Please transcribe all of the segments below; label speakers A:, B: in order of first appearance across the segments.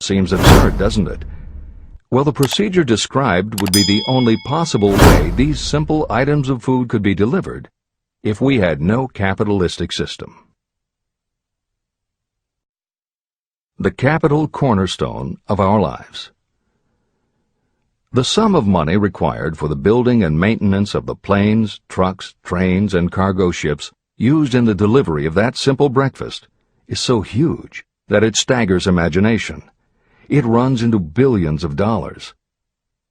A: Seems absurd, doesn't it? Well, the procedure described would be the only possible way these simple items of food could be delivered if we had no capitalistic system. The capital cornerstone of our lives. The sum of money required for the building and maintenance of the planes, trucks, trains, and cargo ships used in the delivery of that simple breakfast is so huge that it staggers imagination. It runs into billions of dollars.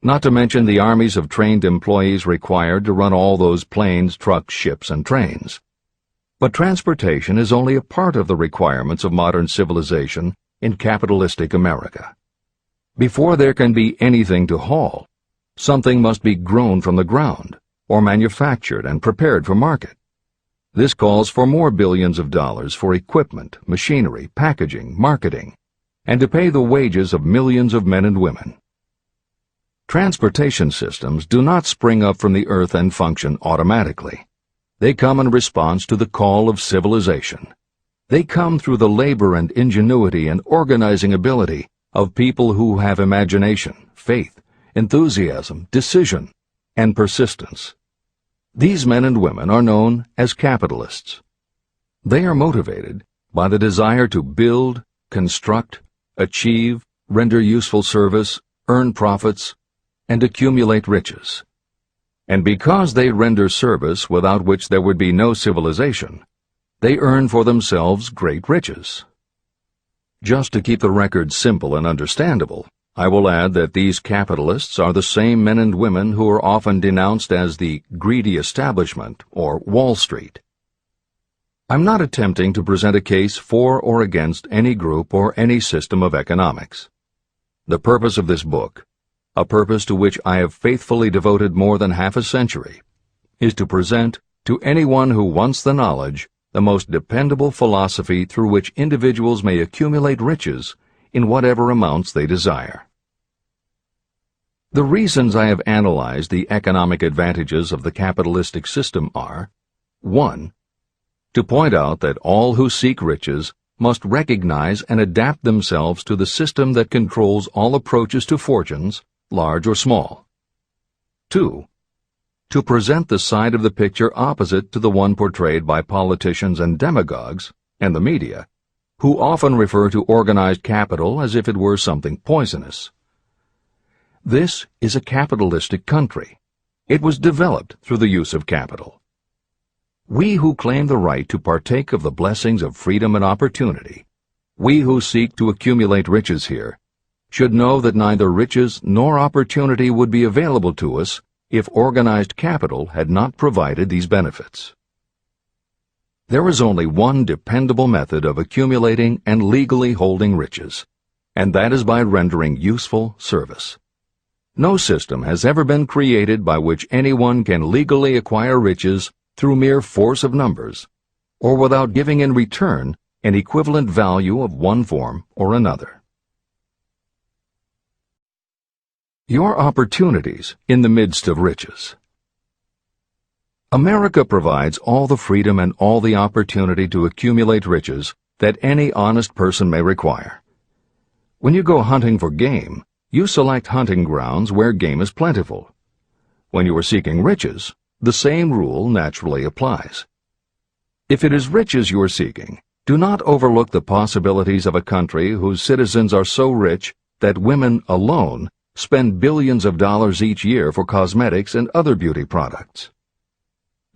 A: Not to mention the armies of trained employees required to run all those planes, trucks, ships, and trains. But transportation is only a part of the requirements of modern civilization in capitalistic America. Before there can be anything to haul, something must be grown from the ground, or manufactured and prepared for market. This calls for more billions of dollars for equipment, machinery, packaging, marketing, and to pay the wages of millions of men and women. Transportation systems do not spring up from the earth and function automatically. They come in response to the call of civilization. They come through the labor and ingenuity and organizing ability of people who have imagination, faith, enthusiasm, decision, and persistence. These men and women are known as capitalists. They are motivated by the desire to build, construct, achieve, render useful service, earn profits, and accumulate riches. And because they render service without which there would be no civilization, they earn for themselves great riches. Just to keep the record simple and understandable, I will add that these capitalists are the same men and women who are often denounced as the greedy establishment or Wall Street. I'm not attempting to present a case for or against any group or any system of economics. The purpose of this book, a purpose to which I have faithfully devoted more than half a century, is to present to anyone who wants the knowledge the most dependable philosophy through which individuals may accumulate riches in whatever amounts they desire. The reasons I have analyzed the economic advantages of the capitalistic system are: 1. To point out that all who seek riches must recognize and adapt themselves to the system that controls all approaches to fortunes, large or small. 2. To present the side of the picture opposite to the one portrayed by politicians and demagogues, and the media, who often refer to organized capital as if it were something poisonous. This is a capitalistic country. It was developed through the use of capital. We who claim the right to partake of the blessings of freedom and opportunity, we who seek to accumulate riches here, should know that neither riches nor opportunity would be available to us if organized capital had not provided these benefits. There is only one dependable method of accumulating and legally holding riches, and that is by rendering useful service. No system has ever been created by which anyone can legally acquire riches through mere force of numbers, or without giving in return an equivalent value of one form or another. Your opportunities in the midst of riches. America provides all the freedom and all the opportunity to accumulate riches that any honest person may require. When you go hunting for game, you select hunting grounds where game is plentiful. When you are seeking riches, the same rule naturally applies. If it is riches you are seeking, do not overlook the possibilities of a country whose citizens are so rich that women alone spend billions of dollars each year for cosmetics and other beauty products.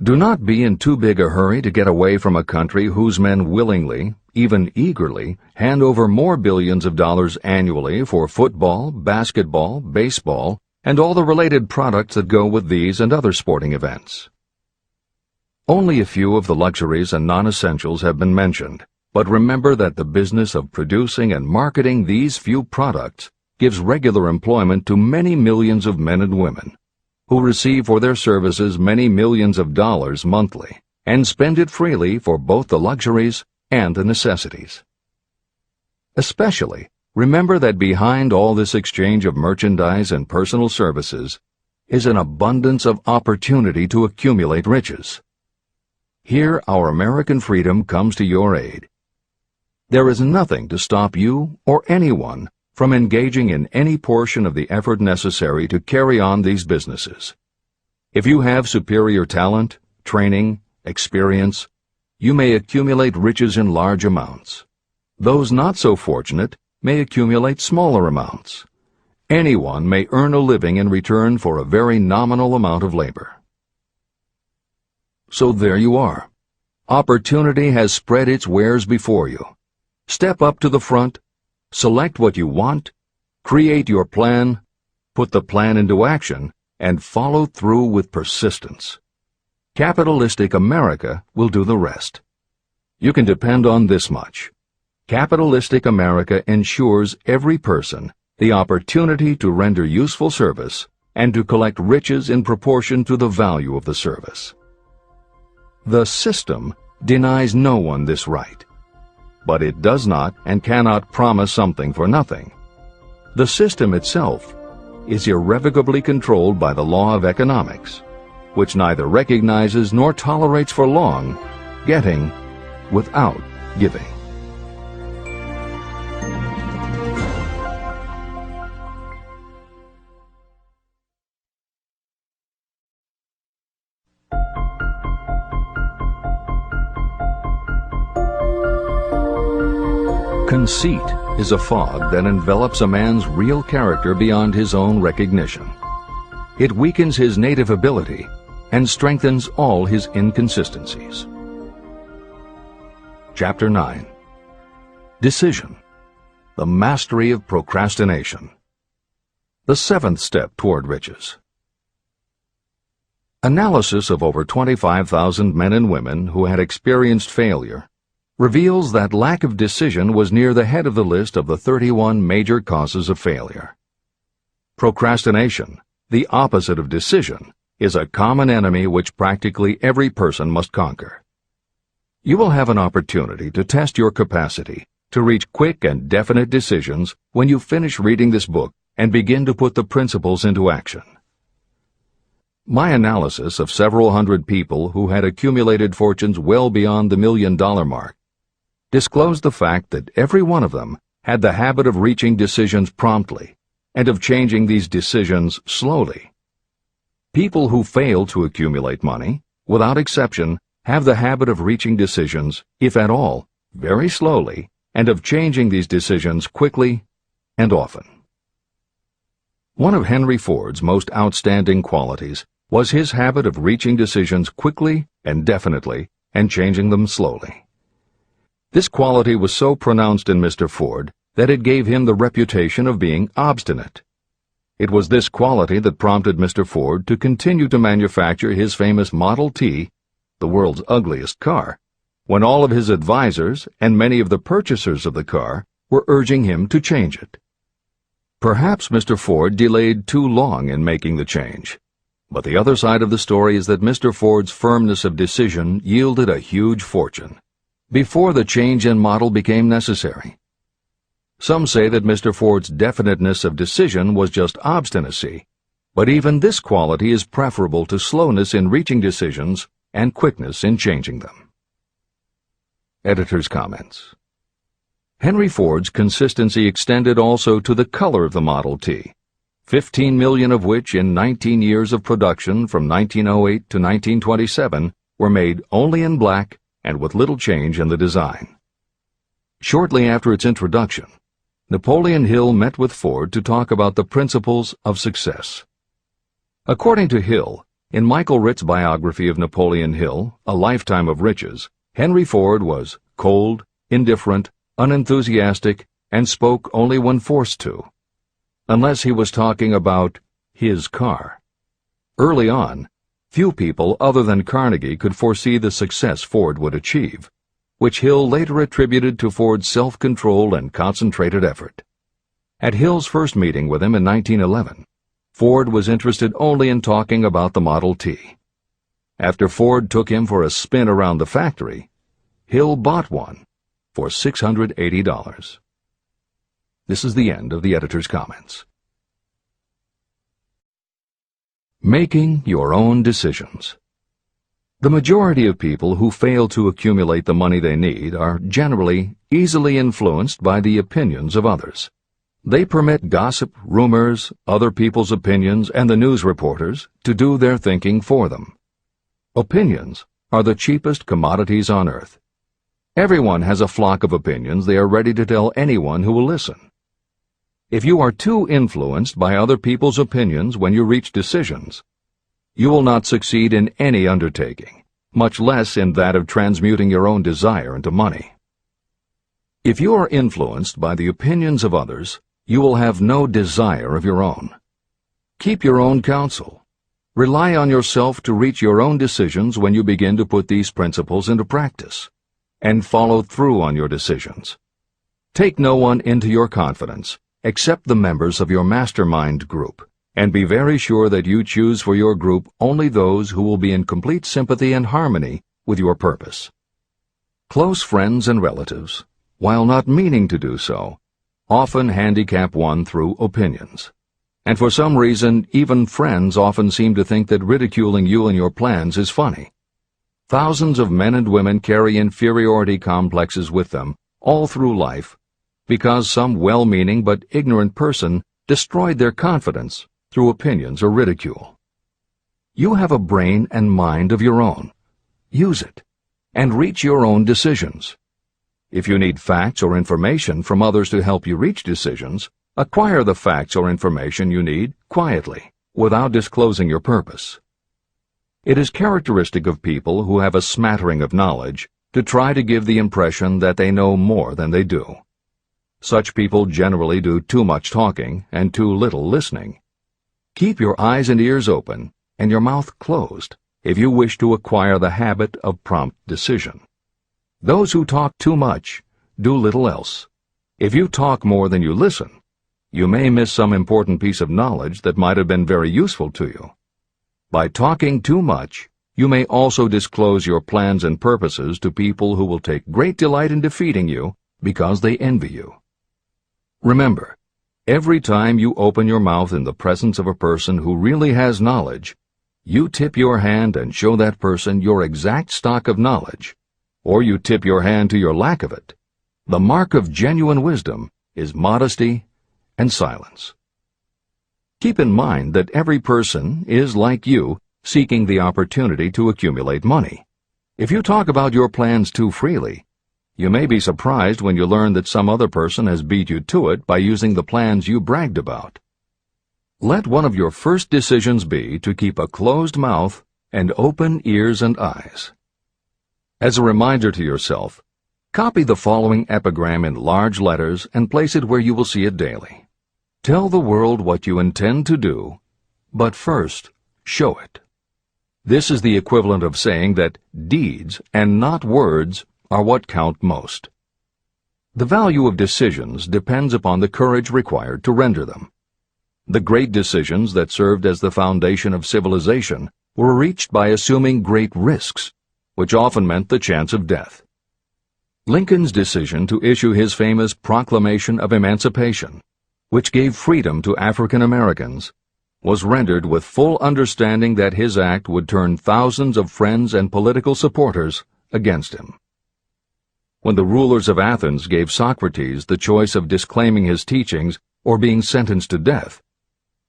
A: Do not be in too big a hurry to get away from a country whose men willingly, even eagerly, hand over more billions of dollars annually for football, basketball, baseball, and all the related products that go with these and other sporting events. Only a few of the luxuries and non-essentials have been mentioned, but remember that the business of producing and marketing these few products gives regular employment to many millions of men and women, who receive for their services many millions of dollars monthly, and spend it freely for both the luxuries and the necessities. Especially, remember that behind all this exchange of merchandise and personal services is an abundance of opportunity to accumulate riches. Here our American freedom comes to your aid. There is nothing to stop you or anyone from engaging in any portion of the effort necessary to carry on these businesses. If you have superior talent, training, experience, you may accumulate riches in large amounts. Those not so fortunate may accumulate smaller amounts. Anyone may earn a living in return for a very nominal amount of labor. So there you are. Opportunity has spread its wares before you. Step up to the front, select what you want, create your plan, put the plan into action, and follow through with persistence. Capitalistic America will do the rest. You can depend on this much. Capitalistic America ensures every person the opportunity to render useful service and to collect riches in proportion to the value of the service. The system denies no one this right, but it does not and cannot promise something for nothing. The system itself is irrevocably controlled by the law of economics, which neither recognizes nor tolerates for long getting without giving. Conceit is a fog that envelops a man's real character beyond his own recognition. It weakens his native ability and strengthens all his inconsistencies. Chapter 9. Decision. The mastery of procrastination. The seventh step toward riches. Analysis of over 25,000 men and women who had experienced failure reveals that lack of decision was near the head of the list of the 31 major causes of failure. Procrastination, the opposite of decision, is a common enemy which practically every person must conquer. You will have an opportunity to test your capacity to reach quick and definite decisions when you finish reading this book and begin to put the principles into action. My analysis of several hundred people who had accumulated fortunes well beyond the $1 million mark disclosed the fact that every one of them had the habit of reaching decisions promptly and of changing these decisions slowly. People who fail to accumulate money, without exception, have the habit of reaching decisions, if at all, very slowly, and of changing these decisions quickly and often. One of Henry Ford's most outstanding qualities was his habit of reaching decisions quickly and definitely and changing them slowly. This quality was so pronounced in Mr. Ford that it gave him the reputation of being obstinate. It was this quality that prompted Mr. Ford to continue to manufacture his famous Model T, the world's ugliest car, when all of his advisors and many of the purchasers of the car were urging him to change it. Perhaps Mr. Ford delayed too long in making the change, but the other side of the story is that Mr. Ford's firmness of decision yielded a huge fortune before the change in model became necessary. Some say that Mr. Ford's definiteness of decision was just obstinacy, but even this quality is preferable to slowness in reaching decisions and quickness in changing them. Editor's comments. Henry Ford's consistency extended also to the color of the Model T, 15 million of which in 19 years of production from 1908 to 1927 were made only in black and with little change in the design. Shortly after its introduction, Napoleon Hill met with Ford to talk about the principles of success. According to Hill, in Michael Ritt's biography of Napoleon Hill, A Lifetime of Riches, Henry Ford was cold, indifferent, unenthusiastic, and spoke only when forced to, unless he was talking about his car. Early on, few people other than Carnegie could foresee the success Ford would achieve, which Hill later attributed to Ford's self-control and concentrated effort. At Hill's first meeting with him in 1911, Ford was interested only in talking about the Model T. After Ford took him for a spin around the factory, Hill bought one for $680. This is the end of the editor's comments. Making your own decisions. The majority of people who fail to accumulate the money they need are generally easily influenced by the opinions of others. They permit gossip, rumors, other people's opinions, and the news reporters to do their thinking for them. Opinions are the cheapest commodities on earth. Everyone has a flock of opinions they are ready to tell anyone who will listen. If you are too influenced by other people's opinions when you reach decisions, you will not succeed in any undertaking, much less in that of transmuting your own desire into money. If you are influenced by the opinions of others, you will have no desire of your own. Keep your own counsel. Rely on yourself to reach your own decisions when you begin to put these principles into practice, and follow through on your decisions. Take no one into your confidence, except the members of your MasterMind group, and be very sure that you choose for your group only those who will be in complete sympathy and harmony with your purpose. Close friends and relatives, while not meaning to do so, often handicap one through opinions. And for some reason, even friends often seem to think that ridiculing you and your plans is funny. Thousands of men and women carry inferiority complexes with them all through life because some well-meaning but ignorant person destroyed their confidence through opinions or ridicule. You have a brain and mind of your own. Use it, and reach your own decisions. If you need facts or information from others to help you reach decisions, acquire the facts or information you need quietly, without disclosing your purpose. It is characteristic of people who have a smattering of knowledge to try to give the impression that they know more than they do. Such people generally do too much talking and too little listening. Keep your eyes and ears open and your mouth closed if you wish to acquire the habit of prompt decision. Those who talk too much do little else. If you talk more than you listen, you may miss some important piece of knowledge that might have been very useful to you. By talking too much, you may also disclose your plans and purposes to people who will take great delight in defeating you because they envy you. Remember, every time you open your mouth in the presence of a person who really has knowledge, you tip your hand and show that person your exact stock of knowledge, or you tip your hand to your lack of it. The mark of genuine wisdom is modesty and silence. Keep in mind that every person is, like you, seeking the opportunity to accumulate money. If you talk about your plans too freely, you may be surprised when you learn that some other person has beat you to it by using the plans you bragged about. Let one of your first decisions be to keep a closed mouth and open ears and eyes. As a reminder to yourself, copy the following epigram in large letters and place it where you will see it daily. Tell the world what you intend to do, but first, show it. This is the equivalent of saying that deeds and not words are what count most. The value of decisions depends upon the courage required to render them. The great decisions that served as the foundation of civilization were reached by assuming great risks, which often meant the chance of death. Lincoln's decision to issue his famous Proclamation of Emancipation, which gave freedom to African Americans, was rendered with full understanding that his act would turn thousands of friends and political supporters against him. When the rulers of Athens gave Socrates the choice of disclaiming his teachings or being sentenced to death,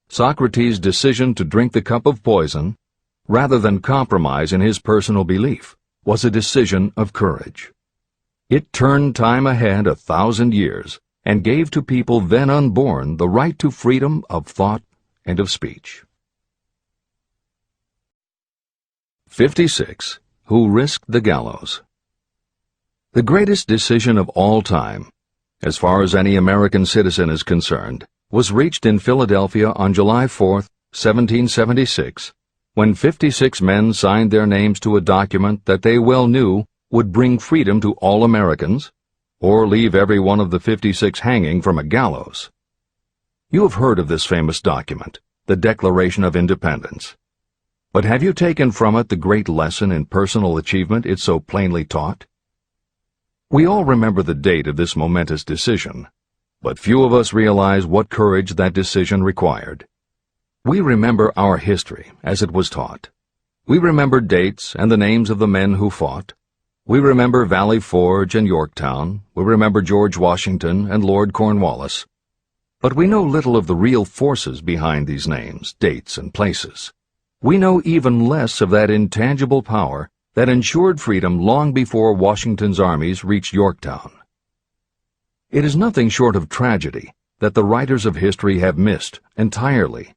A: Socrates' decision to drink the cup of poison, rather than compromise in his personal belief, was a decision of courage. It turned time ahead 1,000 years and gave to people then unborn the right to freedom of thought and of speech. 56. Who Risked the Gallows. The greatest decision of all time, as far as any American citizen is concerned, was reached in Philadelphia on July 4, 1776, when 56 men signed their names to a document that they well knew would bring freedom to all Americans, or leave every one of the 56 hanging from a gallows. You have heard of this famous document, the Declaration of Independence. But have you taken from it the great lesson in personal achievement it so plainly taught? We all remember the date of this momentous decision, but few of us realize what courage that decision required. We remember our history as it was taught. We remember dates and the names of the men who fought. We remember Valley Forge and Yorktown. We remember George Washington and Lord Cornwallis. But we know little of the real forces behind these names, dates, and places. We know even less of that intangible power that ensured freedom long before Washington's armies reached Yorktown. It is nothing short of tragedy that the writers of history have missed entirely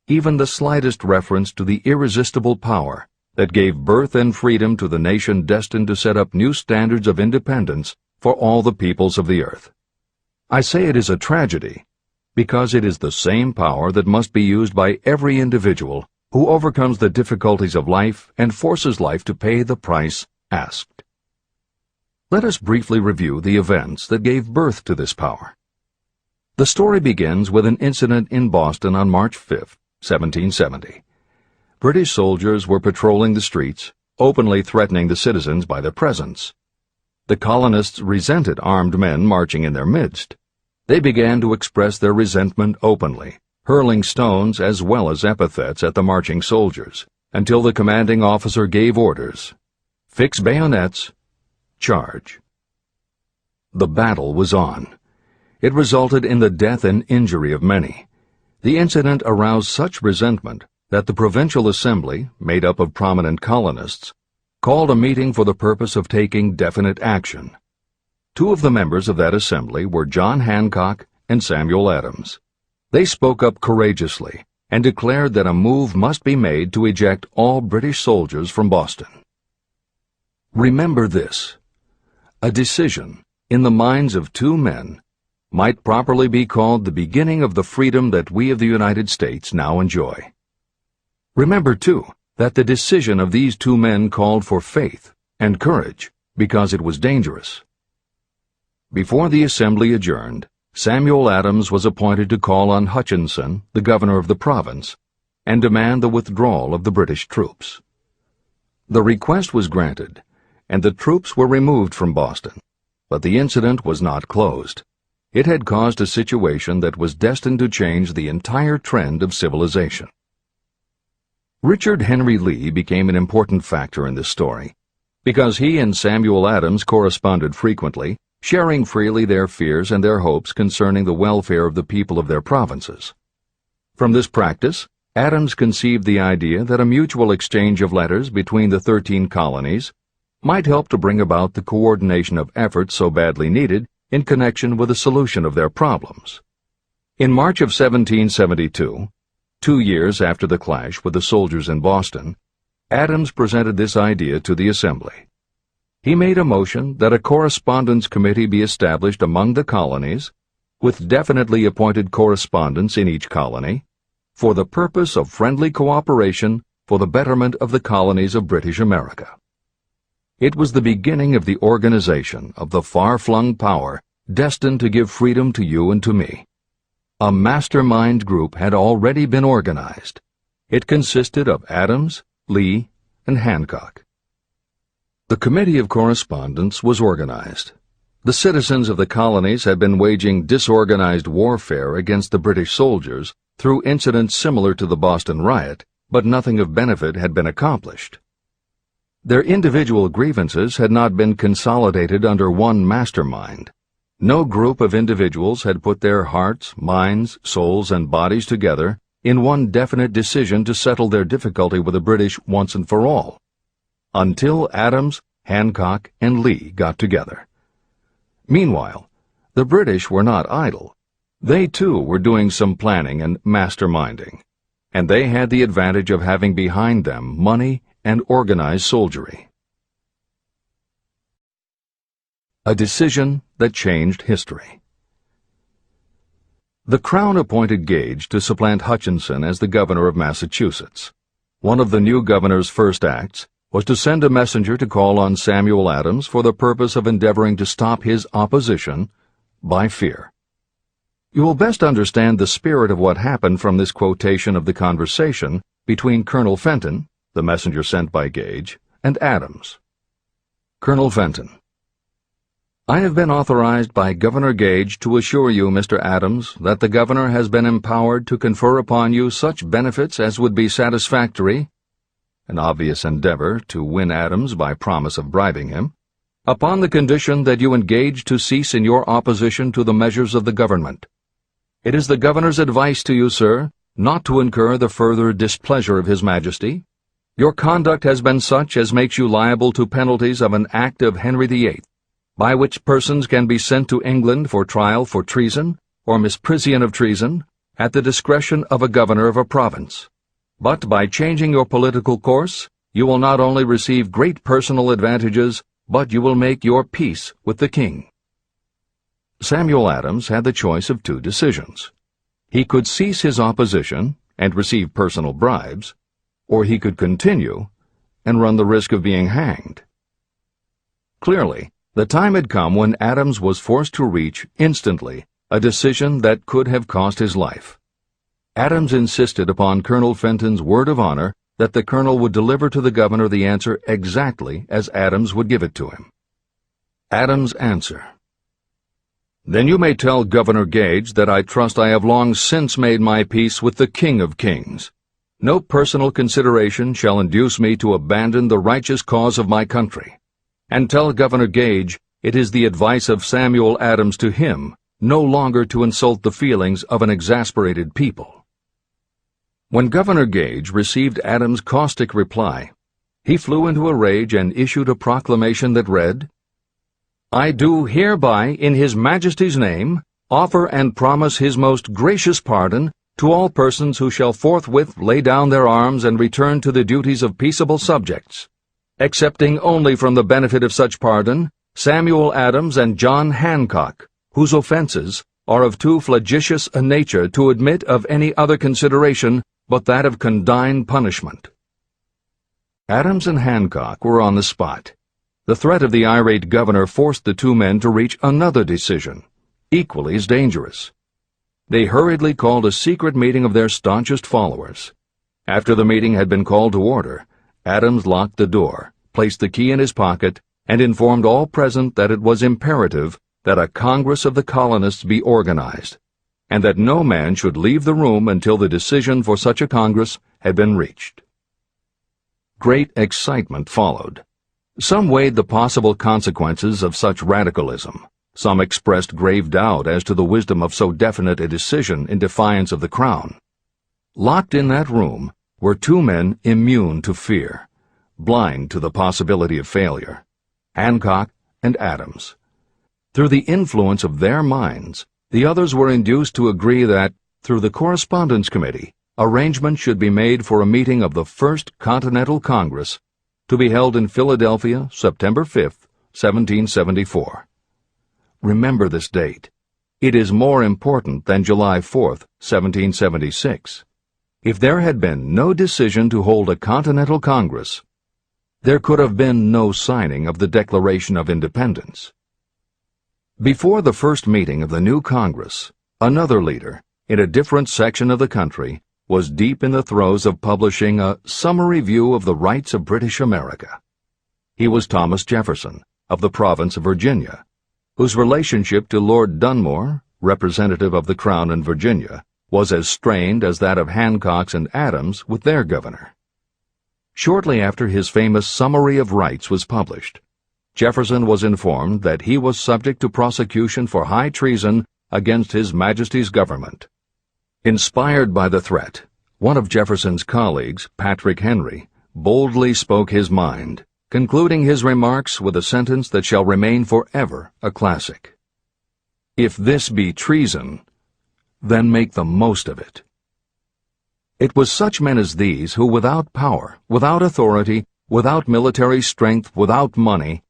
A: even the slightest reference to the irresistible power that gave birth and freedom to the nation destined to set up new standards of independence for all the peoples of the earth. I say it is a tragedy because it is the same power that must be used by every individual who overcomes the difficulties of life and forces life to pay the price asked. Let us briefly review the events that gave birth to this power. The story begins with an incident in Boston on March 5, 1770. British soldiers were patrolling the streets, openly threatening the citizens by their presence. The colonists resented armed men marching in their midst. They began to express their resentment openly, hurling stones as well as epithets at the marching soldiers, until the commanding officer gave orders. Fix bayonets, charge. The battle was on. It resulted in the death and injury of many. The incident aroused such resentment that the Provincial Assembly, made up of prominent colonists, called a meeting for the purpose of taking definite action. Two of the members of that assembly were John Hancock and Samuel Adams. They spoke up courageously and declared that a move must be made to eject all British soldiers from Boston. Remember this: a decision, in the minds of two men, might properly be called the beginning of the freedom that we of the United States now enjoy. Remember, too, that the decision of these two men called for faith and courage because it was dangerous. Before the assembly adjourned, Samuel Adams was appointed to call on Hutchinson, the governor of the province, and demand the withdrawal of the British troops. The request was granted, and the troops were removed from Boston, but the incident was not closed. It had caused a situation that was destined to change the entire trend of civilization. Richard Henry Lee became an important factor in this story, because he and Samuel Adams corresponded frequently, sharing freely their fears and their hopes concerning the welfare of the people of their provinces. From this practice, Adams conceived the idea that a mutual exchange of letters between the 13 colonies might help to bring about the coordination of efforts so badly needed in connection with the solution of their problems. In March of 1772, 2 years after the clash with the soldiers in Boston, Adams presented this idea to the Assembly. He made a motion that a correspondence committee be established among the colonies, with definitely appointed correspondents in each colony, for the purpose of friendly cooperation for the betterment of the colonies of British America. It was the beginning of the organization of the far-flung power destined to give freedom to you and to me. A MasterMind group had already been organized. It consisted of Adams, Lee, and Hancock. The Committee of Correspondence was organized. The citizens of the colonies had been waging disorganized warfare against the British soldiers through incidents similar to the Boston riot, but nothing of benefit had been accomplished. Their individual grievances had not been consolidated under one mastermind. No group of individuals had put their hearts, minds, souls, and bodies together in one definite decision to settle their difficulty with the British once and for all, until Adams, Hancock, and Lee got together. Meanwhile, the British were not idle. They, too, were doing some planning and masterminding, and they had the advantage of having behind them money and organized soldiery. A decision that changed history. The Crown appointed Gage to supplant Hutchinson as the governor of Massachusetts. One of the new governor's first acts was to send a messenger to call on Samuel Adams for the purpose of endeavoring to stop his opposition by fear. You will best understand the spirit of what happened from this quotation of the conversation between Colonel Fenton, the messenger sent by Gage, and Adams. Colonel Fenton: I have been authorized by Governor Gage to assure you, Mr. Adams, that the governor has been empowered to confer upon you such benefits as would be satisfactory, an obvious endeavor to win Adams by promise of bribing him, upon the condition that you engage to cease in your opposition to the measures of the government. It is the governor's advice to you, sir, not to incur the further displeasure of His Majesty. Your conduct has been such as makes you liable to penalties of an Act of Henry VIII, by which persons can be sent to England for trial for treason or misprision of treason, at the discretion of a governor of a province. But by changing your political course, you will not only receive great personal advantages, but you will make your peace with the king. Samuel Adams had the choice of two decisions. He could cease his opposition and receive personal bribes, or he could continue and run the risk of being hanged. Clearly, the time had come when Adams was forced to reach, instantly, a decision that could have cost his life. Adams insisted upon Colonel Fenton's word of honor that the colonel would deliver to the governor the answer exactly as Adams would give it to him. Adams' answer: "Then you may tell Governor Gage that I trust I have long since made my peace with the King of Kings. No personal consideration shall induce me to abandon the righteous cause of my country. And tell Governor Gage it is the advice of Samuel Adams to him no longer to insult the feelings of an exasperated people." When Governor Gage received Adams' caustic reply, he flew into a rage and issued a proclamation that read, "I do hereby, in His Majesty's name, offer and promise His most gracious pardon to all persons who shall forthwith lay down their arms and return to the duties of peaceable subjects, excepting only from the benefit of such pardon Samuel Adams and John Hancock, whose offenses are of too flagitious a nature to admit of any other consideration but that of condign punishment." Adams and Hancock were on the spot. The threat of the irate governor forced the two men to reach another decision, equally as dangerous. They hurriedly called a secret meeting of their staunchest followers. After the meeting had been called to order, Adams locked the door, placed the key in his pocket, and informed all present that it was imperative that a Congress of the colonists be organized, and that no man should leave the room until the decision for such a Congress had been reached. Great excitement followed. Some weighed the possible consequences of such radicalism. Some expressed grave doubt as to the wisdom of so definite a decision in defiance of the Crown. Locked in that room were two men immune to fear, blind to the possibility of failure: Hancock and Adams. Through the influence of their minds, the others were induced to agree that, through the Correspondence Committee, arrangements should be made for a meeting of the First Continental Congress, to be held in Philadelphia, September 5, 1774. Remember this date. It is more important than July 4, 1776. If there had been no decision to hold a Continental Congress, there could have been no signing of the Declaration of Independence. Before the first meeting of the new Congress, another leader, in a different section of the country, was deep in the throes of publishing a summary view of the rights of British America. He was Thomas Jefferson, of the province of Virginia, whose relationship to Lord Dunmore, representative of the Crown in Virginia, was as strained as that of Hancock's and Adams with their governor. Shortly after his famous Summary of Rights was published, Jefferson was informed that he was subject to prosecution for high treason against His Majesty's government. Inspired by the threat, one of Jefferson's colleagues, Patrick Henry, boldly spoke his mind, concluding his remarks with a sentence that shall remain forever a classic: "If this be treason, then make the most of it." It was such men as these who, without power, without authority, without military strength, without money,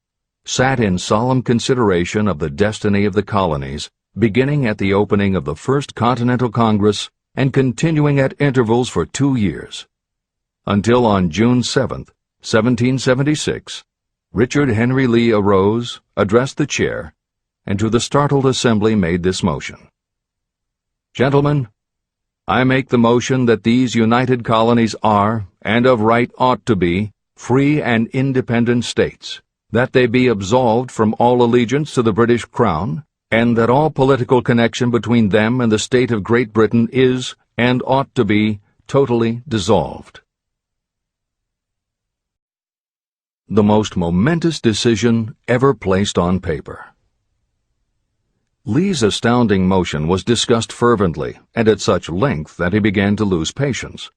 A: sat in solemn consideration of the destiny of the colonies, beginning at the opening of the First Continental Congress and continuing at intervals for 2 years, until on June 7, 1776, Richard Henry Lee arose, addressed the chair, and to the startled assembly made this motion: "Gentlemen, I make the motion that these united colonies are, and of right ought to be, free and independent states, that they be absolved from all allegiance to the British Crown, and that all political connection between them and the state of Great Britain is, and ought to be, totally dissolved." The most momentous decision ever placed on paper. Lee's astounding motion was discussed fervently and at such length that he began to lose patience.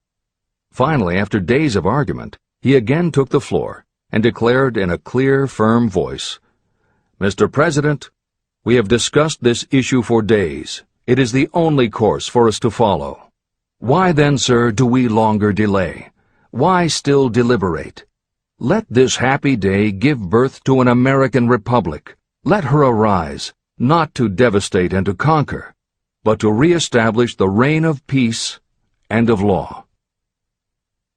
A: Finally, after days of argument, he again took the floor and declared in a clear, firm voice, "Mr. President, we have discussed this issue for days. It is the only course for us to follow. Why then, sir, do we longer delay? Why still deliberate? Let this happy day give birth to an American republic. Let her arise, not to devastate and to conquer, but to re-establish the reign of peace and of law."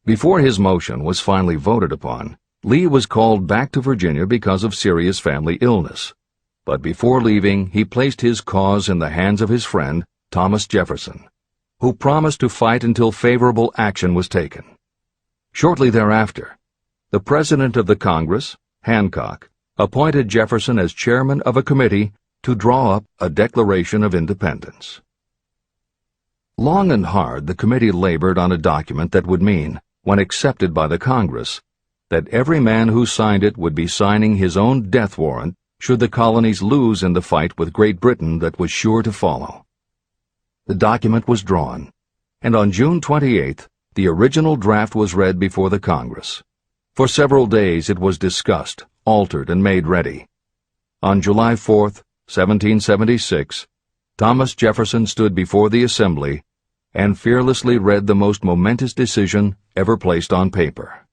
A: Before his motion was finally voted upon, Lee was called back to Virginia because of serious family illness. But before leaving, he placed his cause in the hands of his friend, Thomas Jefferson, who promised to fight until favorable action was taken. Shortly thereafter, the President of the Congress, Hancock, appointed Jefferson as chairman of a committee to draw up a Declaration of Independence. Long and hard the committee labored on a document that would mean, when accepted by the Congress, that every man who signed it would be signing his own death warrant should the colonies lose in the fight with Great Britain that was sure to follow. The document was drawn, and on June 28th, the original draft was read before the Congress. For several days it was discussed, altered, and made ready. On July 4th, 1776, Thomas Jefferson stood before the Assembly and fearlessly read the most momentous decision ever placed on paper.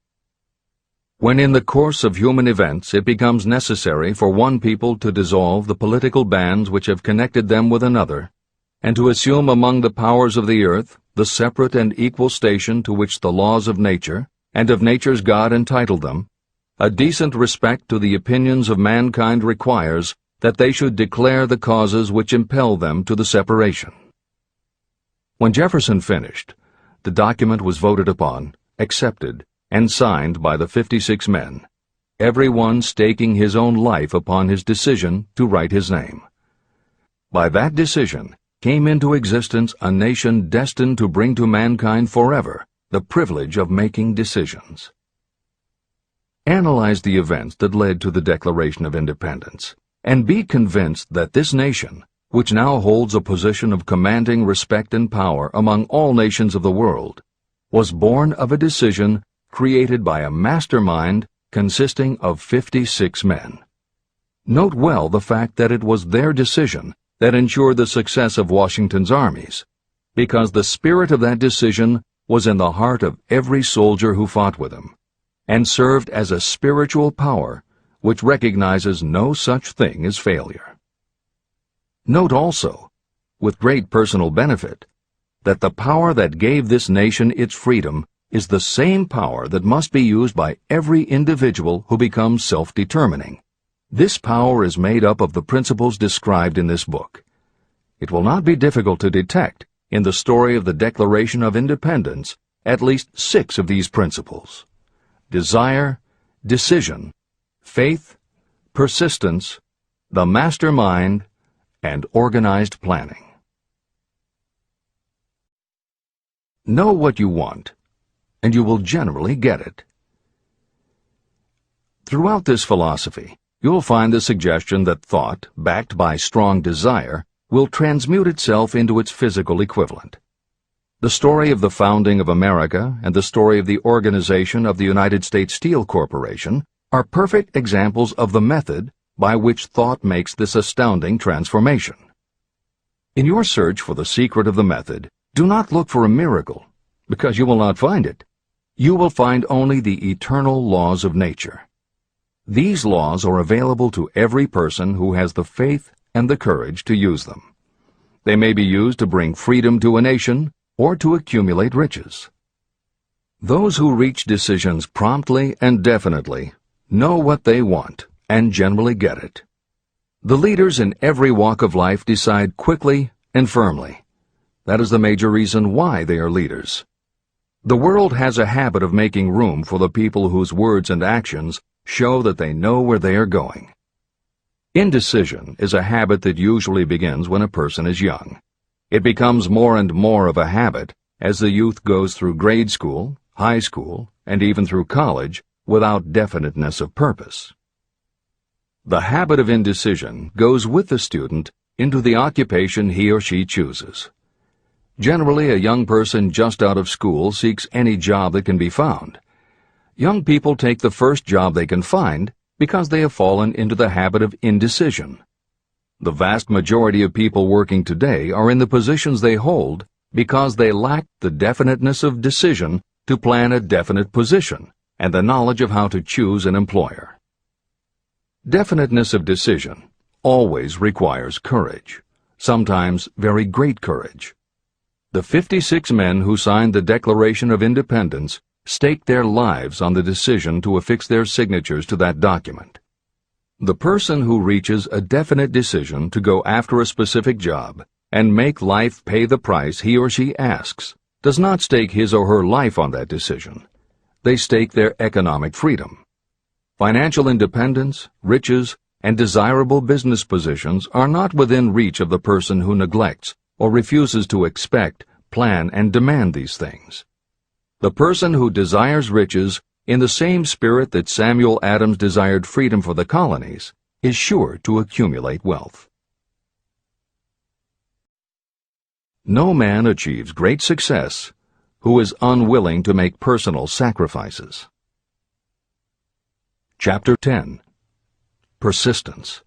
A: When in the course of human events it becomes necessary for one people to dissolve the political bands which have connected them with another, and to assume among the powers of the earth the separate and equal station to which the laws of nature and of nature's God entitled them, a decent respect to the opinions of mankind requires that they should declare the causes which impel them to the separation. When Jefferson finished, the document was voted upon, accepted, and signed by the 56 men, every one staking his own life upon his decision to write his name. By that decision came into existence a nation destined to bring to mankind forever the privilege of making decisions. Analyze the events that led to the Declaration of Independence, and be convinced that this nation, which now holds a position of commanding respect and power among all nations of the world, was born of a decision created by a mastermind consisting of 56 men. Note well the fact that it was their decision that ensured the success of Washington's armies, because the spirit of that decision was in the heart of every soldier who fought with him, and served as a spiritual power which recognizes no such thing as failure. Note also, with great personal benefit, that the power that gave this nation its freedom is the same power that must be used by every individual who becomes self-determining. This power is made up of the principles described in this book. It will not be difficult to detect, in the story of the Declaration of Independence, at least 6 of these principles: desire, decision, faith, persistence, the mastermind, and organized planning. Know what you want, and you will generally get it. Throughout this philosophy, you will find the suggestion that thought, backed by strong desire, will transmute itself into its physical equivalent. The story of the founding of America and the story of the organization of the United States Steel Corporation are perfect examples of the method by which thought makes this astounding transformation. In your search for the secret of the method, do not look for a miracle, because you will not find it. You will find only the eternal laws of nature. These laws are available to every person who has the faith and the courage to use them. They may be used to bring freedom to a nation or to accumulate riches. Those who reach decisions promptly and definitely know what they want and generally get it. The leaders in every walk of life decide quickly and firmly. That is the major reason why they are leaders. The world has a habit of making room for the people whose words and actions show that they know where they are going. Indecision is a habit that usually begins when a person is young. It becomes more and more of a habit as the youth goes through grade school, high school, and even through college without definiteness of purpose. The habit of indecision goes with the student into the occupation he or she chooses. Generally, a young person just out of school seeks any job that can be found. Young people take the first job they can find because they have fallen into the habit of indecision. The vast majority of people working today are in the positions they hold because they lack the definiteness of decision to plan a definite position and the knowledge of how to choose an employer. Definiteness of decision always requires courage, sometimes very great courage. The 56 men who signed the Declaration of Independence staked their lives on the decision to affix their signatures to that document. The person who reaches a definite decision to go after a specific job and make life pay the price he or she asks does not stake his or her life on that decision. They stake their economic freedom. Financial independence, riches, and desirable business positions are not within reach of the person who neglects or refuses to expect, plan, and demand these things. The person who desires riches in the same spirit that Samuel Adams desired freedom for the colonies is sure to accumulate wealth. No man achieves great success who is unwilling to make personal sacrifices. Chapter 10. Persistence.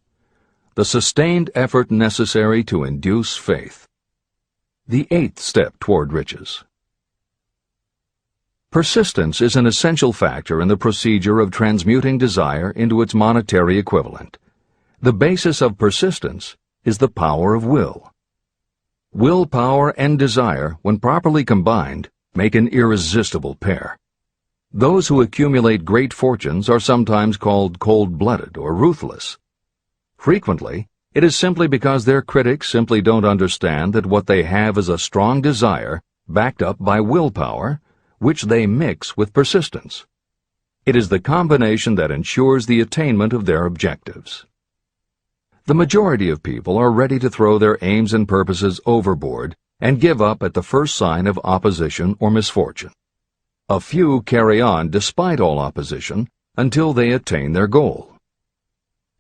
A: The sustained effort necessary to induce faith. The 8th step toward riches. Persistence is an essential factor in the procedure of transmuting desire into its monetary equivalent. The basis of persistence is the power of will. Willpower and desire, when properly combined, make an irresistible pair. Those who accumulate great fortunes are sometimes called cold-blooded or ruthless. Frequently, it is simply because their critics simply don't understand that what they have is a strong desire backed up by willpower, which they mix with persistence. It is the combination that ensures the attainment of their objectives. The majority of people are ready to throw their aims and purposes overboard and give up at the first sign of opposition or misfortune. A few carry on despite all opposition until they attain their goal.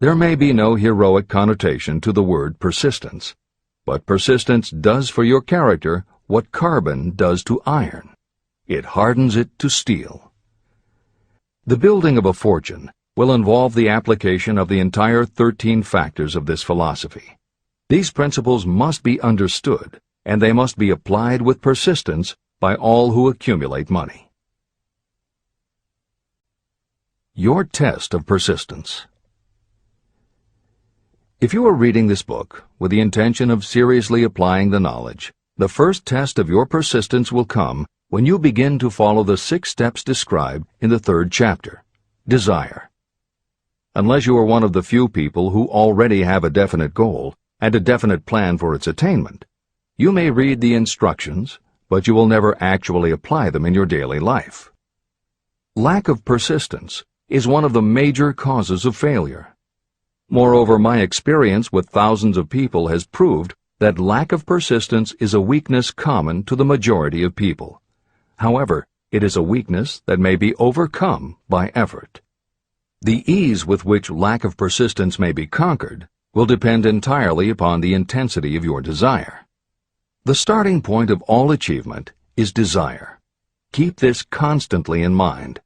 A: There may be no heroic connotation to the word persistence, but persistence does for your character what carbon does to iron. It hardens it to steel. The building of a fortune will involve the application of the entire 13 factors of this philosophy. These principles must be understood, and they must be applied with persistence by all who accumulate money. Your test of persistence. If you are reading this book with the intention of seriously applying the knowledge, the first test of your persistence will come when you begin to follow the 6 steps described in the 3rd chapter. Desire. Unless you are one of the few people who already have a definite goal and a definite plan for its attainment, you may read the instructions, but you will never actually apply them in your daily life. Lack of persistence is one of the major causes of failure. Moreover, my experience with thousands of people has proved that lack of persistence is a weakness common to the majority of people. However, it is a weakness that may be overcome by effort. The ease with which lack of persistence may be conquered will depend entirely upon the intensity of your desire. The starting point of all achievement is desire. Keep this constantly in mind.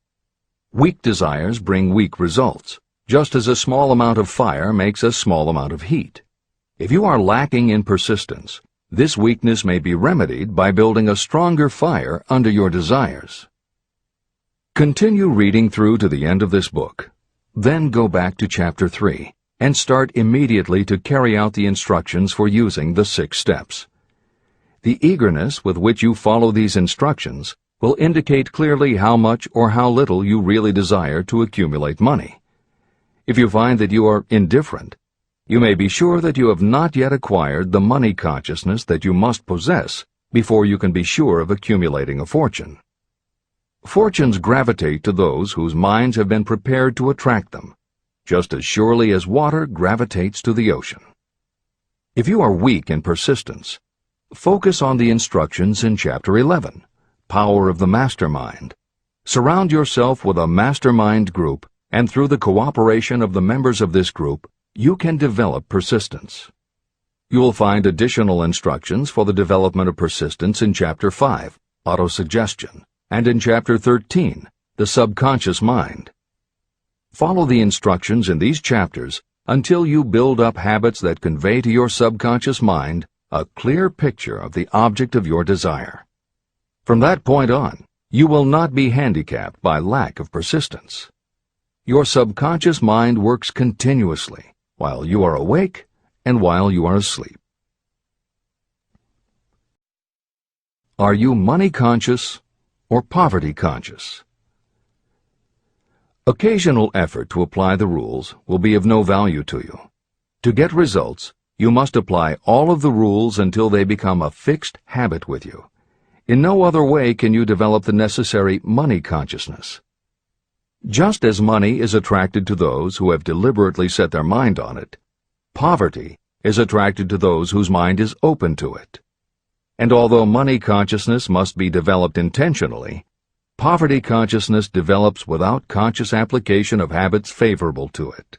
A: Weak desires bring weak results, just as a small amount of fire makes a small amount of heat. If you are lacking in persistence, this weakness may be remedied by building a stronger fire under your desires. Continue reading through to the end of this book. Then go back to Chapter 3 and start immediately to carry out the instructions for using the 6 steps. The eagerness with which you follow these instructions will indicate clearly how much or how little you really desire to accumulate money. If you find that you are indifferent, you may be sure that you have not yet acquired the money consciousness that you must possess before you can be sure of accumulating a fortune. Fortunes gravitate to those whose minds have been prepared to attract them, just as surely as water gravitates to the ocean. If you are weak in persistence, focus on the instructions in Chapter 11, Power of the MasterMind. Surround yourself with a MasterMind group, and through the cooperation of the members of this group, you can develop persistence. You will find additional instructions for the development of persistence in Chapter 5, Autosuggestion, and in Chapter 13, the subconscious mind. Follow the instructions in these chapters until you build up habits that convey to your subconscious mind a clear picture of the object of your desire. From that point on, you will not be handicapped by lack of persistence. Your subconscious mind works continuously while you are awake and while you are asleep. Are you money conscious or poverty conscious? Occasional effort to apply the rules will be of no value to you. To get results, you must apply all of the rules until they become a fixed habit with you. In no other way can you develop the necessary money consciousness. Just as money is attracted to those who have deliberately set their mind on it, poverty is attracted to those whose mind is open to it. And although money consciousness must be developed intentionally, poverty consciousness develops without conscious application of habits favorable to it.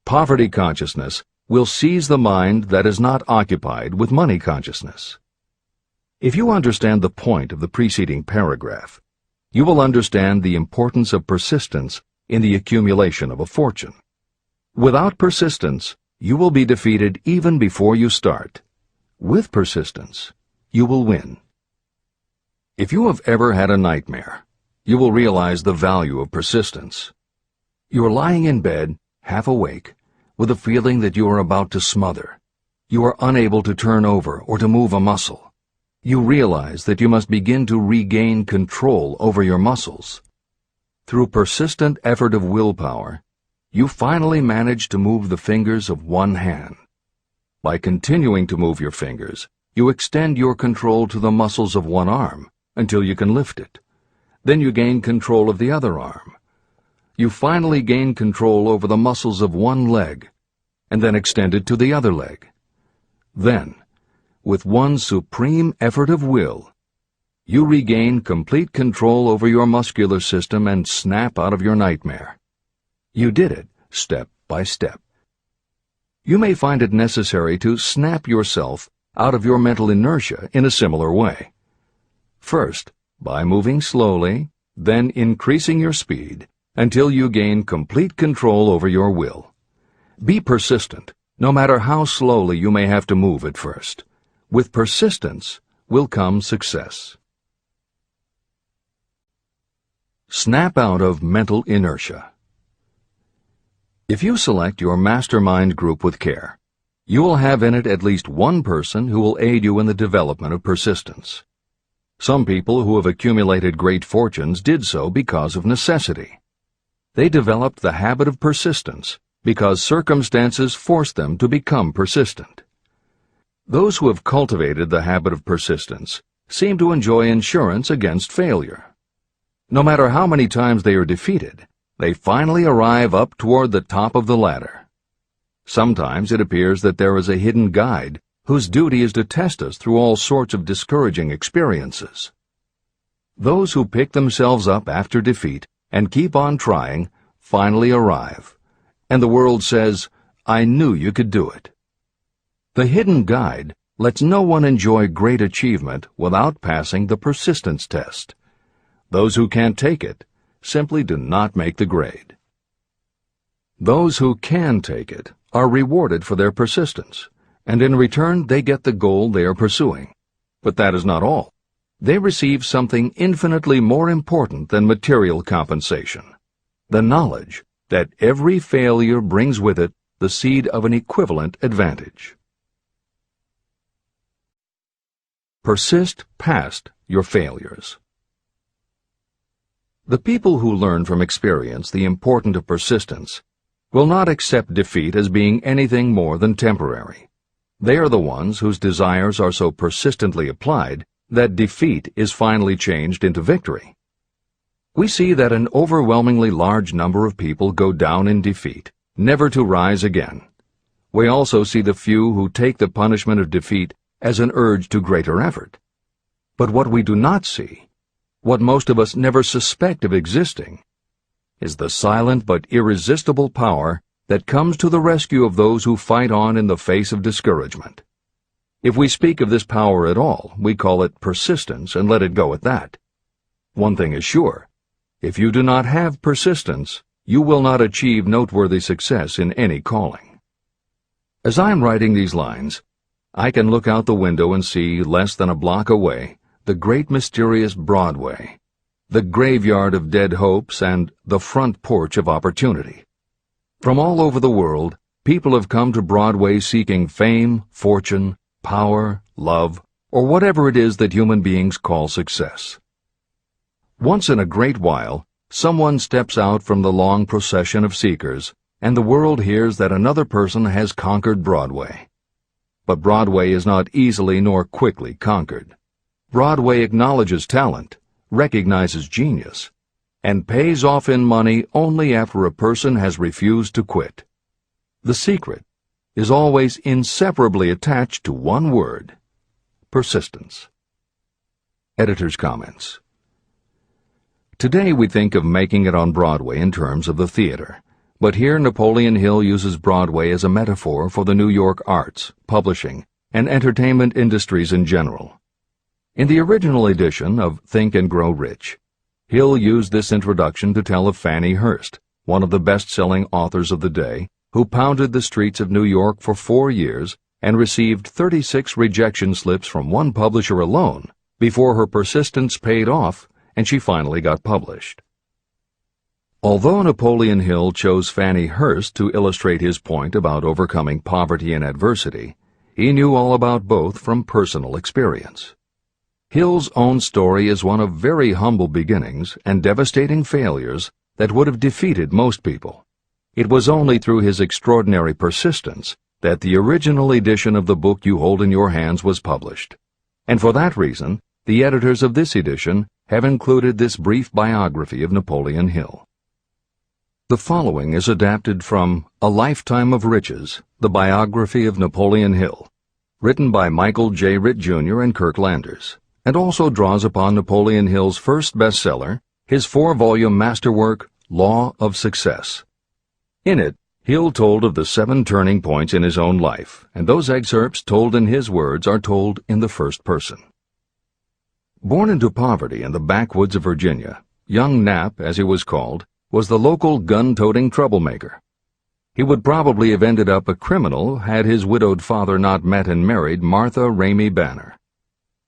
A: Poverty consciousness will seize the mind that is not occupied with money consciousness. If you understand the point of the preceding paragraph, you will understand the importance of persistence in the accumulation of a fortune. Without persistence, you will be defeated even before you start. With persistence, you will win. If you have ever had a nightmare, you will realize the value of persistence. You are lying in bed, half awake, with a feeling that you are about to smother. You are unable to turn over or to move a muscle. You realize that you must begin to regain control over your muscles. Through persistent effort of willpower, you finally manage to move the fingers of one hand. By continuing to move your fingers, you extend your control to the muscles of one arm until you can lift it. Then you gain control of the other arm. You finally gain control over the muscles of one leg, and then extend it to the other leg. Then, with one supreme effort of will, you regain complete control over your muscular system and snap out of your nightmare. You did it step by step. You may find it necessary to snap yourself out of your mental inertia in a similar way. First, by moving slowly, then increasing your speed until you gain complete control over your will. Be persistent, no matter how slowly you may have to move at first. With persistence will come success. Snap out of mental inertia. If you select your MasterMind group with care, you will have in it at least one person who will aid you in the development of persistence. Some people who have accumulated great fortunes did so because of necessity. They developed the habit of persistence because circumstances forced them to become persistent. Those who have cultivated the habit of persistence seem to enjoy insurance against failure. No matter how many times they are defeated, they finally arrive up toward the top of the ladder. Sometimes it appears that there is a hidden guide whose duty is to test us through all sorts of discouraging experiences. Those who pick themselves up after defeat and keep on trying finally arrive, and the world says, "I knew you could do it." The hidden guide lets no one enjoy great achievement without passing the persistence test. Those who can't take it simply do not make the grade. Those who can take it are rewarded for their persistence, and in return they get the goal they are pursuing. But that is not all. They receive something infinitely more important than material compensation: the knowledge that every failure brings with it the seed of an equivalent advantage. Persist past your failures. The people who learn from experience the importance of persistence will not accept defeat as being anything more than temporary. They are the ones whose desires are so persistently applied that defeat is finally changed into victory. We see that an overwhelmingly large number of people go down in defeat, never to rise again. We also see the few who take the punishment of defeat as an urge to greater effort. But what we do not see, what most of us never suspect of existing, is the silent but irresistible power that comes to the rescue of those who fight on in the face of discouragement. If we speak of this power at all, we call it persistence and let it go at that. One thing is sure, if you do not have persistence, you will not achieve noteworthy success in any calling. As I am writing these lines, I can look out the window and see, less than a block away, the great mysterious Broadway, the graveyard of dead hopes and the front porch of opportunity. From all over the world, people have come to Broadway seeking fame, fortune, power, love, or whatever it is that human beings call success. Once in a great while, someone steps out from the long procession of seekers, and the world hears that another person has conquered Broadway. But Broadway is not easily nor quickly conquered. Broadway acknowledges talent, recognizes genius, and pays off in money only after a person has refused to quit. The secret is always inseparably attached to one word: persistence. Editor's comments. Today we think of making it on Broadway in terms of the theater, but here Napoleon Hill uses Broadway as a metaphor for the New York arts, publishing, and entertainment industries in general. In the original edition of Think and Grow Rich, Hill used this introduction to tell of Fannie Hurst, one of the best-selling authors of the day, who pounded the streets of New York for 4 years and received 36 rejection slips from one publisher alone before her persistence paid off and she finally got published. Although Napoleon Hill chose Fannie Hurst to illustrate his point about overcoming poverty and adversity, he knew all about both from personal experience. Hill's own story is one of very humble beginnings and devastating failures that would have defeated most people. It was only through his extraordinary persistence that the original edition of the book you hold in your hands was published. And for that reason, the editors of this edition have included this brief biography of Napoleon Hill. The following is adapted from A Lifetime of Riches, the biography of Napoleon Hill, written by Michael J. Ritt, Jr. and Kirk Landers, and also draws upon Napoleon Hill's first bestseller, his 4-volume masterwork, Law of Success. In it, Hill told of the 7 turning points in his own life, and those excerpts told in his words are told in the first person. Born into poverty in the backwoods of Virginia, young Nap, as he was called, was the local gun-toting troublemaker. He would probably have ended up a criminal had his widowed father not met and married Martha Ramey Banner.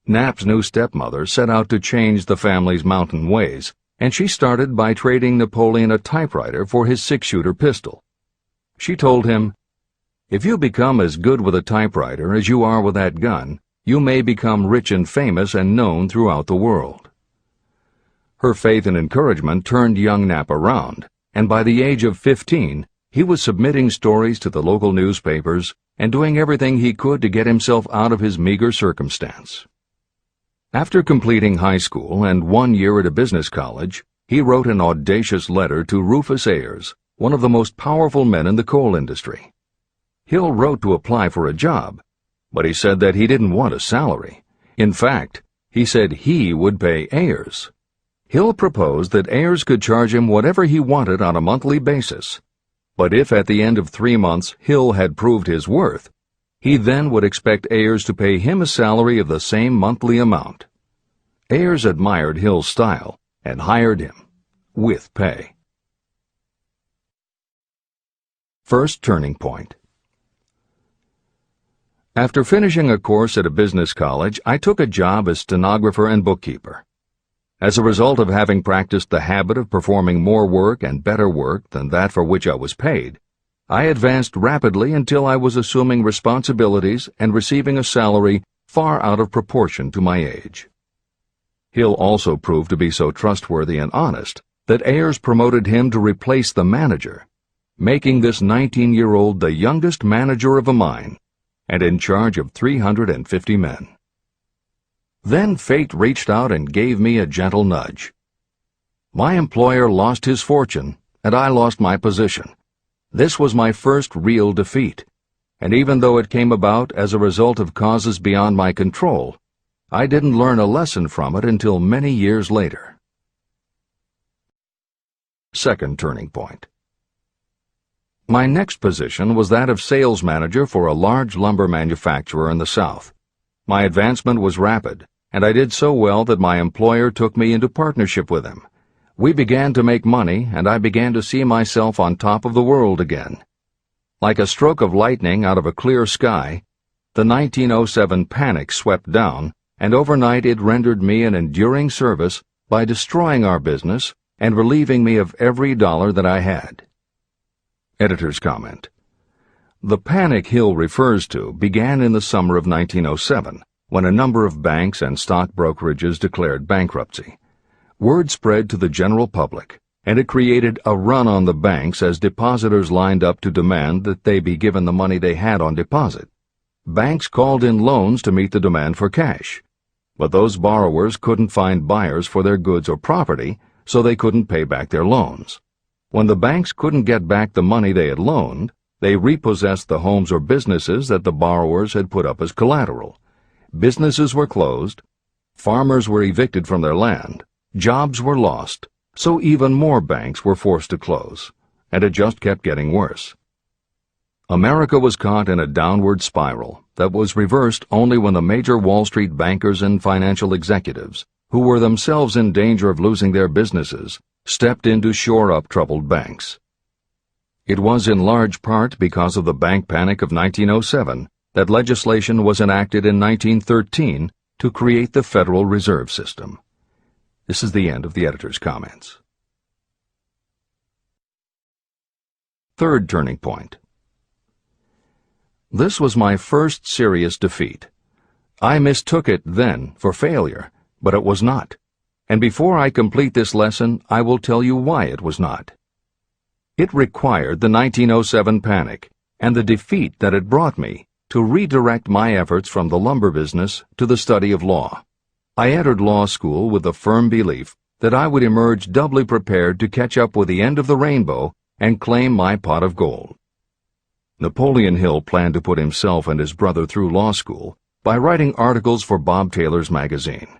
A: Nap's new stepmother set out to change the family's mountain ways, and she started by trading Napoleon a typewriter for his 6-shooter pistol. She told him, "If you become as good with a typewriter as you are with that gun, you may become rich and famous and known throughout the world." Her faith and encouragement turned young Nap around, and by the age of 15, he was submitting stories to the local newspapers and doing everything he could to get himself out of his meager circumstance. After completing high school and 1 year at a business college, he wrote an audacious letter to Rufus Ayers, one of the most powerful men in the coal industry. Hill wrote to apply for a job, but he said that he didn't want a salary. In fact, he said he would pay Ayers. Hill proposed that Ayers could charge him whatever he wanted on a monthly basis, but if at the end of 3 months Hill had proved his worth, he then would expect Ayers to pay him a salary of the same monthly amount. Ayers admired Hill's style and hired him, with pay. First turning point. After finishing a course at a business college, I took a job as stenographer and bookkeeper. As a result of having practiced the habit of performing more work and better work than that for which I was paid, I advanced rapidly until I was assuming responsibilities and receiving a salary far out of proportion to my age. Hill also proved to be so trustworthy and honest that Ayers promoted him to replace the manager, making this 19-year-old the youngest manager of a mine and in charge of 350 men. Then fate reached out and gave me a gentle nudge. My employer lost his fortune, and I lost my position. This was my first real defeat, and even though it came about as a result of causes beyond my control, I didn't learn a lesson from it until many years later. Second turning point. My next position was that of sales manager for a large lumber manufacturer in the South. My advancement was rapid, and I did so well that my employer took me into partnership with him. We began to make money, and I began to see myself on top of the world again. Like a stroke of lightning out of a clear sky, the 1907 panic swept down, and overnight it rendered me an enduring service by destroying our business and relieving me of every dollar that I had. Editor's comment. The panic Hill refers to began in the summer of 1907, when a number of banks and stock brokerages declared bankruptcy. Word spread to the general public, and it created a run on the banks as depositors lined up to demand that they be given the money they had on deposit. Banks called in loans to meet the demand for cash, but those borrowers couldn't find buyers for their goods or property, so they couldn't pay back their loans. When the banks couldn't get back the money they had loaned, they repossessed the homes or businesses that the borrowers had put up as collateral. Businesses were closed, farmers were evicted from their land, jobs were lost, so even more banks were forced to close, and it just kept getting worse. America was caught in a downward spiral that was reversed only when the major Wall Street bankers and financial executives, who were themselves in danger of losing their businesses, stepped in to shore up troubled banks. It was in large part because of the bank panic of 1907 that legislation was enacted in 1913 to create the Federal Reserve System. This is the end of the editor's comments. Third turning point. This was my first serious defeat. I mistook it then for failure, but it was not. And before I complete this lesson, I will tell you why it was not. It required the 1907 panic and the defeat that it brought me to redirect my efforts from the lumber business to the study of law. I entered law school with the firm belief that I would emerge doubly prepared to catch up with the end of the rainbow and claim my pot of gold. Napoleon Hill planned to put himself and his brother through law school by writing articles for Bob Taylor's magazine.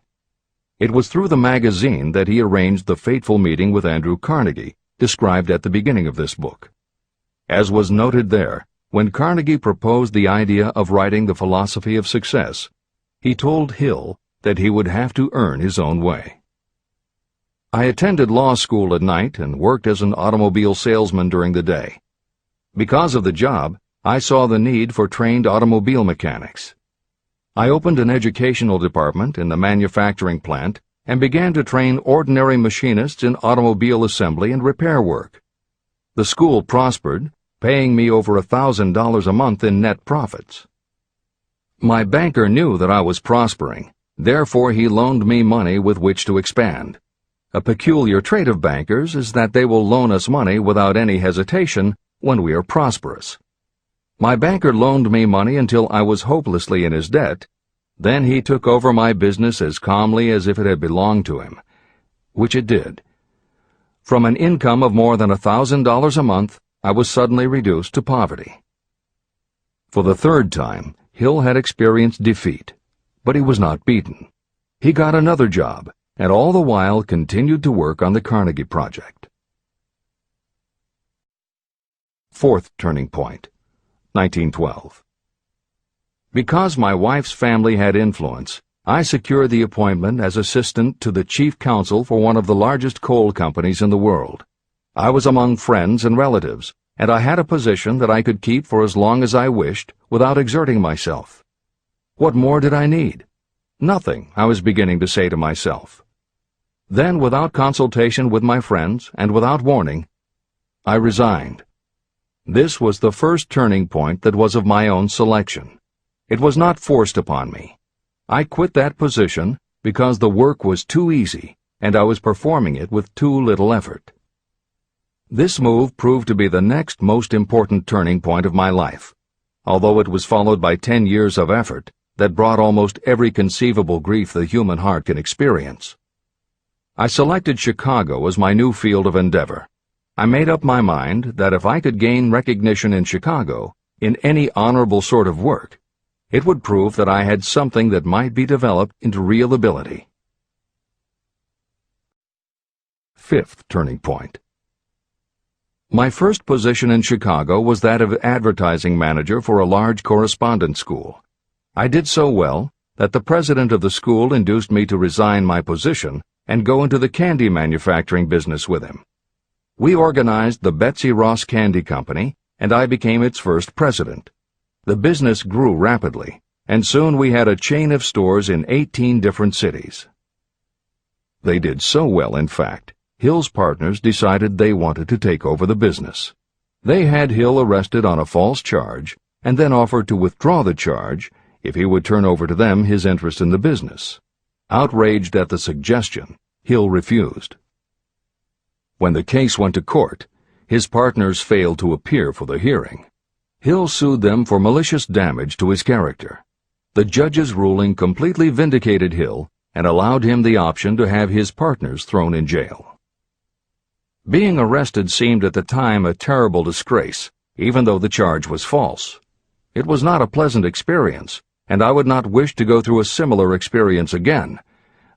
A: It was through the magazine that he arranged the fateful meeting with Andrew Carnegie, described at the beginning of this book. As was noted there, when Carnegie proposed the idea of writing The Philosophy of Success, he told Hill that he would have to earn his own way. I attended law school at night and worked as an automobile salesman during the day. Because of the job, I saw the need for trained automobile mechanics. I opened an educational department in the manufacturing plant and began to train ordinary machinists in automobile assembly and repair work. The school prospered, paying me over $1,000 a month in net profits. My banker knew that I was prospering, therefore he loaned me money with which to expand. A peculiar trait of bankers is that they will loan us money without any hesitation when we are prosperous. My banker loaned me money until I was hopelessly in his debt. Then he took over my business as calmly as if it had belonged to him, which it did. From an income of more than $1,000 a month, I was suddenly reduced to poverty. For the third time, Hill had experienced defeat, but he was not beaten. He got another job, and all the while continued to work on the Carnegie Project. Fourth turning point, 1912. Because my wife's family had influence, I secured the appointment as assistant to the chief counsel for one of the largest coal companies in the world. I was among friends and relatives, and I had a position that I could keep for as long as I wished without exerting myself. What more did I need? Nothing, I was beginning to say to myself. Then, without consultation with my friends and without warning, I resigned. This was the first turning point that was of my own selection. It was not forced upon me. I quit that position because the work was too easy and I was performing it with too little effort. This move proved to be the next most important turning point of my life, although it was followed by 10 years of effort that brought almost every conceivable grief the human heart can experience. I selected Chicago as my new field of endeavor. I made up my mind that if I could gain recognition in Chicago, in any honorable sort of work, it would prove that I had something that might be developed into real ability. Fifth turning point. My first position in Chicago was that of advertising manager for a large correspondence school. I did so well that the president of the school induced me to resign my position and go into the candy manufacturing business with him. We organized the Betsy Ross Candy Company, and I became its first president. The business grew rapidly, and soon we had a chain of stores in 18 different cities. They did so well, in fact, Hill's partners decided they wanted to take over the business. They had Hill arrested on a false charge and then offered to withdraw the charge if he would turn over to them his interest in the business. Outraged at the suggestion, Hill refused. When the case went to court, his partners failed to appear for the hearing. Hill sued them for malicious damage to his character. The judge's ruling completely vindicated Hill and allowed him the option to have his partners thrown in jail. Being arrested seemed at the time a terrible disgrace, even though the charge was false. It was not a pleasant experience, and I would not wish to go through a similar experience again,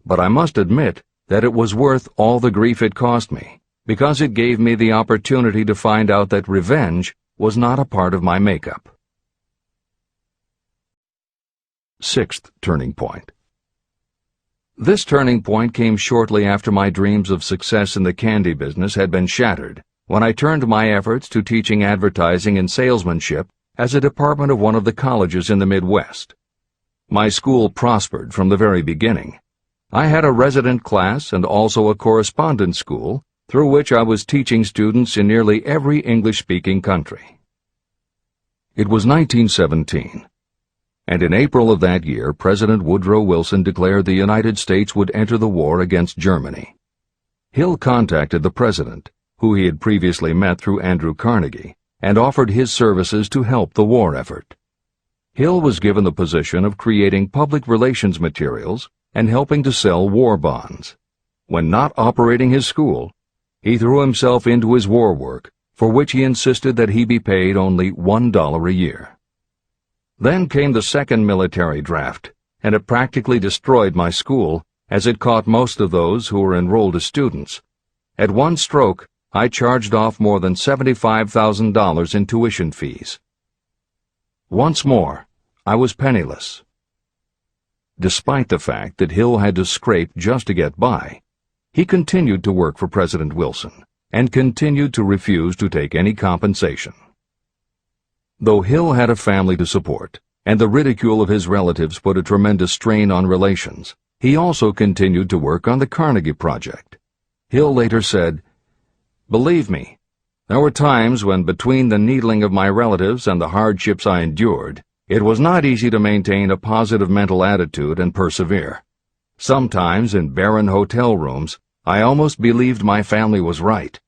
A: but I must admit that it was worth all the grief it cost me, because it gave me the opportunity to find out that revenge was not a part of my makeup. Sixth turning point. This turning point came shortly after my dreams of success in the candy business had been shattered, when I turned my efforts to teaching advertising and salesmanship as a department of one of the colleges in the Midwest. My school prospered from the very beginning. I had a resident class and also a correspondence school through which I was teaching students in nearly every English-speaking country. It was 1917, and in April of that year, President Woodrow Wilson declared the United States would enter the war against Germany. Hill contacted the president, who he had previously met through Andrew Carnegie, and offered his services to help the war effort. Hill was given the position of creating public relations materials and helping to sell war bonds. When not operating his school, he threw himself into his war work, for which he insisted that he be paid only $1 a year. Then came the second military draft, and it practically destroyed my school, as it caught most of those who were enrolled as students. At one stroke, I charged off more than $75,000 in tuition fees. Once more, I was penniless. Despite the fact that Hill had to scrape just to get by, he continued to work for President Wilson and continued to refuse to take any compensation. Though Hill had a family to support, and the ridicule of his relatives put a tremendous strain on relations, he also continued to work on the Carnegie Project. Hill later said, "Believe me, there were times when between the needling of my relatives and the hardships I endured, it was not easy to maintain a positive mental attitude and persevere. Sometimes in barren hotel rooms, I almost believed my family was right.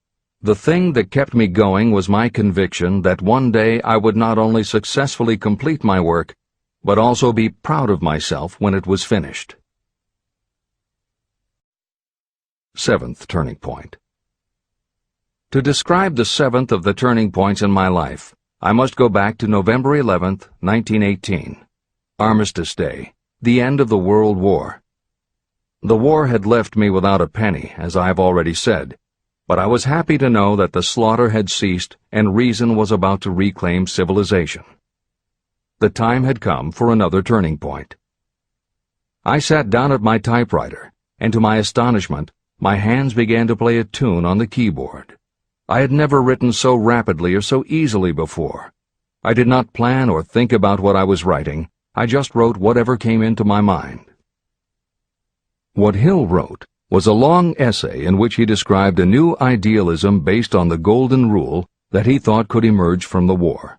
A: The thing that kept me going was my conviction that one day I would not only successfully complete my work, but also be proud of myself when it was finished." Seventh turning point. To describe the seventh of the turning points in my life, I must go back to November 11th, 1918. Armistice Day, the end of the World War. The war had left me without a penny, as I have already said, but I was happy to know that the slaughter had ceased and reason was about to reclaim civilization. The time had come for another turning point. I sat down at my typewriter, and to my astonishment, my hands began to play a tune on the keyboard. I had never written so rapidly or so easily before. I did not plan or think about what I was writing. I just wrote whatever came into my mind. What Hill wrote was a long essay in which he described a new idealism based on the golden rule that he thought could emerge from the war.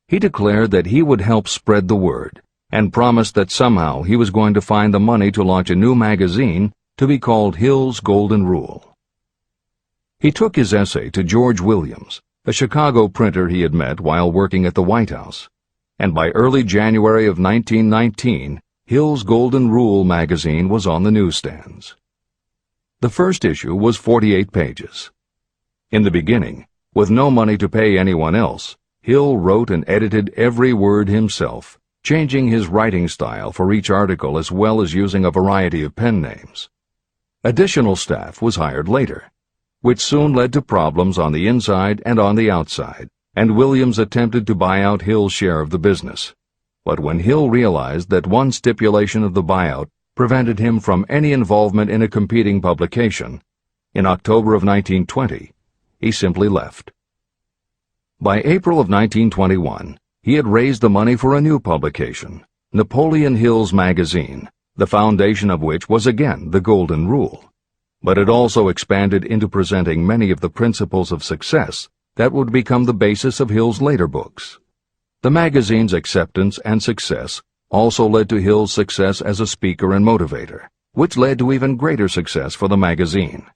A: He declared that he would help spread the word, and promised that somehow he was going to find the money to launch a new magazine to be called Hill's Golden Rule. He took his essay to George Williams, a Chicago printer he had met while working at the White House, and by early January of 1919, Hill's Golden Rule magazine was on the newsstands. The first issue was 48 pages. In the beginning, with no money to pay anyone else, Hill wrote and edited every word himself, changing his writing style for each article as well as using a variety of pen names. Additional staff was hired later. which soon led to problems on the inside and on the outside, and Williams attempted to buy out Hill's share of the business. But when Hill realized that one stipulation of the buyout prevented him from any involvement in a competing publication, in October of 1920, he simply left. By April of 1921, he had raised the money for a new publication, Napoleon Hill's magazine, the foundation of which was again the Golden Rule. But it also expanded into presenting many of the principles of success that would become the basis of Hill's later books. The magazine's acceptance and success also led to Hill's success as a speaker and motivator, which led to even greater success for the magazine.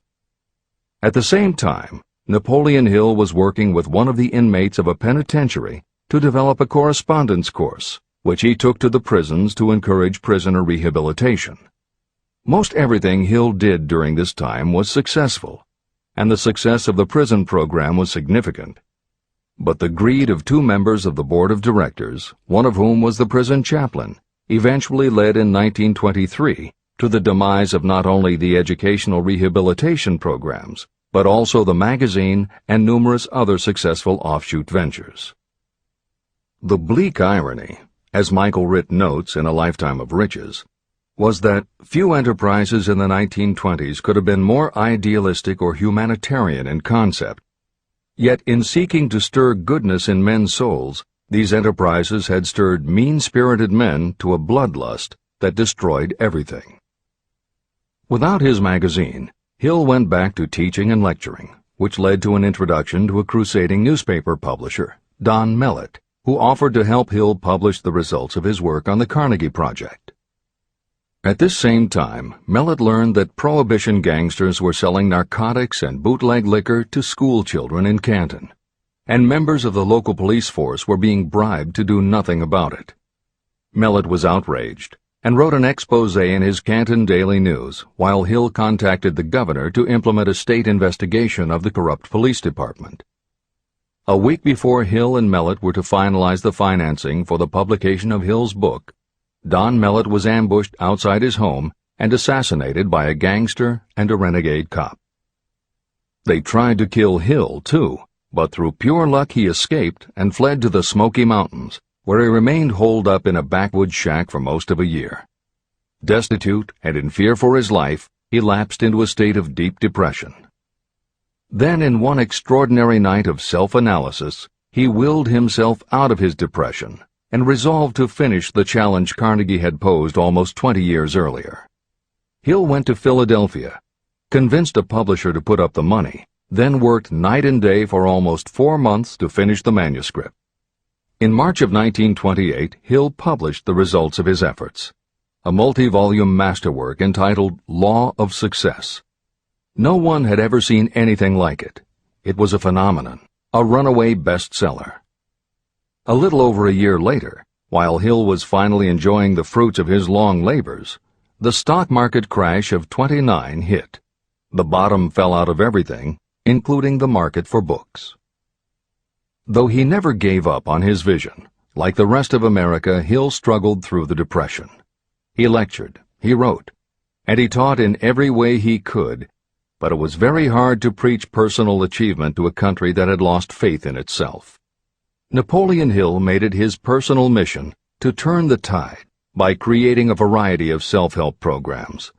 A: At the same time, Napoleon Hill was working with one of the inmates of a penitentiary to develop a correspondence course, which he took to the prisons to encourage prisoner rehabilitation. Most everything Hill did during this time was successful, and the success of the prison program was significant. But the greed of two members of the board of directors, one of whom was the prison chaplain, eventually led in 1923 to the demise of not only the educational rehabilitation programs, but also the magazine and numerous other successful offshoot ventures. The bleak irony, as Michael Ritt notes in A Lifetime of Riches, was that few enterprises in the 1920s could have been more idealistic or humanitarian in concept. Yet in seeking to stir goodness in men's souls, these enterprises had stirred mean-spirited men to a bloodlust that destroyed everything. Without his magazine, Hill went back to teaching and lecturing, which led to an introduction to a crusading newspaper publisher, Don Mellett, who offered to help Hill publish the results of his work on the Carnegie Project. At this same time, Mellett learned that Prohibition gangsters were selling narcotics and bootleg liquor to school children in Canton, and members of the local police force were being bribed to do nothing about it. Mellett was outraged and wrote an expose in his Canton Daily News, while Hill contacted the governor to implement a state investigation of the corrupt police department. A week before Hill and Mellett were to finalize the financing for the publication of Hill's book, Don Mellett was ambushed outside his home and assassinated by a gangster and a renegade cop. They tried to kill Hill, too, but through pure luck he escaped and fled to the Smoky Mountains, where he remained holed up in a backwoods shack for most of a year. Destitute and in fear for his life, he lapsed into a state of deep depression. Then, in one extraordinary night of self-analysis, he willed himself out of his depression and resolved to finish the challenge Carnegie had posed almost 20 years earlier. Hill went to Philadelphia, convinced a publisher to put up the money, then worked night and day for almost 4 months to finish the manuscript. In March of 1928, Hill published the results of his efforts, a multi-volume masterwork entitled Law of Success. No one had ever seen anything like it. It was a phenomenon, a runaway bestseller. A little over a year later, while Hill was finally enjoying the fruits of his long labors, the stock market crash of '29 hit. The bottom fell out of everything, including the market for books. Though he never gave up on his vision, like the rest of America, Hill struggled through the Depression. He lectured, he wrote, and he taught in every way he could, but it was very hard to preach personal achievement to a country that had lost faith in itself. Napoleon Hill made it his personal mission to turn the tide by creating a variety of self-help programs,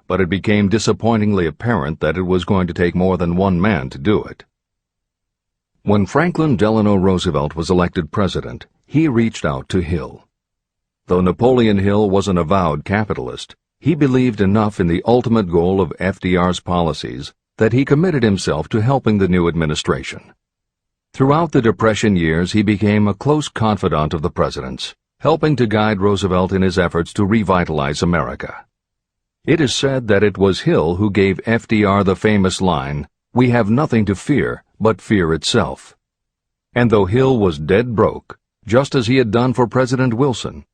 A: but it became disappointingly apparent that it was going to take more than one man to do it. When Franklin Delano Roosevelt was elected president, he reached out to Hill. Though Napoleon Hill was an avowed capitalist, he believed enough in the ultimate goal of FDR's policies that he committed himself to helping the new administration. Throughout the Depression years, he became a close confidant of the president's, helping to guide Roosevelt in his efforts to revitalize America. It is said that it was Hill who gave FDR the famous line, "We have nothing to fear but fear itself." And though Hill was dead broke, just as he had done for President Wilson,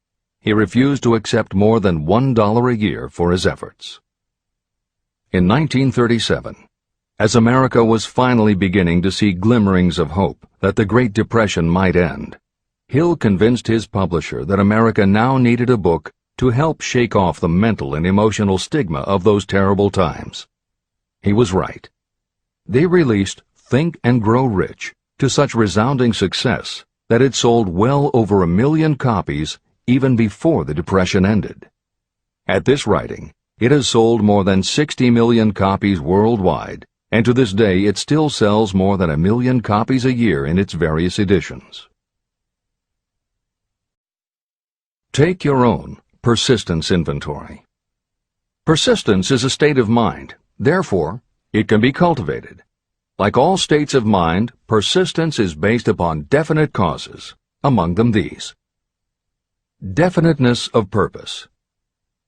A: he refused to accept more than $1 a year for his efforts. In 1937, as America was finally beginning to see glimmerings of hope that the Great Depression might end, Hill convinced his publisher that America now needed a book to help shake off the mental and emotional stigma of those terrible times. He was right. They released Think and Grow Rich to such resounding success that it sold well over 1 million copies even before the Depression ended. At this writing, it has sold more than 60 million copies worldwide, and to this day it still sells more than 1 million copies a year in its various editions. Take your own persistence inventory. Persistence is a state of mind. Therefore, it can be cultivated. Like all states of mind, persistence is based upon definite causes, among them these. Definiteness of purpose.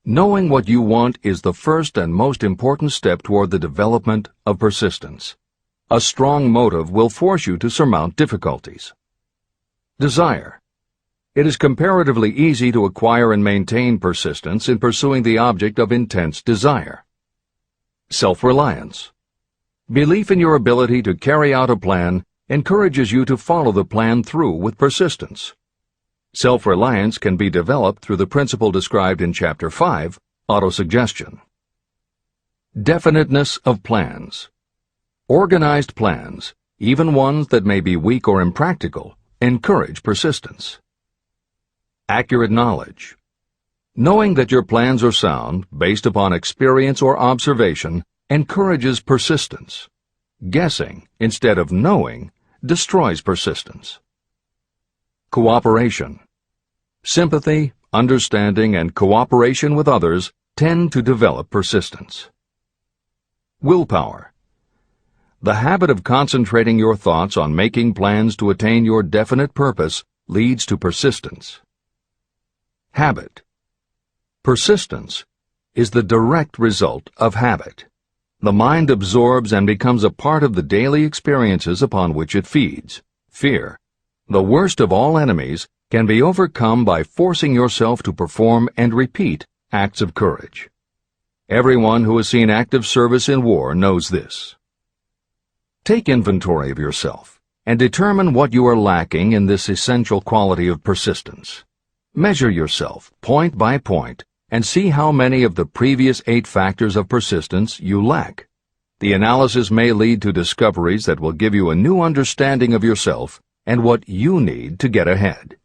A: Knowing what you want is the first and most important step toward the development of persistence. A strong motive will force you to surmount difficulties. Desire. It is comparatively easy to acquire and maintain persistence in pursuing the object of intense desire. Self-reliance. Belief in your ability to carry out a plan encourages you to follow the plan through with persistence. Self-reliance can be developed through the principle described in Chapter 5, Autosuggestion. Definiteness of plans. Organized plans, even ones that may be weak or impractical, encourage persistence. Accurate knowledge. Knowing that your plans are sound, based upon experience or observation, encourages persistence. Guessing, instead of knowing, destroys persistence. Cooperation. Sympathy, understanding, and cooperation with others tend to develop persistence. Willpower. The habit of concentrating your thoughts on making plans to attain your definite purpose leads to persistence. Habit. Persistence is the direct result of habit. The mind absorbs and becomes a part of the daily experiences upon which it feeds. Fear, the worst of all enemies, can be overcome by forcing yourself to perform and repeat acts of courage. Everyone who has seen active service in war knows this. Take inventory of yourself and determine what you are lacking in this essential quality of persistence. Measure yourself point by point and see how many of the previous 8 factors of persistence you lack. The analysis may lead to discoveries that will give you a new understanding of yourself and what you need to get ahead.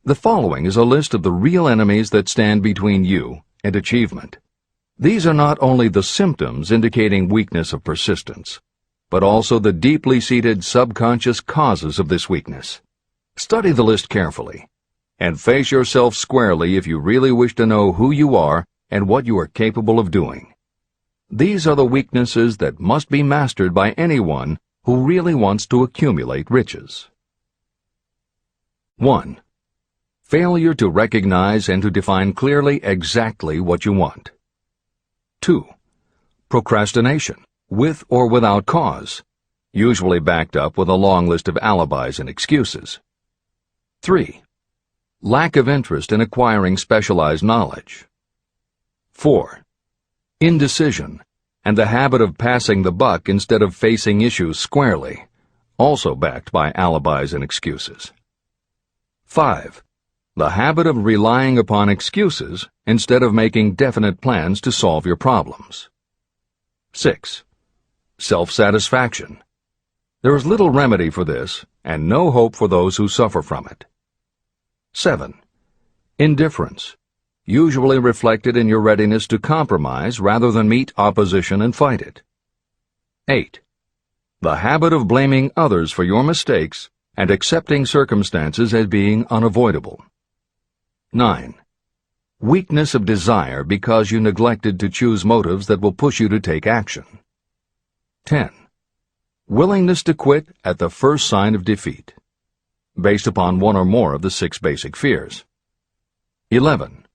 A: The following is a list of the real enemies that stand between you and achievement. These are not only the symptoms indicating weakness of persistence, but also the deeply seated subconscious causes of this weakness. Study the list carefully and face yourself squarely if you really wish to know who you are and what you are capable of doing. These are the weaknesses that must be mastered by anyone who really wants to accumulate riches. 1. Failure to recognize and to define clearly exactly what you want. 2. Procrastination, with or without cause, usually backed up with a long list of alibis and excuses. 3. Lack of interest in acquiring specialized knowledge. 4. Indecision, and the habit of passing the buck instead of facing issues squarely, also backed by alibis and excuses. 5. The habit of relying upon excuses instead of making definite plans to solve your problems. 6. Self-satisfaction. There is little remedy for this, and no hope for those who suffer from it. 7. Indifference, usually reflected in your readiness to compromise rather than meet opposition and fight it. 8. The habit of blaming others for your mistakes and accepting circumstances as being unavoidable. 9. Weakness of desire because you neglected to choose motives that will push you to take action. 10. Willingness to quit at the first sign of defeat, based upon one or more of the 6 basic fears. 11.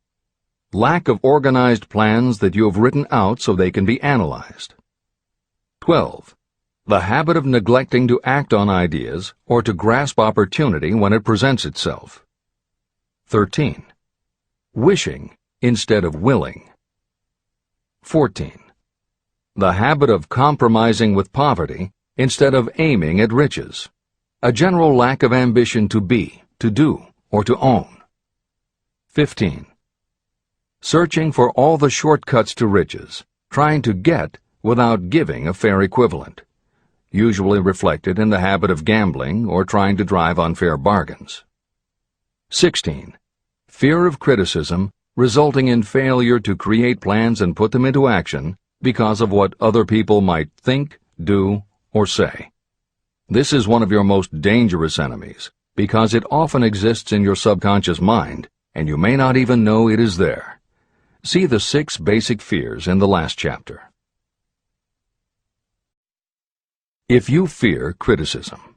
A: Lack of organized plans that you have written out so they can be analyzed. 12. The habit of neglecting to act on ideas or to grasp opportunity when it presents itself. 13. Wishing instead of willing. 14. The habit of compromising with poverty instead of aiming at riches. A general lack of ambition to be, to do, or to own. 15. Searching for all the shortcuts to riches, trying to get without giving a fair equivalent, usually reflected in the habit of gambling or trying to drive unfair bargains. 16. Fear of criticism resulting in failure to create plans and put them into action because of what other people might think, do, or say. This is one of your most dangerous enemies because it often exists in your subconscious mind and you may not even know it is there. See the 6 basic fears in the last chapter. If you fear criticism.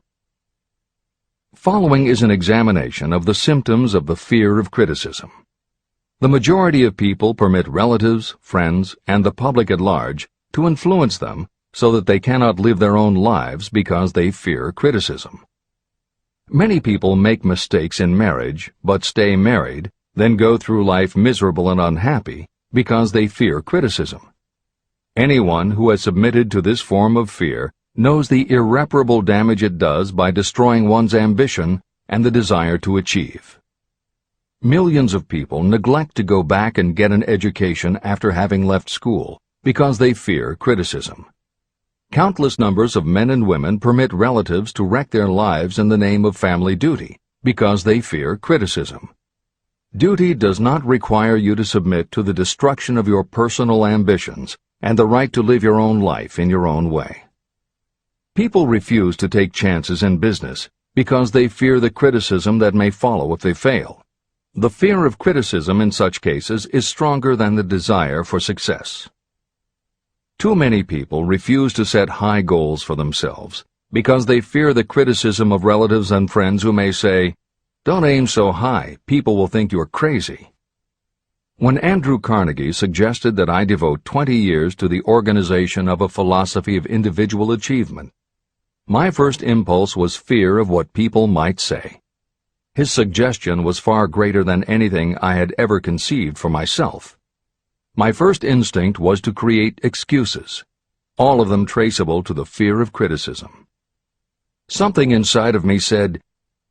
A: Following is an examination of the symptoms of the fear of criticism. The majority of people permit relatives, friends, and the public at large to influence them so that they cannot live their own lives because they fear criticism. Many people make mistakes in marriage, but stay married, then go through life miserable and unhappy because they fear criticism. Anyone who has submitted to this form of fear knows the irreparable damage it does by destroying one's ambition and the desire to achieve. Millions of people neglect to go back and get an education after having left school because they fear criticism. Countless numbers of men and women permit relatives to wreck their lives in the name of family duty because they fear criticism. Duty does not require you to submit to the destruction of your personal ambitions and the right to live your own life in your own way. People refuse to take chances in business because they fear the criticism that may follow if they fail. The fear of criticism in such cases is stronger than the desire for success. Too many people refuse to set high goals for themselves because they fear the criticism of relatives and friends who may say, "Don't aim so high, people will think you're crazy." When Andrew Carnegie suggested that I devote 20 years to the organization of a philosophy of individual achievement, my first impulse was fear of what people might say. His suggestion was far greater than anything I had ever conceived for myself. My first instinct was to create excuses, all of them traceable to the fear of criticism. Something inside of me said,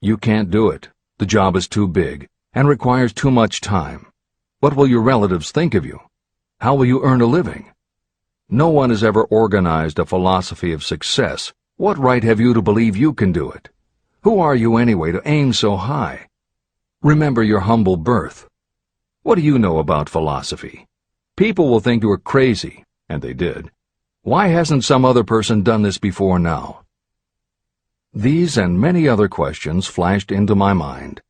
A: "You can't do it. The job is too big and requires too much time. What will your relatives think of you? How will you earn a living? No one has ever organized a philosophy of success. What right have you to believe you can do it? Who are you anyway to aim so high? Remember your humble birth. What do you know about philosophy? People will think you are crazy," and they did. "Why hasn't some other person done this before now?" These and many other questions flashed into my mind.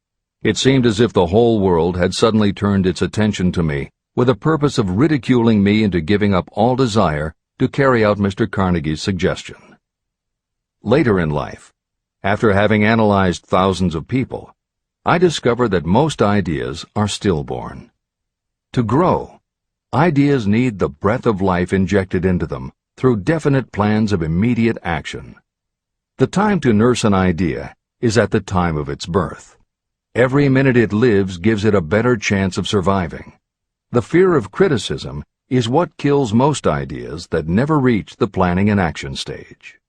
A: It seemed as if the whole world had suddenly turned its attention to me with the purpose of ridiculing me into giving up all desire to carry out Mr. Carnegie's suggestion. Later in life, after having analyzed thousands of people, I discovered that most ideas are stillborn. To grow, ideas need the breath of life injected into them through definite plans of immediate action. The time to nurse an idea is at the time of its birth. Every minute it lives gives it a better chance of surviving. The fear of criticism is what kills most ideas that never reach the planning and action stage.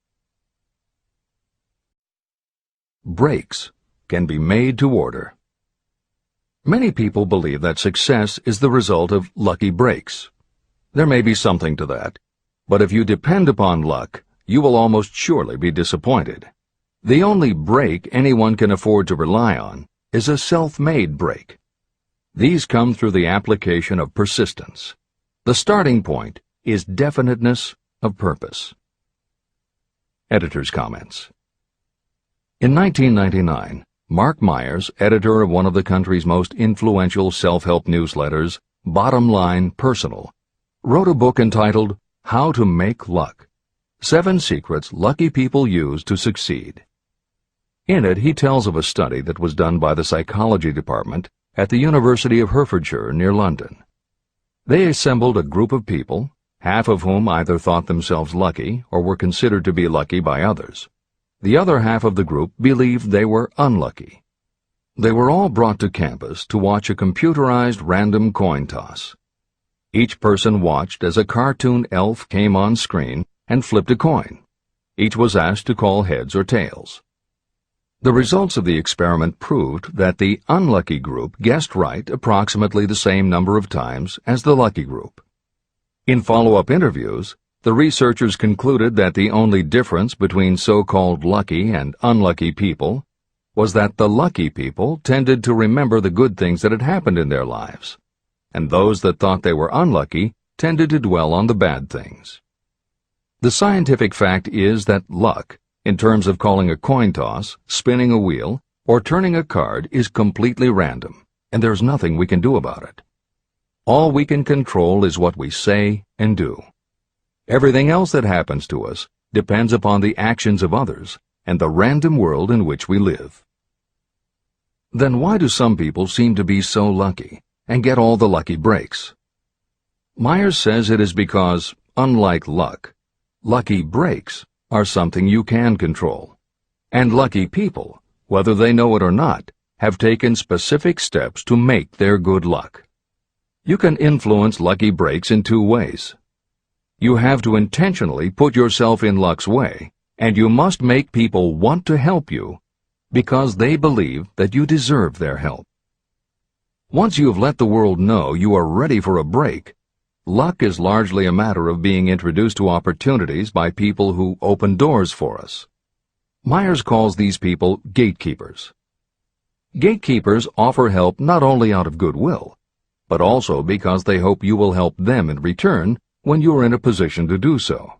A: Breaks can be made to order. Many people believe that success is the result of lucky breaks. There may be something to that, but if you depend upon luck, you will almost surely be disappointed. The only break anyone can afford to rely on is a self-made break. These come through the application of persistence. The starting point is definiteness of purpose. Editor's comments. In 1999, Mark Myers, editor of one of the country's most influential self-help newsletters, Bottom Line Personal, wrote a book entitled How to Make Luck: 7 Secrets Lucky People Use to Succeed. In it, he tells of a study that was done by the psychology department at the University of Hertfordshire near London. They assembled a group of people, half of whom either thought themselves lucky or were considered to be lucky by others. The other half of the group believed they were unlucky. They were all brought to campus to watch a computerized random coin toss. Each person watched as a cartoon elf came on screen and flipped a coin. Each was asked to call heads or tails. The results of the experiment proved that the unlucky group guessed right approximately the same number of times as the lucky group. In follow-up interviews, The researchers concluded that the only difference between so-called lucky and unlucky people was that the lucky people tended to remember the good things that had happened in their lives, and those that thought they were unlucky tended to dwell on the bad things. The scientific fact is that luck, in terms of calling a coin toss, spinning a wheel, or turning a card, is completely random, and there's nothing we can do about it. All we can control is what we say and do. Everything else that happens to us depends upon the actions of others and the random world in which we live. Then why do some people seem to be so lucky and get all the lucky breaks? Myers says it is because, unlike luck, lucky breaks are something you can control, and lucky people, whether they know it or not, have taken specific steps to make their good luck. You can influence lucky breaks in two ways. You have to intentionally put yourself in luck's way, and you must make people want to help you because they believe that you deserve their help. Once you have let the world know you are ready for a break, luck is largely a matter of being introduced to opportunities by people who open doors for us. Myers calls these people gatekeepers. Gatekeepers offer help not only out of goodwill, but also because they hope you will help them in return when you are in a position to do so.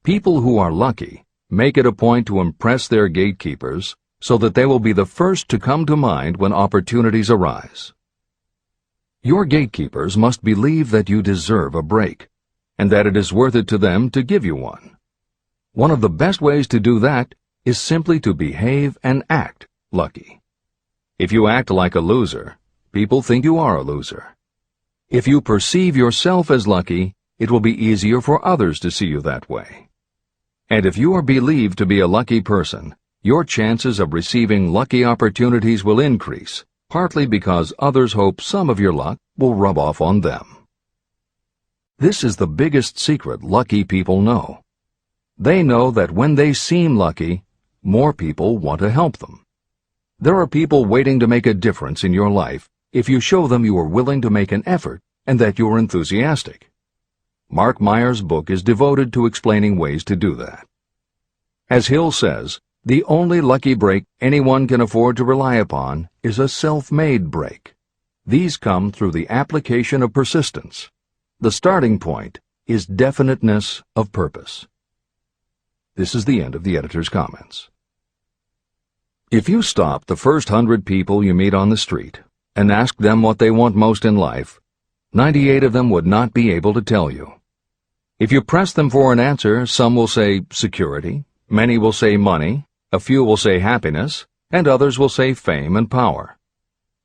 A: People who are lucky make it a point to impress their gatekeepers so that they will be the first to come to mind when opportunities arise. Your gatekeepers must believe that you deserve a break, and that it is worth it to them to give you one. One of the best ways to do that is simply to behave and act lucky. If you act like a loser, people think you are a loser. If you perceive yourself as lucky, it will be easier for others to see you that way. And if you are believed to be a lucky person, your chances of receiving lucky opportunities will increase, partly because others hope some of your luck will rub off on them. This is the biggest secret lucky people know. They know that when they seem lucky, more people want to help them. There are people waiting to make a difference in your life if you show them you are willing to make an effort and that you are enthusiastic. Mark Myers' book is devoted to explaining ways to do that. As Hill says, the only lucky break anyone can afford to rely upon is a self-made break. These come through the application of persistence. The starting point is definiteness of purpose. This is the end of the editor's comments. If you stop the first 100 people you meet on the street and ask them what they want most in life, 98 of them would not be able to tell you. If you press them for an answer, some will say security, many will say money, a few will say happiness, and others will say fame and power.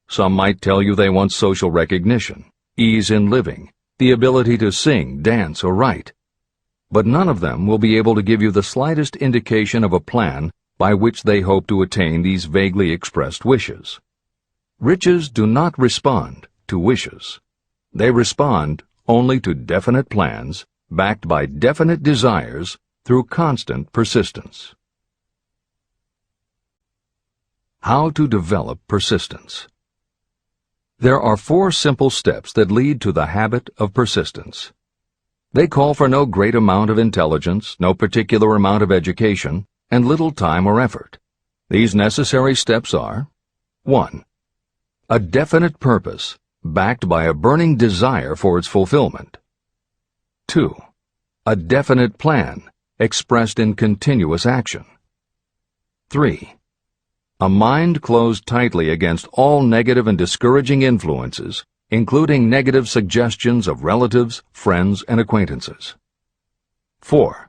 A: Some might tell you they want social recognition, ease in living, the ability to sing, dance, or write. But none of them will be able to give you the slightest indication of a plan by which they hope to attain these vaguely expressed wishes. Riches do not respond to wishes. They respond only to definite plans, backed by definite desires through constant persistence. How to develop persistence. There are 4 simple steps that lead to the habit of persistence. They call for no great amount of intelligence, no particular amount of education, and little time or effort. These necessary steps are: 1. A definite purpose, backed by a burning desire for its fulfillment. 2. A definite plan, expressed in continuous action. 3. A mind closed tightly against all negative and discouraging influences, including negative suggestions of relatives, friends, and acquaintances. 4.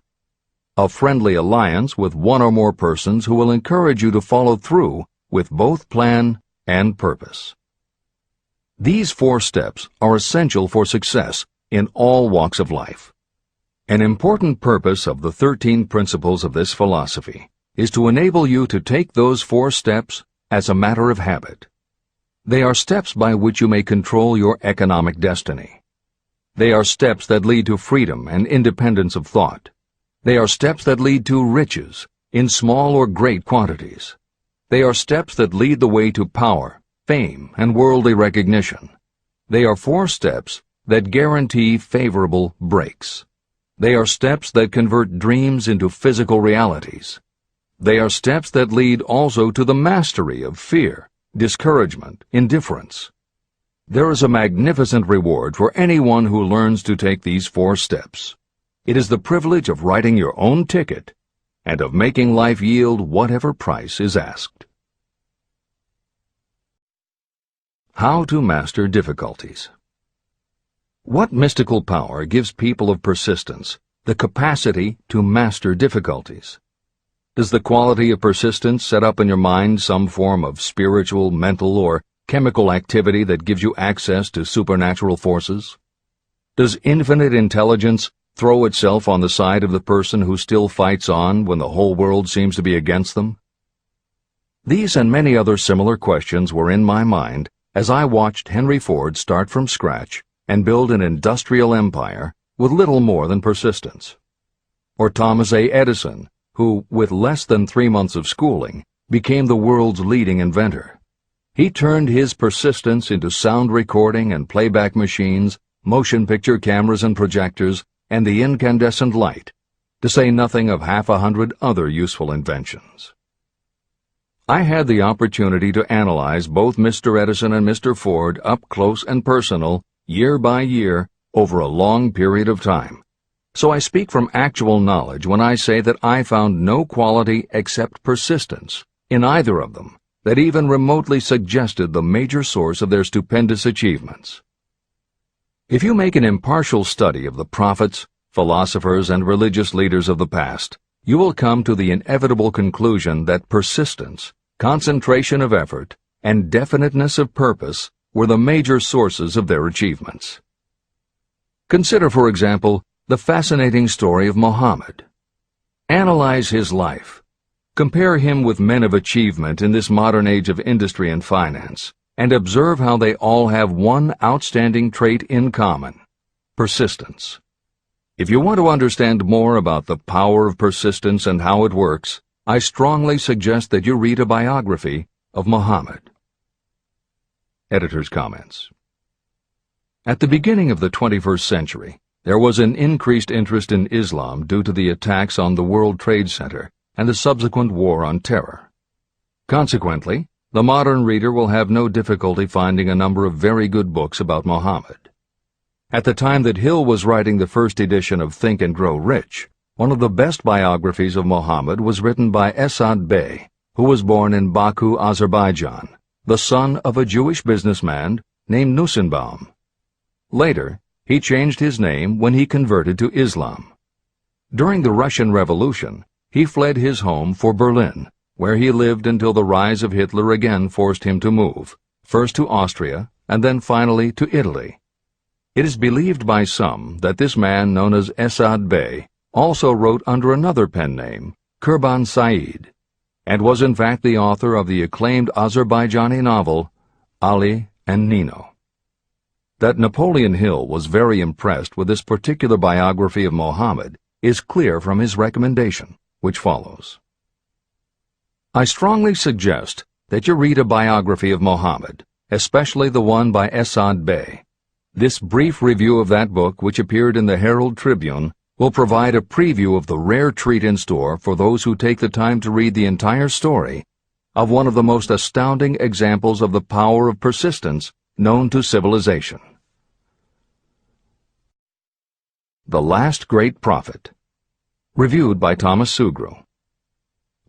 A: A friendly alliance with one or more persons who will encourage you to follow through with both plan and purpose. These 4 steps are essential for success in all walks of life. An important purpose of the 13 principles of this philosophy is to enable you to take those 4 steps as a matter of habit. They are steps by which you may control your economic destiny. They are steps that lead to freedom and independence of thought. They are steps that lead to riches, in small or great quantities. They are steps that lead the way to power, fame, and worldly recognition. They are 4 steps that guarantee favorable breaks. They are steps that convert dreams into physical realities. They are steps that lead also to the mastery of fear, discouragement, indifference. There is a magnificent reward for anyone who learns to take these 4 steps. It is the privilege of writing your own ticket and of making life yield whatever price is asked. How to master difficulties. What mystical power gives people of persistence the capacity to master difficulties? Does the quality of persistence set up in your mind some form of spiritual, mental, or chemical activity that gives you access to supernatural forces? Does infinite intelligence throw itself on the side of the person who still fights on when the whole world seems to be against them? These and many other similar questions were in my mind as I watched Henry Ford start from scratch and build an industrial empire with little more than persistence. Or Thomas A. Edison, who, with less than 3 months of schooling, became the world's leading inventor. He turned his persistence into sound recording and playback machines, motion picture cameras and projectors, and the incandescent light, to say nothing of 100 other useful inventions. I had the opportunity to analyze both Mr. Edison and Mr. Ford up close and personal, year by year, over a long period of time. So I speak from actual knowledge when I say that I found no quality except persistence in either of them that even remotely suggested the major source of their stupendous achievements. If you make an impartial study of the prophets, philosophers, and religious leaders of the past, you will come to the inevitable conclusion that persistence, concentration of effort, and definiteness of purpose were the major sources of their achievements. Consider, for example, the fascinating story of Muhammad. Analyze his life. Compare him with men of achievement in this modern age of industry and finance, and observe how they all have one outstanding trait in common: persistence. If you want to understand more about the power of persistence and how it works, I strongly suggest that you read a biography of Muhammad. Editor's comments. At the beginning of the 21st century, there was an increased interest in Islam due to the attacks on the World Trade Center and the subsequent war on terror. Consequently, the modern reader will have no difficulty finding a number of very good books about Muhammad. At the time that Hill was writing the first edition of Think and Grow Rich, one of the best biographies of Muhammad was written by Esad Bey, who was born in Baku, Azerbaijan, the son of a Jewish businessman named Nussenbaum. Later, he changed his name when he converted to Islam. During the Russian Revolution, he fled his home for Berlin, where he lived until the rise of Hitler again forced him to move, first to Austria and then finally to Italy. It is believed by some that this man, known as Esad Bey, also wrote under another pen name, Kurban Said, and was in fact the author of the acclaimed Azerbaijani novel, Ali and Nino. That Napoleon Hill was very impressed with this particular biography of Muhammad is clear from his recommendation, which follows. I strongly suggest that you read a biography of Muhammad, especially the one by Esad Bey. This brief review of that book, which appeared in the Herald Tribune, will provide a preview of the rare treat in store for those who take the time to read the entire story of one of the most astounding examples of the power of persistence known to civilization. The Last Great Prophet. Reviewed by Thomas Sugru.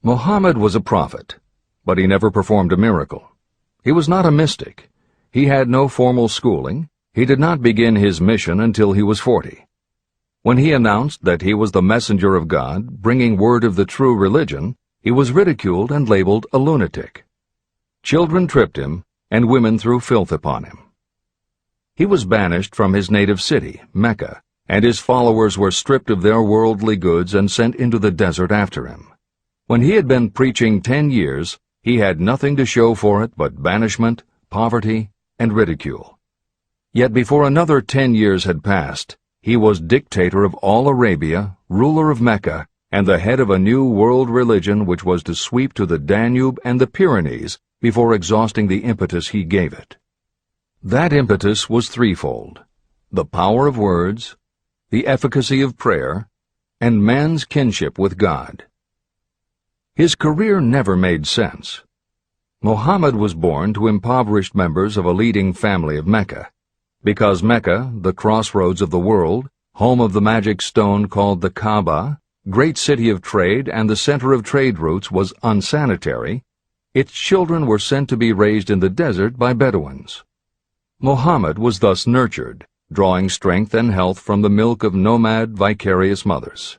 A: Muhammad was a prophet, but he never performed a miracle. He was not a mystic. He had no formal schooling. He did not begin his mission until he was 40. When he announced that he was the messenger of God, bringing word of the true religion, he was ridiculed and labeled a lunatic. Children tripped him, and women threw filth upon him. He was banished from his native city, Mecca, and his followers were stripped of their worldly goods and sent into the desert after him. When he had been preaching 10 years, he had nothing to show for it but banishment, poverty, and ridicule. Yet before another 10 years had passed, he was dictator of all Arabia, ruler of Mecca, and the head of a new world religion which was to sweep to the Danube and the Pyrenees before exhausting the impetus he gave it. That impetus was threefold: the power of words, the efficacy of prayer, and man's kinship with God. His career never made sense. Muhammad was born to impoverished members of a leading family of Mecca. Because Mecca, the crossroads of the world, home of the magic stone called the Kaaba, great city of trade and the center of trade routes, was unsanitary, its children were sent to be raised in the desert by Bedouins. Muhammad was thus nurtured, drawing strength and health from the milk of nomad, vicarious mothers.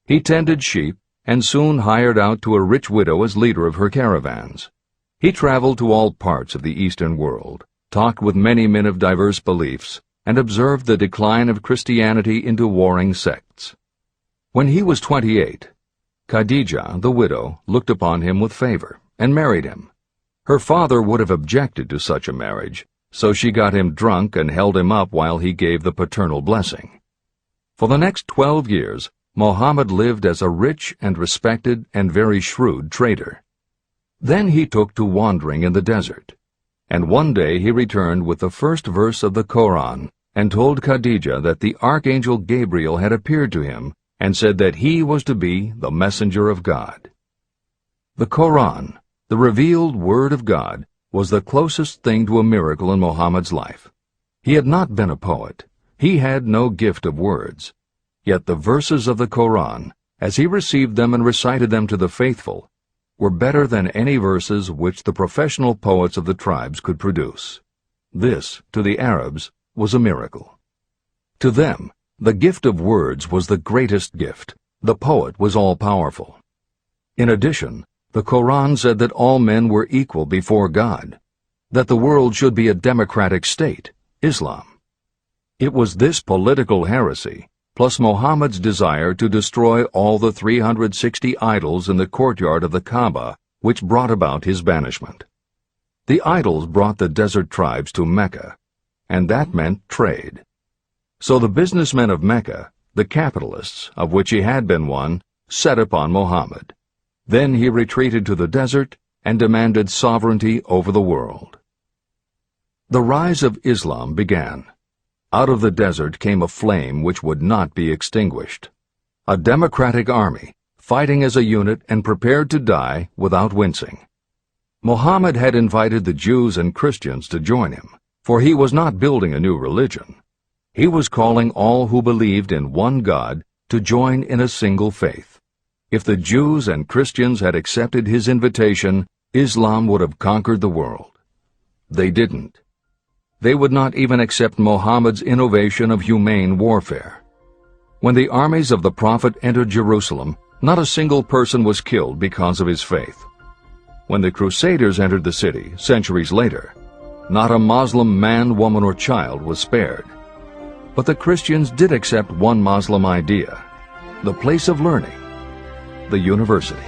A: He tended sheep and soon hired out to a rich widow as leader of her caravans. He traveled to all parts of the Eastern world, talked with many men of diverse beliefs, and observed the decline of Christianity into warring sects. When he was 28, Khadijah, the widow, looked upon him with favor and married him. Her father would have objected to such a marriage, so she got him drunk and held him up while he gave the paternal blessing. For the next 12 years, Muhammad lived as a rich and respected and very shrewd trader. Then he took to wandering in the desert, and one day he returned with the first verse of the Koran and told Khadijah that the archangel Gabriel had appeared to him and said that he was to be the messenger of God. The Koran, the revealed word of God, was the closest thing to a miracle in Muhammad's life. He had not been a poet. He had no gift of words. Yet the verses of the Koran, as he received them and recited them to the faithful, were better than any verses which the professional poets of the tribes could produce. This, to the Arabs, was a miracle. To them, the gift of words was the greatest gift. The poet was all-powerful. In addition, the Koran said that all men were equal before God, that the world should be a democratic state, Islam. It was this political heresy, plus Muhammad's desire to destroy all the 360 idols in the courtyard of the Kaaba, which brought about his banishment. The idols brought the desert tribes to Mecca, and that meant trade. So the businessmen of Mecca, the capitalists, of which he had been one, set upon Muhammad. Then he retreated to the desert and demanded sovereignty over the world. The rise of Islam began. Out of the desert came a flame which would not be extinguished. A democratic army, fighting as a unit and prepared to die without wincing. Muhammad had invited the Jews and Christians to join him, for he was not building a new religion. He was calling all who believed in one God to join in a single faith. If the Jews and Christians had accepted his invitation, Islam would have conquered the world. They didn't. They would not even accept Muhammad's innovation of humane warfare. When the armies of the Prophet entered Jerusalem, not a single person was killed because of his faith. When the Crusaders entered the city, centuries later, not a Muslim man, woman, or child was spared. But the Christians did accept one Muslim idea, the place of learning, the university.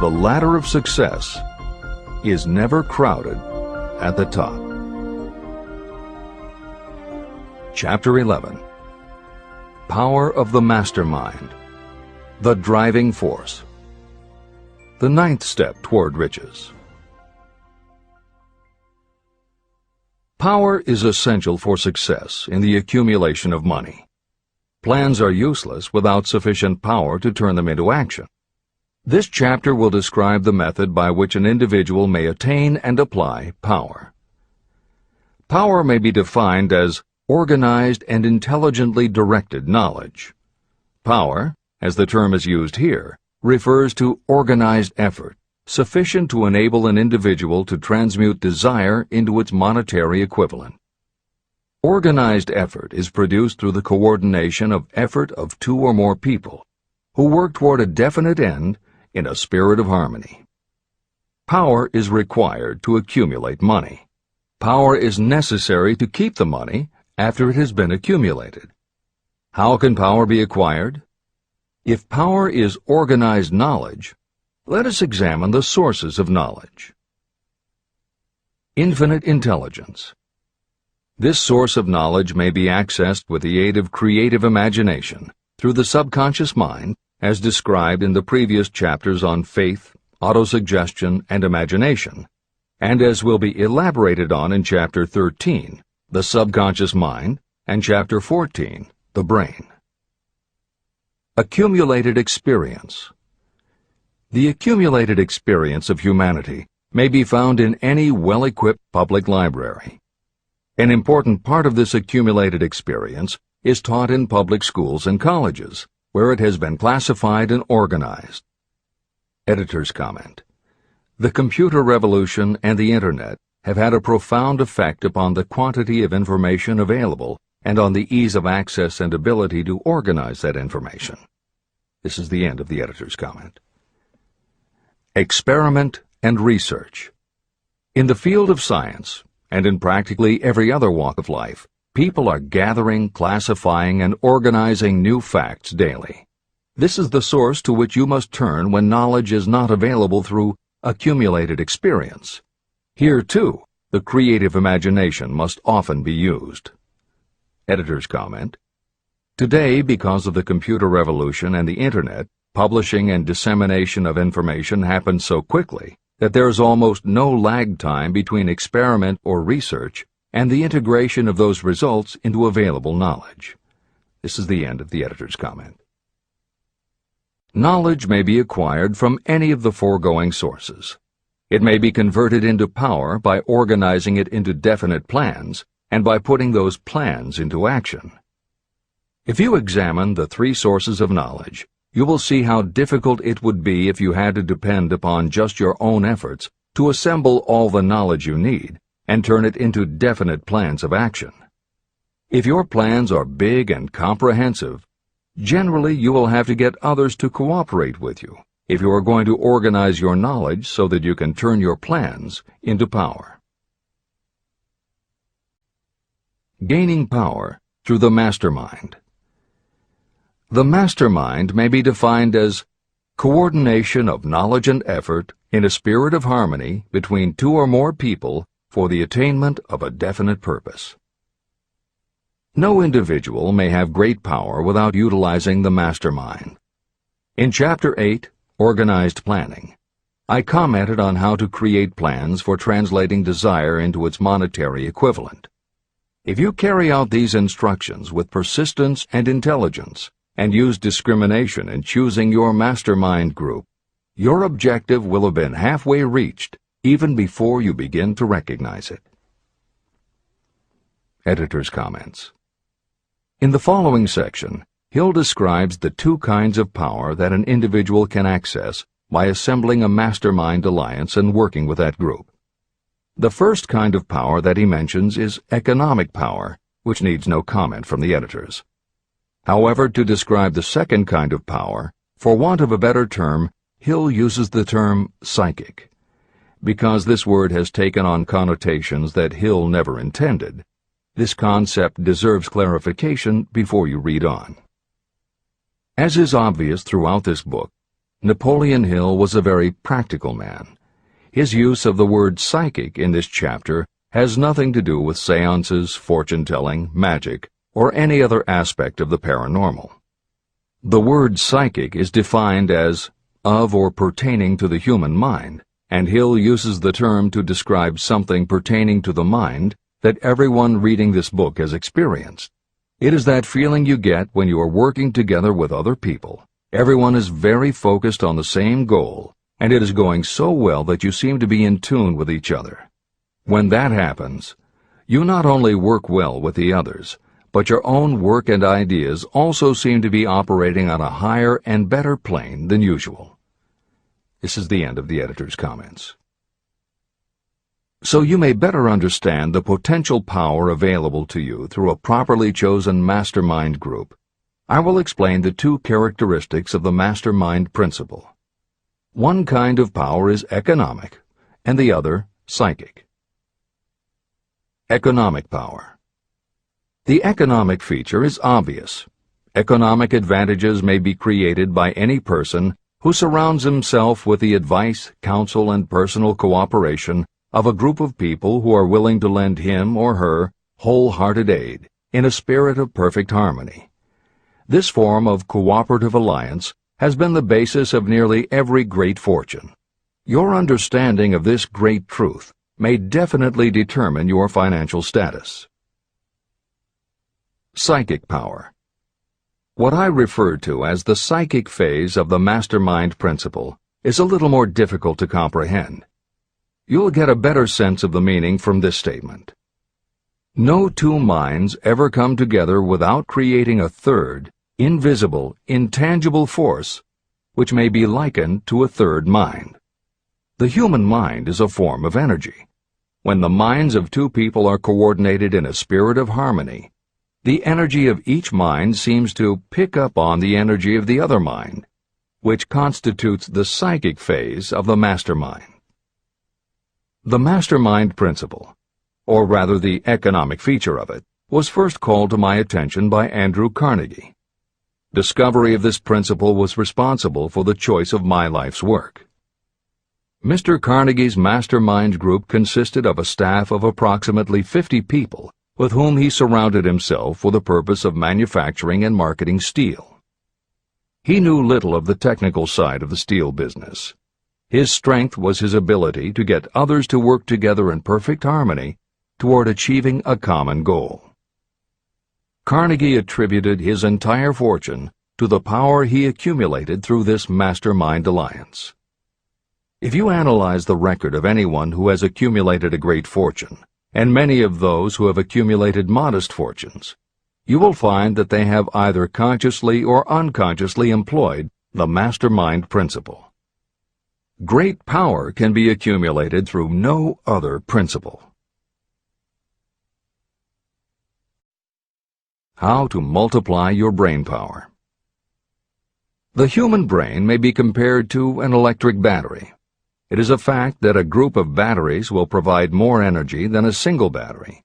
A: The ladder of success is never crowded at the top. Chapter 11. Power of the MasterMind, the driving force. The 9th step toward riches. Power is essential for success in the accumulation of money. Plans are useless without sufficient power to turn them into action. This chapter will describe the method by which an individual may attain and apply power. Power may be defined as organized and intelligently directed knowledge. Power, as the term is used here, refers to organized effort, sufficient to enable an individual to transmute desire into its monetary equivalent. Organized effort is produced through the coordination of effort of 2 or more people who work toward a definite end in a spirit of harmony. Power is required to accumulate money. Power is necessary to keep the money after it has been accumulated. How can power be acquired? If power is organized knowledge, Let us examine the sources of knowledge. Infinite intelligence. This source of knowledge may be accessed with the aid of creative imagination through the subconscious mind, as described in the previous chapters on faith, autosuggestion, and imagination, and as will be elaborated on in Chapter 13, the subconscious mind, and Chapter 14, the brain. Accumulated experience. The accumulated experience of humanity may be found in any well-equipped public library. An important part of this accumulated experience is taught in public schools and colleges, where it has been classified and organized. Editor's comment. The computer revolution and the Internet have had a profound effect upon the quantity of information available and on the ease of access and ability to organize that information. This is the end of the editor's comment. Experiment and research. In the field of science, and in practically every other walk of life, people are gathering, classifying, and organizing new facts daily. This is the source to which you must turn when knowledge is not available through accumulated experience. Here, too, the creative imagination must often be used. Editor's comment. Today, because of the computer revolution and the Internet, publishing and dissemination of information happens so quickly that there is almost no lag time between experiment or research and the integration of those results into available knowledge. This is the end of the editor's comment. Knowledge may be acquired from any of the foregoing sources. It may be converted into power by organizing it into definite plans and by putting those plans into action. If you examine the three sources of knowledge, you will see how difficult it would be if you had to depend upon just your own efforts to assemble all the knowledge you need and turn it into definite plans of action. If your plans are big and comprehensive, generally you will have to get others to cooperate with you if you are going to organize your knowledge so that you can turn your plans into power. Gaining power through the MasterMind. The MasterMind may be defined as coordination of knowledge and effort in a spirit of harmony between two or more people for the attainment of a definite purpose. No individual may have great power without utilizing the MasterMind. In Chapter 8, Organized Planning, I commented on how to create plans for translating desire into its monetary equivalent. If you carry out these instructions with persistence and intelligence, and use discrimination in choosing your MasterMind group, your objective will have been halfway reached even before you begin to recognize it. Editor's comments. In the following section, Hill describes the two kinds of power that an individual can access by assembling a MasterMind alliance and working with that group. The first kind of power that he mentions is economic power, which needs no comment from the editors. However, to describe the second kind of power, for want of a better term, Hill uses the term psychic. Because this word has taken on connotations that Hill never intended, this concept deserves clarification before you read on. As is obvious throughout this book, Napoleon Hill was a very practical man. His use of the word psychic in this chapter has nothing to do with seances, fortune-telling, magic, or any other aspect of the paranormal. The word psychic is defined as of or pertaining to the human mind, and Hill uses the term to describe something pertaining to the mind that everyone reading this book has experienced. It is that feeling you get when you are working together with other people. Everyone is very focused on the same goal, and it is going so well that you seem to be in tune with each other. When that happens, you not only work well with the others, but your own work and ideas also seem to be operating on a higher and better plane than usual. This is the end of the editor's comments. So you may better understand the potential power available to you through a properly chosen MasterMind group, I will explain the two characteristics of the MasterMind principle. One kind of power is economic, and the other psychic. Economic power. The economic feature is obvious. Economic advantages may be created by any person who surrounds himself with the advice, counsel, and personal cooperation of a group of people who are willing to lend him or her wholehearted aid in a spirit of perfect harmony. This form of cooperative alliance has been the basis of nearly every great fortune. Your understanding of this great truth may definitely determine your financial status. Psychic power. What I refer to as the psychic phase of the MasterMind principle is a little more difficult to comprehend. You'll get a better sense of the meaning from this statement. No two minds ever come together without creating a third, invisible, intangible force, which may be likened to a third mind. The human mind is a form of energy. When the minds of two people are coordinated in a spirit of harmony, the energy of each mind seems to pick up on the energy of the other mind, which constitutes the psychic phase of the MasterMind. The MasterMind principle, or rather the economic feature of it, was first called to my attention by Andrew Carnegie. Discovery of this principle was responsible for the choice of my life's work. Mr. Carnegie's MasterMind group consisted of a staff of approximately 50 people with whom he surrounded himself for the purpose of manufacturing and marketing steel. He knew little of the technical side of the steel business. His strength was his ability to get others to work together in perfect harmony toward achieving a common goal. Carnegie attributed his entire fortune to the power he accumulated through this MasterMind alliance. If you analyze the record of anyone who has accumulated a great fortune, and many of those who have accumulated modest fortunes, you will find that they have either consciously or unconsciously employed the MasterMind principle. Great power can be accumulated through no other principle. How to multiply your brain power. The human brain may be compared to an electric battery. It is a fact that a group of batteries will provide more energy than a single battery.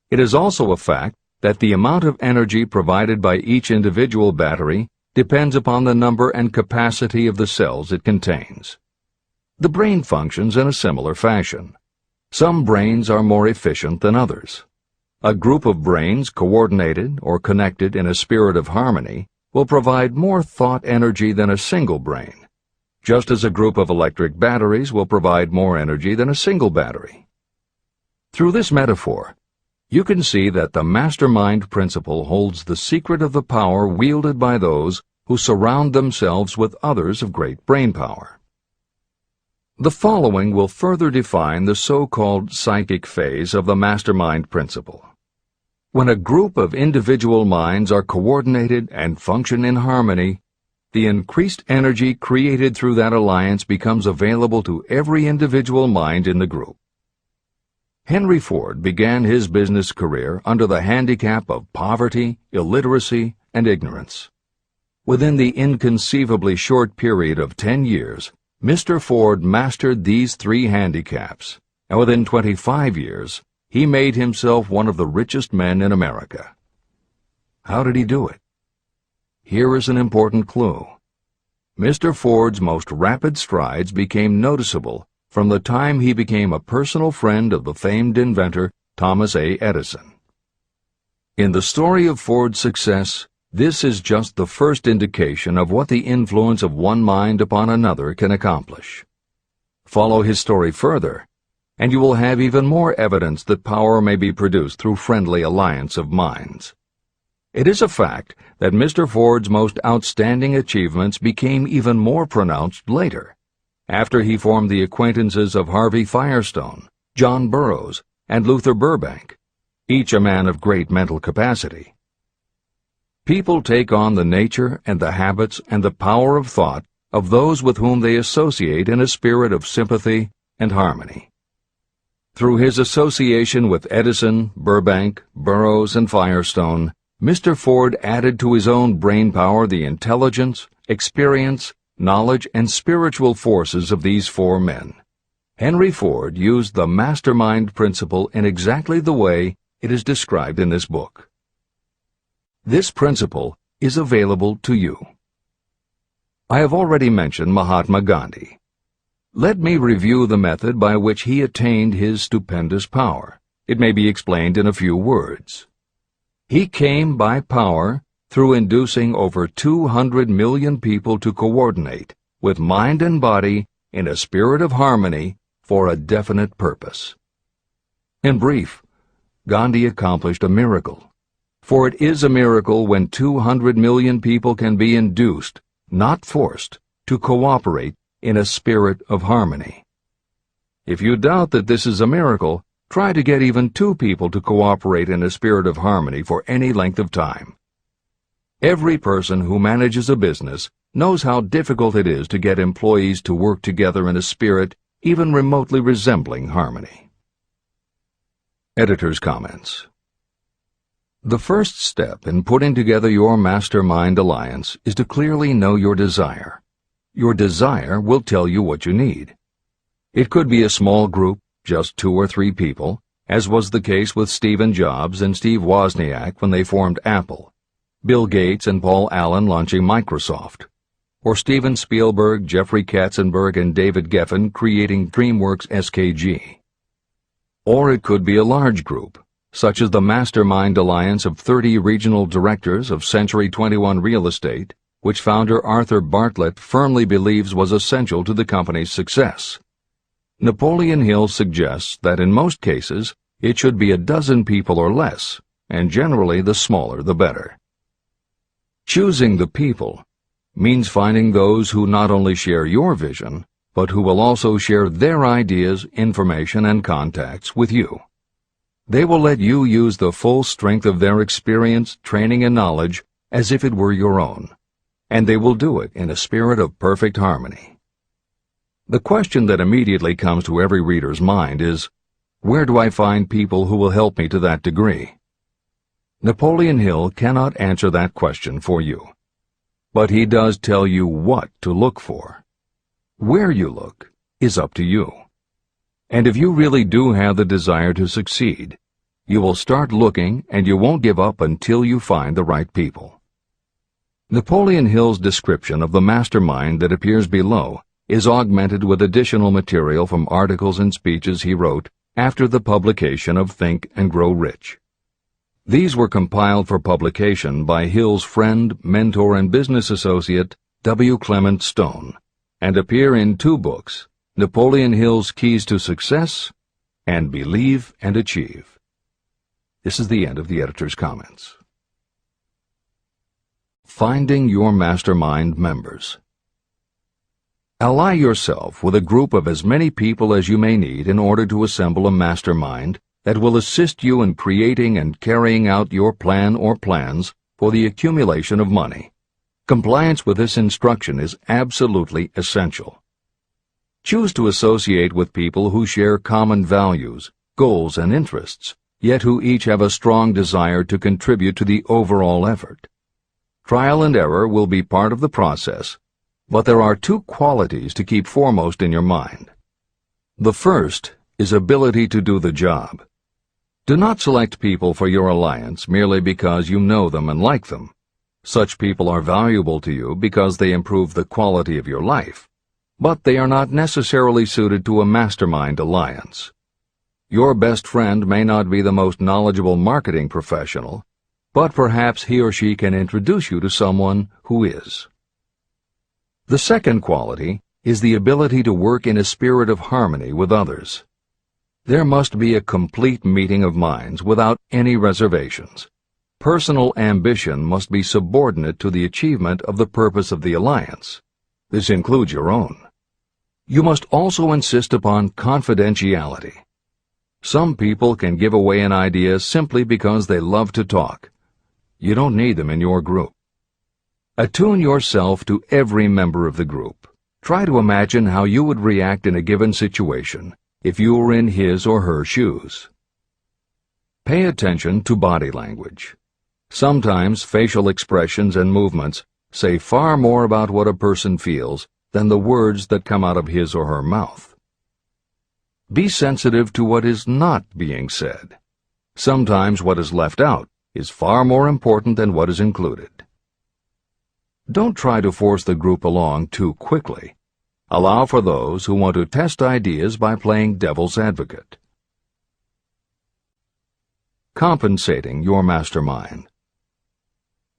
A: It is also a fact that the amount of energy provided by each individual battery depends upon the number and capacity of the cells it contains. The brain functions in a similar fashion. Some brains are more efficient than others. A group of brains coordinated or connected in a spirit of harmony will provide more thought energy than a single brain, just as a group of electric batteries will provide more energy than a single battery. Through this metaphor, you can see that the MasterMind principle holds the secret of the power wielded by those who surround themselves with others of great brain power. The following will further define the so-called psychic phase of the MasterMind principle. When a group of individual minds are coordinated and function in harmony, the increased energy created through that alliance becomes available to every individual mind in the group. Henry Ford began his business career under the handicap of poverty, illiteracy, and ignorance. Within the inconceivably short period of 10 years, Mr. Ford mastered these three handicaps, and within 25 years, he made himself one of the richest men in America. How did he do it? Here is an important clue. Mr. Ford's most rapid strides became noticeable from the time he became a personal friend of the famed inventor Thomas A. Edison. In the story of Ford's success, this is just the first indication of what the influence of one mind upon another can accomplish. Follow his story further, and you will have even more evidence that power may be produced through friendly alliance of minds. It is a fact that Mr. Ford's most outstanding achievements became even more pronounced later, after he formed the acquaintances of Harvey Firestone, John Burroughs, and Luther Burbank, each a man of great mental capacity. People take on the nature and the habits and the power of thought of those with whom they associate in a spirit of sympathy and harmony. Through his association with Edison, Burbank, Burroughs, and Firestone, Mr. Ford added to his own brain power the intelligence, experience, knowledge, and spiritual forces of these four men. Henry Ford used the MasterMind principle in exactly the way it is described in this book. This principle is available to you. I have already mentioned Mahatma Gandhi. Let me review the method by which he attained his stupendous power. It may be explained in a few words. He came by power through inducing over 200 million people to coordinate with mind and body in a spirit of harmony for a definite purpose. In brief, Gandhi accomplished a miracle. For it is a miracle when 200 million people can be induced, not forced, to cooperate in a spirit of harmony. If you doubt that this is a miracle, try to get even 2 people to cooperate in a spirit of harmony for any length of time. Every person who manages a business knows how difficult it is to get employees to work together in a spirit even remotely resembling harmony. Editor's comments. The first step in putting together your MasterMind alliance is to clearly know your desire. Your desire will tell you what you need. It could be a small group, just 2 or 3 people, as was the case with Stephen Jobs and Steve Wozniak when they formed Apple, Bill Gates and Paul Allen launching Microsoft, or Steven Spielberg, Jeffrey Katzenberg, and David Geffen creating DreamWorks SKG. Or it could be a large group, such as the MasterMind alliance of 30 regional directors of Century 21 Real Estate, which founder Arthur Bartlett firmly believes was essential to the company's success. Napoleon Hill suggests that in most cases it should be a dozen people or less, and generally the smaller the better. Choosing the people means finding those who not only share your vision, but who will also share their ideas, information, and contacts with you. They will let you use the full strength of their experience, training, and knowledge as if it were your own, and they will do it in a spirit of perfect harmony. The question that immediately comes to every reader's mind is, where do I find people who will help me to that degree? Napoleon Hill cannot answer that question for you, but he does tell you what to look for. Where you look is up to you. And if you really do have the desire to succeed, you will start looking and you won't give up until you find the right people. Napoleon Hill's description of the MasterMind that appears below is augmented with additional material from articles and speeches he wrote after the publication of Think and Grow Rich. These were compiled for publication by Hill's friend, mentor, and business associate, W. Clement Stone, and appear in 2 books, Napoleon Hill's Keys to Success and Believe and Achieve. This is the end of the editor's comments. Finding your MasterMind members. Ally yourself with a group of as many people as you may need in order to assemble a MasterMind that will assist you in creating and carrying out your plan or plans for the accumulation of money. Compliance with this instruction is absolutely essential. Choose to associate with people who share common values, goals, and interests, yet who each have a strong desire to contribute to the overall effort. Trial and error will be part of the process, but there are 2 qualities to keep foremost in your mind. The first is ability to do the job. Do not select people for your alliance merely because you know them and like them. Such people are valuable to you because they improve the quality of your life, but they are not necessarily suited to a MasterMind alliance. Your best friend may not be the most knowledgeable marketing professional, but perhaps he or she can introduce you to someone who is. The second quality is the ability to work in a spirit of harmony with others. There must be a complete meeting of minds without any reservations. Personal ambition must be subordinate to the achievement of the purpose of the alliance. This includes your own. You must also insist upon confidentiality. Some people can give away an idea simply because they love to talk. You don't need them in your group. Attune yourself to every member of the group. Try to imagine how you would react in a given situation if you were in his or her shoes. Pay attention to body language. Sometimes facial expressions and movements say far more about what a person feels than the words that come out of his or her mouth. Be sensitive to what is not being said. Sometimes what is left out is far more important than what is included. Don't try to force the group along too quickly. Allow for those who want to test ideas by playing devil's advocate. Compensating your mastermind.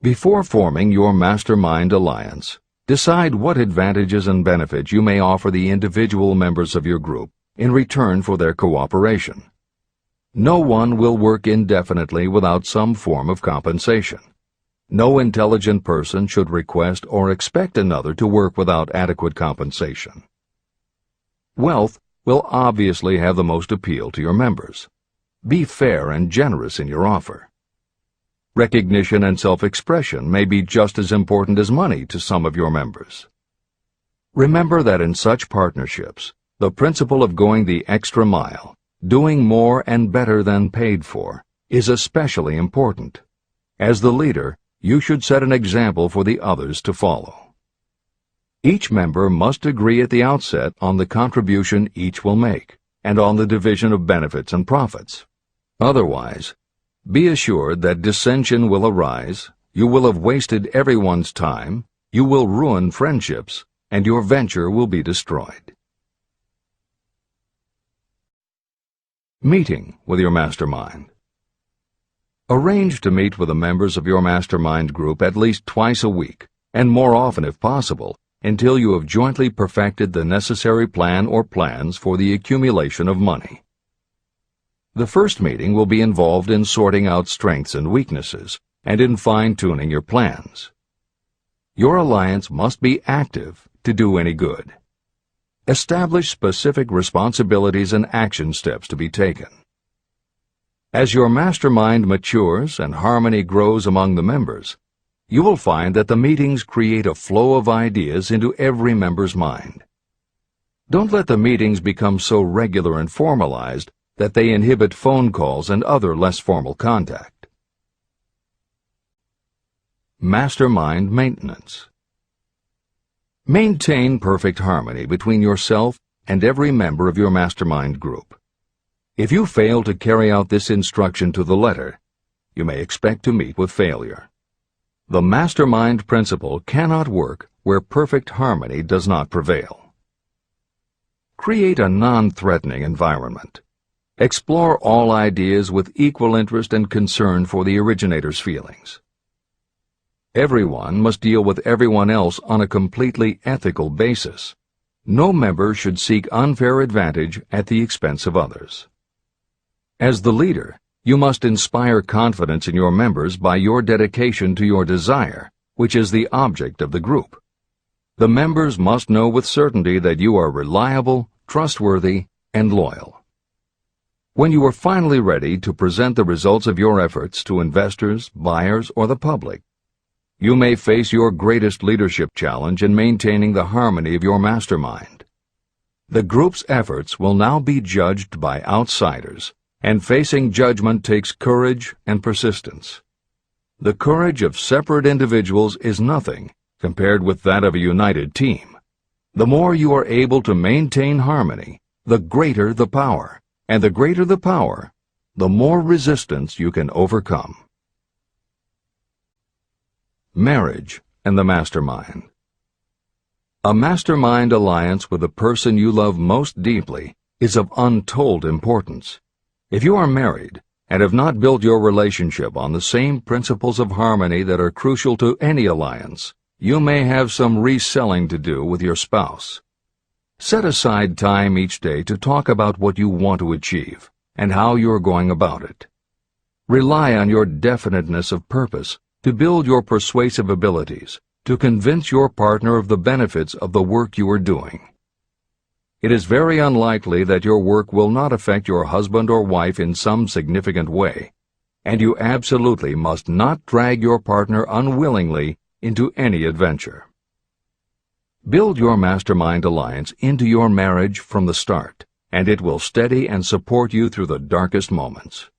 A: Before forming your mastermind alliance, decide what advantages and benefits you may offer the individual members of your group in return for their cooperation. No one will work indefinitely without some form of compensation. No intelligent person should request or expect another to work without adequate compensation. Wealth will obviously have the most appeal to your members. Be fair and generous in your offer. Recognition and self-expression may be just as important as money to some of your members. Remember that in such partnerships, the principle of going the extra mile, doing more and better than paid for, is especially important. As the leader, you should set an example for the others to follow. Each member must agree at the outset on the contribution each will make, and on the division of benefits and profits. Otherwise, be assured that dissension will arise, you will have wasted everyone's time, you will ruin friendships, and your venture will be destroyed. Meeting with your mastermind. Arrange to meet with the members of your mastermind group at least twice a week, and more often if possible, until you have jointly perfected the necessary plan or plans for the accumulation of money. The first meeting will be involved in sorting out strengths and weaknesses, and in fine-tuning your plans. Your alliance must be active to do any good. Establish specific responsibilities and action steps to be taken. As your mastermind matures and harmony grows among the members, you will find that the meetings create a flow of ideas into every member's mind. Don't let the meetings become so regular and formalized that they inhibit phone calls and other less formal contact. Mastermind maintenance. Maintain perfect harmony between yourself and every member of your mastermind group. If you fail to carry out this instruction to the letter, you may expect to meet with failure. The mastermind principle cannot work where perfect harmony does not prevail. Create a non-threatening environment. Explore all ideas with equal interest and concern for the originator's feelings. Everyone must deal with everyone else on a completely ethical basis. No member should seek unfair advantage at the expense of others. As the leader, you must inspire confidence in your members by your dedication to your desire, which is the object of the group. The members must know with certainty that you are reliable, trustworthy, and loyal. When you are finally ready to present the results of your efforts to investors, buyers, or the public, you may face your greatest leadership challenge in maintaining the harmony of your mastermind. The group's efforts will now be judged by outsiders, and facing judgment takes courage and persistence. The courage of separate individuals is nothing compared with that of a united team. The more you are able to maintain harmony, the greater the power, and the greater the power, the more resistance you can overcome. Marriage and the mastermind. A mastermind alliance with the person you love most deeply is of untold importance. If you are married and have not built your relationship on the same principles of harmony that are crucial to any alliance, you may have some reselling to do with your spouse. Set aside time each day to talk about what you want to achieve and how you are going about it. Rely on your definiteness of purpose to build your persuasive abilities, to convince your partner of the benefits of the work you are doing. It is very unlikely that your work will not affect your husband or wife in some significant way, and you absolutely must not drag your partner unwillingly into any adventure. Build your mastermind alliance into your marriage from the start, and it will steady and support you through the darkest moments.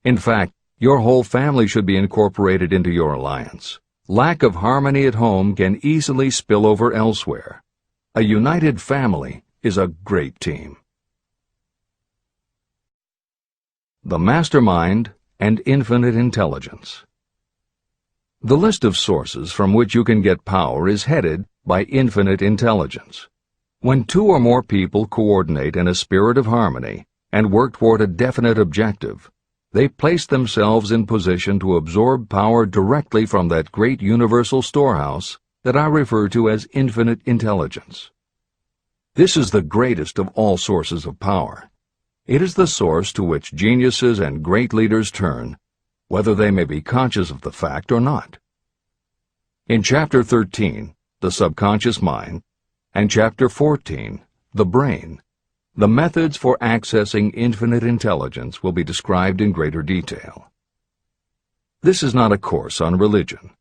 A: In fact, your whole family should be incorporated into your alliance. Lack of harmony at home can easily spill over elsewhere. A united family is a great team. The mastermind and infinite intelligence. The list of sources from which you can get power is headed by infinite intelligence. When two or more people coordinate in a spirit of harmony and work toward a definite objective, they place themselves in position to absorb power directly from that great universal storehouse that I refer to as infinite intelligence. This is the greatest of all sources of power. It is the source to which geniuses and great leaders turn, whether they may be conscious of the fact or not. In Chapter 13, The Subconscious Mind, and Chapter 14, The Brain, the methods for accessing infinite intelligence will be described in greater detail. This is not a course on religion.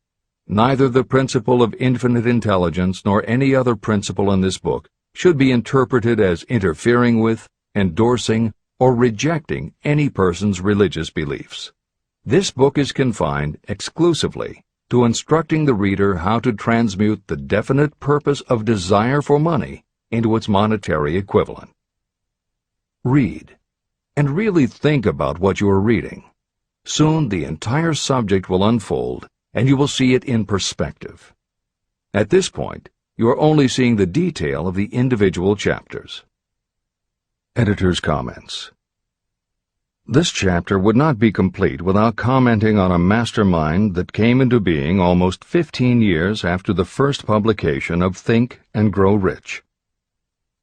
A: Neither the principle of infinite intelligence nor any other principle in this book should be interpreted as interfering with, endorsing, or rejecting any person's religious beliefs. This book is confined exclusively to instructing the reader how to transmute the definite purpose of desire for money into its monetary equivalent. Read, and really think about what you are reading. Soon the entire subject will unfold, and you will see it in perspective. At this point, you are only seeing the detail of the individual chapters. Editor's comments. This chapter would not be complete without commenting on a mastermind that came into being almost 15 years after the first publication of Think and Grow Rich.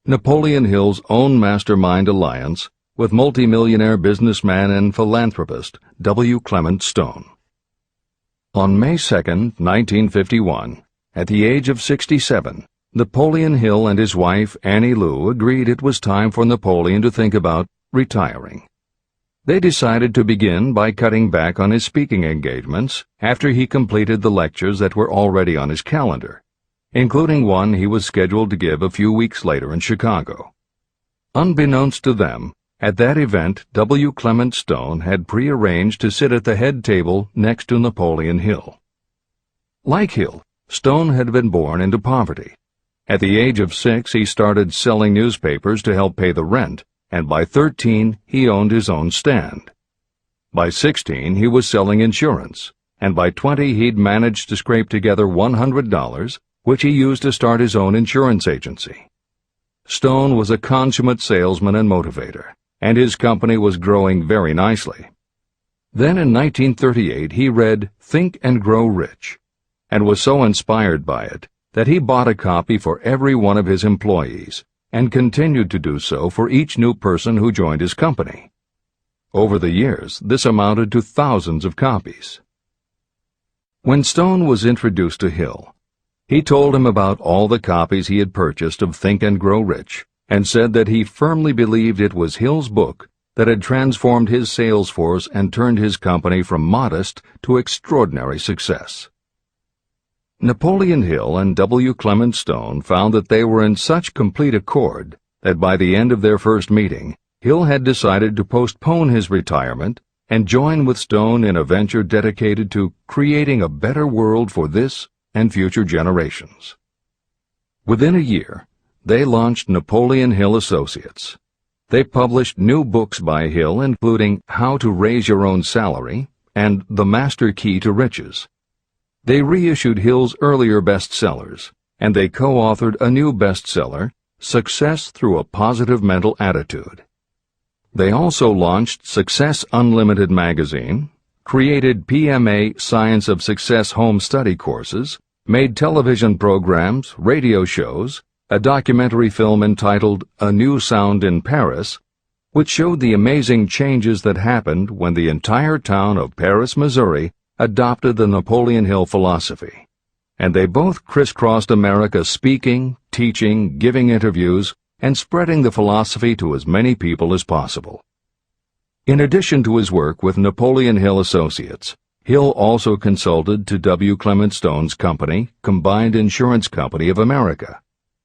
A: Napoleon Hill's own mastermind alliance with multimillionaire businessman and philanthropist W. Clement Stone. On May 2, 1951, at the age of 67, Napoleon Hill and his wife Annie Lou agreed it was time for Napoleon to think about retiring. They decided to begin by cutting back on his speaking engagements after he completed the lectures that were already on his calendar, including one he was scheduled to give a few weeks later in Chicago. Unbeknownst to them, at that event W. Clement Stone had prearranged to sit at the head table next to Napoleon Hill. Like Hill, Stone had been born into poverty. At the age of 6, he started selling newspapers to help pay the rent, and by 13 he owned his own stand. By 16 he was selling insurance, and by 20 he'd managed to scrape together $100, which he used to start his own insurance agency. Stone was a consummate salesman and motivator, and his company was growing very nicely. Then in 1938 he read Think and Grow Rich, and was so inspired by it that he bought a copy for every one of his employees, and continued to do so for each new person who joined his company. Over the years, this amounted to thousands of copies. When Stone was introduced to Hill, he told him about all the copies he had purchased of Think and Grow Rich, and said that he firmly believed it was Hill's book that had transformed his sales force and turned his company from modest to extraordinary success. Napoleon Hill and W. Clement Stone found that they were in such complete accord that by the end of their first meeting, Hill had decided to postpone his retirement and join with Stone in a venture dedicated to creating a better world for this and future generations. Within a year, they launched Napoleon Hill Associates. They published new books by Hill, including How to Raise Your Own Salary and The Master Key to Riches. They reissued Hill's earlier bestsellers, and they co-authored a new bestseller, Success Through a Positive Mental Attitude. They also launched Success Unlimited magazine, created PMA Science of Success home study courses, made television programs, radio shows, a documentary film entitled A New Sound in Paris, which showed the amazing changes that happened when the entire town of Paris, Missouri, adopted the Napoleon Hill philosophy, and they both crisscrossed America speaking, teaching, giving interviews, and spreading the philosophy to as many people as possible. In addition to his work with Napoleon Hill Associates, Hill also consulted to W. Clement Stone's company, Combined Insurance Company of America.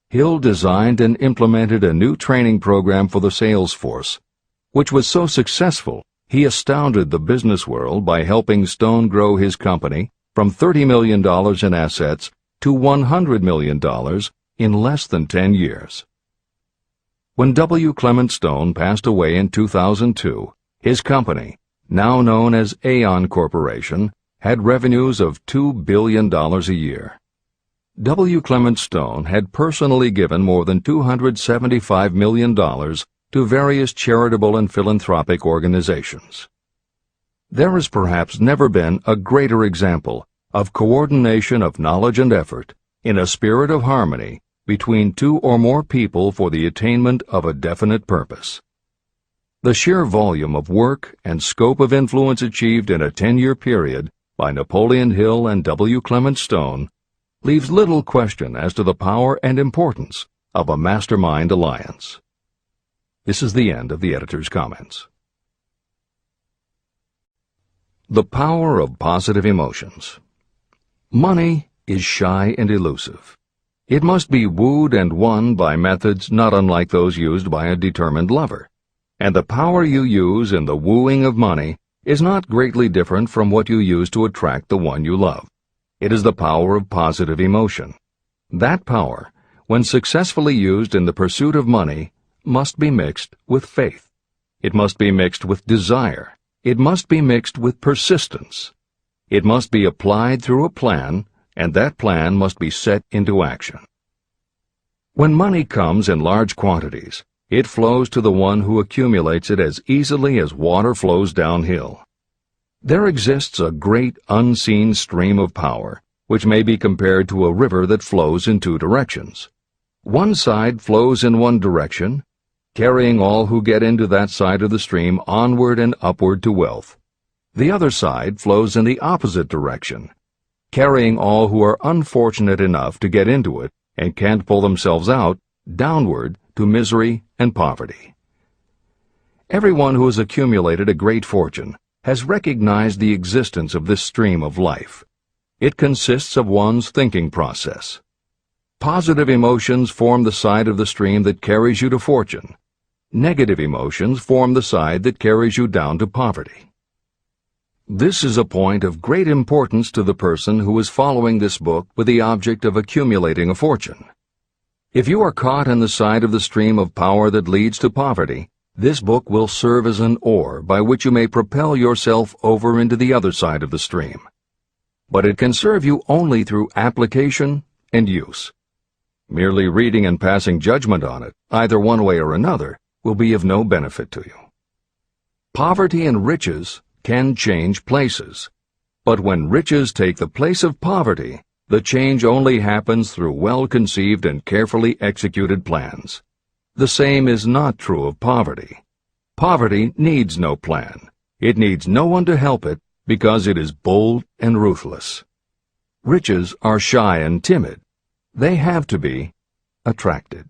A: Hill designed and implemented a new training program for the sales force, which was so successful he astounded the business world by helping Stone grow his company from $30 million in assets to $100 million in less than 10 years. When W. Clement Stone passed away in 2002, his company, now known as Aon Corporation, had revenues of $2 billion a year. W. Clement Stone had personally given more than $275 million to various charitable and philanthropic organizations. There has perhaps never been a greater example of coordination of knowledge and effort in a spirit of harmony between two or more people for the attainment of a definite purpose. The sheer volume of work and scope of influence achieved in a 10-year period by Napoleon Hill and W. Clement Stone leaves little question as to the power and importance of a MasterMind alliance. This is the end of the editor's comments. The power of positive emotions. Money is shy and elusive. It must be wooed and won by methods not unlike those used by a determined lover. And the power you use in the wooing of money is not greatly different from what you use to attract the one you love. It is the power of positive emotion. That power, when successfully used in the pursuit of money, must be mixed with faith. It must be mixed with desire. It must be mixed with persistence. It must be applied through a plan, and that plan must be set into action. When money comes in large quantities, it flows to the one who accumulates it as easily as water flows downhill. There exists a great unseen stream of power, which may be compared to a river that flows in two directions. One side flows in one direction, carrying all who get into that side of the stream onward and upward to wealth. The other side flows in the opposite direction, carrying all who are unfortunate enough to get into it and can't pull themselves out downward to misery and poverty. Everyone who has accumulated a great fortune has recognized the existence of this stream of life. It consists of one's thinking process. Positive emotions form the side of the stream that carries you to fortune. Negative emotions form the side that carries you down to poverty. This is a point of great importance to the person who is following this book with the object of accumulating a fortune. If you are caught in the side of the stream of power that leads to poverty, this book will serve as an oar by which you may propel yourself over into the other side of the stream. But it can serve you only through application and use. Merely reading and passing judgment on it, either one way or another, will be of no benefit to you. Poverty and riches can change places, but when riches take the place of poverty, the change only happens through well-conceived and carefully executed plans. The same is not true of poverty. Poverty needs no plan. It needs no one to help it because it is bold and ruthless. Riches are shy and timid. They have to be attracted.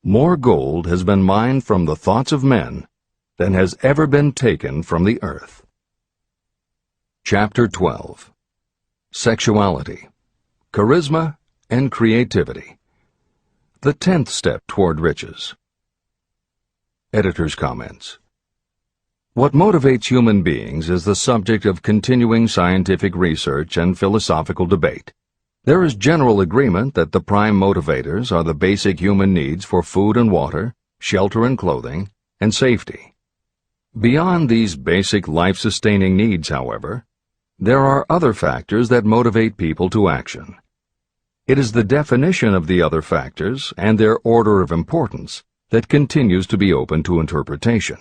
A: More gold has been mined from the thoughts of men than has ever been taken from the earth. Chapter 12. Sexuality, Charisma, and Creativity. The 10th step toward riches. Editor's comments. What motivates human beings is the subject of continuing scientific research and philosophical debate. There is general agreement that the prime motivators are the basic human needs for food and water, shelter and clothing, and safety. Beyond these basic life-sustaining needs, however, there are other factors that motivate people to action. It is the definition of the other factors and their order of importance that continues to be open to interpretation.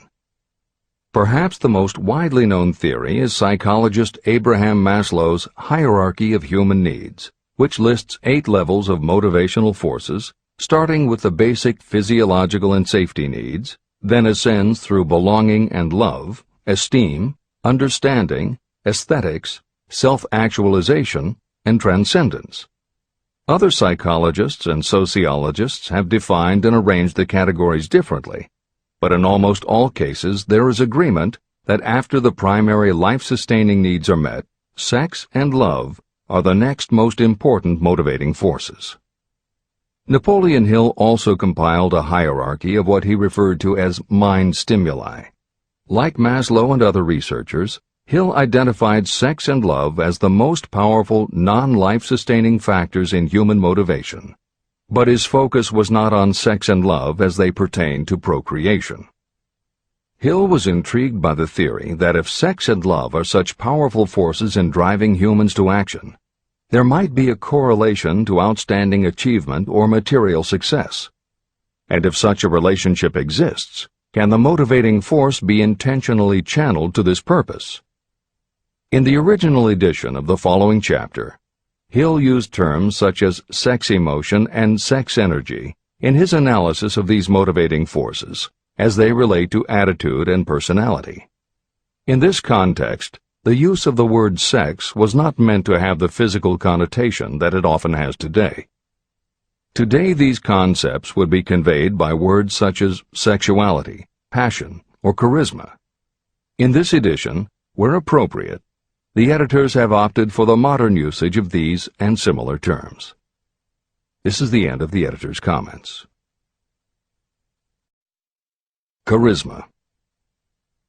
A: Perhaps the most widely known theory is psychologist Abraham Maslow's hierarchy of human needs, which lists 8 levels of motivational forces, starting with the basic physiological and safety needs, then ascends through belonging and love, esteem, understanding, aesthetics, self-actualization, and transcendence. Other psychologists and sociologists have defined and arranged the categories differently, but in almost all cases there is agreement that after the primary life-sustaining needs are met, sex and love are the next most important motivating forces. Napoleon Hill also compiled a hierarchy of what he referred to as mind stimuli. Like Maslow and other researchers, Hill identified sex and love as the most powerful non-life-sustaining factors in human motivation, but his focus was not on sex and love as they pertain to procreation. Hill was intrigued by the theory that if sex and love are such powerful forces in driving humans to action, there might be a correlation to outstanding achievement or material success. And if such a relationship exists, can the motivating force be intentionally channeled to this purpose? In the original edition of the following chapter, Hill used terms such as sex emotion and sex energy in his analysis of these motivating forces as they relate to attitude and personality. In this context, the use of the word sex was not meant to have the physical connotation that it often has today. Today, these concepts would be conveyed by words such as sexuality, passion, or charisma. In this edition, where appropriate, the editors have opted for the modern usage of these and similar terms. This is the end of the editor's comments. Charisma.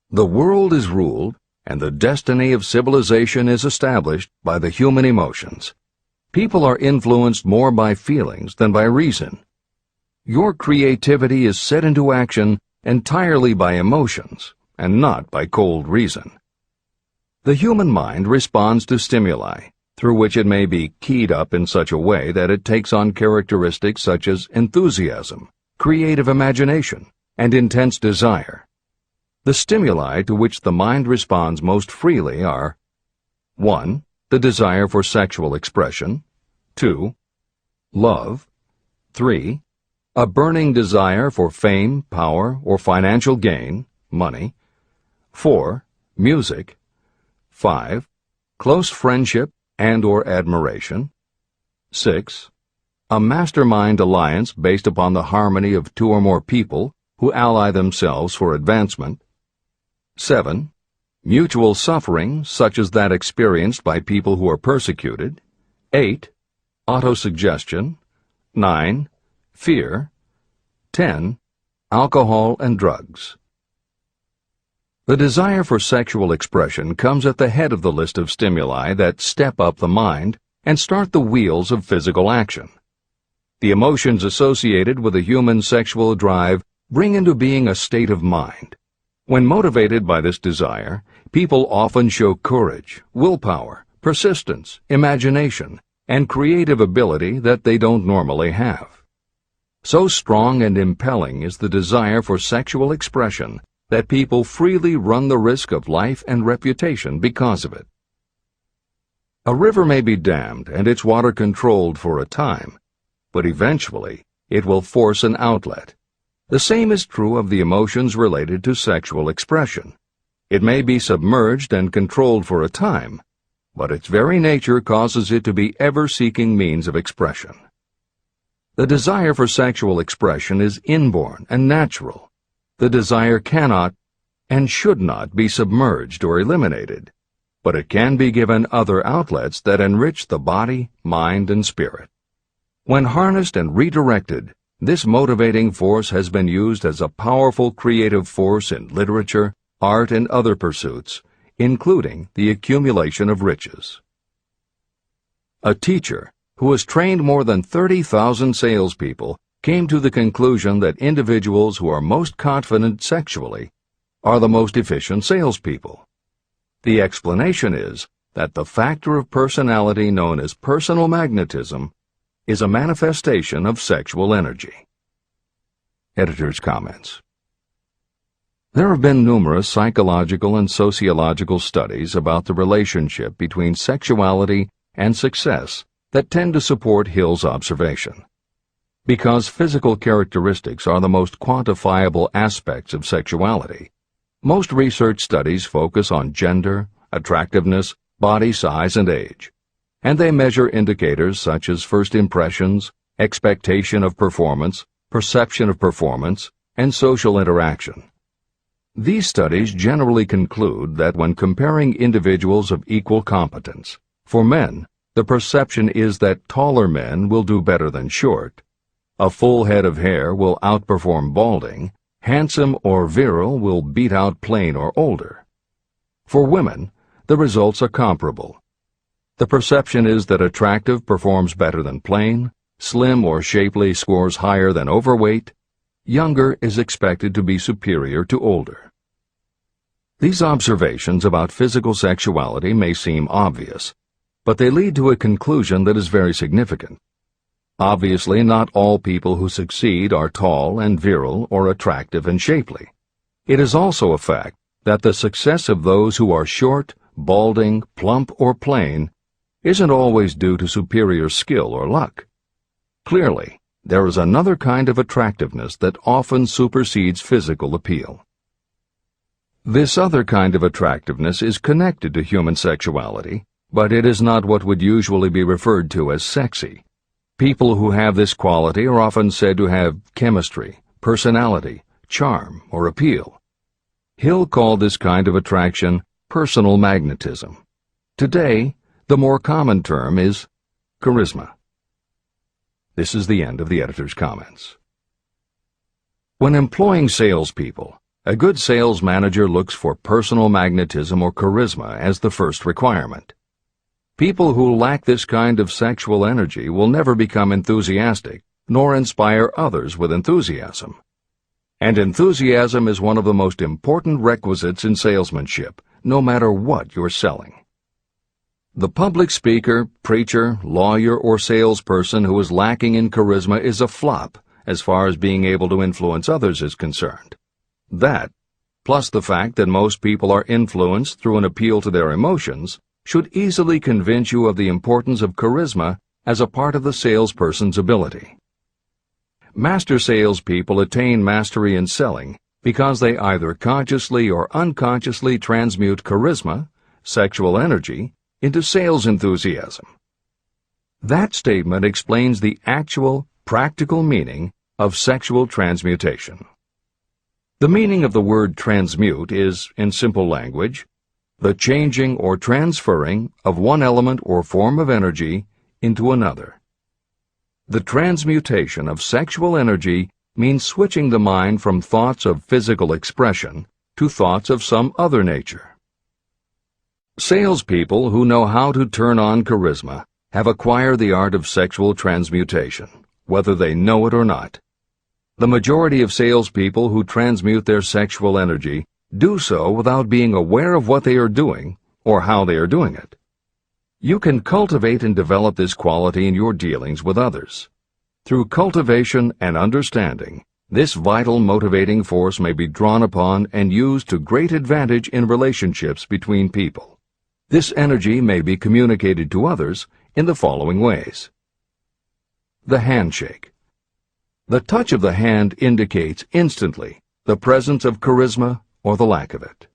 A: The world is ruled, and the destiny of civilization is established by the human emotions. People are influenced more by feelings than by reason. Your creativity is set into action entirely by emotions, and not by cold reason. The human mind responds to stimuli, through which it may be keyed up in such a way that it takes on characteristics such as enthusiasm, creative imagination, and intense desire. The stimuli to which the mind responds most freely are 1. The desire for sexual expression, 2. Love, 3. A burning desire for fame, power, or financial gain, money, 4. Music, 5. Close friendship and/or admiration, 6. A mastermind alliance based upon the harmony of two or more people who ally themselves for advancement, 7. Mutual suffering, such as that experienced by people who are persecuted, 8. Autosuggestion, 9. Fear, 10. Alcohol and drugs. The desire for sexual expression comes at the head of the list of stimuli that step up the mind and start the wheels of physical action. The emotions associated with a human sexual drive bring into being a state of mind. When motivated by this desire, people often show courage, willpower, persistence, imagination, and creative ability that they don't normally have. So strong and impelling is the desire for sexual expression that people freely run the risk of life and reputation because of it. A river may be dammed and its water controlled for a time, but eventually it will force an outlet. The same is true of the emotions related to sexual expression. It may be submerged and controlled for a time, but its very nature causes it to be ever-seeking means of expression. The desire for sexual expression is inborn and natural. The desire cannot and should not be submerged or eliminated, but it can be given other outlets that enrich the body, mind, and spirit. When harnessed and redirected, this motivating force has been used as a powerful creative force in literature, art, and other pursuits, including the accumulation of riches. A teacher who has trained more than 30,000 salespeople came to the conclusion that individuals who are most confident sexually are the most efficient salespeople. The explanation is that the factor of personality known as personal magnetism is a manifestation of sexual energy. Editor's comments. There have been numerous psychological and sociological studies about the relationship between sexuality and success that tend to support Hill's observation. Because physical characteristics are the most quantifiable aspects of sexuality, most research studies focus on gender, attractiveness, body size, and age, and they measure indicators such as first impressions, expectation of performance, perception of performance, and social interaction. These studies generally conclude that when comparing individuals of equal competence, for men, the perception is that taller men will do better than short, a full head of hair will outperform balding, handsome or virile will beat out plain or older. For women, the results are comparable. The perception is that attractive performs better than plain, slim or shapely scores higher than overweight, younger is expected to be superior to older. These observations about physical sexuality may seem obvious, but they lead to a conclusion that is very significant. Obviously, not all people who succeed are tall and virile or attractive and shapely. It is also a fact that the success of those who are short, balding, plump, or plain isn't always due to superior skill or luck. Clearly, there is another kind of attractiveness that often supersedes physical appeal. This other kind of attractiveness is connected to human sexuality, but it is not what would usually be referred to as sexy. People who have this quality are often said to have chemistry, personality, charm, or appeal. Hill called this kind of attraction personal magnetism. Today, the more common term is charisma. This is the end of the editor's comments. When employing salespeople, a good sales manager looks for personal magnetism or charisma as the first requirement. People who lack this kind of sexual energy will never become enthusiastic, nor inspire others with enthusiasm. And enthusiasm is one of the most important requisites in salesmanship, no matter what you're selling. The public speaker, preacher, lawyer, or salesperson who is lacking in charisma is a flop as far as being able to influence others is concerned. That, plus the fact that most people are influenced through an appeal to their emotions, should easily convince you of the importance of charisma as a part of the salesperson's ability. Master salespeople attain mastery in selling because they either consciously or unconsciously transmute charisma, sexual energy, into sales enthusiasm. That statement explains the actual, practical meaning of sexual transmutation. The meaning of the word transmute is, in simple language, the changing or transferring of one element or form of energy into another. The transmutation of sexual energy means switching the mind from thoughts of physical expression to thoughts of some other nature. Salespeople who know how to turn on charisma have acquired the art of sexual transmutation, whether they know it or not. The majority of salespeople who transmute their sexual energy do so without being aware of what they are doing or how they are doing it. You can cultivate and develop this quality in your dealings with others. Through cultivation and understanding, this vital motivating force may be drawn upon and used to great advantage in relationships between people. This energy may be communicated to others in the following ways. The handshake. The touch of the hand indicates instantly the presence of charisma or the lack of it.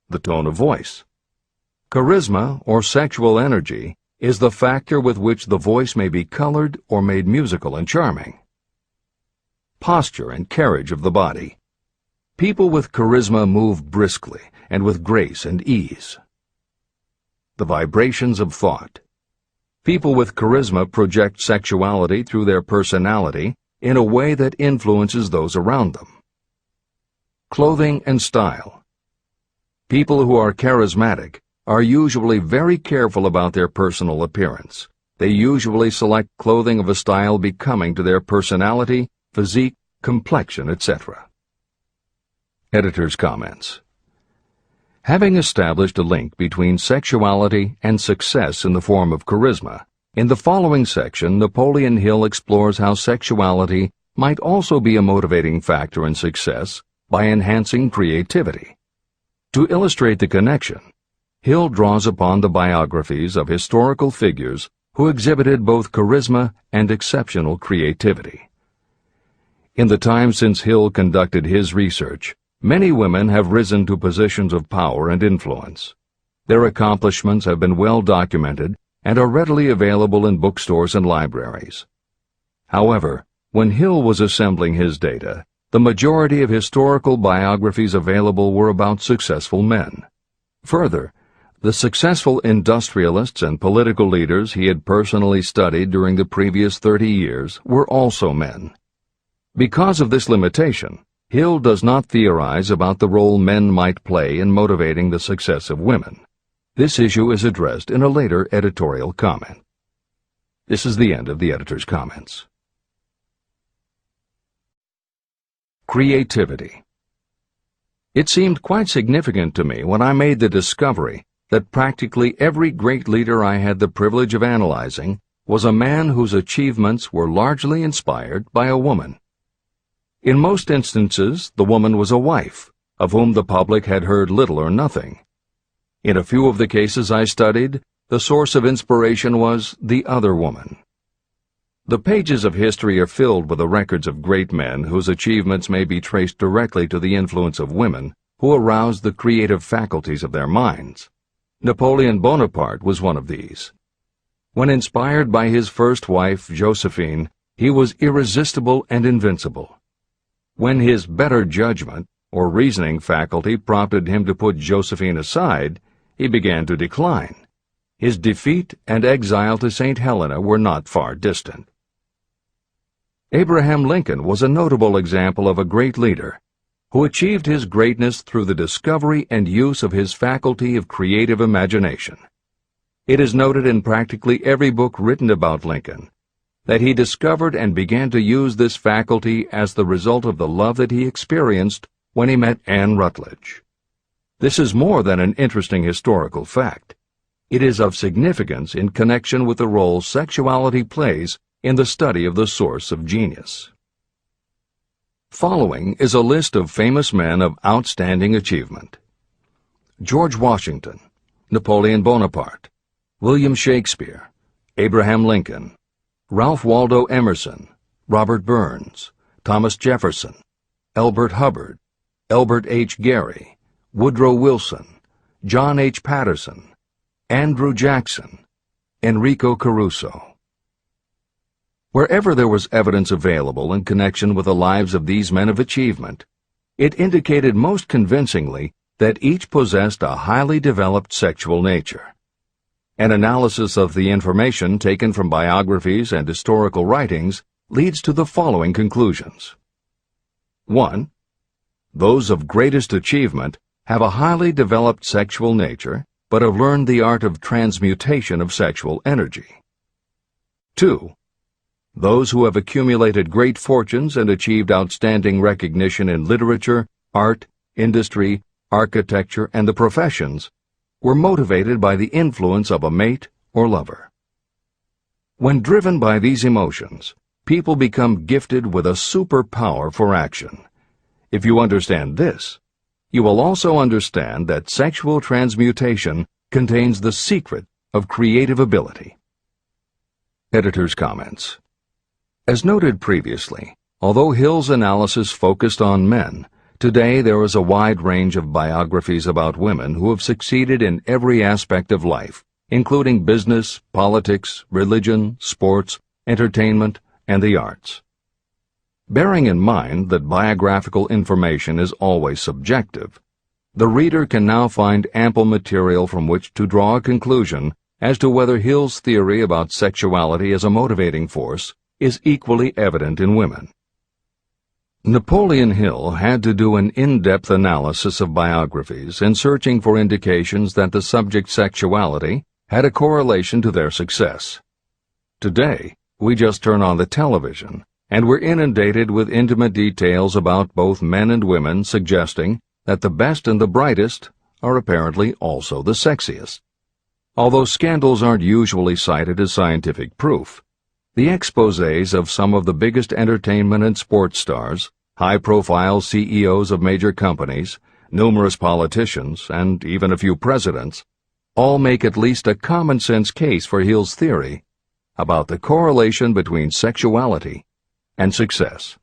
A: The tone of voice. Charisma, or sexual energy, is the factor with which the voice may be colored or made musical and charming. Posture and carriage of the body. People with charisma move briskly and with grace and ease. The vibrations of thought. People with charisma project sexuality through their personality in a way that influences those around them. Clothing and style. People who are charismatic are usually very careful about their personal appearance. They usually select clothing of a style becoming to their personality, physique, complexion, etc. Editor's comments. Having established a link between sexuality and success in the form of charisma, in the following section, Napoleon Hill explores how sexuality might also be a motivating factor in success by enhancing creativity. To illustrate the connection, Hill draws upon the biographies of historical figures who exhibited both charisma and exceptional creativity. In the time since Hill conducted his research, many women have risen to positions of power and influence. Their accomplishments have been well documented and are readily available in bookstores and libraries. However, when Hill was assembling his data, the majority of historical biographies available were about successful men. Further, the successful industrialists and political leaders he had personally studied during the previous 30 years were also men. Because of this limitation, Hill does not theorize about the role men might play in motivating the success of women. This issue is addressed in a later editorial comment. This is the end of the editor's comments. Creativity. It seemed quite significant to me when I made the discovery that practically every great leader I had the privilege of analyzing was a man whose achievements were largely inspired by a woman. In most instances, the woman was a wife, of whom the public had heard little or nothing. In a few of the cases I studied, the source of inspiration was the other woman. The pages of history are filled with the records of great men whose achievements may be traced directly to the influence of women who aroused the creative faculties of their minds. Napoleon Bonaparte was one of these. When inspired by his first wife, Josephine, he was irresistible and invincible. When his better judgment or reasoning faculty prompted him to put Josephine aside, he began to decline. His defeat and exile to St. Helena were not far distant. Abraham Lincoln was a notable example of a great leader who achieved his greatness through the discovery and use of his faculty of creative imagination. It is noted in practically every book written about Lincoln that he discovered and began to use this faculty as the result of the love that he experienced when he met Anne Rutledge. This is more than an interesting historical fact. It is of significance in connection with the role sexuality plays in the study of the source of genius. Following is a list of famous men of outstanding achievement: George Washington, Napoleon Bonaparte, William Shakespeare, Abraham Lincoln, Ralph Waldo Emerson, Robert Burns, Thomas Jefferson, Elbert Hubbard, Elbert H. Gary, Woodrow Wilson, John H. Patterson, Andrew Jackson, Enrico Caruso. Wherever there was evidence available in connection with the lives of these men of achievement, it indicated most convincingly that each possessed a highly developed sexual nature. An analysis of the information taken from biographies and historical writings leads to the following conclusions. 1. Those of greatest achievement have a highly developed sexual nature, but have learned the art of transmutation of sexual energy. 2. Those who have accumulated great fortunes and achieved outstanding recognition in literature, art, industry, architecture, and the professions were motivated by the influence of a mate or lover. When driven by these emotions, people become gifted with a superpower for action. If you understand this, you will also understand that sexual transmutation contains the secret of creative ability. Editor's comments. As noted previously, although Hill's analysis focused on men, today there is a wide range of biographies about women who have succeeded in every aspect of life, including business, politics, religion, sports, entertainment, and the arts. Bearing in mind that biographical information is always subjective, the reader can now find ample material from which to draw a conclusion as to whether Hill's theory about sexuality as a motivating force is equally evident in women. Napoleon Hill had to do an in-depth analysis of biographies in searching for indications that the subject sexuality had a correlation to their success. Today, we just turn on the television, and we're inundated with intimate details about both men and women suggesting that the best and the brightest are apparently also the sexiest. Although scandals aren't usually cited as scientific proof, the exposés of some of the biggest entertainment and sports stars, high-profile CEOs of major companies, numerous politicians, and even a few presidents, all make at least a common-sense case for Hill's theory about the correlation between sexuality and success.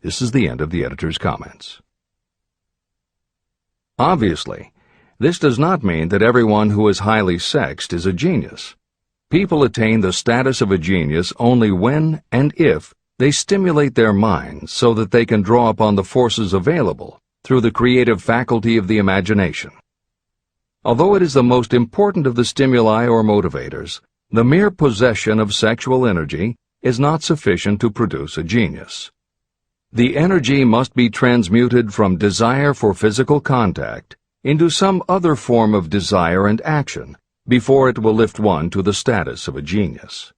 A: This is the end of the editor's comments. Obviously, this does not mean that everyone who is highly sexed is a genius. People attain the status of a genius only when and if they stimulate their minds so that they can draw upon the forces available through the creative faculty of the imagination. Although it is the most important of the stimuli or motivators, the mere possession of sexual energy is not sufficient to produce a genius. The energy must be transmuted from desire for physical contact into some other form of desire and action before it will lift one to the status of a genius.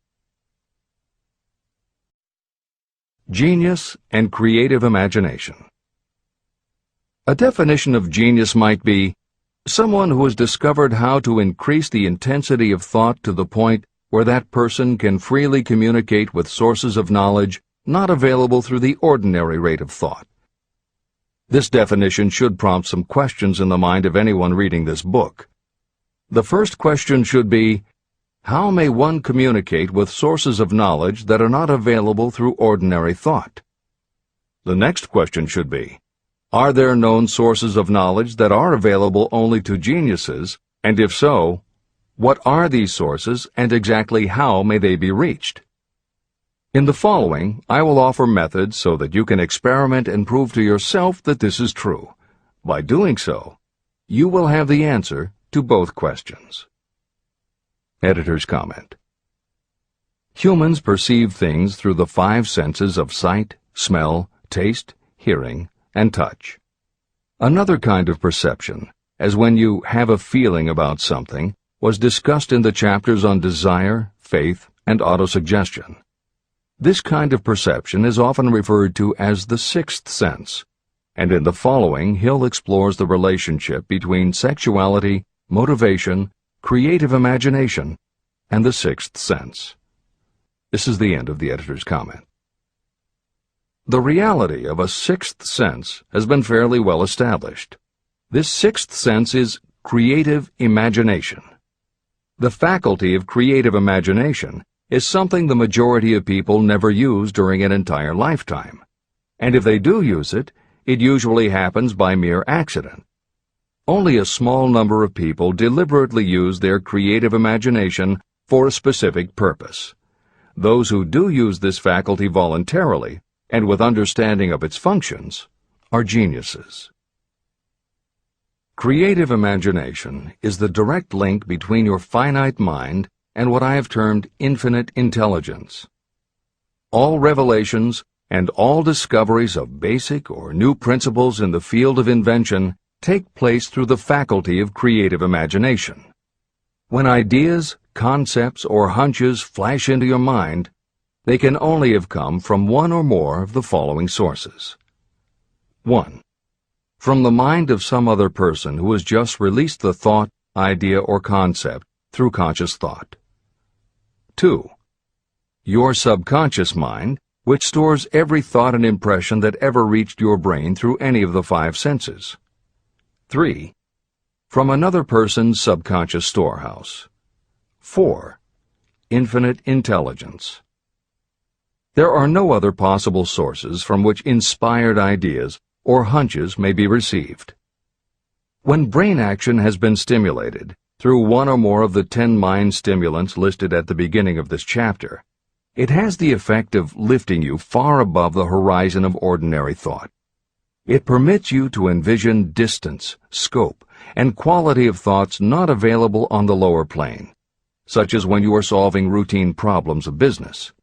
A: Genius and creative imagination. A definition of genius might be someone who has discovered how to increase the intensity of thought to the point where that person can freely communicate with sources of knowledge not available through the ordinary rate of thought. This definition should prompt some questions in the mind of anyone reading this book. The first question should be, how may one communicate with sources of knowledge that are not available through ordinary thought? The next question should be, are there known sources of knowledge that are available only to geniuses, and if so, what are these sources and exactly how may they be reached? In the following, I will offer methods so that you can experiment and prove to yourself that this is true. By doing so, you will have the answer to both questions. Editor's comment. Humans perceive things through the 5 senses of sight, smell, taste, hearing, and touch. Another kind of perception, as when you have a feeling about something, was discussed in the chapters on desire, faith, and autosuggestion. This kind of perception is often referred to as the 6th sense, and in the following Hill explores the relationship between sexuality, motivation, creative imagination, and the 6th sense. This is the end of the editor's comment. The reality of a 6th sense has been fairly well established. This 6th sense is creative imagination. The faculty of creative imagination is something the majority of people never use during an entire lifetime, and if they do use it, it usually happens by mere accident. Only a small number of people deliberately use their creative imagination for a specific purpose. Those who do use this faculty voluntarily and with understanding of its functions are geniuses. Creative imagination is the direct link between your finite mind and what I have termed infinite intelligence. All revelations and all discoveries of basic or new principles in the field of invention take place through the faculty of creative imagination. When ideas, concepts, or hunches flash into your mind, they can only have come from one or more of the following sources. 1. From the mind of some other person who has just released the thought, idea, or concept through conscious thought. 2. Your subconscious mind, which stores every thought and impression that ever reached your brain through any of the 5 senses. 3. From another person's subconscious storehouse. 4. Infinite intelligence. There are no other possible sources from which inspired ideas or hunches may be received. When brain action has been stimulated through one or more of the 10 mind stimulants listed at the beginning of this chapter, it has the effect of lifting you far above the horizon of ordinary thought. It permits you to envision distance, scope, and quality of thoughts not available on the lower plane, such as when you are solving routine problems of business.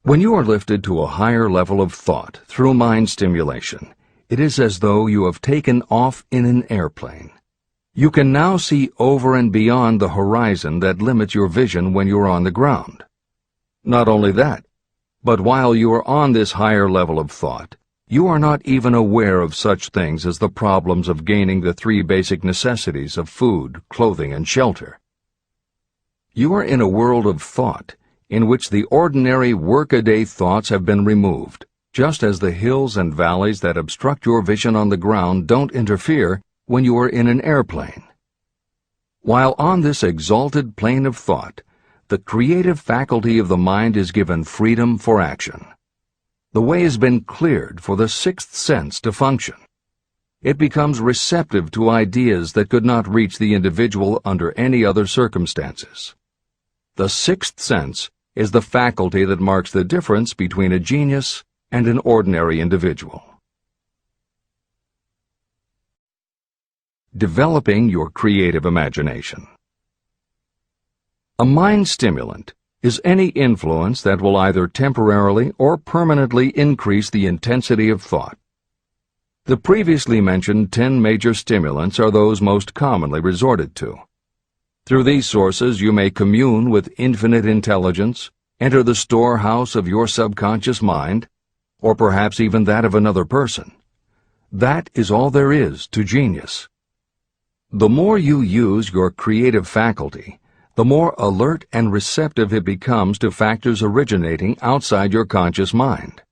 A: When you are lifted to a higher level of thought through mind stimulation, it is as though you have taken off in an airplane. You can now see over and beyond the horizon that limits your vision when you are on the ground. Not only that, but while you are on this higher level of thought, you are not even aware of such things as the problems of gaining the 3 basic necessities of food, clothing, and shelter. You are in a world of thought in which the ordinary workaday thoughts have been removed, just as the hills and valleys that obstruct your vision on the ground don't interfere when you are in an airplane. While on this exalted plane of thought, the creative faculty of the mind is given freedom for action. The way has been cleared for the 6th sense to function. It becomes receptive to ideas that could not reach the individual under any other circumstances. The 6th sense is the faculty that marks the difference between a genius and an ordinary individual. Developing your creative imagination. A mind stimulant is any influence that will either temporarily or permanently increase the intensity of thought. The previously mentioned 10 major stimulants are those most commonly resorted to. Through these sources you may commune with infinite intelligence, enter the storehouse of your subconscious mind, or perhaps even that of another person. That is all there is to genius. The more you use your creative faculty, the more alert and receptive it becomes to factors originating outside your conscious mind.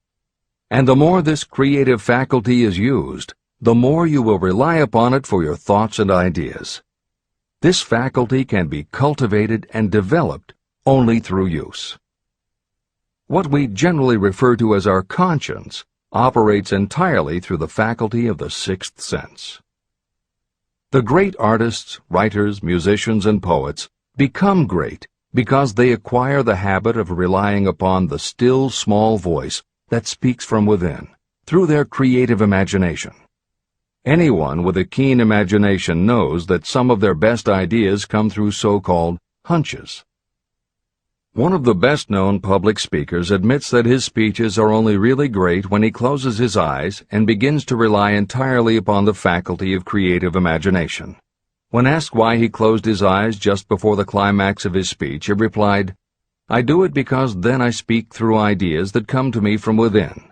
A: And the more this creative faculty is used, the more you will rely upon it for your thoughts and ideas. This faculty can be cultivated and developed only through use. What we generally refer to as our conscience operates entirely through the faculty of the sixth sense. The great artists, writers, musicians, and poets become great because they acquire the habit of relying upon the still small voice that speaks from within, through their creative imagination. Anyone with a keen imagination knows that some of their best ideas come through so-called hunches. One of the best-known public speakers admits that his speeches are only really great when he closes his eyes and begins to rely entirely upon the faculty of creative imagination. When asked why he closed his eyes just before the climax of his speech, he replied, "I do it because then I speak through ideas that come to me from within."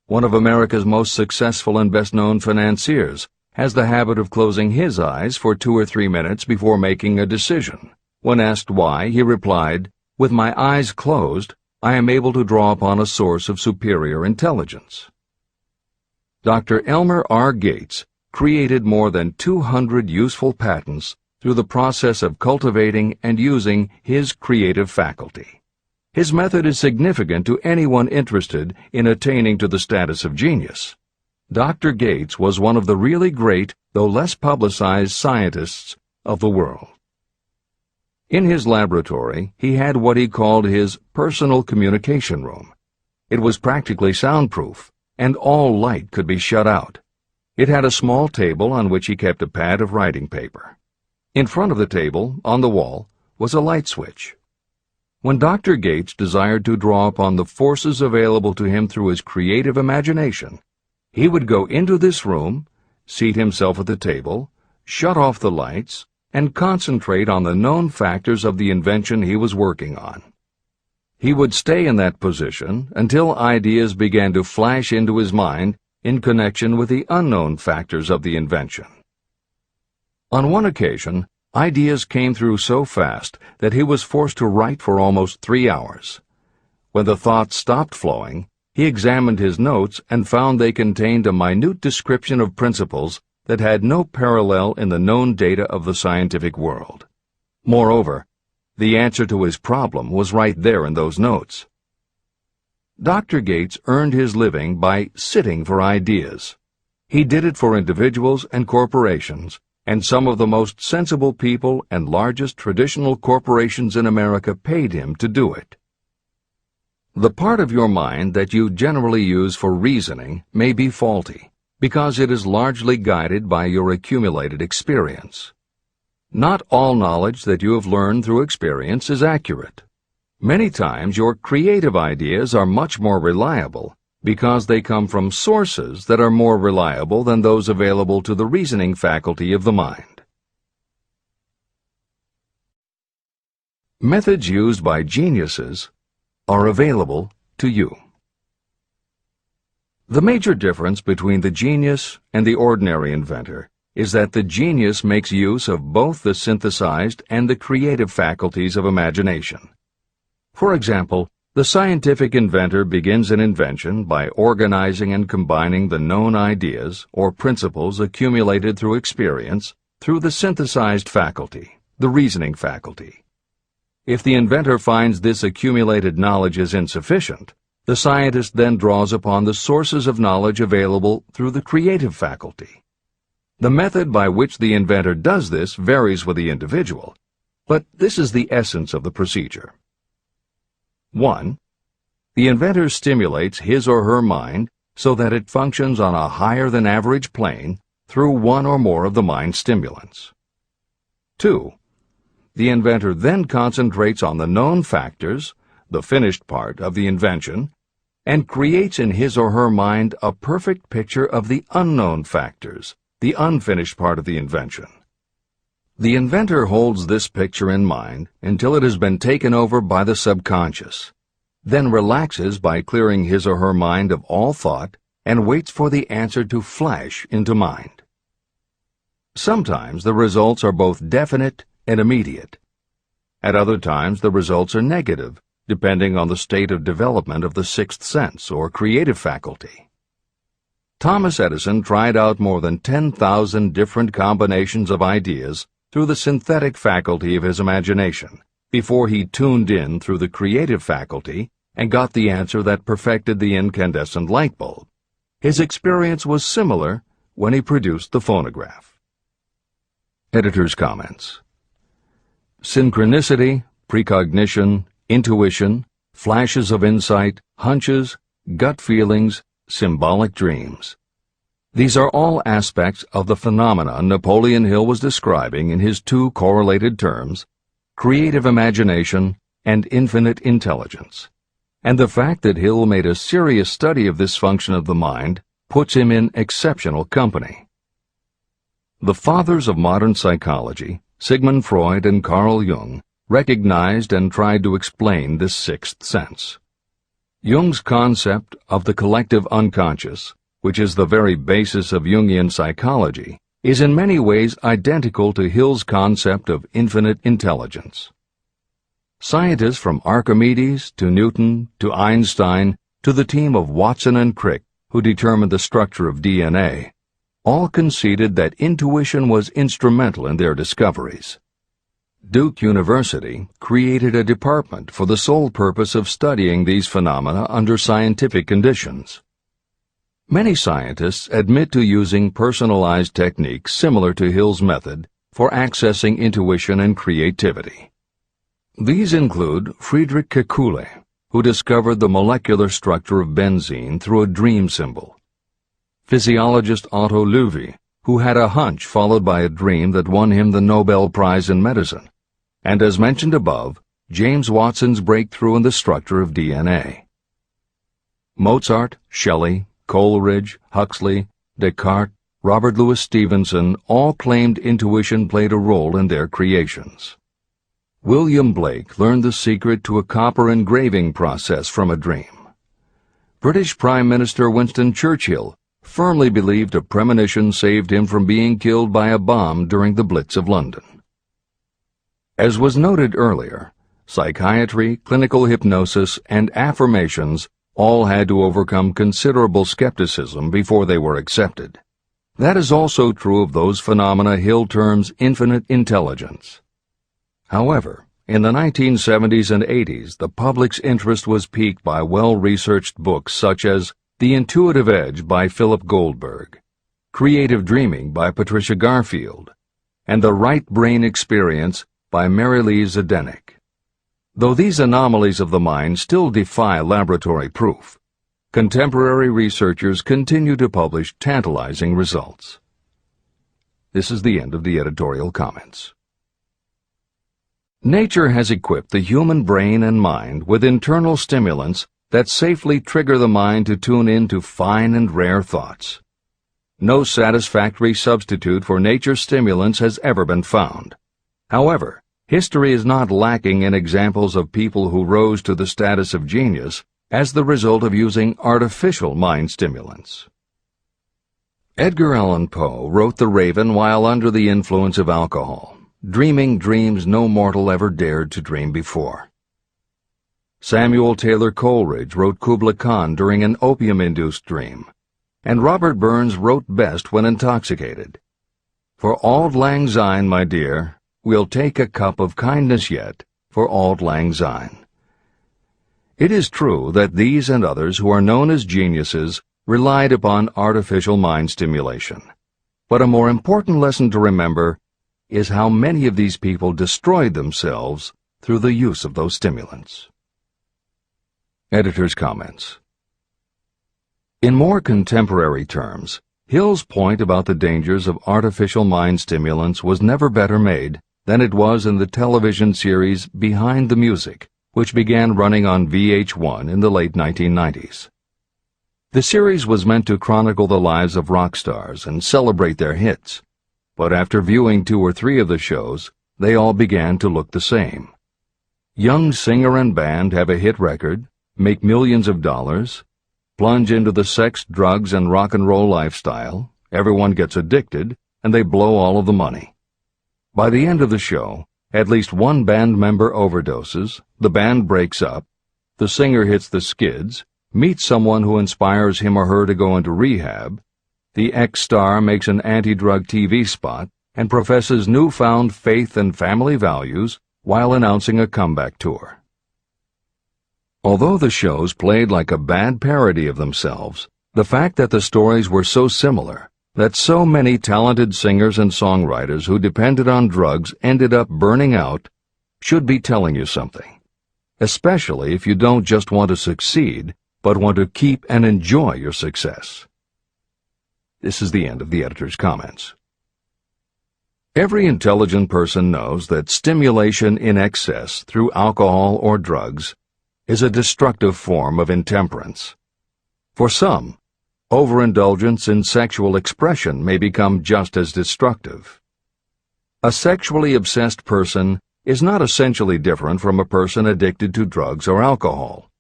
A: One of America's most successful and best-known financiers has the habit of closing his eyes for 2 or 3 minutes before making a decision. When asked why, he replied, "With my eyes closed, I am able to draw upon a source of superior intelligence." Dr. Elmer R. Gates created more than 200 useful patents through the process of cultivating and using his creative faculty. His method is significant to anyone interested in attaining to the status of genius. Dr. Gates was one of the really great, though less publicized, scientists of the world. In his laboratory, he had what he called his personal communication room. It was practically soundproof, and all light could be shut out. It had a small table on which he kept a pad of writing paper. In front of the table, on the wall, was a light switch. When Dr. Gates desired to draw upon the forces available to him through his creative imagination, he would go into this room, seat himself at the table, shut off the lights, and concentrate on the known factors of the invention he was working on. He would stay in that position until ideas began to flash into his mind in connection with the unknown factors of the invention. On one occasion, ideas came through so fast that he was forced to write for almost 3 hours. When the thoughts stopped flowing, he examined his notes and found they contained a minute description of principles that had no parallel in the known data of the scientific world. Moreover, the answer to his problem was right there in those notes. Dr. Gates earned his living by sitting for ideas. He did it for individuals and corporations, and some of the most sensible people and largest traditional corporations in America paid him to do it. The part of your mind that you generally use for reasoning may be faulty, because it is largely guided by your accumulated experience. Not all knowledge that you have learned through experience is accurate. Many times your creative ideas are much more reliable because they come from sources that are more reliable than those available to the reasoning faculty of the mind. Methods used by geniuses are available to you. The major difference between the genius and the ordinary inventor is that the genius makes use of both the synthesized and the creative faculties of imagination. For example, the scientific inventor begins an invention by organizing and combining the known ideas or principles accumulated through experience through the synthesized faculty, the reasoning faculty. If the inventor finds this accumulated knowledge is insufficient, the scientist then draws upon the sources of knowledge available through the creative faculty. The method by which the inventor does this varies with the individual, but this is the essence of the procedure. 1. The inventor stimulates his or her mind so that it functions on a higher-than-average plane through one or more of the mind stimulants. 2. The inventor then concentrates on the known factors, the finished part of the invention, and creates in his or her mind a perfect picture of the unknown factors, the unfinished part of the invention. The inventor holds this picture in mind until it has been taken over by the subconscious, then relaxes by clearing his or her mind of all thought and waits for the answer to flash into mind. Sometimes the results are both definite and immediate. At other times the results are negative, depending on the state of development of the sixth sense or creative faculty. Thomas Edison tried out more than 10,000 different combinations of ideas through the synthetic faculty of his imagination before he tuned in through the creative faculty and got the answer that perfected the incandescent light bulb. His experience was similar when he produced the phonograph. Editor's comments. Synchronicity, precognition, intuition, flashes of insight, hunches, gut feelings, symbolic dreams. These are all aspects of the phenomena Napoleon Hill was describing in his two correlated terms, creative imagination and infinite intelligence. And the fact that Hill made a serious study of this function of the mind puts him in exceptional company. The fathers of modern psychology, Sigmund Freud and Carl Jung, recognized and tried to explain this sixth sense. Jung's concept of the collective unconscious, which is the very basis of Jungian psychology, is in many ways identical to Hill's concept of infinite intelligence. Scientists from Archimedes to Newton to Einstein to the team of Watson and Crick, who determined the structure of DNA, all conceded that intuition was instrumental in their discoveries. Duke University created a department for the sole purpose of studying these phenomena under scientific conditions. Many scientists admit to using personalized techniques similar to Hill's method for accessing intuition and creativity. These include Friedrich Kekule, who discovered the molecular structure of benzene through a dream symbol; physiologist Otto Loewi, who had a hunch followed by a dream that won him the Nobel Prize in Medicine; and as mentioned above, James Watson's breakthrough in the structure of DNA. Mozart, Shelley, Coleridge, Huxley, Descartes, Robert Louis Stevenson all claimed intuition played a role in their creations. William Blake learned the secret to a copper engraving process from a dream. British Prime Minister Winston Churchill firmly believed a premonition saved him from being killed by a bomb during the Blitz of London. As was noted earlier, psychiatry, clinical hypnosis, and affirmations all had to overcome considerable skepticism before they were accepted. That is also true of those phenomena Hill terms infinite intelligence. However, in the 1970s and 80s, the public's interest was piqued by well-researched books such as The Intuitive Edge by Philip Goldberg, Creative Dreaming by Patricia Garfield, and The Right Brain Experience by Mary Lee Zdenek. Though these anomalies of the mind still defy laboratory proof, contemporary researchers continue to publish tantalizing results. This is the end of the editorial comments. Nature has equipped the human brain and mind with internal stimulants that safely trigger the mind to tune in to fine and rare thoughts. No satisfactory substitute for nature's stimulants has ever been found. However, history is not lacking in examples of people who rose to the status of genius as the result of using artificial mind stimulants. Edgar Allan Poe wrote The Raven while under the influence of alcohol, dreaming dreams no mortal ever dared to dream before. Samuel Taylor Coleridge wrote Kubla Khan during an opium-induced dream, and Robert Burns wrote best when intoxicated. For auld lang syne, my dear, we'll take a cup of kindness yet for auld lang syne. It is true that these and others who are known as geniuses relied upon artificial mind stimulation. But a more important lesson to remember is how many of these people destroyed themselves through the use of those stimulants. Editor's comments. In more contemporary terms, Hill's point about the dangers of artificial mind stimulants was never better made than it was in the television series Behind the Music, which began running on VH1 in the late 1990s. The series was meant to chronicle the lives of rock stars and celebrate their hits, but after viewing 2 or 3 of the shows, they all began to look the same. Young singer and band have a hit record, make millions of dollars, plunge into the sex, drugs, and rock and roll lifestyle, everyone gets addicted, and they blow all of the money. By the end of the show, at least one band member overdoses, the band breaks up, the singer hits the skids, meets someone who inspires him or her to go into rehab, the ex-star makes an anti-drug TV spot and professes newfound faith and family values while announcing a comeback tour. Although the shows played like a bad parody of themselves, the fact that the stories were so similar, that so many talented singers and songwriters who depended on drugs ended up burning out, should be telling you something, especially if you don't just want to succeed, but want to keep and enjoy your success. This is the end of the editor's comments. Every intelligent person knows that stimulation in excess through alcohol or drugs is a destructive form of intemperance. For some, overindulgence in sexual expression may become just as destructive. A sexually obsessed person is not essentially different from a person addicted to drugs or alcohol.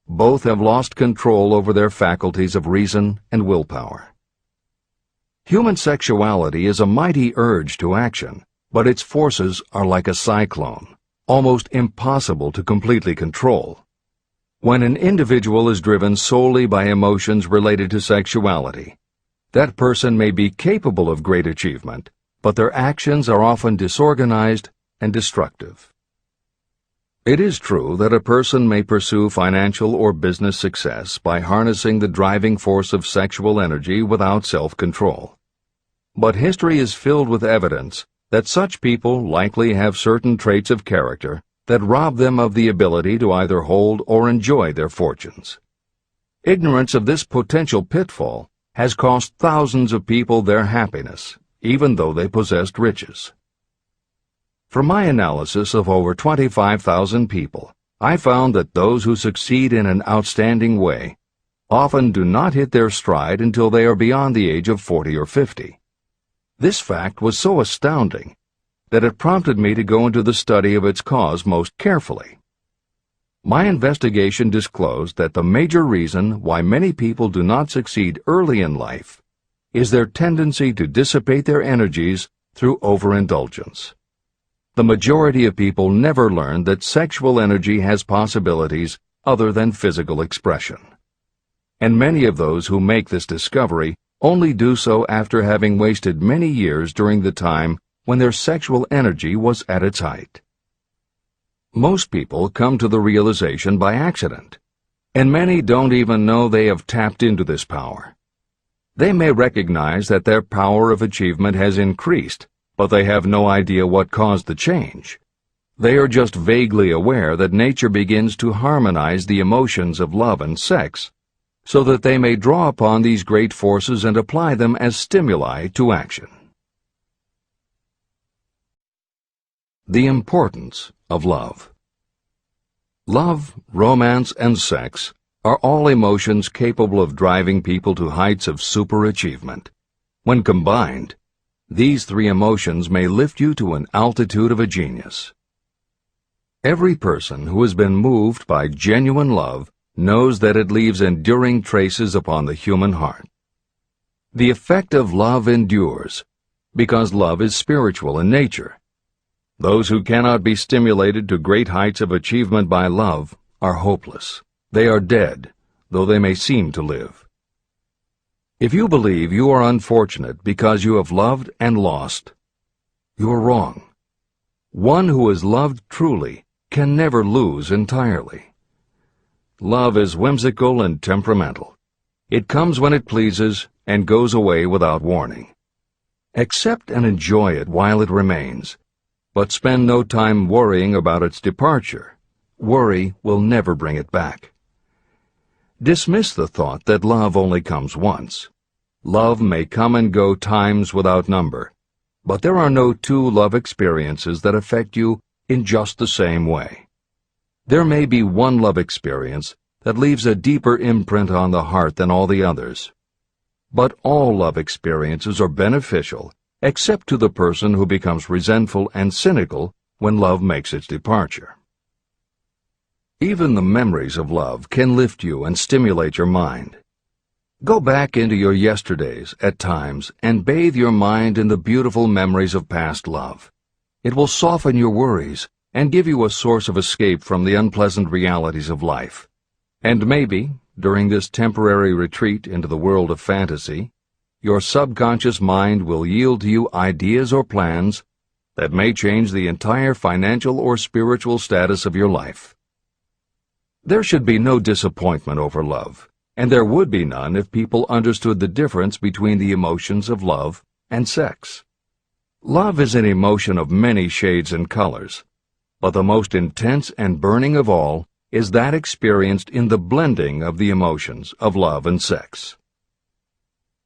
A: Both have lost control over their faculties of reason and willpower. Human sexuality is a mighty urge to action, but its forces are like a cyclone, almost impossible to completely control. When an individual is driven solely by emotions related to sexuality, that person may be capable of great achievement, but their actions are often disorganized and destructive. It is true that a person may pursue financial or business success by harnessing the driving force of sexual energy without self-control. But history is filled with evidence that such people likely have certain traits of character that rob them of the ability to either hold or enjoy their fortunes. Ignorance of this potential pitfall has cost thousands of people their happiness, even though they possessed riches. From my analysis of over 25,000 people, I found that those who succeed in an outstanding way often do not hit their stride until they are beyond the age of 40 or 50. This fact was so astounding that it prompted me to go into the study of its cause most carefully. My investigation disclosed that the major reason why many people do not succeed early in life is their tendency to dissipate their energies through overindulgence. The majority of people never learn that sexual energy has possibilities other than physical expression. And many of those who make this discovery only do so after having wasted many years during the time when their sexual energy was at its height. Most people come to the realization by accident, and many don't even know they have tapped into this power. They may recognize that their power of achievement has increased, but they have no idea what caused the change. They are just vaguely aware that nature begins to harmonize the emotions of love and sex, so that they may draw upon these great forces and apply them as stimuli to action. The importance of love. Love, romance, and sex are all emotions capable of driving people to heights of superachievement. When combined, these three emotions may lift you to an altitude of a genius. Every person who has been moved by genuine love knows that it leaves enduring traces upon the human heart. The effect of love endures, because love is spiritual in nature. Those who cannot be stimulated to great heights of achievement by love are hopeless. They are dead, though they may seem to live. If you believe you are unfortunate because you have loved and lost, you are wrong. One who is loved truly can never lose entirely. Love is whimsical and temperamental. It comes when it pleases and goes away without warning. Accept and enjoy it while it remains, but spend no time worrying about its departure. Worry will never bring it back. Dismiss the thought that love only comes once. Love may come and go times without number, but there are no two love experiences that affect you in just the same way. There may be one love experience that leaves a deeper imprint on the heart than all the others. But all love experiences are beneficial, except to the person who becomes resentful and cynical when love makes its departure. Even the memories of love can lift you and stimulate your mind. Go back into your yesterdays at times and bathe your mind in the beautiful memories of past love. It will soften your worries and give you a source of escape from the unpleasant realities of life. And maybe, during this temporary retreat into the world of fantasy, your subconscious mind will yield to you ideas or plans that may change the entire financial or spiritual status of your life. There should be no disappointment over love, and there would be none if people understood the difference between the emotions of love and sex. Love is an emotion of many shades and colors, but the most intense and burning of all is that experienced in the blending of the emotions of love and sex.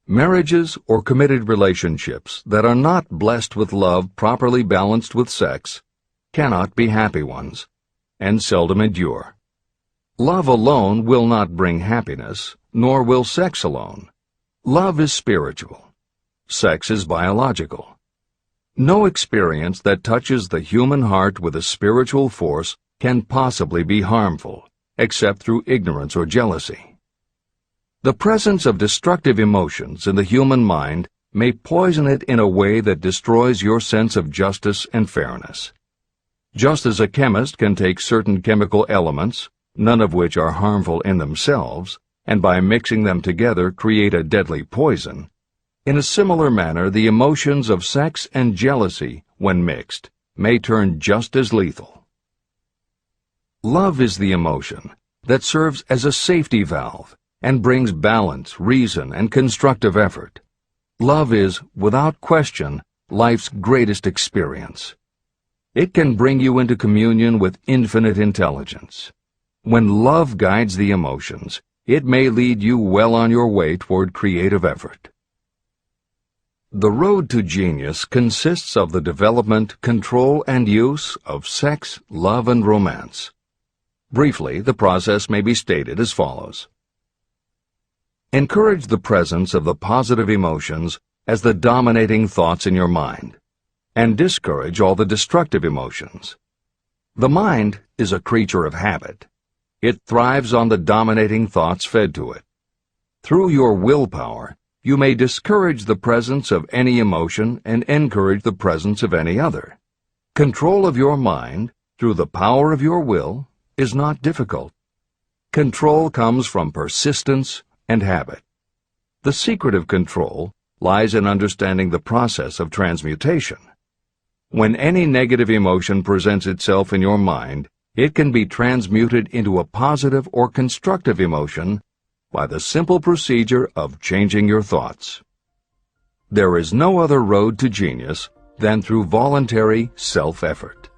A: Marriages or committed relationships that are not blessed with love properly balanced with sex cannot be happy ones, and seldom endure. Love alone will not bring happiness, nor will sex alone. Love is spiritual. Sex is biological. No experience that touches the human heart with a spiritual force can possibly be harmful, except through ignorance or jealousy. The presence of destructive emotions in the human mind may poison it in a way that destroys your sense of justice and fairness. Just as a chemist can take certain chemical elements, none of which are harmful in themselves, and by mixing them together create a deadly poison, in a similar manner the emotions of sex and jealousy, when mixed, may turn just as lethal. Love is the emotion that serves as a safety valve and brings balance, reason, and constructive effort. Love is, without question, life's greatest experience. It can bring you into communion with infinite intelligence. When love guides the emotions, it may lead you well on your way toward creative effort. The road to genius consists of the development, control, and use of sex, love, and romance. Briefly, the process may be stated as follows. Encourage the presence of the positive emotions as the dominating thoughts in your mind, and discourage all the destructive emotions. The mind is a creature of habit. It thrives on the dominating thoughts fed to it. Through your willpower, you may discourage the presence of any emotion and encourage the presence of any other. Control of your mind, through the power of your will, is not difficult. Control comes from persistence and habit. The secret of control lies in understanding the process of transmutation. When any negative emotion presents itself in your mind, it can be transmuted into a positive or constructive emotion by the simple procedure of changing your thoughts. There is no other road to genius than through voluntary self-effort.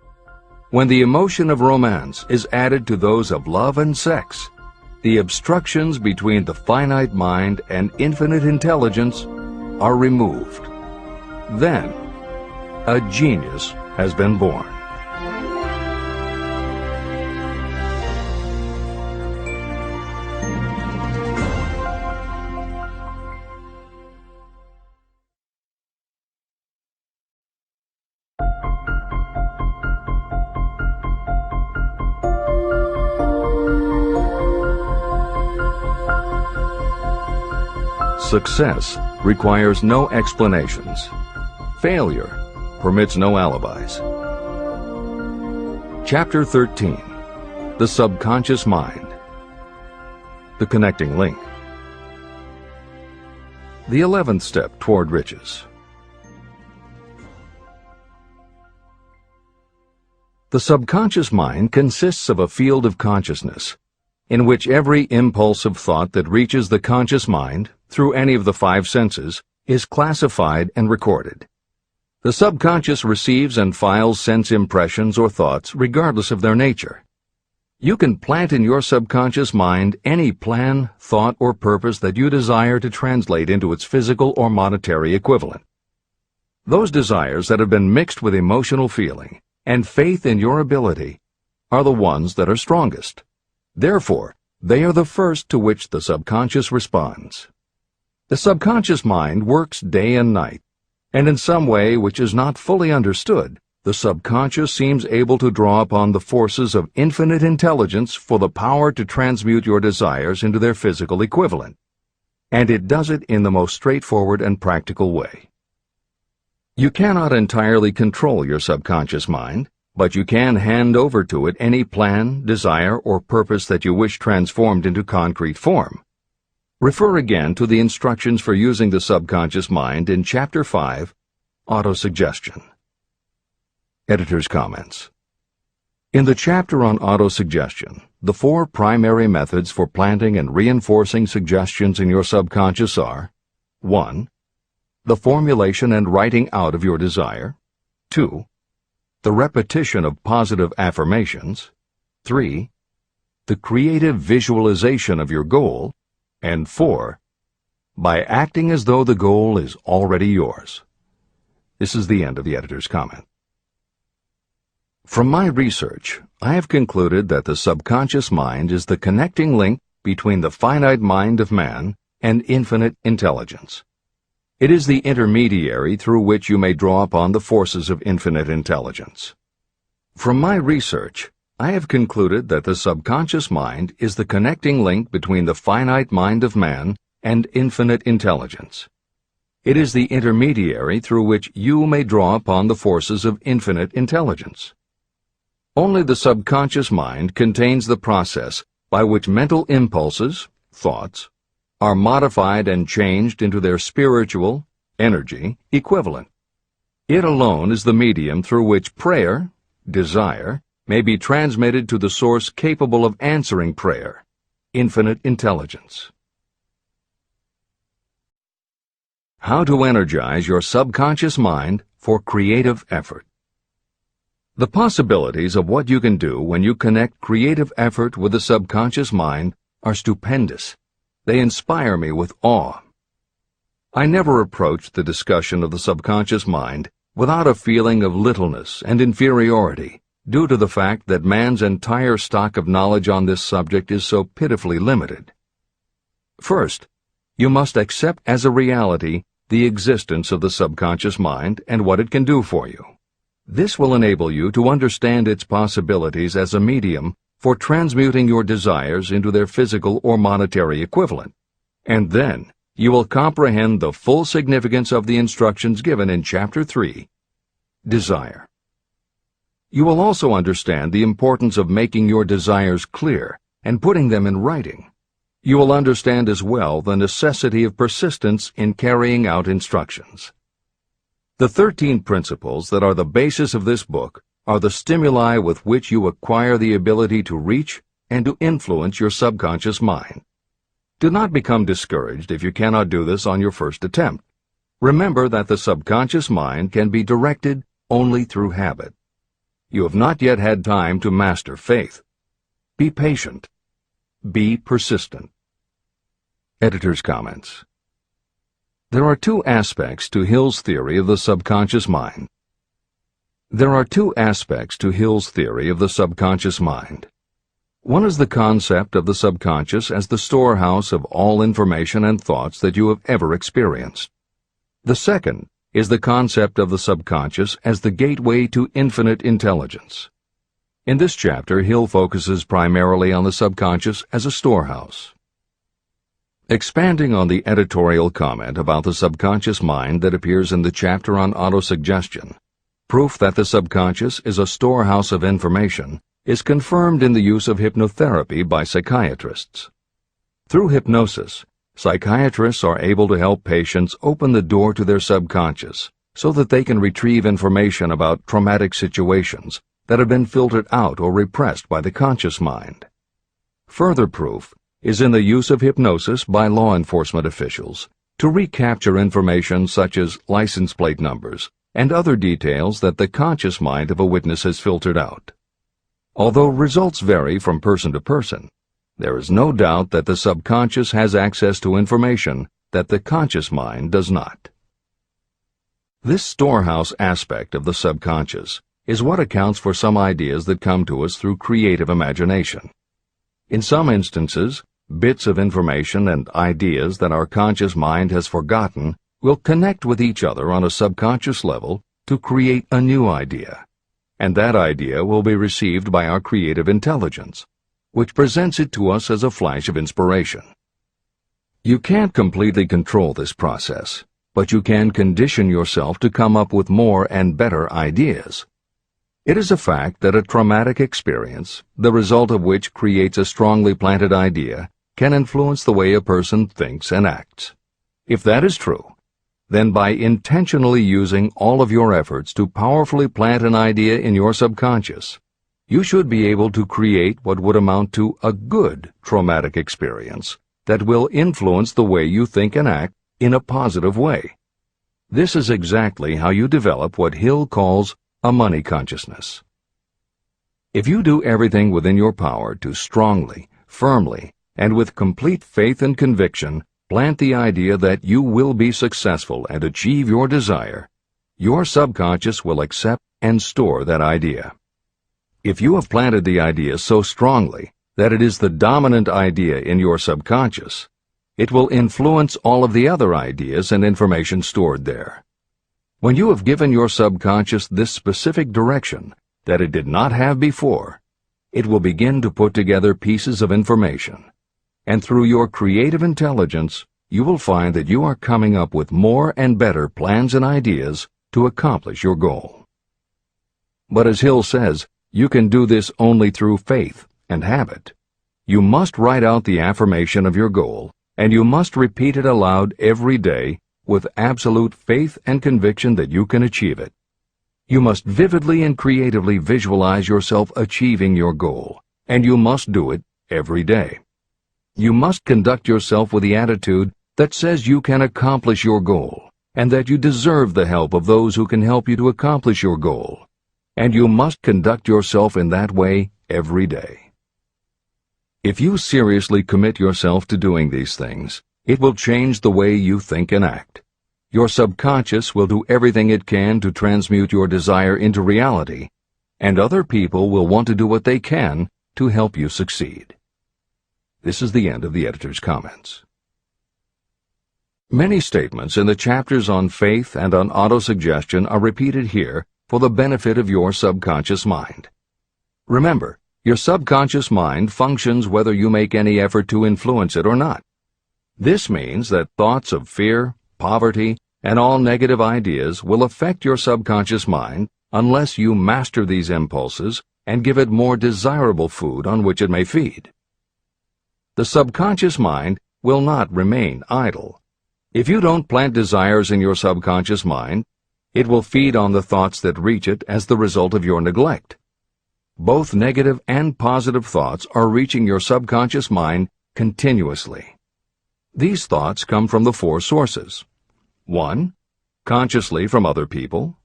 A: When the emotion of romance is added to those of love and sex, the obstructions between the finite mind and infinite intelligence are removed. Then, a genius has been born. Success requires no explanations. Failure permits no alibis. Chapter 13. The Subconscious Mind. The Connecting Link. The 11th Step Toward Riches. The subconscious mind consists of a field of consciousness, in which every impulse of thought that reaches the conscious mind, through any of the 5 senses, is classified and recorded. The subconscious receives and files sense impressions or thoughts regardless of their nature. You can plant in your subconscious mind any plan, thought, or purpose that you desire to translate into its physical or monetary equivalent. Those desires that have been mixed with emotional feeling and faith in your ability are the ones that are strongest. Therefore, they are the first to which the subconscious responds. The subconscious mind works day and night, and in some way which is not fully understood, the subconscious seems able to draw upon the forces of infinite intelligence for the power to transmute your desires into their physical equivalent. and it does it in the most straightforward and practical way. You cannot entirely control your subconscious mind, but you can hand over to it any plan, desire, or purpose that you wish transformed into concrete form. Refer again to the instructions for using the subconscious mind in Chapter 5, Autosuggestion. Editor's comments. In the chapter on autosuggestion, the 4 primary methods for planting and reinforcing suggestions in your subconscious are: 1. The formulation and writing out of your desire. 2. The repetition of positive affirmations. 3. The creative visualization of your goal. And 4. By acting as though the goal is already yours. This is the end of the editor's comment. From my research, I have concluded that the subconscious mind is the connecting link between the finite mind of man and infinite intelligence. It is the intermediary through which you may draw upon the forces of infinite intelligence. From my research, I have concluded that the subconscious mind is the connecting link between the finite mind of man and infinite intelligence. It is the intermediary through which you may draw upon the forces of infinite intelligence. Only the subconscious mind contains the process by which mental impulses, thoughts, are modified and changed into their spiritual, energy, equivalent. It alone is the medium through which prayer, desire, may be transmitted to the source capable of answering prayer, infinite intelligence. How to energize your subconscious mind for creative effort. The possibilities of what you can do when you connect creative effort with the subconscious mind are stupendous. They inspire me with awe. I never approached the discussion of the subconscious mind without a feeling of littleness and inferiority, due to the fact that man's entire stock of knowledge on this subject is so pitifully limited. First, you must accept as a reality the existence of the subconscious mind and what it can do for you. This will enable you to understand its possibilities as a medium for transmuting your desires into their physical or monetary equivalent, and then you will comprehend the full significance of the instructions given in Chapter 3, Desire. You will also understand the importance of making your desires clear and putting them in writing. You will understand as well the necessity of persistence in carrying out instructions. The 13 principles that are the basis of this book are the stimuli with which you acquire the ability to reach and to influence your subconscious mind. Do not become discouraged if you cannot do this on your first attempt. Remember that the subconscious mind can be directed only through habit. You have not yet had time to master faith. Be patient. Be persistent. Editor's comments. There are 2 aspects to Hill's theory of the subconscious mind. There are 2 aspects to Hill's theory of the subconscious mind. One is the concept of the subconscious as the storehouse of all information and thoughts that you have ever experienced. The second is the concept of the subconscious as the gateway to infinite intelligence. In this chapter, Hill focuses primarily on the subconscious as a storehouse. Expanding on the editorial comment about the subconscious mind that appears in the chapter on autosuggestion, proof that the subconscious is a storehouse of information is confirmed in the use of hypnotherapy by psychiatrists. Through hypnosis, psychiatrists are able to help patients open the door to their subconscious so that they can retrieve information about traumatic situations that have been filtered out or repressed by the conscious mind. Further proof is in the use of hypnosis by law enforcement officials to recapture information such as license plate numbers and other details that the conscious mind of a witness has filtered out. Although results vary from person to person, there is no doubt that the subconscious has access to information that the conscious mind does not. This storehouse aspect of the subconscious is what accounts for some ideas that come to us through creative imagination. In some instances, bits of information and ideas that our conscious mind has forgotten will connect with each other on a subconscious level to create a new idea, and that idea will be received by our creative intelligence, which presents it to us as a flash of inspiration. You can't completely control this process, but you can condition yourself to come up with more and better ideas. It is a fact that a traumatic experience, the result of which creates a strongly planted idea, can influence the way a person thinks and acts. If that is true, then by intentionally using all of your efforts to powerfully plant an idea in your subconscious, you should be able to create what would amount to a good traumatic experience that will influence the way you think and act in a positive way. This is exactly how you develop what Hill calls a money consciousness. If you do everything within your power to strongly, firmly, and with complete faith and conviction plant the idea that you will be successful and achieve your desire, your subconscious will accept and store that idea. If you have planted the idea so strongly that it is the dominant idea in your subconscious, it will influence all of the other ideas and information stored there. When you have given your subconscious this specific direction that it did not have before, it will begin to put together pieces of information, and through your creative intelligence, you will find that you are coming up with more and better plans and ideas to accomplish your goal. But as Hill says, you can do this only through faith and habit. You must write out the affirmation of your goal, and you must repeat it aloud every day with absolute faith and conviction that you can achieve it. You must vividly and creatively visualize yourself achieving your goal, and you must do it every day. You must conduct yourself with the attitude that says you can accomplish your goal, and that you deserve the help of those who can help you to accomplish your goal. And you must conduct yourself in that way every day. If you seriously commit yourself to doing these things, it will change the way you think and act. Your subconscious will do everything it can to transmute your desire into reality, and other people will want to do what they can to help you succeed. This is the end of the editor's comments. Many statements in the chapters on faith and on autosuggestion are repeated here for the benefit of your subconscious mind. Remember, your subconscious mind functions whether you make any effort to influence it or not. This means that thoughts of fear, poverty, and all negative ideas will affect your subconscious mind unless you master these impulses and give it more desirable food on which it may feed. The subconscious mind will not remain idle. If you don't plant desires in your subconscious mind, it will feed on the thoughts that reach it as the result of your neglect. Both negative and positive thoughts are reaching your subconscious mind continuously. These thoughts come from the four sources. 1. Consciously from other people.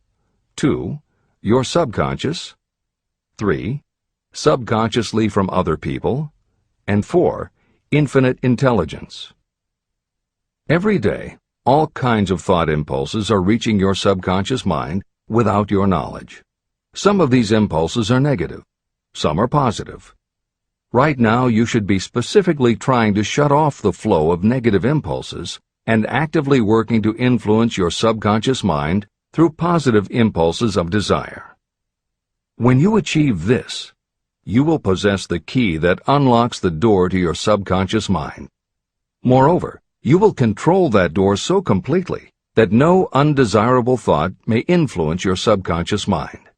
A: 2. Your subconscious. 3. Subconsciously from other people. And 4. Infinite intelligence. Every day, all kinds of thought impulses are reaching your subconscious mind without your knowledge. Some of these impulses are negative. Some are positive. Right now, you should be specifically trying to shut off the flow of negative impulses and actively working to influence your subconscious mind through positive impulses of desire. When you achieve this, you will possess the key that unlocks the door to your subconscious mind. Moreover, you will control that door so completely that no undesirable thought may influence your subconscious mind.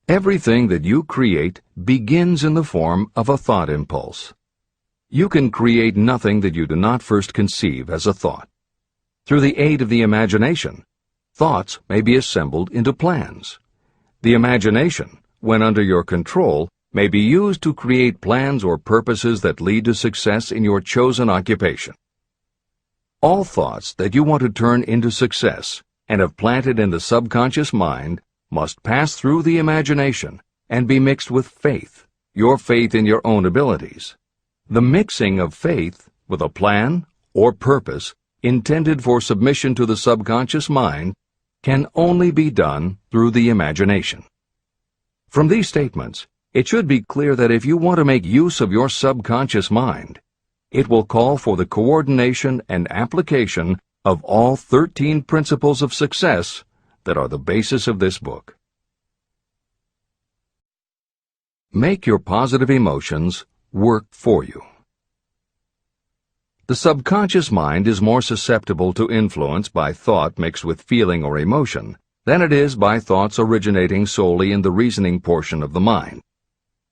A: Everything that you create begins in the form of a thought impulse. You can create nothing that you do not first conceive as a thought. Through the aid of the imagination, thoughts may be assembled into plans. The imagination, when under your control, may be used to create plans or purposes that lead to success in your chosen occupation. All thoughts that you want to turn into success and have planted in the subconscious mind must pass through the imagination and be mixed with faith, your faith in your own abilities. The mixing of faith with a plan or purpose intended for submission to the subconscious mind can only be done through the imagination. From these statements, it should be clear that if you want to make use of your subconscious mind, it will call for the coordination and application of all 13 principles of success that are the basis of this book. Make your positive emotions work for you. The subconscious mind is more susceptible to influence by thought mixed with feeling or emotion than it is by thoughts originating solely in the reasoning portion of the mind.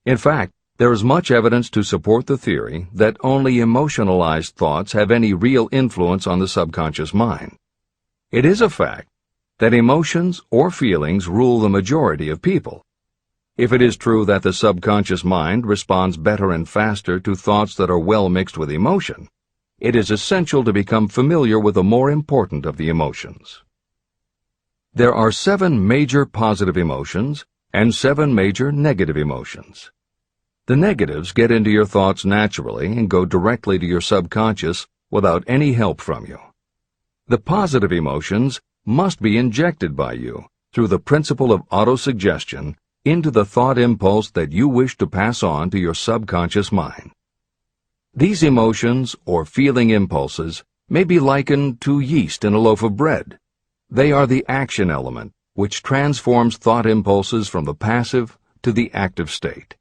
A: In fact, there is much evidence to support the theory that only emotionalized thoughts have any real influence on the subconscious mind. It is a fact that emotions or feelings rule the majority of people. If it is true that the subconscious mind responds better and faster to thoughts that are well mixed with emotion, it is essential to become familiar with the more important of the emotions. There are 7 major positive emotions and 7 major negative emotions. The negatives get into your thoughts naturally and go directly to your subconscious without any help from you. The positive emotions must be injected by you through the principle of autosuggestion into the thought impulse that you wish to pass on to your subconscious mind. These emotions or feeling impulses may be likened to yeast in a loaf of bread. They are the action element which transforms thought impulses from the passive to the active state.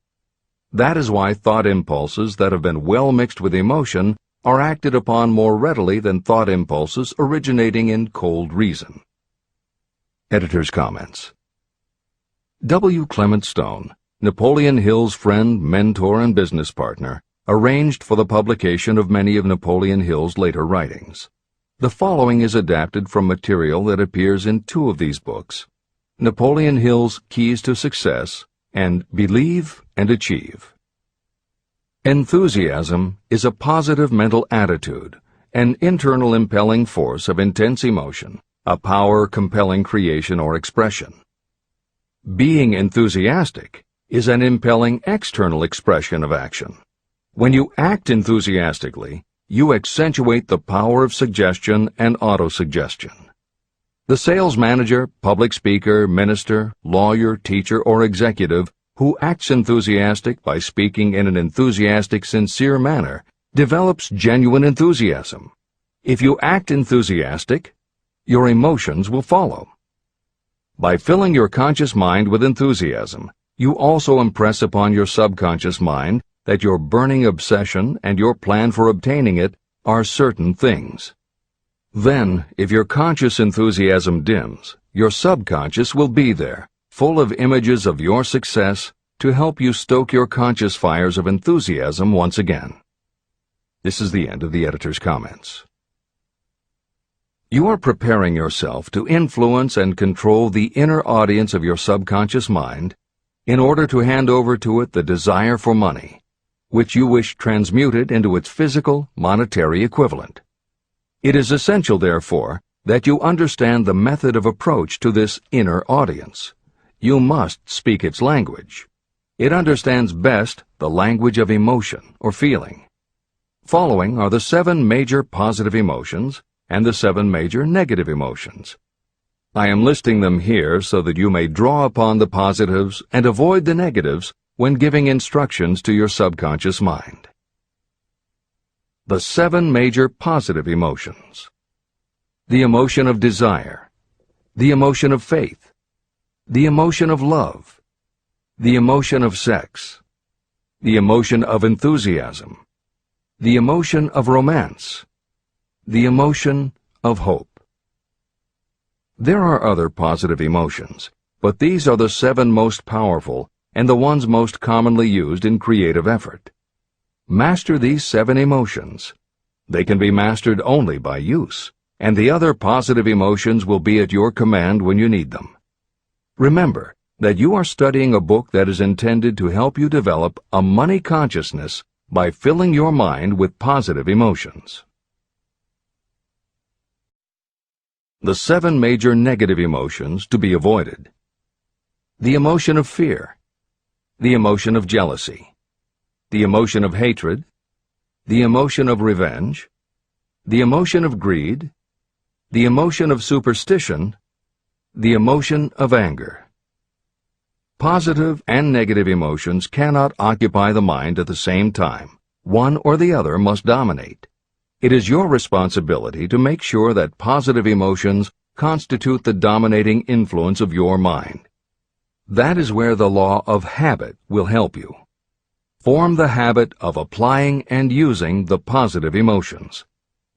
A: That is why thought impulses that have been well mixed with emotion are acted upon more readily than thought impulses originating in cold reason. Editor's comments. W. Clement Stone, Napoleon Hill's friend, mentor, and business partner, arranged for the publication of many of Napoleon Hill's later writings. The following is adapted from material that appears in 2 of these books: Napoleon Hill's Keys to Success and Believe and Achieve. Enthusiasm is a positive mental attitude, an internal impelling force of intense emotion, a power compelling creation or expression. Being enthusiastic is an impelling external expression of action. When you act enthusiastically, you accentuate the power of suggestion and autosuggestion. The sales manager, public speaker, minister, lawyer, teacher, or executive who acts enthusiastic by speaking in an enthusiastic, sincere manner develops genuine enthusiasm. If you act enthusiastic, your emotions will follow. By filling your conscious mind with enthusiasm, you also impress upon your subconscious mind that your burning obsession and your plan for obtaining it are certain things. Then, if your conscious enthusiasm dims, your subconscious will be there, full of images of your success, to help you stoke your conscious fires of enthusiasm once again. This is the end of the editor's comments. You are preparing yourself to influence and control the inner audience of your subconscious mind in order to hand over to it the desire for money, which you wish transmuted into its physical, monetary equivalent. It is essential, therefore, that you understand the method of approach to this inner audience. You must speak its language. It understands best the language of emotion or feeling. Following are the 7 major positive emotions and the 7 major negative emotions. I am listing them here so that you may draw upon the positives and avoid the negatives when giving instructions to your subconscious mind. The 7 major positive emotions. The emotion of desire, the emotion of faith, the emotion of love, the emotion of sex, the emotion of enthusiasm, the emotion of romance, the emotion of hope. There are other positive emotions, but these are the 7 most powerful and the ones most commonly used in creative effort. Master these 7 emotions. They can be mastered only by use, and the other positive emotions will be at your command when you need them. Remember that you are studying a book that is intended to help you develop a money consciousness by filling your mind with positive emotions. The 7 major negative emotions to be avoided. The emotion of fear, the emotion of jealousy, the emotion of hatred, the emotion of revenge, the emotion of greed, the emotion of superstition, the emotion of anger. Positive and negative emotions cannot occupy the mind at the same time. One or the other must dominate. It is your responsibility to make sure that positive emotions constitute the dominating influence of your mind. That is where the law of habit will help you. Form the habit of applying and using the positive emotions.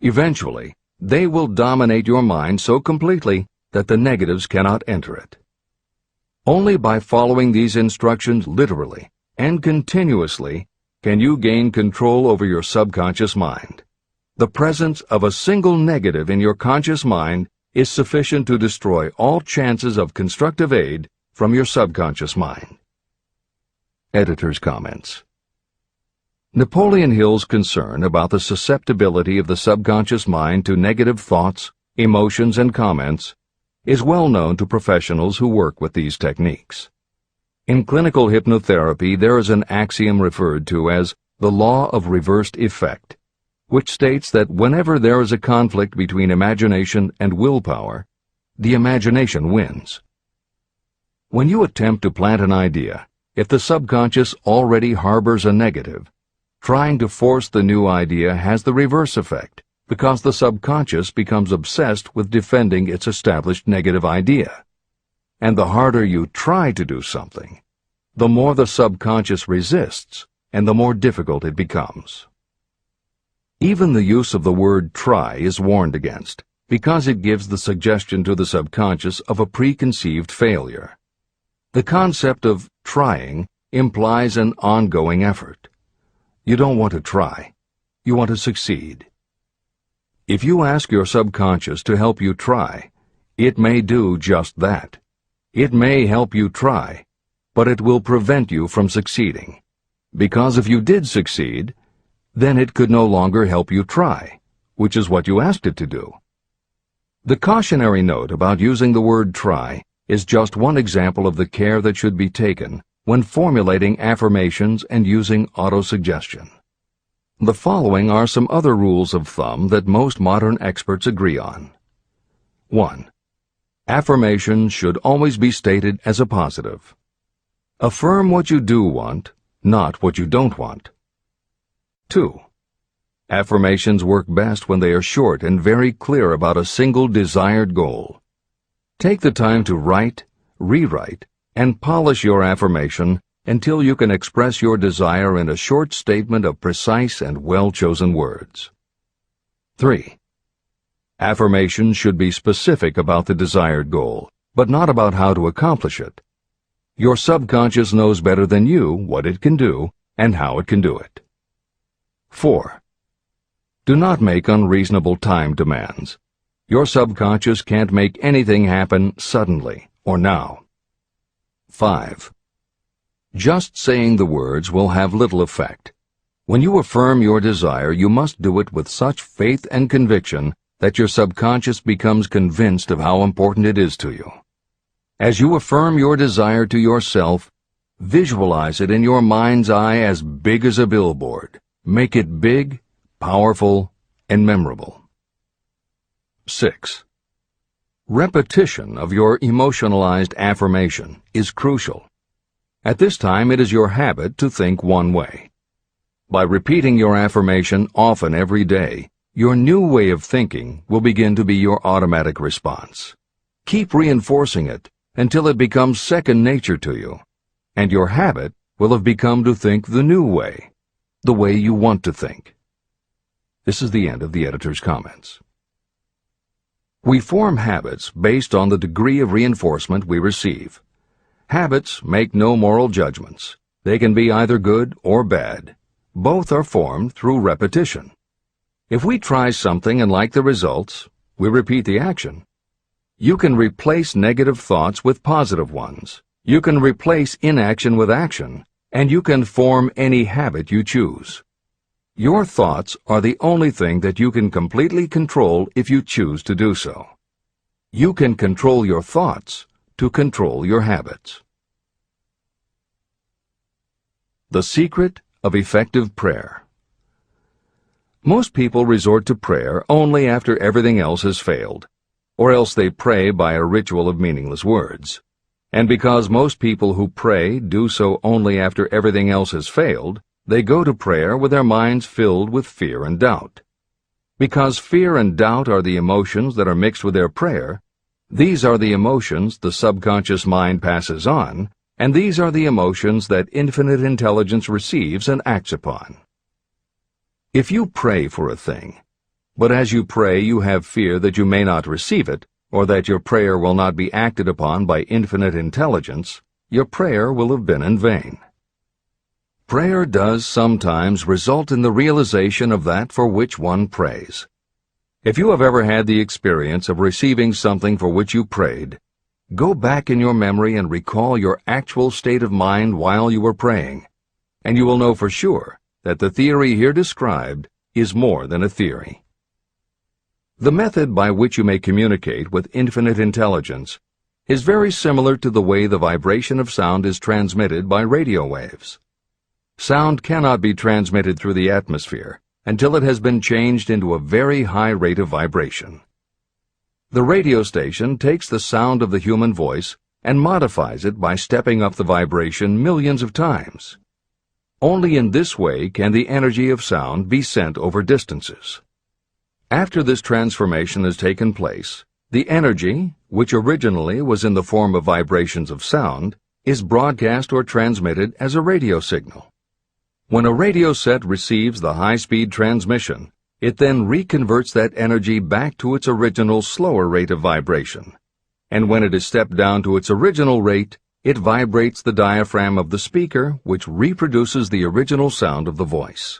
A: Eventually, they will dominate your mind so completely that the negatives cannot enter it. Only by following these instructions literally and continuously can you gain control over your subconscious mind. The presence of a single negative in your conscious mind is sufficient to destroy all chances of constructive aid from your subconscious mind. Editor's comments. Napoleon Hill's concern about the susceptibility of the subconscious mind to negative thoughts, emotions, and comments is well known to professionals who work with these techniques. In clinical hypnotherapy, there is an axiom referred to as the law of reversed effect, which states that whenever there is a conflict between imagination and willpower, the imagination wins. When you attempt to plant an idea, if the subconscious already harbors a negative, trying to force the new idea has the reverse effect, because the subconscious becomes obsessed with defending its established negative idea. And the harder you try to do something, the more the subconscious resists, and the more difficult it becomes. Even the use of the word try is warned against, because it gives the suggestion to the subconscious of a preconceived failure. The concept of trying implies an ongoing effort. You don't want to try. You want to succeed. If you ask your subconscious to help you try, it may do just that. It may help you try, but it will prevent you from succeeding. Because if you did succeed, then it could no longer help you try, which is what you asked it to do. The cautionary note about using the word try is just one example of the care that should be taken when formulating affirmations and using autosuggestion. The following are some other rules of thumb that most modern experts agree on. 1. Affirmations should always be stated as a positive. Affirm what you do want, not what you don't want. 2. Affirmations work best when they are short and very clear about a single desired goal. Take the time to write, rewrite, and polish your affirmation until you can express your desire in a short statement of precise and well-chosen words. 3. Affirmations should be specific about the desired goal, but not about how to accomplish it. Your subconscious knows better than you what it can do and how it can do it. 4. Do not make unreasonable time demands. Your subconscious can't make anything happen suddenly or now. 5. Just saying the words will have little effect. When you affirm your desire, you must do it with such faith and conviction that your subconscious becomes convinced of how important it is to you. As you affirm your desire to yourself, visualize it in your mind's eye as big as a billboard. Make it big, powerful, and memorable. 6. Repetition of your emotionalized affirmation is crucial. At this time, it is your habit to think one way. By repeating your affirmation often every day, your new way of thinking will begin to be your automatic response. Keep reinforcing it until it becomes second nature to you, and your habit will have become to think the new way, the way you want to think. This is the end of the editor's comments. We form habits based on the degree of reinforcement we receive. Habits make no moral judgments. They can be either good or bad. Both are formed through repetition. If we try something and like the results, we repeat the action. You can replace negative thoughts with positive ones. You can replace inaction with action, and you can form any habit you choose. Your thoughts are the only thing that you can completely control if you choose to do so. You can control your thoughts to control your habits. The secret of effective prayer. Most people resort to prayer only after everything else has failed, or else they pray by a ritual of meaningless words. And because most people who pray do so only after everything else has failed, they go to prayer with their minds filled with fear and doubt. Because fear and doubt are the emotions that are mixed with their prayer, these are the emotions the subconscious mind passes on and these are the emotions that infinite intelligence receives and acts upon. If you pray for a thing, but as you pray you have fear that you may not receive it, or that your prayer will not be acted upon by infinite intelligence, your prayer will have been in vain. Prayer does sometimes result in the realization of that for which one prays. If you have ever had the experience of receiving something for which you prayed, go back in your memory and recall your actual state of mind while you were praying, and you will know for sure that the theory here described is more than a theory. The method by which you may communicate with infinite intelligence is very similar to the way the vibration of sound is transmitted by radio waves. Sound cannot be transmitted through the atmosphere until it has been changed into a very high rate of vibration. The radio station takes the sound of the human voice and modifies it by stepping up the vibration millions of times. Only in this way can the energy of sound be sent over distances. After this transformation has taken place, the energy, which originally was in the form of vibrations of sound, is broadcast or transmitted as a radio signal. When a radio set receives the high-speed transmission, it then reconverts that energy back to its original slower rate of vibration, and when it is stepped down to its original rate, it vibrates the diaphragm of the speaker, which reproduces the original sound of the voice.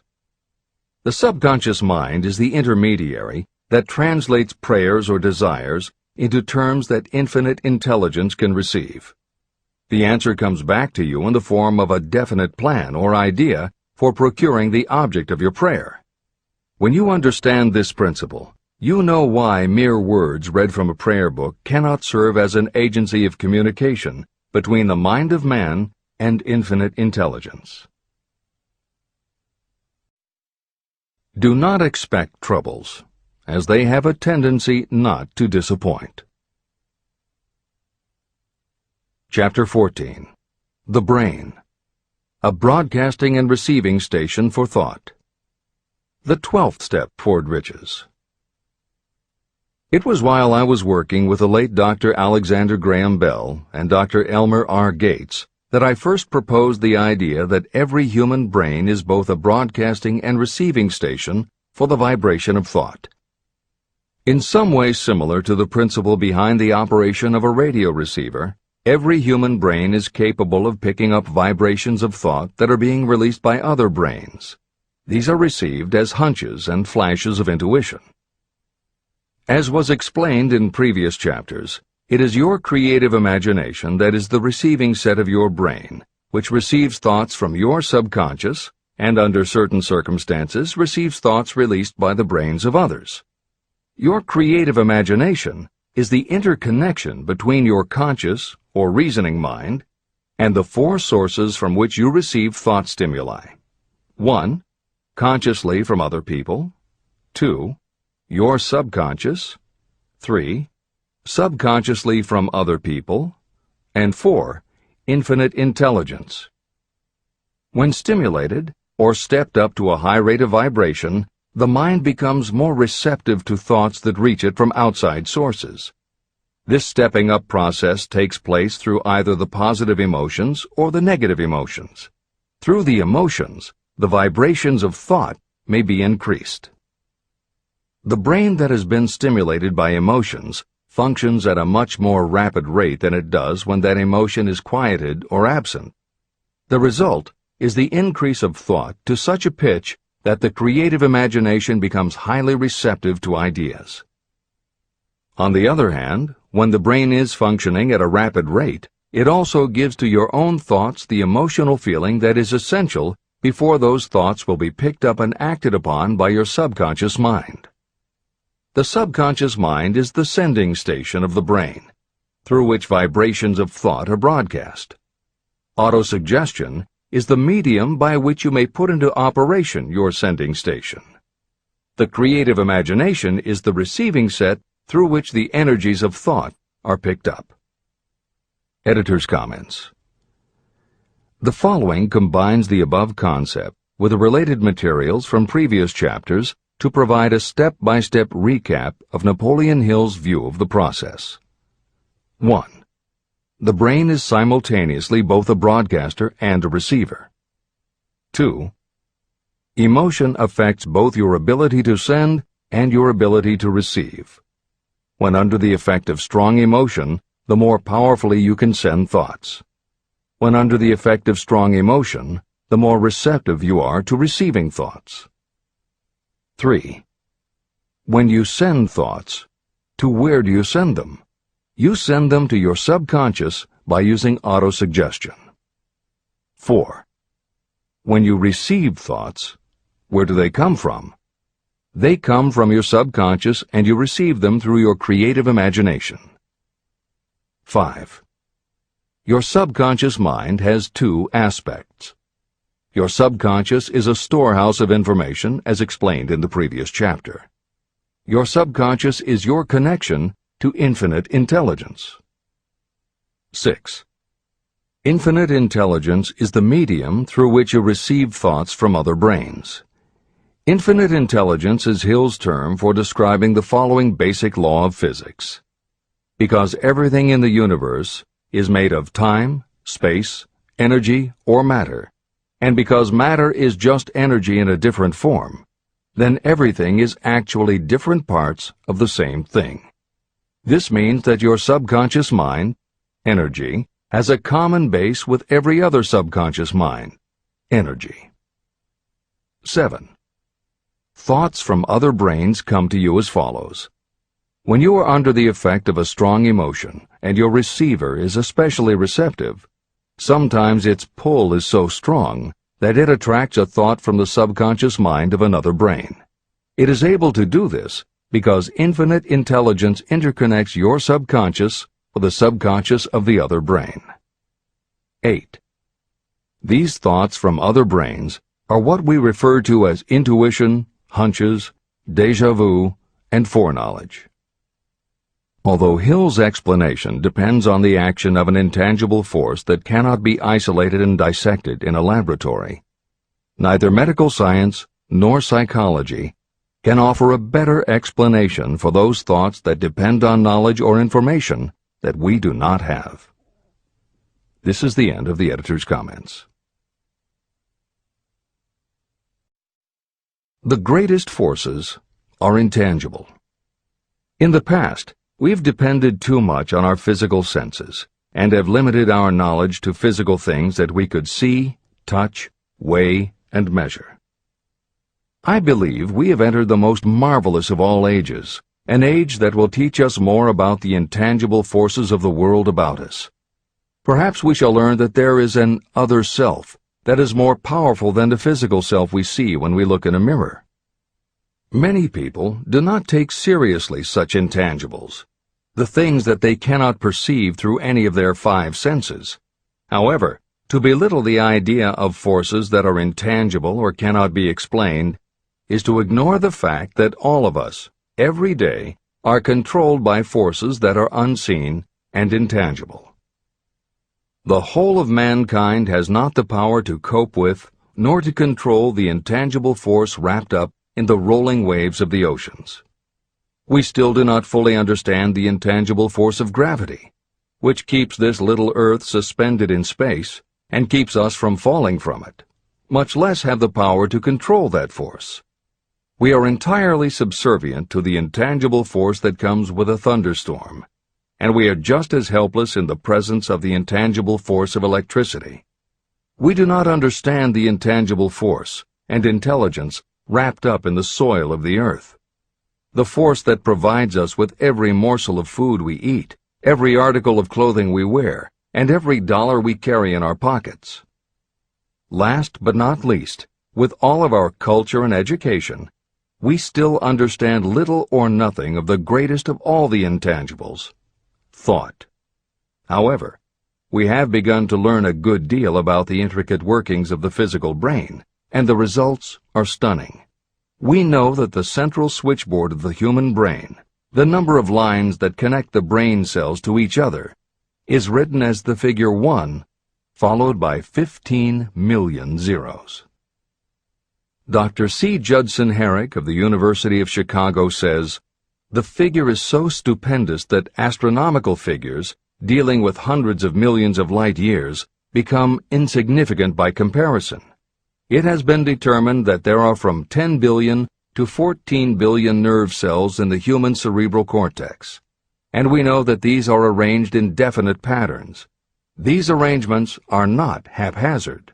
A: The subconscious mind is the intermediary that translates prayers or desires into terms that infinite intelligence can receive. The answer comes back to you in the form of a definite plan or idea for procuring the object of your prayer. When you understand this principle, you know why mere words read from a prayer book cannot serve as an agency of communication between the mind of man and infinite intelligence. Do not expect troubles, as they have a tendency not to disappoint. Chapter 14. The Brain. A broadcasting and receiving station for thought. The 12th step toward riches. It was while I was working with the late Dr. Alexander Graham Bell and Dr. Elmer R. Gates that I first proposed the idea that every human brain is both a broadcasting and receiving station for the vibration of thought. In some way similar to the principle behind the operation of a radio receiver, every human brain is capable of picking up vibrations of thought that are being released by other brains. These are received as hunches and flashes of intuition. As was explained in previous chapters, it is your creative imagination that is the receiving set of your brain, which receives thoughts from your subconscious and, under certain circumstances, receives thoughts released by the brains of others. Your creative imagination is the interconnection between your conscious or reasoning mind and the four sources from which you receive thought stimuli. 1. Consciously from other people. 2. Your subconscious. 3. Subconsciously from other people. And 4. Infinite intelligence. When stimulated, or stepped up to a high rate of vibration, the mind becomes more receptive to thoughts that reach it from outside sources. This stepping up process takes place through either the positive emotions or the negative emotions. Through the emotions, the vibrations of thought may be increased. The brain that has been stimulated by emotions functions at a much more rapid rate than it does when that emotion is quieted or absent. The result is the increase of thought to such a pitch that the creative imagination becomes highly receptive to ideas. On the other hand, when the brain is functioning at a rapid rate, it also gives to your own thoughts the emotional feeling that is essential before those thoughts will be picked up and acted upon by your subconscious mind. The subconscious mind is the sending station of the brain, through which vibrations of thought are broadcast. Autosuggestion is the medium by which you may put into operation your sending station. The creative imagination is the receiving set through which the energies of thought are picked up. Editor's comments. The following combines the above concept with the related materials from previous chapters to provide a step-by-step recap of Napoleon Hill's view of the process. 1. The brain is simultaneously both a broadcaster and a receiver. 2. Emotion affects both your ability to send and your ability to receive. When under the effect of strong emotion, the more powerfully you can send thoughts. When under the effect of strong emotion, the more receptive you are to receiving thoughts. 3. When you send thoughts, to where do you send them? You send them to your subconscious by using autosuggestion. 4. When you receive thoughts, where do they come from? They come from your subconscious and you receive them through your creative imagination. 5. Your subconscious mind has two aspects. Your subconscious is a storehouse of information, as explained in the previous chapter. Your subconscious is your connection to infinite intelligence. 6. Infinite intelligence is the medium through which you receive thoughts from other brains. Infinite intelligence is Hill's term for describing the following basic law of physics. Because everything in the universe is made of time, space, energy, or matter, and because matter is just energy in a different form, then everything is actually different parts of the same thing. This means that your subconscious mind, energy, has a common base with every other subconscious mind, energy. 7. Thoughts from other brains come to you as follows. When you are under the effect of a strong emotion and your receiver is especially receptive, sometimes its pull is so strong that it attracts a thought from the subconscious mind of another brain. It is able to do this because infinite intelligence interconnects your subconscious with the subconscious of the other brain. 8. These thoughts from other brains are what we refer to as intuition, hunches, déjà vu, and foreknowledge. Although Hill's explanation depends on the action of an intangible force that cannot be isolated and dissected in a laboratory, neither medical science nor psychology can offer a better explanation for those thoughts that depend on knowledge or information that we do not have. This is the end of the editor's comments. The greatest forces are intangible. In the past, we've depended too much on our physical senses and have limited our knowledge to physical things that we could see, touch, weigh, and measure. I believe we have entered the most marvelous of all ages, an age that will teach us more about the intangible forces of the world about us. Perhaps we shall learn that there is an other self that is more powerful than the physical self we see when we look in a mirror. Many people do not take seriously such intangibles, the things that they cannot perceive through any of their five senses. However, to belittle the idea of forces that are intangible or cannot be explained is to ignore the fact that all of us, every day, are controlled by forces that are unseen and intangible. The whole of mankind has not the power to cope with nor to control the intangible force wrapped up in the rolling waves of the oceans. We still do not fully understand the intangible force of gravity, which keeps this little Earth suspended in space and keeps us from falling from it, much less have the power to control that force. We are entirely subservient to the intangible force that comes with a thunderstorm, and we are just as helpless in the presence of the intangible force of electricity. We do not understand the intangible force and intelligence wrapped up in the soil of the earth. The force that provides us with every morsel of food we eat, every article of clothing we wear, and every dollar we carry in our pockets. Last but not least, with all of our culture and education, we still understand little or nothing of the greatest of all the intangibles, thought. However, we have begun to learn a good deal about the intricate workings of the physical brain, and the results are stunning. We know that the central switchboard of the human brain, the number of lines that connect the brain cells to each other, is written as the figure 1, followed by 15 million zeros. Dr. C. Judson Herrick of the University of Chicago says, "The figure is so stupendous that astronomical figures, dealing with hundreds of millions of light years, become insignificant by comparison. It has been determined that there are from 10 billion to 14 billion nerve cells in the human cerebral cortex, and we know that these are arranged in definite patterns. These arrangements are not haphazard.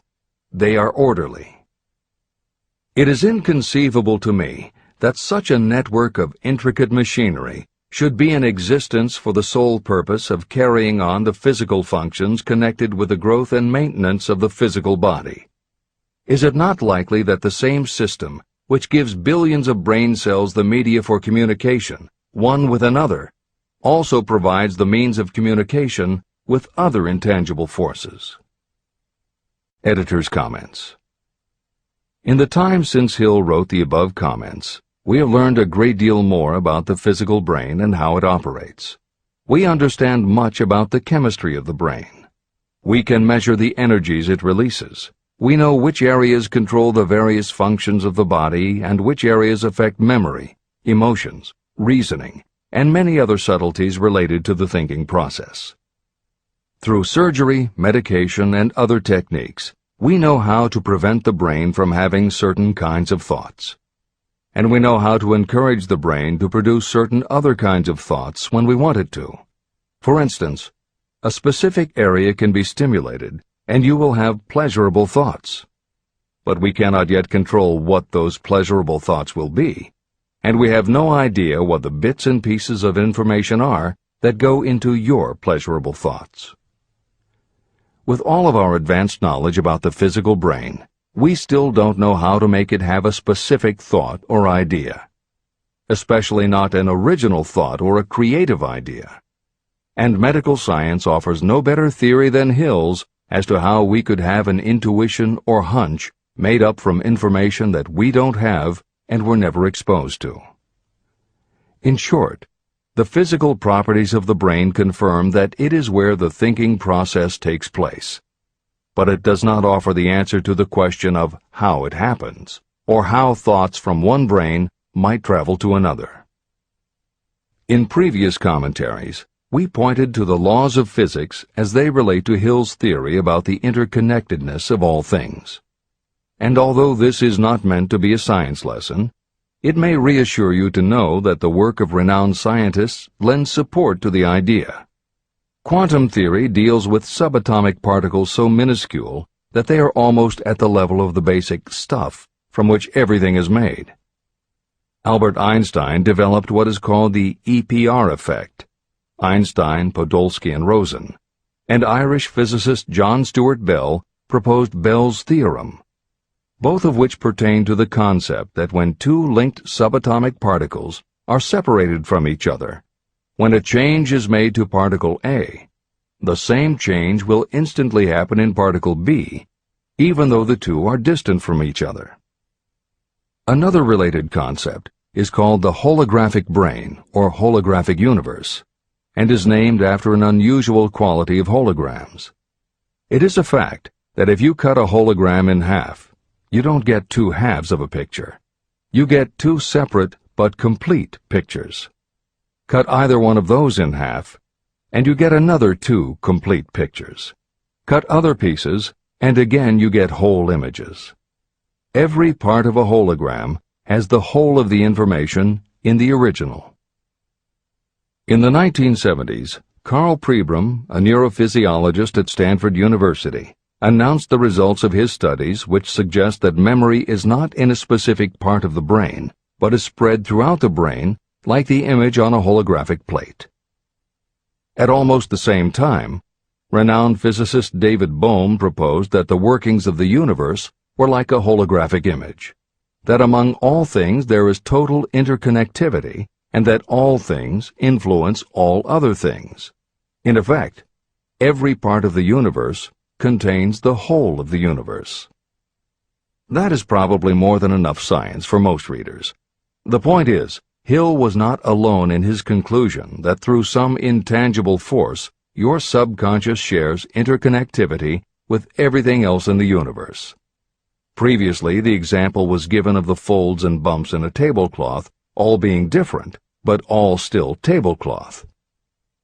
A: They are orderly. It is inconceivable to me that such a network of intricate machinery should be in existence for the sole purpose of carrying on the physical functions connected with the growth and maintenance of the physical body. Is it not likely that the same system, which gives billions of brain cells the media for communication, one with another, also provides the means of communication with other intangible forces? Editor's comments. In the time since Hill wrote the above comments, we have learned a great deal more about the physical brain and how it operates. We understand much about the chemistry of the brain. We can measure the energies it releases. We know which areas control the various functions of the body and which areas affect memory, emotions, reasoning, and many other subtleties related to the thinking process. Through surgery, medication, and other techniques, we know how to prevent the brain from having certain kinds of thoughts. And we know how to encourage the brain to produce certain other kinds of thoughts when we want it to. For instance, a specific area can be stimulated, and you will have pleasurable thoughts. But we cannot yet control what those pleasurable thoughts will be, and we have no idea what the bits and pieces of information are that go into your pleasurable thoughts. With all of our advanced knowledge about the physical brain, we still don't know how to make it have a specific thought or idea, especially not an original thought or a creative idea. And medical science offers no better theory than Hill's as to how we could have an intuition or hunch made up from information that we don't have and were never exposed to. In short, the physical properties of the brain confirm that it is where the thinking process takes place. But it does not offer the answer to the question of how it happens, or how thoughts from one brain might travel to another. In previous commentaries, we pointed to the laws of physics as they relate to Hill's theory about the interconnectedness of all things. And although this is not meant to be a science lesson, it may reassure you to know that the work of renowned scientists lends support to the idea. Quantum theory deals with subatomic particles so minuscule that they are almost at the level of the basic stuff from which everything is made. Albert Einstein developed what is called the EPR effect. Einstein, Podolsky, and Rosen, and Irish physicist John Stuart Bell proposed Bell's theorem, both of which pertain to the concept that when two linked subatomic particles are separated from each other, when a change is made to particle A, the same change will instantly happen in particle B, even though the two are distant from each other. Another related concept is called the holographic brain or holographic universe, and is named after an unusual quality of holograms. It is a fact that if you cut a hologram in half, you don't get two halves of a picture. You get two separate but complete pictures. Cut either one of those in half, and you get another two complete pictures. Cut other pieces, and again you get whole images. Every part of a hologram has the whole of the information in the original. In the 1970s, Carl Pribram, a neurophysiologist at Stanford University, announced the results of his studies which suggest that memory is not in a specific part of the brain, but is spread throughout the brain like the image on a holographic plate. At almost the same time, renowned physicist David Bohm proposed that the workings of the universe were like a holographic image, that among all things there is total interconnectivity, and that all things influence all other things. In effect, every part of the universe contains the whole of the universe. That is probably more than enough science for most readers. The point is, Hill was not alone in his conclusion that through some intangible force, your subconscious shares interconnectivity with everything else in the universe. Previously, the example was given of the folds and bumps in a tablecloth, all being different, but all still tablecloth.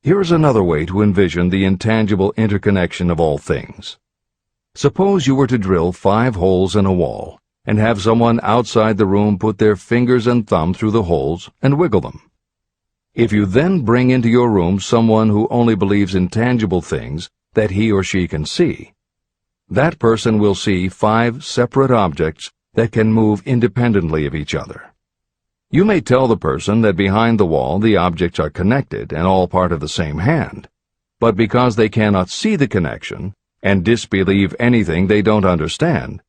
A: Here is another way to envision the intangible interconnection of all things. Suppose you were to drill 5 holes in a wall and have someone outside the room put their fingers and thumb through the holes and wiggle them. If you then bring into your room someone who only believes in tangible things that he or she can see, that person will see 5 separate objects that can move independently of each other. You may tell the person that behind the wall the objects are connected and all part of the same hand, but because they cannot see the connection and disbelieve anything they don't understand,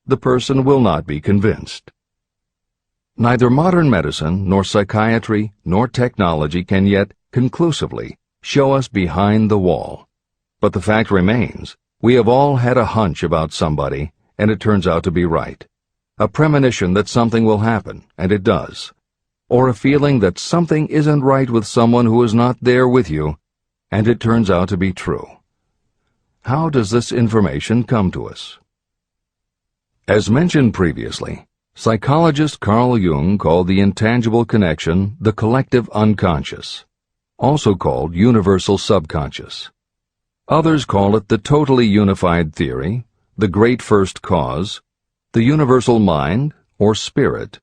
A: the person will not be convinced. Neither modern medicine, nor psychiatry, nor technology can yet conclusively show us behind the wall. But the fact remains, we have all had a hunch about somebody, and it turns out to be right. A premonition that something will happen, and it does. Or a feeling that something isn't right with someone who is not there with you, and it turns out to be true. How does this information come to us? As mentioned previously, psychologist Carl Jung called the intangible connection the collective unconscious, also called universal subconscious. Others call it the totally unified theory, the great first cause, the universal mind, or spirit,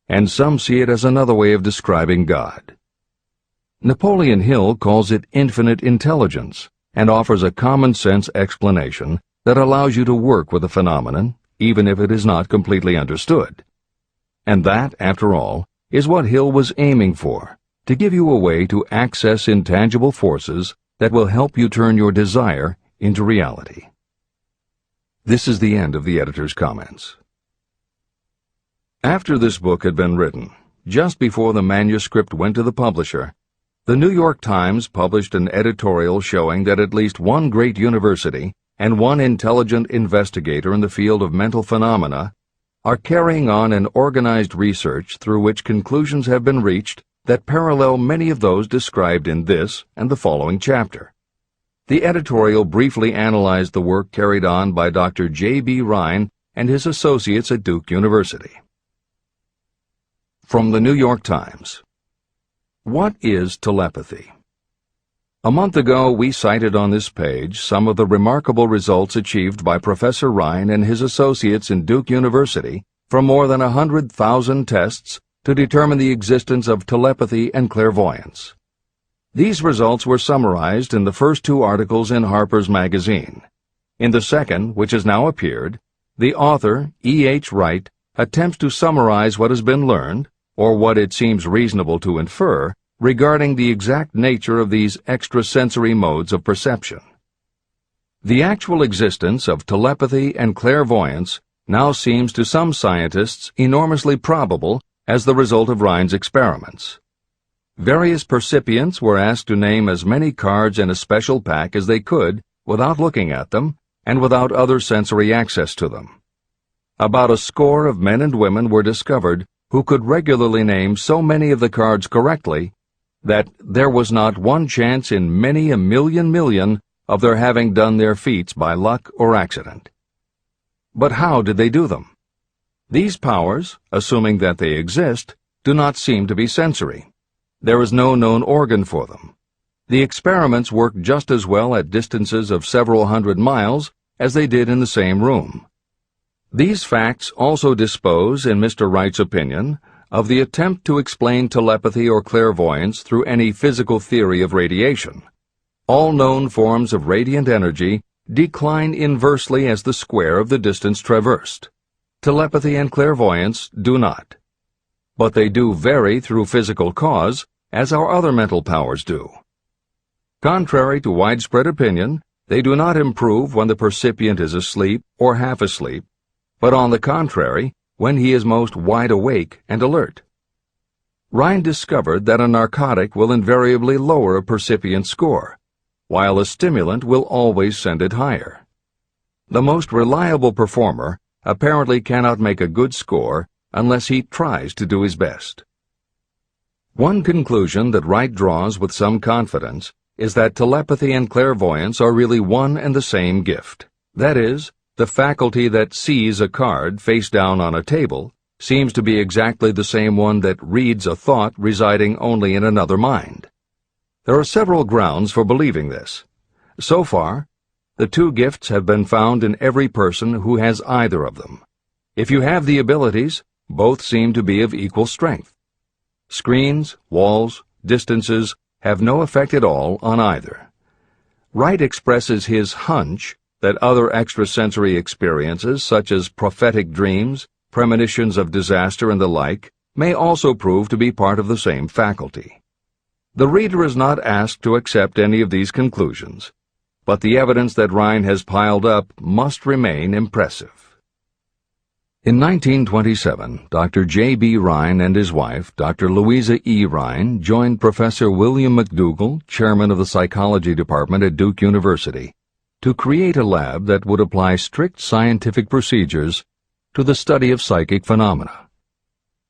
A: and some see it as another way of describing God. Napoleon Hill calls it infinite intelligence and offers a common-sense explanation that allows you to work with a phenomenon, even if it is not completely understood. And that, after all, is what Hill was aiming for, to give you a way to access intangible forces that will help you turn your desire into reality. This is the end of the editor's comments. After this book had been written, just before the manuscript went to the publisher, the New York Times published an editorial showing that at least one great university and one intelligent investigator in the field of mental phenomena are carrying on an organized research through which conclusions have been reached that parallel many of those described in this and the following chapter. The editorial briefly analyzed the work carried on by Dr. J.B. Rhine and his associates at Duke University. From the New York Times. What is telepathy? A month ago, we cited on this page some of the remarkable results achieved by Professor Rhine and his associates in Duke University from more than 100,000 tests to determine the existence of telepathy and clairvoyance. These results were summarized in the first 2 articles in Harper's Magazine. In the second, which has now appeared, the author, E.H. Wright, attempts to summarize what has been learned, or what it seems reasonable to infer, regarding the exact nature of these extrasensory modes of perception. The actual existence of telepathy and clairvoyance now seems to some scientists enormously probable as the result of Rhine's experiments. Various percipients were asked to name as many cards in a special pack as they could without looking at them and without other sensory access to them. About a score of men and women were discovered who could regularly name so many of the cards correctly that there was not one chance in many a million of their having done their feats by luck or accident. But how did they do them? These powers, assuming that they exist, do not seem to be sensory. There is no known organ for them. The experiments work just as well at distances of several hundred miles as they did in the same room. These facts also dispose, in Mr. Wright's opinion, of the attempt to explain telepathy or clairvoyance through any physical theory of radiation. All known forms of radiant energy decline inversely as the square of the distance traversed. Telepathy and clairvoyance do not. But they do vary through physical cause, as our other mental powers do. Contrary to widespread opinion, they do not improve when the percipient is asleep or half asleep, but on the contrary, when he is most wide awake and alert. Rhine discovered that a narcotic will invariably lower a percipient score, while a stimulant will always send it higher. The most reliable performer apparently cannot make a good score unless he tries to do his best. One conclusion that Wright draws with some confidence is that telepathy and clairvoyance are really one and the same gift. That is, the faculty that sees a card face down on a table seems to be exactly the same one that reads a thought residing only in another mind. There are several grounds for believing this. So far, the two gifts have been found in every person who has either of them. If you have the abilities, both seem to be of equal strength. Screens, walls, distances have no effect at all on either. Wright expresses his hunch that other extrasensory experiences, such as prophetic dreams, premonitions of disaster, and the like, may also prove to be part of the same faculty. The reader is not asked to accept any of these conclusions, but the evidence that Rhine has piled up must remain impressive. In 1927, Dr. J.B. Rhine and his wife, Dr. Louisa E. Rhine, joined Professor William McDougall, chairman of the psychology department at Duke University, to create a lab that would apply strict scientific procedures to the study of psychic phenomena.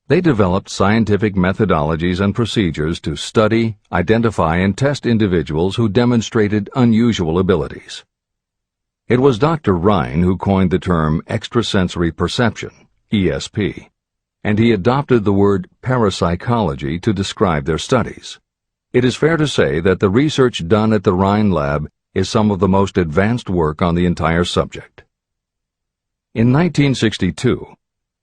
A: They developed scientific methodologies and procedures to study, identify, and test individuals who demonstrated unusual abilities. It was Dr. Rhine who coined the term extrasensory perception, ESP, and he adopted the word parapsychology to describe their studies. It is fair to say that the research done at the Rhine Lab is some of the most advanced work on the entire subject. In 1962,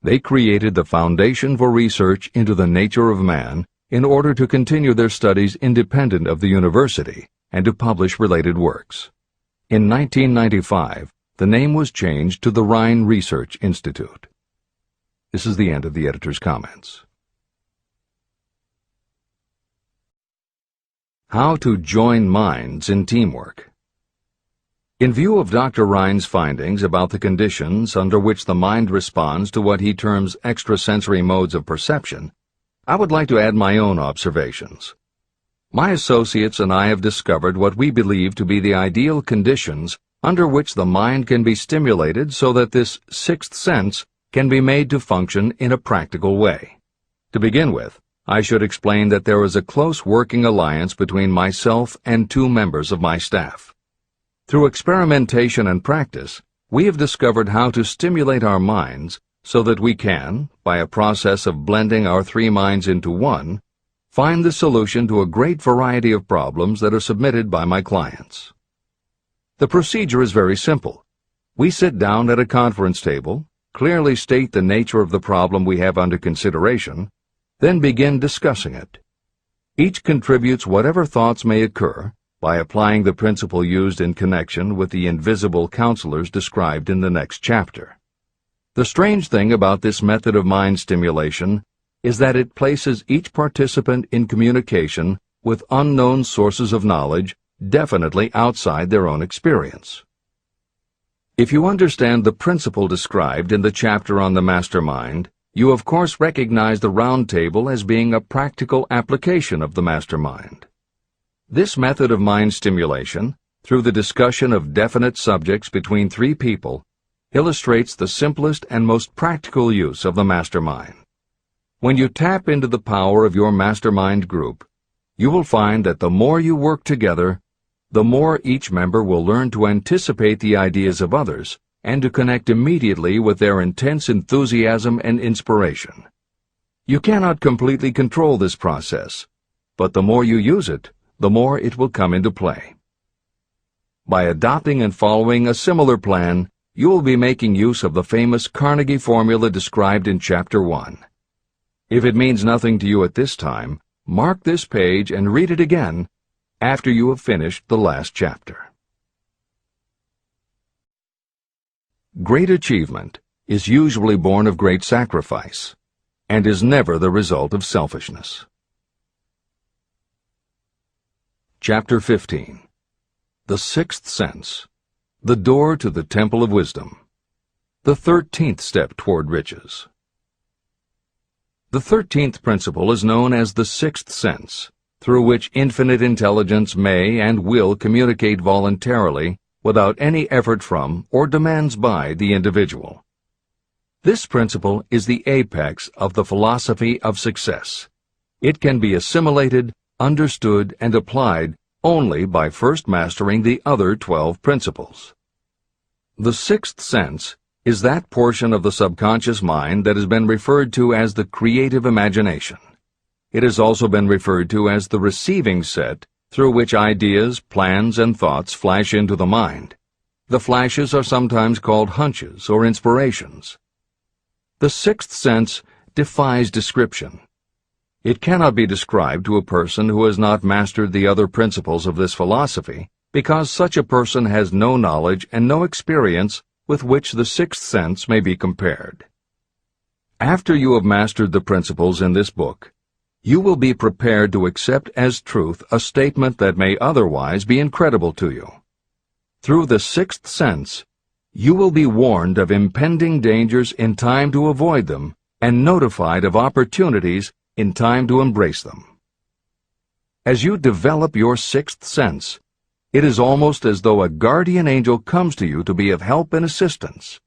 A: they created the Foundation for Research into the Nature of Man in order to continue their studies independent of the university and to publish related works. In 1995, the name was changed to the Rhine Research Institute. This is the end of the editor's comments. How to join minds in teamwork. In view of Dr. Rhine's findings about the conditions under which the mind responds to what he terms extrasensory modes of perception, I would like to add my own observations. My associates and I have discovered what we believe to be the ideal conditions under which the mind can be stimulated so that this sixth sense can be made to function in a practical way. To begin with, I should explain that there is a close working alliance between myself and two members of my staff. Through experimentation and practice, we have discovered how to stimulate our minds so that we can, by a process of blending our three minds into one, find the solution to a great variety of problems that are submitted by my clients. The procedure is very simple. We sit down at a conference table, clearly state the nature of the problem we have under consideration, then begin discussing it. Each contributes whatever thoughts may occur by applying the principle used in connection with the invisible counselors described in the next chapter. The strange thing about this method of mind stimulation is that it places each participant in communication with unknown sources of knowledge definitely outside their own experience. If you understand the principle described in the chapter on the MasterMind, you of course recognize the round table as being a practical application of the MasterMind. This method of mind stimulation, through the discussion of definite subjects between three people, illustrates the simplest and most practical use of the MasterMind. When you tap into the power of your MasterMind group, you will find that the more you work together, the more each member will learn to anticipate the ideas of others and to connect immediately with their intense enthusiasm and inspiration. You cannot completely control this process, but the more you use it, the more it will come into play. By adopting and following a similar plan, you will be making use of the famous Carnegie formula described in Chapter 1. If it means nothing to you at this time, mark this page and read it again after you have finished the last chapter. Great achievement is usually born of great sacrifice and is never the result of selfishness. Chapter 15. The Sixth Sense. The Door to the Temple of Wisdom. The 13th Step Toward Riches. The 13th principle is known as the Sixth Sense, through which infinite intelligence may and will communicate voluntarily without any effort from or demands by the individual. This principle is the apex of the philosophy of success. It can be assimilated, understood, and applied only by first mastering the other 12 principles. The sixth sense is that portion of the subconscious mind that has been referred to as the creative imagination. It has also been referred to as the receiving set through which ideas, plans, and thoughts flash into the mind. The flashes are sometimes called hunches or inspirations. The sixth sense defies description. It cannot be described to a person who has not mastered the other principles of this philosophy, because such a person has no knowledge and no experience with which the sixth sense may be compared. After you have mastered the principles in this book, you will be prepared to accept as truth a statement that may otherwise be incredible to you. Through the sixth sense, you will be warned of impending dangers in time to avoid them and notified of opportunities in time to embrace them. As you develop your sixth sense, it is almost as though a guardian angel comes to you to be of help and assistance,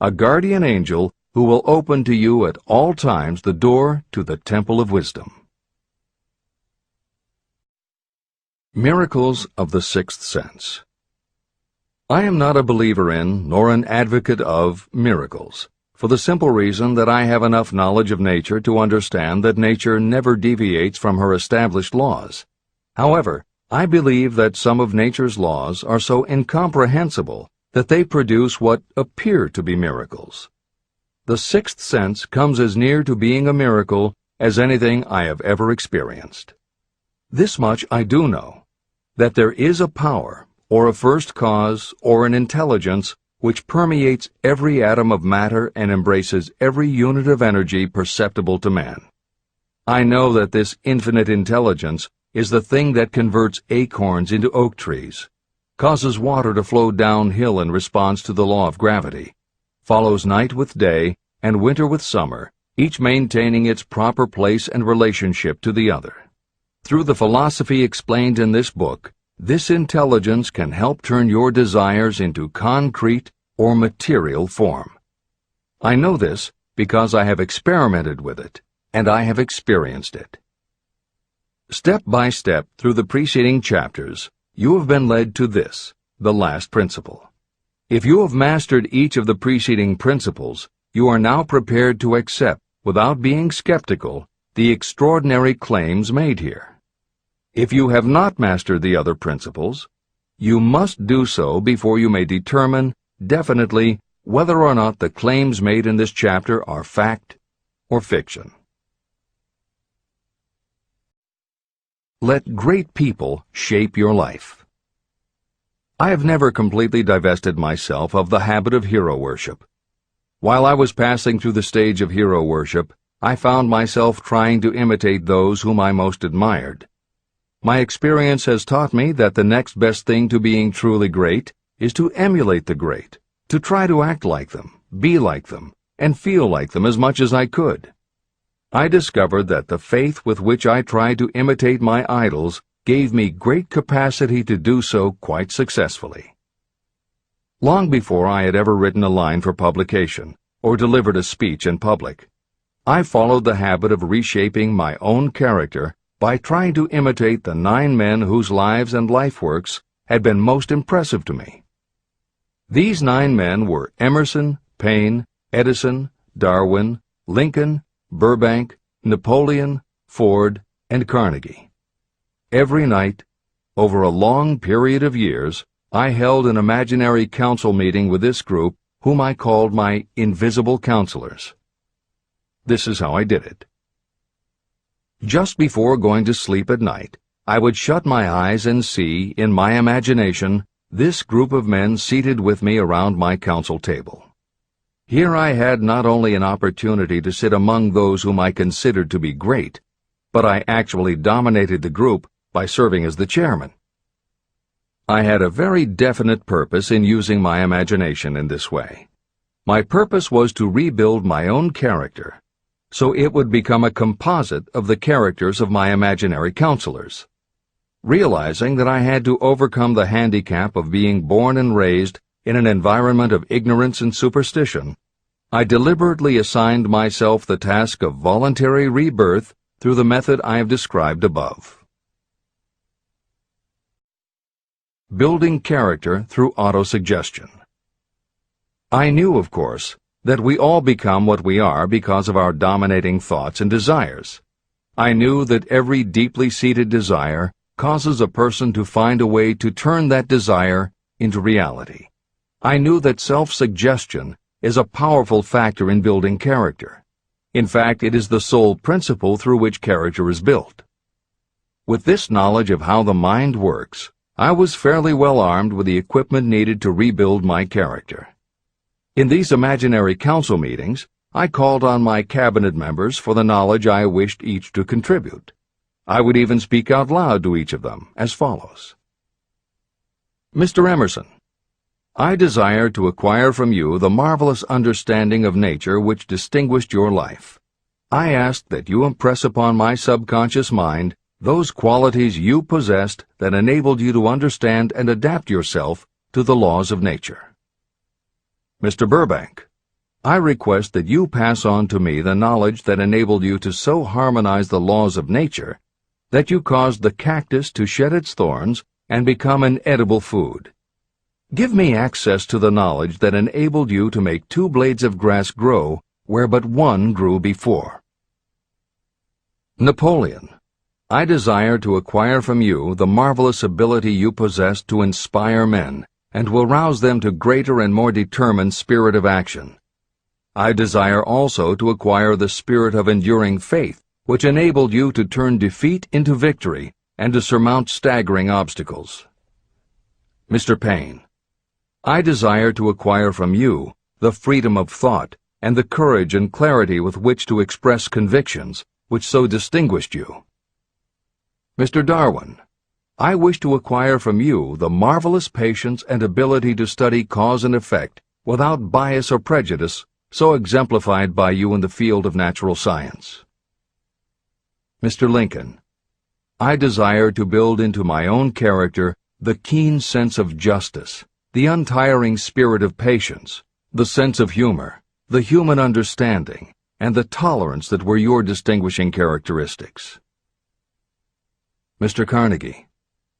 A: a guardian angel who will open to you at all times the door to the temple of wisdom. Miracles of the sixth sense. I am not a believer in, nor an advocate of, miracles, for the simple reason that I have enough knowledge of nature to understand that nature never deviates from her established laws. However, I believe that some of nature's laws are so incomprehensible that they produce what appear to be miracles. The sixth sense comes as near to being a miracle as anything I have ever experienced. This much I do know, that there is a power, or a first cause, or an intelligence which permeates every atom of matter and embraces every unit of energy perceptible to man. I know that this infinite intelligence is the thing that converts acorns into oak trees, causes water to flow downhill in response to the law of gravity, follows night with day and winter with summer, each maintaining its proper place and relationship to the other. Through the philosophy explained in this book, this intelligence can help turn your desires into concrete or material form. I know this because I have experimented with it, and I have experienced it. Step by step through the preceding chapters, you have been led to this, the last principle. If you have mastered each of the preceding principles, you are now prepared to accept, without being skeptical, the extraordinary claims made here. If you have not mastered the other principles, you must do so before you may determine definitely whether or not the claims made in this chapter are fact or fiction. Let great people shape your life. I have never completely divested myself of the habit of hero worship. While I was passing through the stage of hero worship, I found myself trying to imitate those whom I most admired. My experience has taught me that the next best thing to being truly great is to emulate the great, to try to act like them, be like them, and feel like them as much as I could. I discovered that the faith with which I tried to imitate my idols gave me great capacity to do so quite successfully. Long before I had ever written a line for publication or delivered a speech in public, I followed the habit of reshaping my own character by trying to imitate the 9 men whose lives and life works had been most impressive to me. These 9 men were Emerson, Paine, Edison, Darwin, Lincoln, Burbank, Napoleon, Ford, and Carnegie. Every night, over a long period of years, I held an imaginary council meeting with this group, whom I called my invisible counselors. This is how I did it. Just before going to sleep at night, I would shut my eyes and see, in my imagination, this group of men seated with me around my council table. Here I had not only an opportunity to sit among those whom I considered to be great, but I actually dominated the group by serving as the chairman. I had a very definite purpose in using my imagination in this way. My purpose was to rebuild my own character, so it would become a composite of the characters of my imaginary counselors. Realizing that I had to overcome the handicap of being born and raised in an environment of ignorance and superstition, I deliberately assigned myself the task of voluntary rebirth through the method I have described above. Building character through autosuggestion. I knew, of course, that we all become what we are because of our dominating thoughts and desires. I knew that every deeply seated desire causes a person to find a way to turn that desire into reality. I knew that self-suggestion is a powerful factor in building character. In fact, it is the sole principle through which character is built. With this knowledge of how the mind works, I was fairly well armed with the equipment needed to rebuild my character. In these imaginary council meetings, I called on my cabinet members for the knowledge I wished each to contribute. I would even speak out loud to each of them as follows. Mr. Emerson, I desire to acquire from you the marvelous understanding of nature which distinguished your life. I ask that you impress upon my subconscious mind those qualities you possessed that enabled you to understand and adapt yourself to the laws of nature. Mr. Burbank, I request that you pass on to me the knowledge that enabled you to so harmonize the laws of nature that you caused the cactus to shed its thorns and become an edible food. Give me access to the knowledge that enabled you to make 2 blades of grass grow where but 1 grew before. Napoleon, I desire to acquire from you the marvelous ability you possess to inspire men and will rouse them to greater and more determined spirit of action. I desire also to acquire the spirit of enduring faith which enabled you to turn defeat into victory and to surmount staggering obstacles. Mr. Payne, I desire to acquire from you the freedom of thought and the courage and clarity with which to express convictions which so distinguished you. Mr. Darwin, I wish to acquire from you the marvelous patience and ability to study cause and effect without bias or prejudice so exemplified by you in the field of natural science. Mr. Lincoln, I desire to build into my own character the keen sense of justice, the untiring spirit of patience, the sense of humor, the human understanding, and the tolerance that were your distinguishing characteristics. Mr. Carnegie,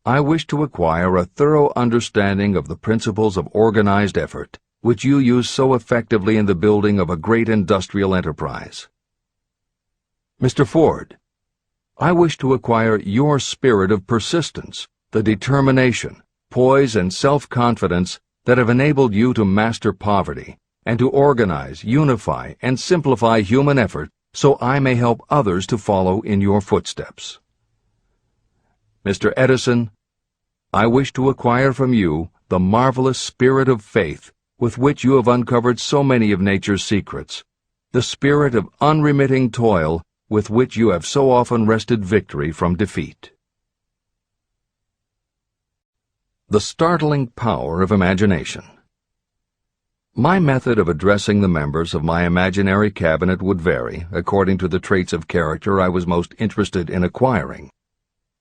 A: I wish to acquire a thorough understanding of the principles of organized effort, which you use so effectively in the building of a great industrial enterprise. Mr. Ford, I wish to acquire your spirit of persistence, the determination, poise, and self-confidence that have enabled you to master poverty and to organize, unify, and simplify human effort so I may help others to follow in your footsteps. Mr. Edison, I wish to acquire from you the marvelous spirit of faith with which you have uncovered so many of nature's secrets, the spirit of unremitting toil with which you have so often wrested victory from defeat. The startling power of imagination. My method of addressing the members of my imaginary cabinet would vary according to the traits of character I was most interested in acquiring.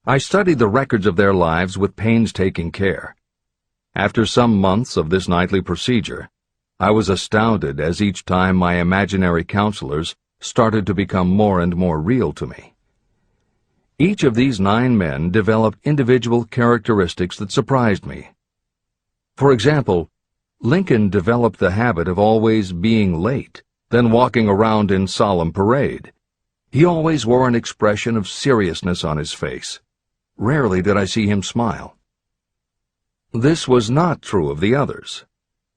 A: I studied the records of their lives with painstaking care. After some months of this nightly procedure, I was astounded as each time my imaginary counselors started to become more and more real to me. Each of these 9 men developed individual characteristics that surprised me. For example, Lincoln developed the habit of always being late, then walking around in solemn parade. He always wore an expression of seriousness on his face. Rarely did I see him smile. This was not true of the others.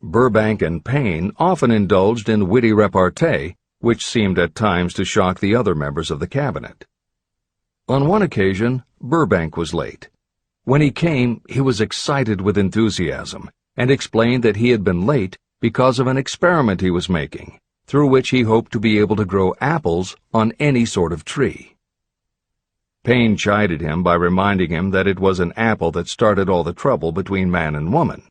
A: Burbank and Payne often indulged in witty repartee, which seemed at times to shock the other members of the cabinet. On one occasion, Burbank was late. When he came, he was excited with enthusiasm and explained that he had been late because of an experiment he was making, through which he hoped to be able to grow apples on any sort of tree. Payne chided him by reminding him that it was an apple that started all the trouble between man and woman.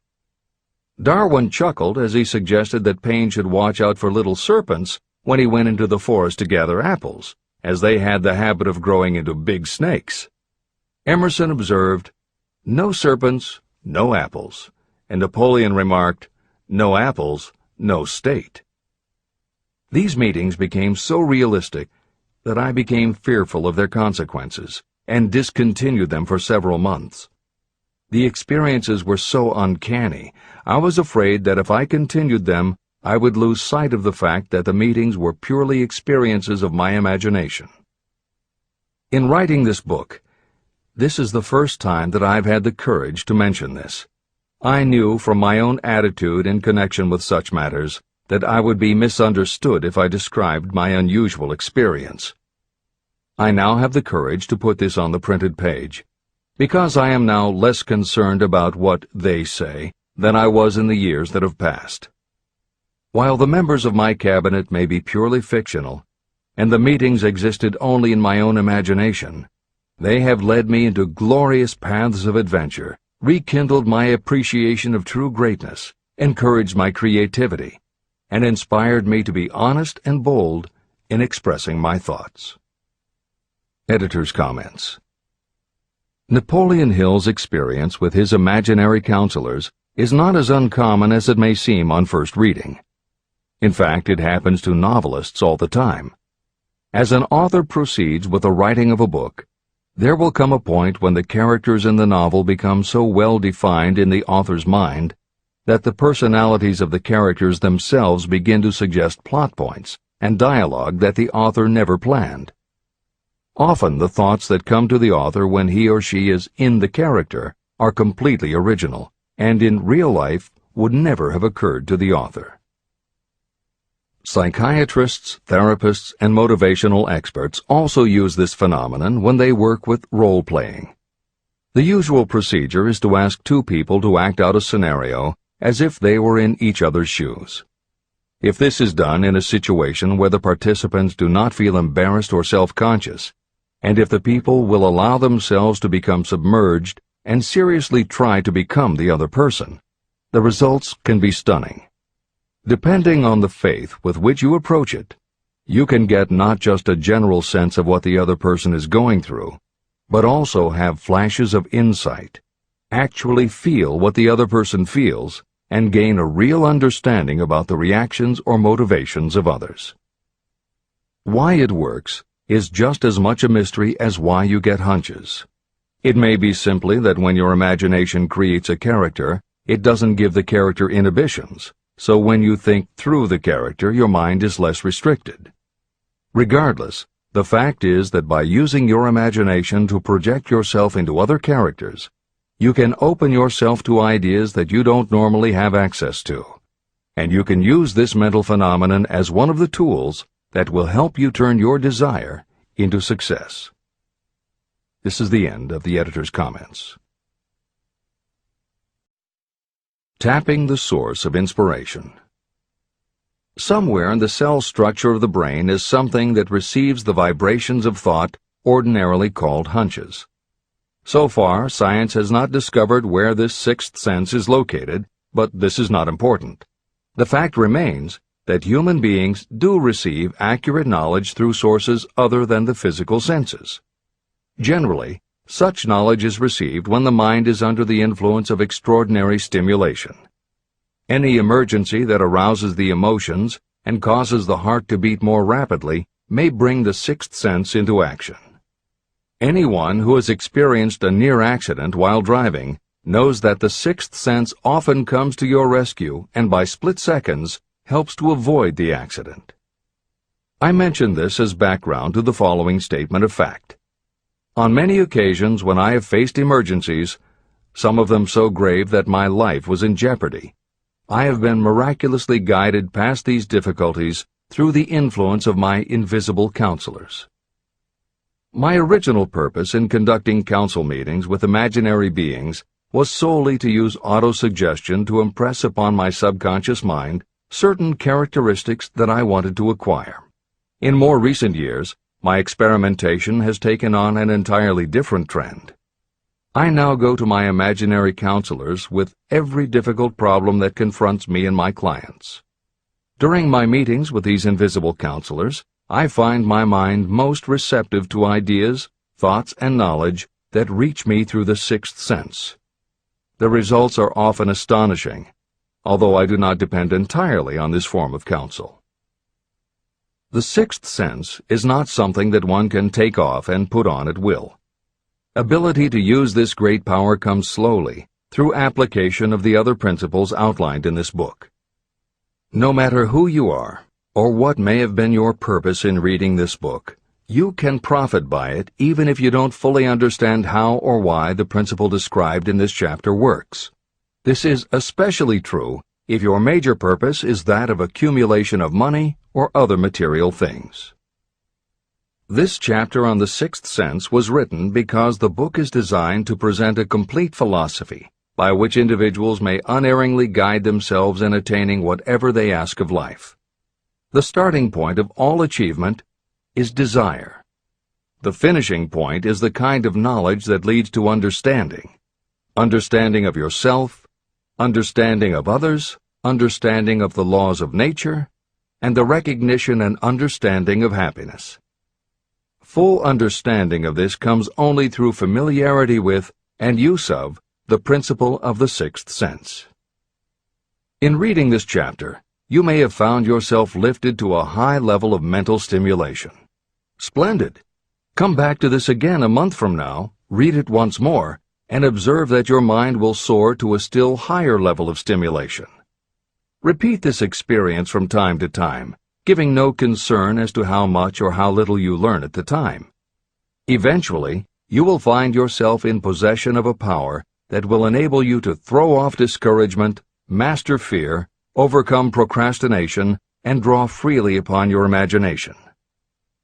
A: Darwin chuckled as he suggested that Payne should watch out for little serpents when he went into the forest to gather apples, as they had the habit of growing into big snakes. Emerson observed, "No serpents, no apples," and Napoleon remarked, "No apples, no state." These meetings became so realistic that I became fearful of their consequences and discontinued them for several months. The experiences were so uncanny, I was afraid that if I continued them, I would lose sight of the fact that the meetings were purely experiences of my imagination. In writing this book, This is the first time that I've had the courage to mention this. I knew from my own attitude in connection with such matters that I would be misunderstood if I described my unusual experience. I now have the courage to put this on the printed page, because I am now less concerned about what they say than I was in the years that have passed. While the members of my cabinet may be purely fictional, and the meetings existed only in my own imagination, they have led me into glorious paths of adventure, rekindled my appreciation of true greatness, encouraged my creativity, and inspired me to be honest and bold in expressing my thoughts. Editor's comments. Napoleon Hill's experience with his imaginary counselors is not as uncommon as it may seem on first reading. In fact, it happens to novelists all the time. As an author proceeds with the writing of a book, there will come a point when the characters in the novel become so well defined in the author's mind that the personalities of the characters themselves begin to suggest plot points and dialogue that the author never planned. Often the thoughts that come to the author when he or she is in the character are completely original, and in real life would never have occurred to the author. Psychiatrists, therapists, and motivational experts also use this phenomenon when they work with role-playing. The usual procedure is to ask two people to act out a scenario as if they were in each other's shoes. If this is done in a situation where the participants do not feel embarrassed or self-conscious, and if the people will allow themselves to become submerged and seriously try to become the other person, the results can be stunning. Depending on the faith with which you approach it, you can get not just a general sense of what the other person is going through, but also have flashes of insight, actually feel what the other person feels, and gain a real understanding about the reactions or motivations of others. Why it works is just as much a mystery as why you get hunches. It may be simply that when your imagination creates a character, it doesn't give the character inhibitions, so when you think through the character, your mind is less restricted. Regardless, the fact is that by using your imagination to project yourself into other characters, you can open yourself to ideas that you don't normally have access to, and you can use this mental phenomenon as one of the tools that will help you turn your desire into success. This is the end of the editor's comments. Tapping the source of inspiration. Somewhere in the cell structure of the brain is something that receives the vibrations of thought ordinarily called hunches. So far, science has not discovered where this sixth sense is located, but this is not important. The fact remains that human beings do receive accurate knowledge through sources other than the physical senses. Generally, such knowledge is received when the mind is under the influence of extraordinary stimulation. Any emergency that arouses the emotions and causes the heart to beat more rapidly may bring the sixth sense into action. Anyone who has experienced a near accident while driving knows that the sixth sense often comes to your rescue and by split seconds helps to avoid the accident. I mention this as background to the following statement of fact. On many occasions when I have faced emergencies, some of them so grave that my life was in jeopardy, I have been miraculously guided past these difficulties through the influence of my invisible counselors. My original purpose in conducting council meetings with imaginary beings was solely to use autosuggestion to impress upon my subconscious mind certain characteristics that I wanted to acquire. In more recent years, my experimentation has taken on an entirely different trend. I now go to my imaginary counselors with every difficult problem that confronts me and my clients. During my meetings with these invisible counselors, I find my mind most receptive to ideas, thoughts, and knowledge that reach me through the sixth sense. The results are often astonishing, although I do not depend entirely on this form of counsel. The sixth sense is not something that one can take off and put on at will. Ability to use this great power comes slowly, through application of the other principles outlined in this book. No matter who you are, or what may have been your purpose in reading this book, You can profit by it even if you don't fully understand how or why the principle described in this chapter works. This is especially true if your major purpose is that of accumulation of money or other material things. This chapter on the sixth sense was written because the book is designed to present a complete philosophy by which individuals may unerringly guide themselves in attaining whatever they ask of life. The starting point of all achievement is desire. The finishing point is the kind of knowledge that leads to understanding. Understanding of yourself, understanding of others, understanding of the laws of nature, and the recognition and understanding of happiness. Full understanding of this comes only through familiarity with and use of the principle of the sixth sense. In reading this chapter, you may have found yourself lifted to a high level of mental stimulation. Splendid! Come back to this again a month from now, read it once more, and observe that your mind will soar to a still higher level of stimulation. Repeat this experience from time to time, giving no concern as to how much or how little you learn at the time. Eventually, you will find yourself in possession of a power that will enable you to throw off discouragement, master fear, overcome procrastination, and draw freely upon your imagination.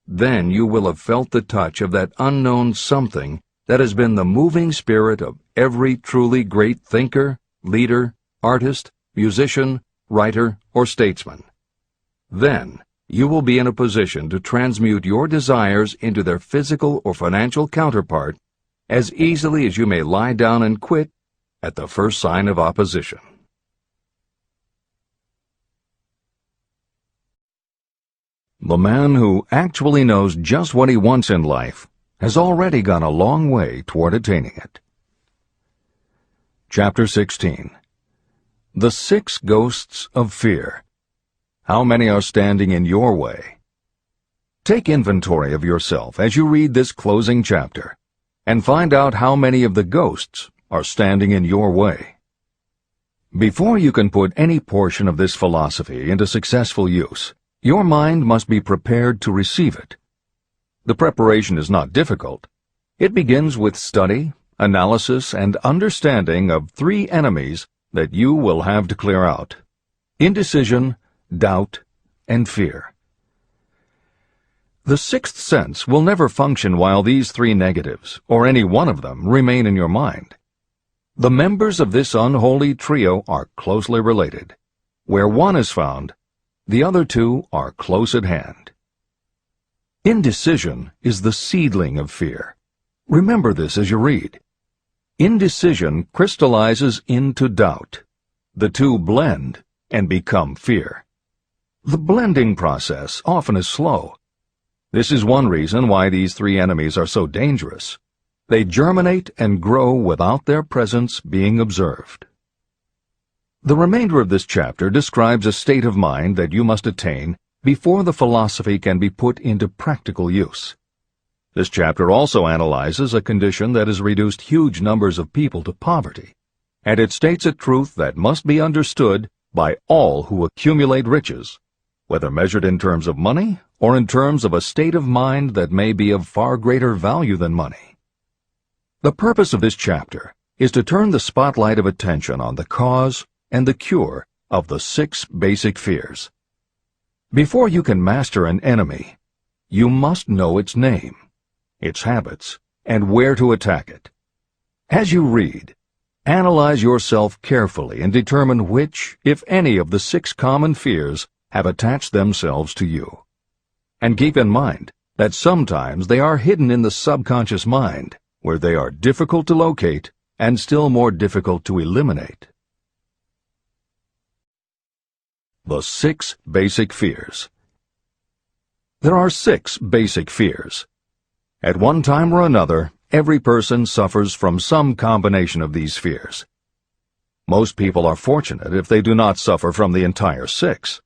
A: Then you will have felt the touch of that unknown something that has been the moving spirit of every truly great thinker, leader, artist, musician, writer, or statesman. Then you will be in a position to transmute your desires into their physical or financial counterpart as easily as you may lie down and quit at the first sign of opposition. The man who actually knows just what he wants in life has already gone a long way toward attaining it. Chapter 16. The Six Ghosts of Fear. How many are standing in your way? Take inventory of yourself as you read this closing chapter, and find out how many of the ghosts are standing in your way. Before you can put any portion of this philosophy into successful use, your mind must be prepared to receive it. The preparation is not difficult. It begins with study, analysis, and understanding of three enemies that you will have to clear out: indecision, doubt, and fear. The sixth sense will never function while these three negatives, or any one of them, remain in your mind. The members of this unholy trio are closely related. Where one is found, the other two are close at hand. Indecision is the seedling of fear. Remember this as you read. Indecision crystallizes into doubt. The two blend and become fear. The blending process often is slow. This is one reason why these three enemies are so dangerous. They germinate and grow without their presence being observed. The remainder of this chapter describes a state of mind that you must attain before the philosophy can be put into practical use. This chapter also analyzes a condition that has reduced huge numbers of people to poverty, and it states a truth that must be understood by all who accumulate riches, whether measured in terms of money or in terms of a state of mind that may be of far greater value than money. The purpose of this chapter is to turn the spotlight of attention on the cause and the cure of the six basic fears. Before you can master an enemy, you must know its name, its habits, and where to attack it. As you read, analyze yourself carefully and determine which, if any, of the six common fears have attached themselves to you. And keep in mind that sometimes they are hidden in the subconscious mind, where they are difficult to locate and still more difficult to eliminate. The six basic fears. There are six basic fears. At one time or another, every person suffers from some combination of these fears. Most people are fortunate if they do not suffer from the entire six.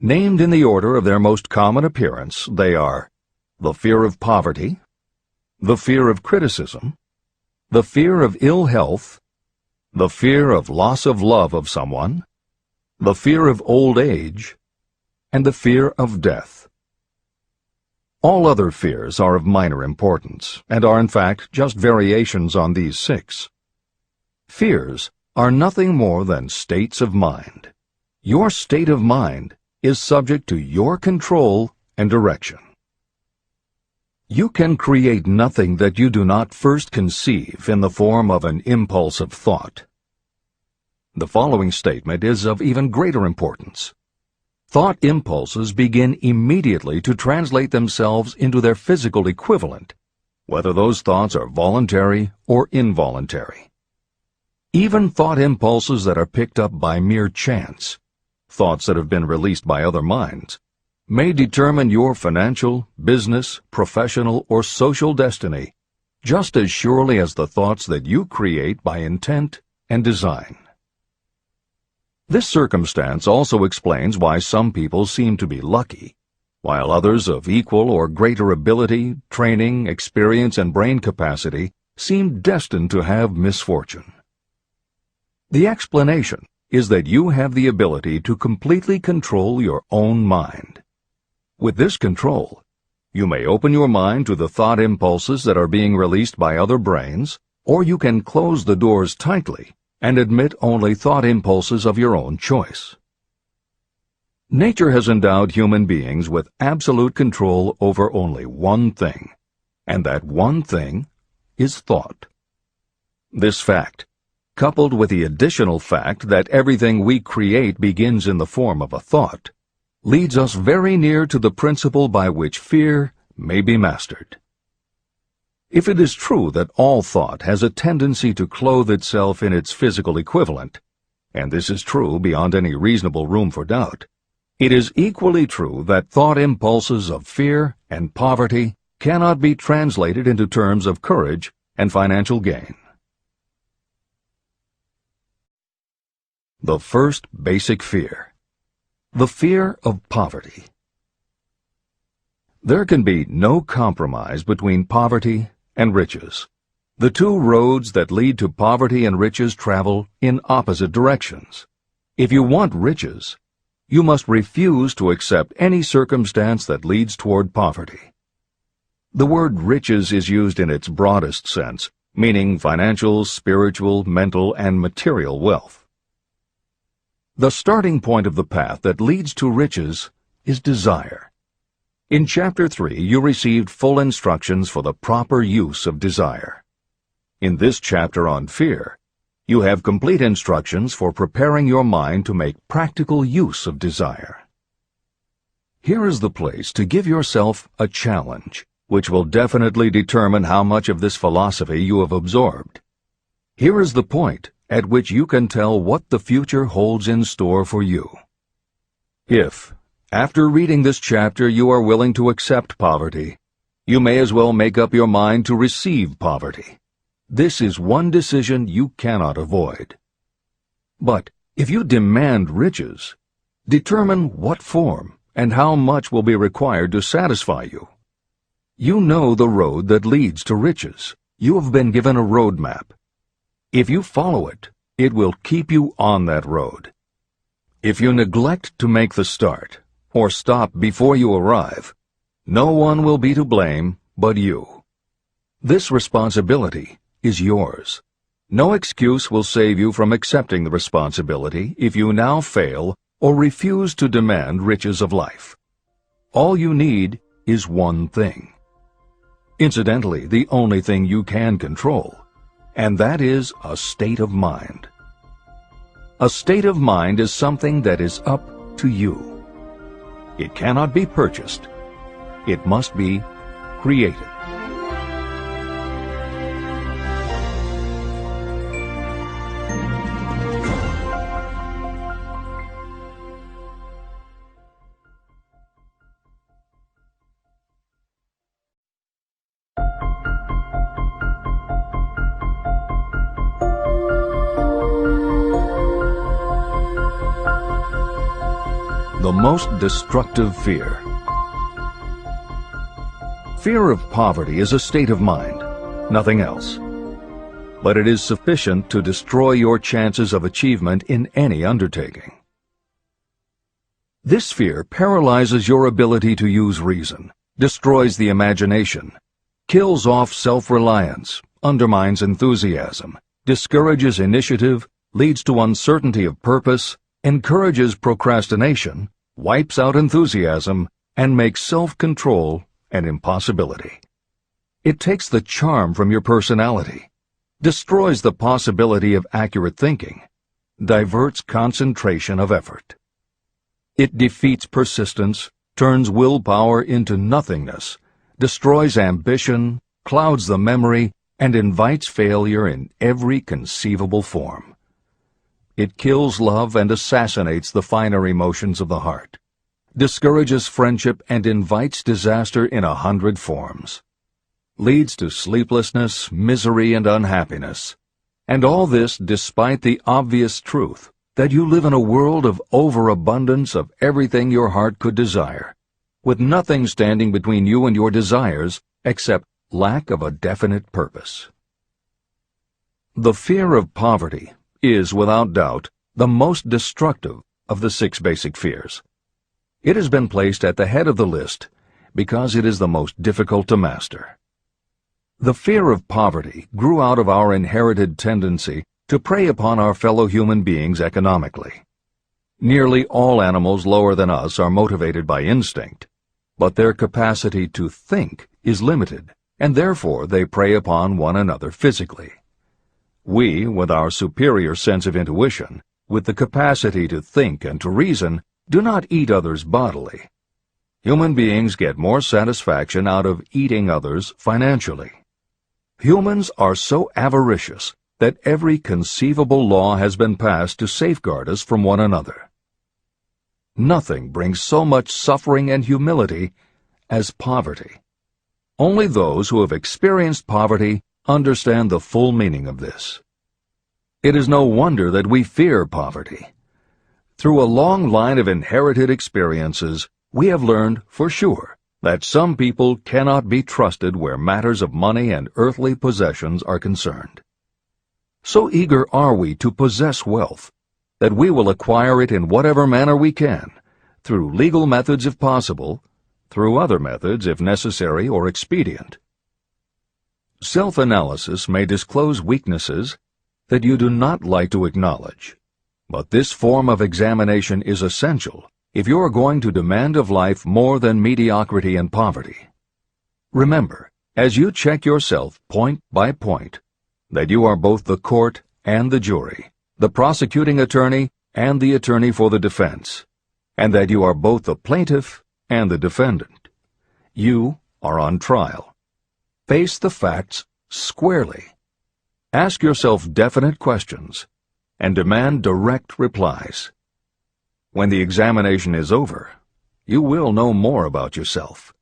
A: Named in the order of their most common appearance, they are the fear of poverty, the fear of criticism, the fear of ill health, the fear of loss of love of someone, the fear of old age, and the fear of death. All other fears are of minor importance, and are in fact just variations on these 6. Fears are nothing more than states of mind. Your state of mind is subject to your control and direction. You can create nothing that you do not first conceive in the form of an impulse of thought. The following statement is of even greater importance. Thought impulses begin immediately to translate themselves into their physical equivalent, whether those thoughts are voluntary or involuntary. Even thought impulses that are picked up by mere chance, thoughts that have been released by other minds, may determine your financial, business, professional, or social destiny just as surely as the thoughts that you create by intent and design. This circumstance also explains why some people seem to be lucky, while others of equal or greater ability, training, experience, and brain capacity seem destined to have misfortune. The explanation is that you have the ability to completely control your own mind. With this control, you may open your mind to the thought impulses that are being released by other brains, or you can close the doors tightly and admit only thought impulses of your own choice. Nature has endowed human beings with absolute control over only one thing, and that one thing is thought. This fact, coupled with the additional fact that everything we create begins in the form of a thought, leads us very near to the principle by which fear may be mastered. If it is true that all thought has a tendency to clothe itself in its physical equivalent, and this is true beyond any reasonable room for doubt, it is equally true that thought impulses of fear and poverty cannot be translated into terms of courage and financial gain. The first basic fear: the fear of poverty. There can be no compromise between poverty and riches. The two roads that lead to poverty and riches travel in opposite directions. If you want riches, you must refuse to accept any circumstance that leads toward poverty. The word riches is used in its broadest sense, meaning financial, spiritual, mental, and material wealth. The starting point of the path that leads to riches is desire. In Chapter 3, you received full instructions for the proper use of desire. In this chapter on fear, you have complete instructions for preparing your mind to make practical use of desire. Here is the place to give yourself a challenge, which will definitely determine how much of this philosophy you have absorbed. Here is the point at which you can tell what the future holds in store for you. If, after reading this chapter, you are willing to accept poverty, you may as well make up your mind to receive poverty. This is one decision you cannot avoid. But if you demand riches, determine what form and how much will be required to satisfy you. You know the road that leads to riches. You have been given a road map. If you follow it, it will keep you on that road. If you neglect to make the start, or stop before you arrive, no one will be to blame but you. This responsibility is yours. No excuse will save you from accepting the responsibility if you now fail or refuse to demand riches of life. All you need is one thing. Incidentally, the only thing you can control, and that is a state of mind. A state of mind is something that is up to you. It cannot be purchased. It must be created. The most destructive fear. Fear of poverty is a state of mind, nothing else. But it is sufficient to destroy your chances of achievement in any undertaking. This fear paralyzes your ability to use reason destroys the imagination, kills off self-reliance, undermines enthusiasm, discourages initiative, leads to uncertainty of purpose, encourages procrastination, wipes out enthusiasm, and makes self-control an impossibility. It takes the charm from your personality, destroys the possibility of accurate thinking, diverts concentration of effort. It defeats persistence, turns willpower into nothingness, destroys ambition, clouds the memory, and invites failure in every conceivable form. It kills love and assassinates the finer emotions of the heart, discourages friendship and invites disaster in 100 forms, leads to sleeplessness, misery, and unhappiness. And all this despite the obvious truth that you live in a world of overabundance of everything your heart could desire, with nothing standing between you and your desires except lack of a definite purpose. The fear of poverty is, without doubt, the most destructive of the 6 basic fears. It has been placed at the head of the list because it is the most difficult to master. The fear of poverty grew out of our inherited tendency to prey upon our fellow human beings economically. Nearly all animals lower than us are motivated by instinct, but their capacity to think is limited, and therefore they prey upon one another physically. We, with our superior sense of intuition, with the capacity to think and to reason, do not eat others bodily. Human beings get more satisfaction out of eating others financially. Humans are so avaricious that every conceivable law has been passed to safeguard us from one another. Nothing brings so much suffering and humility as poverty. Only those who have experienced poverty understand the full meaning of this. It is no wonder that we fear poverty. Through a long line of inherited experiences, we have learned for sure that some people cannot be trusted where matters of money and earthly possessions are concerned. So eager are we to possess wealth that we will acquire it in whatever manner we can, through legal methods if possible, through other methods if necessary or expedient. Self-analysis may disclose weaknesses that you do not like to acknowledge, but this form of examination is essential if you are going to demand of life more than mediocrity and poverty. Remember, as you check yourself point by point, that you are both the court and the jury, the prosecuting attorney and the attorney for the defense, and that you are both the plaintiff and the defendant. You are on trial. Face the facts squarely. Ask yourself definite questions and demand direct replies. When the examination is over, you will know more about yourself.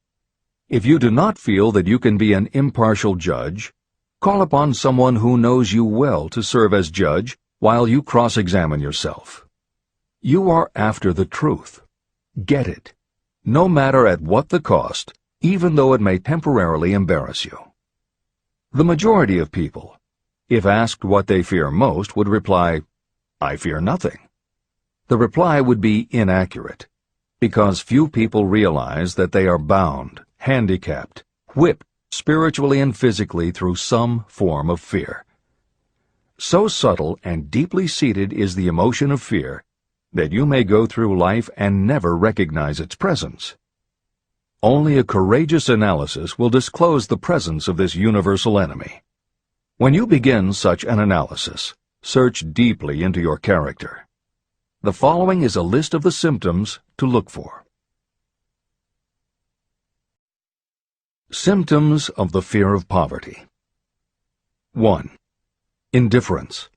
A: If you do not feel that you can be an impartial judge, call upon someone who knows you well to serve as judge while you cross-examine yourself. You are after the truth. Get it, no matter at what the cost, even though it may temporarily embarrass you. The majority of people, if asked what they fear most, would reply, "I fear nothing." The reply would be inaccurate, because few people realize that they are bound, handicapped, whipped spiritually and physically through some form of fear. So subtle and deeply seated is the emotion of fear that you may go through life and never recognize its presence. Only a courageous analysis will disclose the presence of this universal enemy. When you begin such an analysis, search deeply into your character. The following is a list of the symptoms to look for. Symptoms of the fear of poverty. 1. Indifference.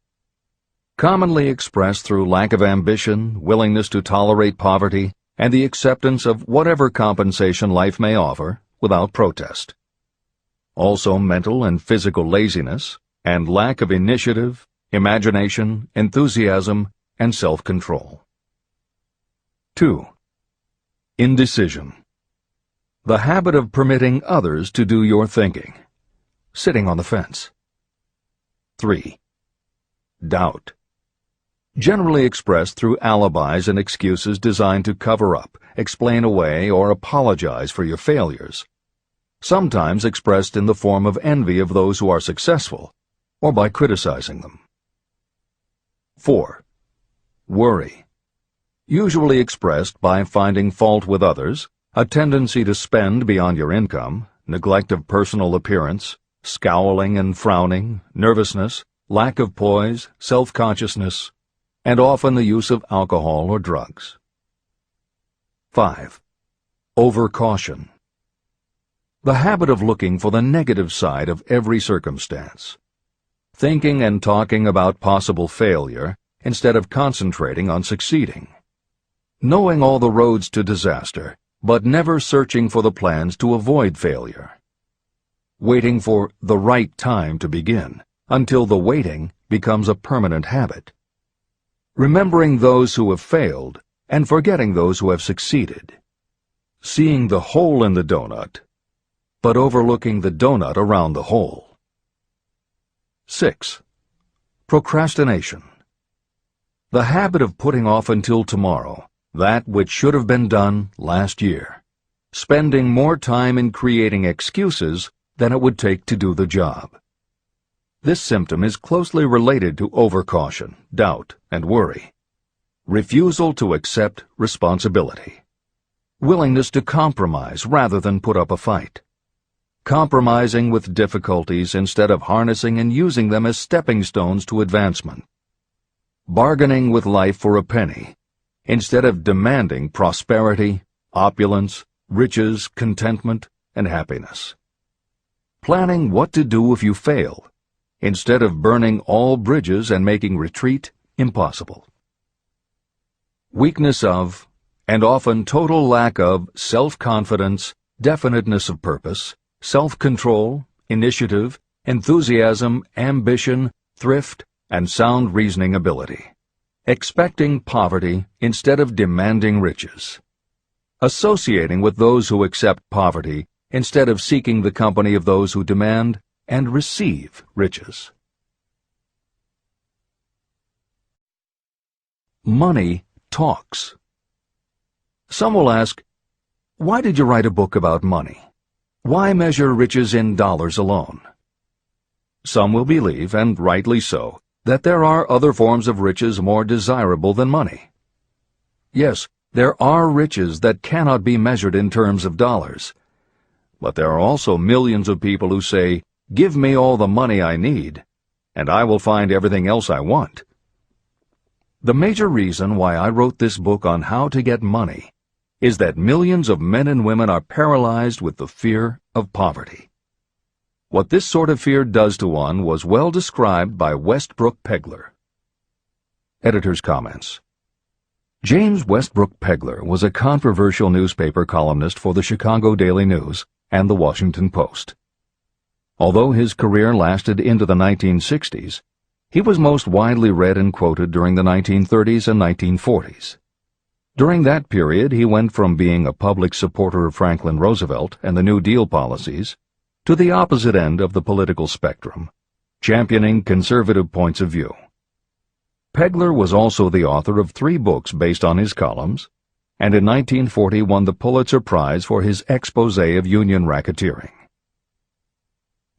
A: Commonly expressed through lack of ambition, willingness to tolerate poverty, and the acceptance of whatever compensation life may offer without protest. Also mental and physical laziness, and lack of initiative, imagination, enthusiasm, and self-control. 2. Indecision. The habit of permitting others to do your thinking, sitting on the fence. 3. Doubt. Generally expressed through alibis and excuses designed to cover up explain away, or apologize for your failures, sometimes expressed in the form of envy of those who are successful, or by criticizing them. 4. Worry. Usually expressed by finding fault with others, a tendency to spend beyond your income, neglect of personal appearance, scowling and frowning, nervousness, lack of poise, self-consciousness, and often the use of alcohol or drugs. 5. Overcaution. The habit of looking for the negative side of every circumstance, thinking and talking about possible failure instead of concentrating on succeeding, knowing all the roads to disaster, but never searching for the plans to avoid failure, waiting for the right time to begin until the waiting becomes a permanent habit, remembering those who have failed and forgetting those who have succeeded, seeing the hole in the donut, but overlooking the donut around the hole. 6. Procrastination. The habit of putting off until tomorrow that which should have been done last year, spending more time in creating excuses than it would take to do the job. This symptom is closely related to overcaution, doubt, and worry. Refusal to accept responsibility. Willingness to compromise rather than put up a fight. Compromising with difficulties instead of harnessing and using them as stepping stones to advancement. Bargaining with life for a penny instead of demanding prosperity, opulence, riches, contentment, and happiness. Planning what to do if you fail instead of burning all bridges and making retreat impossible. Weakness of, and often total lack of, self-confidence, definiteness of purpose, self-control, initiative, enthusiasm, ambition, thrift, and sound reasoning ability. Expecting poverty instead of demanding riches. Associating with those who accept poverty instead of seeking the company of those who demand and receive riches. Money talks. Some will ask, why did you write a book about money? Why measure riches in dollars alone? Some will believe, and rightly so, that there are other forms of riches more desirable than money. Yes, there are riches that cannot be measured in terms of dollars. But there are also millions of people who say, "Give me all the money I need, and I will find everything else I want." The major reason why I wrote this book on how to get money is that millions of men and women are paralyzed with the fear of poverty. What this sort of fear does to one was well described by Westbrook Pegler. Editor's comments. James Westbrook Pegler was a controversial newspaper columnist for the Chicago Daily News and the Washington Post. Although his career lasted into the 1960s, he was most widely read and quoted during the 1930s and 1940s. During that period, he went from being a public supporter of Franklin Roosevelt and the New Deal policies to the opposite end of the political spectrum, championing conservative points of view. Pegler was also the author of 3 books based on his columns, and in 1940 won the Pulitzer Prize for his expose of union racketeering.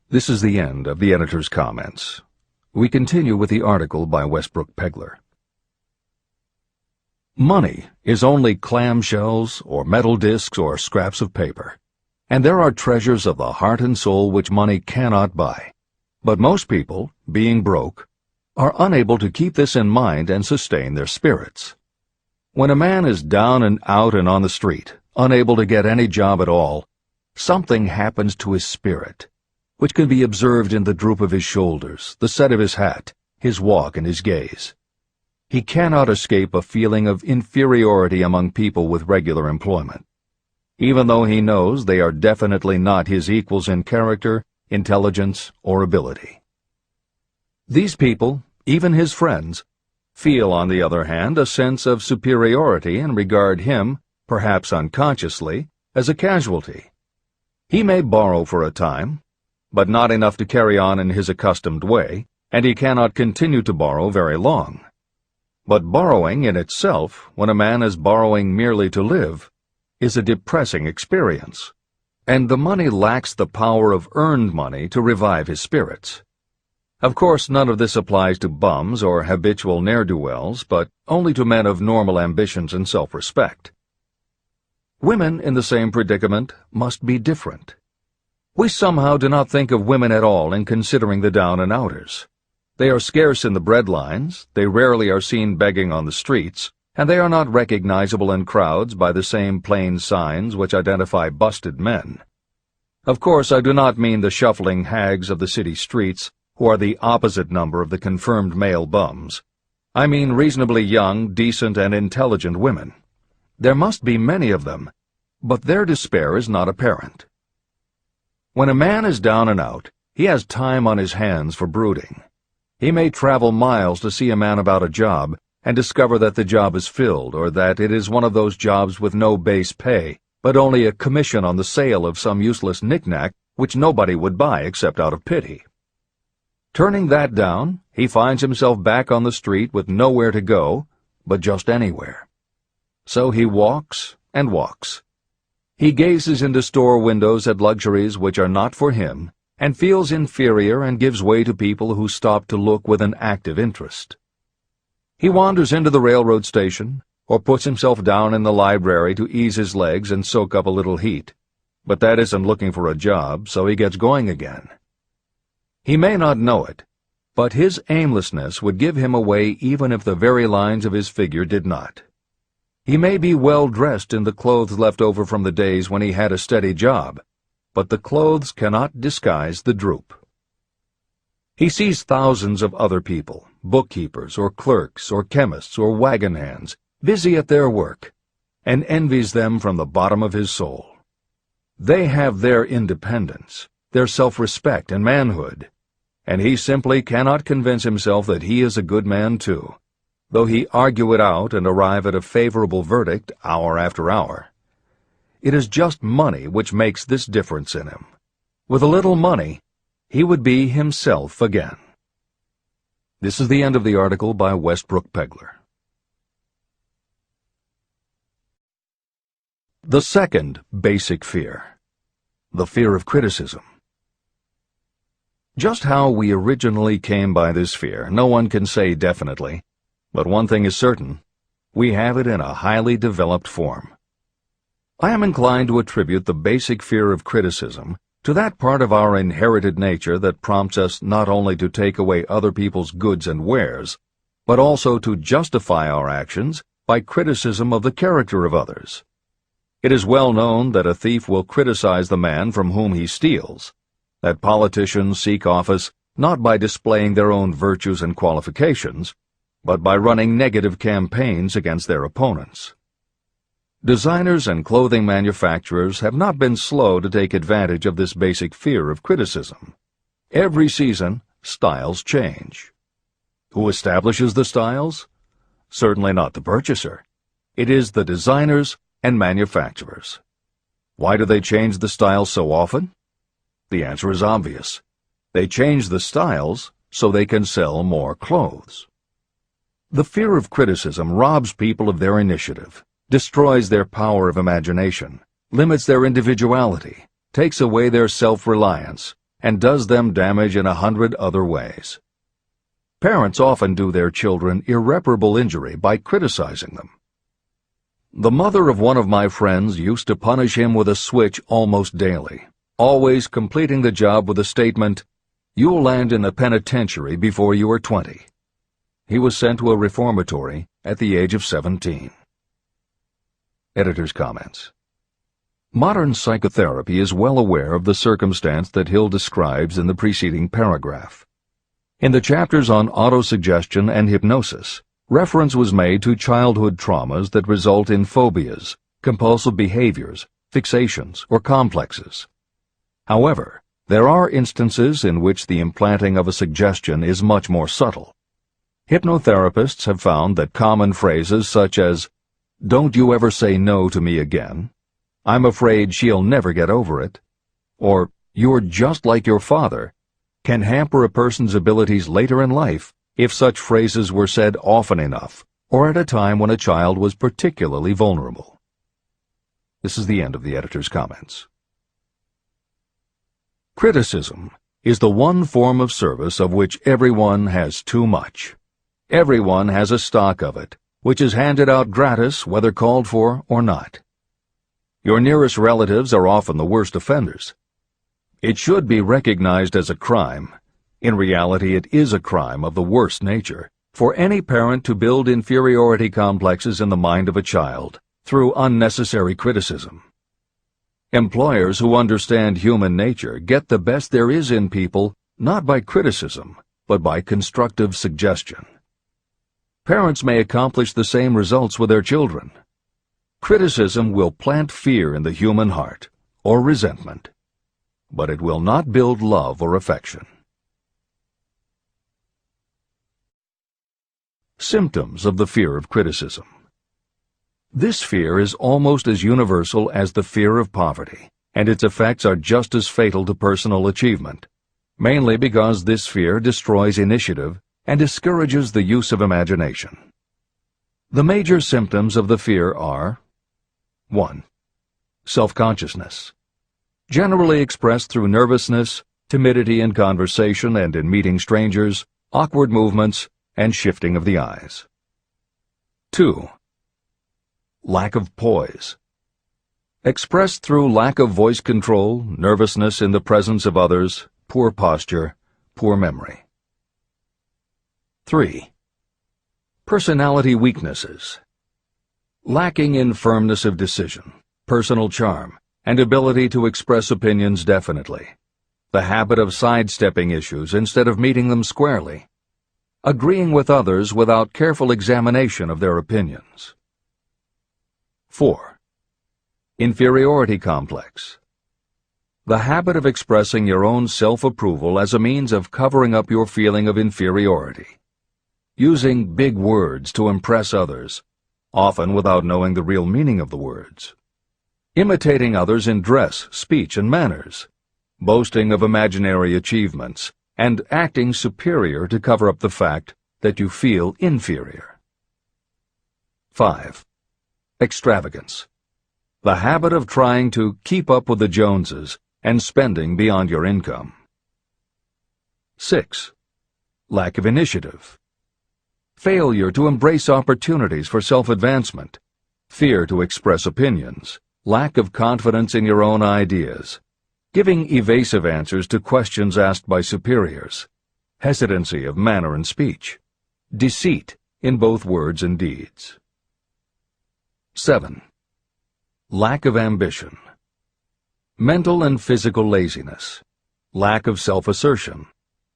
A: This is the end of the editor's comments. We continue with the article by Westbrook Pegler. Money is only clamshells or metal discs or scraps of paper, and there are treasures of the heart and soul which money cannot buy. But most people, being broke, are unable to keep this in mind and sustain their spirits. When a man is down and out and on the street, unable to get any job at all, something happens to his spirit, which can be observed in the droop of his shoulders, the set of his hat, his walk, and his gaze. He cannot escape a feeling of inferiority among people with regular employment, even though he knows they are definitely not his equals in character, intelligence, or ability. These people, even his friends, feel, on the other hand, a sense of superiority and regard him, perhaps unconsciously, as a casualty. He may borrow for a time, but not enough to carry on in his accustomed way, and he cannot continue to borrow very long. But borrowing in itself, when a man is borrowing merely to live, is a depressing experience, and the money lacks the power of earned money to revive his spirits. Of course, none of this applies to bums or habitual ne'er-do-wells, but only to men of normal ambitions and self-respect. Women in the same predicament must be different. We somehow do not think of women at all in considering the down-and-outers. They are scarce in the breadlines, they rarely are seen begging on the streets, and they are not recognizable in crowds by the same plain signs which identify busted men. Of course, I do not mean the shuffling hags of the city streets, who are the opposite number of the confirmed male bums. I mean reasonably young, decent, and intelligent women. There must be many of them, but their despair is not apparent. When a man is down and out, he has time on his hands for brooding. He may travel miles to see a man about a job and discover that the job is filled, or that it is one of those jobs with no base pay, but only a commission on the sale of some useless knick-knack which nobody would buy except out of pity. Turning that down, he finds himself back on the street with nowhere to go, but just anywhere. So he walks and walks. He gazes into store windows at luxuries which are not for him, and feels inferior and gives way to people who stop to look with an active interest. He wanders into the railroad station, or puts himself down in the library to ease his legs and soak up a little heat, but that isn't looking for a job, so he gets going again. He may not know it, but his aimlessness would give him away even if the very lines of his figure did not. He may be well dressed in the clothes left over from the days when he had a steady job, but the clothes cannot disguise the droop. He sees thousands of other people, bookkeepers or clerks or chemists or wagon hands, busy at their work, and envies them from the bottom of his soul. They have their independence, their self-respect and manhood, and he simply cannot convince himself that he is a good man too, though he argue it out and arrive at a favorable verdict hour after hour. It is just money which makes this difference in him. With a little money, he would be himself again. This is the end of the article by Westbrook Pegler. The second basic fear, the fear of criticism. Just how we originally came by this fear, no one can say definitely, but one thing is certain: we have it in a highly developed form. I am inclined to attribute the basic fear of criticism to that part of our inherited nature that prompts us not only to take away other people's goods and wares, but also to justify our actions by criticism of the character of others. It is well known that a thief will criticize the man from whom he steals, that politicians seek office not by displaying their own virtues and qualifications, but by running negative campaigns against their opponents. Designers and clothing manufacturers have not been slow to take advantage of this basic fear of criticism. Every season, styles change. Who establishes the styles? Certainly not the purchaser. It is the designers and manufacturers. Why do they change the styles so often? The answer is obvious. They change the styles so they can sell more clothes. The fear of criticism robs people of their initiative, destroys their power of imagination, limits their individuality, takes away their self-reliance, and does them damage in 100 other ways. Parents often do their children irreparable injury by criticizing them. The mother of one of my friends used to punish him with a switch almost daily, always completing the job with the statement, "You'll land in the penitentiary before you are 20. He was sent to a reformatory at the age of 17. Editor's comments. Modern psychotherapy is well aware of the circumstance that Hill describes in the preceding paragraph. In the chapters on autosuggestion and hypnosis, reference was made to childhood traumas that result in phobias, compulsive behaviors, fixations, or complexes. However, there are instances in which the implanting of a suggestion is much more subtle. Hypnotherapists have found that common phrases such as, "Don't you ever say no to me again," "I'm afraid she'll never get over it," or "You're just like your father," can hamper a person's abilities later in life if such phrases were said often enough, or at a time when a child was particularly vulnerable. This is the end of the editor's comments. Criticism is the one form of service of which everyone has too much. Everyone has a stock of it, which is handed out gratis whether called for or not. Your nearest relatives are often the worst offenders. It should be recognized as a crime. In reality, it is a crime of the worst nature for any parent to build inferiority complexes in the mind of a child through unnecessary criticism. Employers who understand human nature get the best there is in people not by criticism, but by constructive suggestion. Parents may accomplish the same results with their children. Criticism will plant fear in the human heart, or resentment, but it will not build love or affection. Symptoms of the fear of criticism. This fear is almost as universal as the fear of poverty, and its effects are just as fatal to personal achievement, mainly because this fear destroys initiative and discourages the use of imagination. The major symptoms of the fear are: 1. Self-consciousness, generally expressed through nervousness, timidity in conversation and in meeting strangers, awkward movements, and shifting of the eyes. 2. Lack of poise, expressed through lack of voice control, nervousness in the presence of others, poor posture, poor memory. 3. Personality weaknesses, lacking in firmness of decision, personal charm, and ability to express opinions definitely, the habit of sidestepping issues instead of meeting them squarely, agreeing with others without careful examination of their opinions. 4. Inferiority complex, the habit of expressing your own self-approval as a means of covering up your feeling of inferiority, using big words to impress others, often without knowing the real meaning of the words, imitating others in dress, speech, and manners, boasting of imaginary achievements, and acting superior to cover up the fact that you feel inferior. 5. Extravagance, the habit of trying to keep up with the Joneses and spending beyond your income. 6. Lack of initiative, failure to embrace opportunities for self-advancement, fear to express opinions, lack of confidence in your own ideas, giving evasive answers to questions asked by superiors, hesitancy of manner and speech, deceit in both words and deeds. 7. Lack of ambition, mental and physical laziness, lack of self-assertion,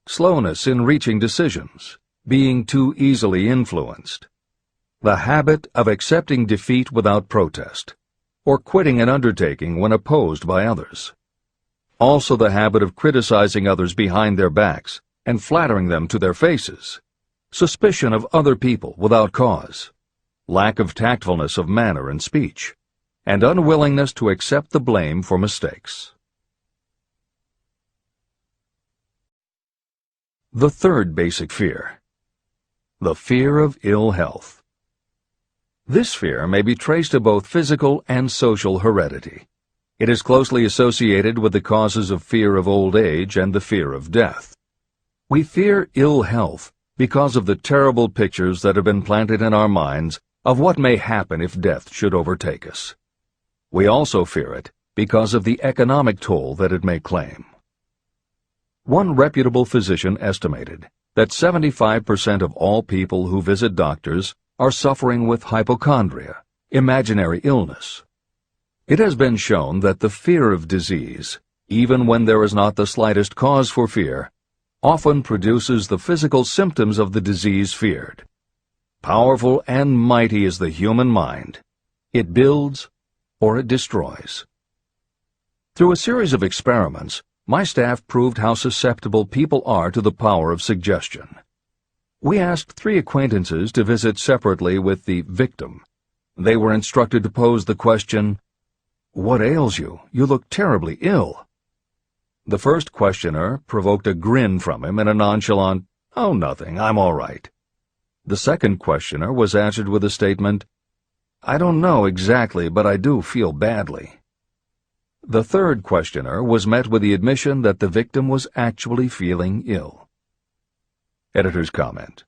A: slowness in reaching decisions, being too easily influenced, the habit of accepting defeat without protest, or quitting an undertaking when opposed by others. Also the habit of criticizing others behind their backs and flattering them to their faces, suspicion of other people without cause, lack of tactfulness of manner and speech, and unwillingness to accept the blame for mistakes. The third basic fear, the fear of ill health. This fear may be traced to both physical and social heredity. It is closely associated with the causes of fear of old age and the fear of death. We fear ill health because of the terrible pictures that have been planted in our minds of what may happen if death should overtake us. We also fear it because of the economic toll that it may claim. One reputable physician estimated that 75% of all people who visit doctors are suffering with hypochondria, imaginary illness. It has been shown that the fear of disease, even when there is not the slightest cause for fear, often produces the physical symptoms of the disease feared. Powerful and mighty is the human mind. It builds or it destroys. Through a series of experiments, my staff proved how susceptible people are to the power of suggestion. We asked 3 acquaintances to visit separately with the victim. They were instructed to pose the question, "What ails you? You look terribly ill." The first questioner provoked a grin from him and a nonchalant, "Oh, nothing, I'm all right." The second questioner was answered with a statement, I don't know exactly, but I do feel badly. The third questioner was met with the admission that the victim was actually feeling ill. Editor's comment.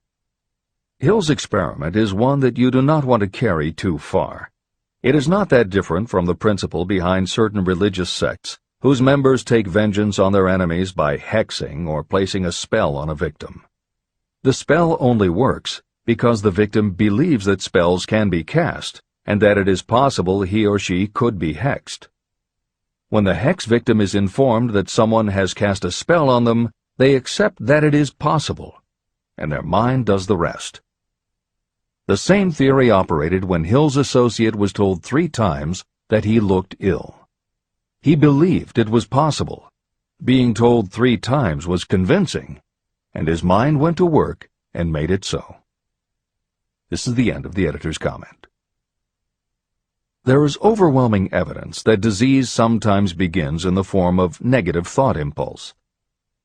A: Hill's experiment is one that you do not want to carry too far. It is not that different from the principle behind certain religious sects whose members take vengeance on their enemies by hexing or placing a spell on a victim. The spell only works because the victim believes that spells can be cast and that it is possible he or she could be hexed. When the hex victim is informed that someone has cast a spell on them, they accept that it is possible, and their mind does the rest. The same theory operated when Hill's associate was told 3 times that he looked ill. He believed it was possible. Being told 3 times was convincing, and his mind went to work and made it so. This is the end of the editor's comment. There is overwhelming evidence that disease sometimes begins in the form of negative thought impulse.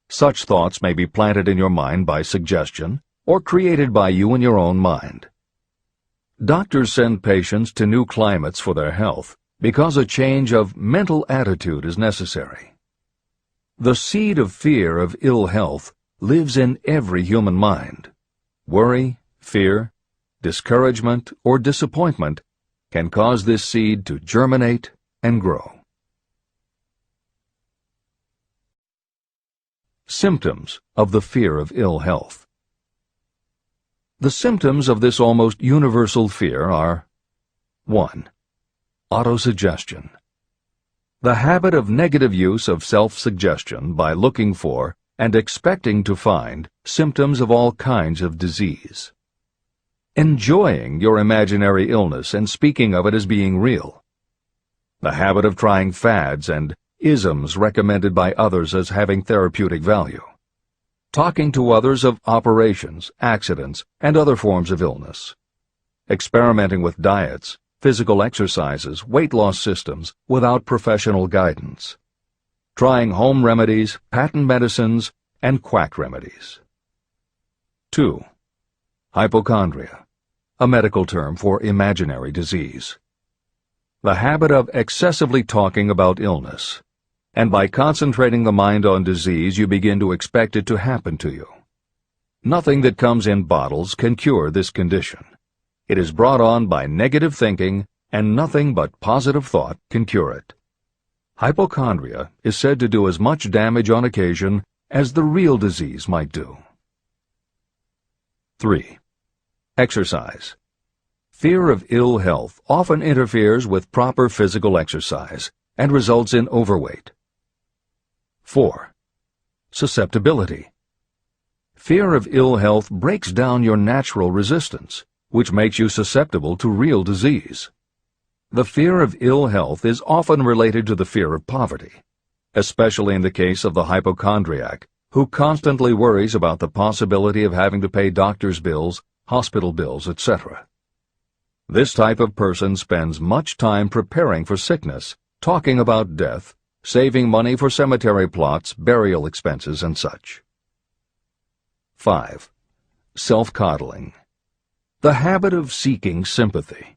A: Such thoughts may be planted in your mind by suggestion or created by you in your own mind. Doctors send patients to new climates for their health because a change of mental attitude is necessary. The seed of fear of ill health lives in every human mind. Worry, fear, discouragement, or disappointment can cause this seed to germinate and grow. Symptoms of the fear of ill health. The symptoms of this almost universal fear are 1. Autosuggestion. The habit of negative use of self-suggestion by looking for and expecting to find symptoms of all kinds of disease. Enjoying your imaginary illness and speaking of it as being real. The habit of trying fads and isms recommended by others as having therapeutic value. Talking to others of operations, accidents, and other forms of illness. Experimenting with diets, physical exercises, weight loss systems without professional guidance. Trying home remedies, patent medicines, and quack remedies. 2. Hypochondria, a medical term for imaginary disease. The habit of excessively talking about illness, and by concentrating the mind on disease you begin to expect it to happen to you. Nothing that comes in bottles can cure this condition. It is brought on by negative thinking, and nothing but positive thought can cure it. Hypochondria is said to do as much damage on occasion as the real disease might do. 3. Exercise. Fear of ill health often interferes with proper physical exercise and results in overweight. 4. Susceptibility. Fear of ill health breaks down your natural resistance, which makes you susceptible to real disease. The fear of ill health is often related to the fear of poverty, especially in the case of the hypochondriac, who constantly worries about the possibility of having to pay doctor's bills, hospital bills, etc. This type of person spends much time preparing for sickness, talking about death, saving money for cemetery plots, burial expenses, and such. 5. Self-coddling. The habit of seeking sympathy.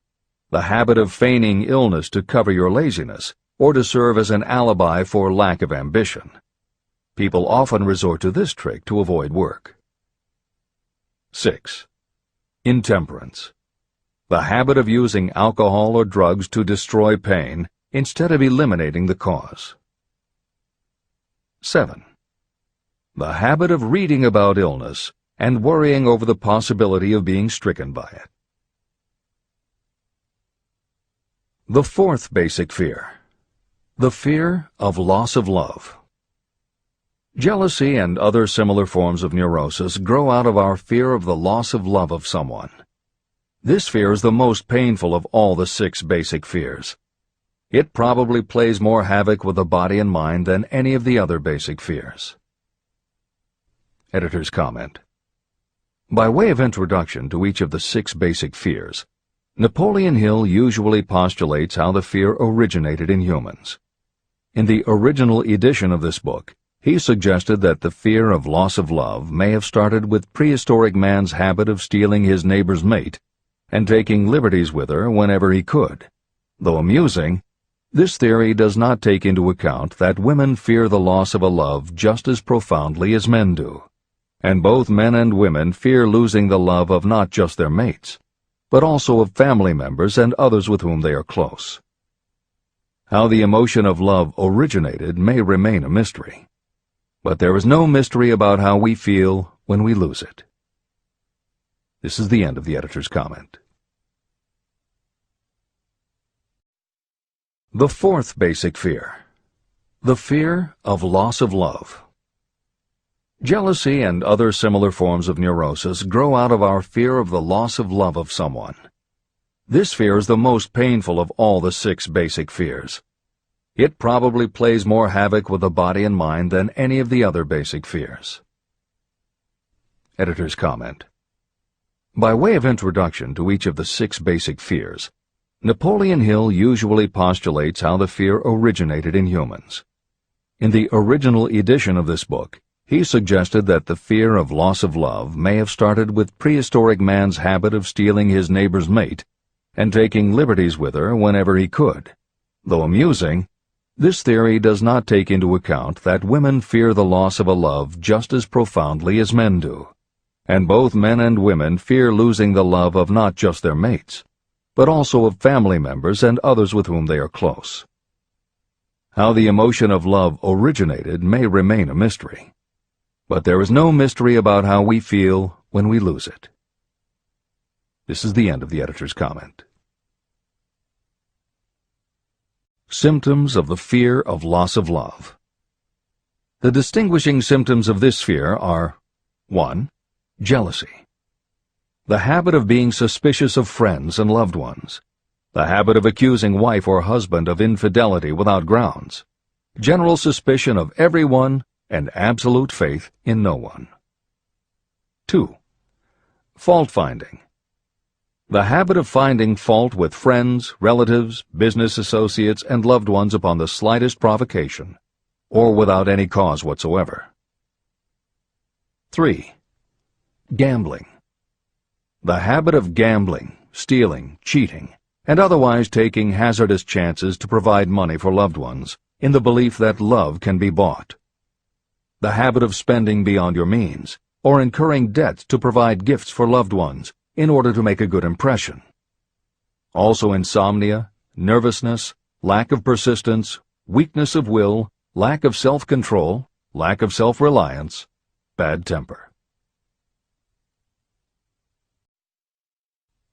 A: The habit of feigning illness to cover your laziness, or to serve as an alibi for lack of ambition. People often resort to this trick to avoid work. 6. Intemperance. The habit of using alcohol or drugs to destroy pain instead of eliminating the cause. 7. The habit of reading about illness and worrying over the possibility of being stricken by it. The fourth basic fear. The fear of loss of love. Jealousy and other similar forms of neurosis grow out of our fear of the loss of love of someone. This fear is the most painful of all the 6 basic fears. It probably plays more havoc with the body and mind than any of the other basic fears. Editor's comment. By way of introduction to each of the 6 basic fears, Napoleon Hill usually postulates how the fear originated in humans. In the original edition of this book, he suggested that the fear of loss of love may have started with prehistoric man's habit of stealing his neighbor's mate, and taking liberties with her whenever he could. Though amusing, this theory does not take into account that women fear the loss of a love just as profoundly as men do, and both men and women fear losing the love of not just their mates, but also of family members and others with whom they are close. How the emotion of love originated may remain a mystery, but there is no mystery about how we feel when we lose it. This is the end of the editor's comment. The fourth basic fear: the fear of loss of love. Jealousy and other similar forms of neurosis grow out of our fear of the loss of love of someone. This fear is the most painful of all the 6 basic fears. It probably plays more havoc with the body and mind than any of the other basic fears. Editor's comment. By way of introduction to each of the 6 basic fears, Napoleon Hill usually postulates how the fear originated in humans. In the original edition of this book, he suggested that the fear of loss of love may have started with prehistoric man's habit of stealing his neighbor's mate and taking liberties with her whenever he could. Though amusing, this theory does not take into account that women fear the loss of a love just as profoundly as men do, and both men and women fear losing the love of not just their mates, but also of family members and others with whom they are close. How the emotion of love originated may remain a mystery, but there is no mystery about how we feel when we lose it. This is the end of the editor's comment. Symptoms of the fear of loss of love. The distinguishing symptoms of this fear are: 1. Jealousy. The habit of being suspicious of friends and loved ones. The habit of accusing wife or husband of infidelity without grounds. General suspicion of everyone and absolute faith in no one. 2. Fault-finding. The habit of finding fault with friends, relatives, business associates, and loved ones upon the slightest provocation, or without any cause whatsoever. 3. Gambling. The habit of gambling, stealing, cheating, and otherwise taking hazardous chances to provide money for loved ones, in the belief that love can be bought. The habit of spending beyond your means, or incurring debts to provide gifts for loved ones, in order to make a good impression. Also insomnia, nervousness, lack of persistence, weakness of will, lack of self-control, lack of self-reliance, bad temper.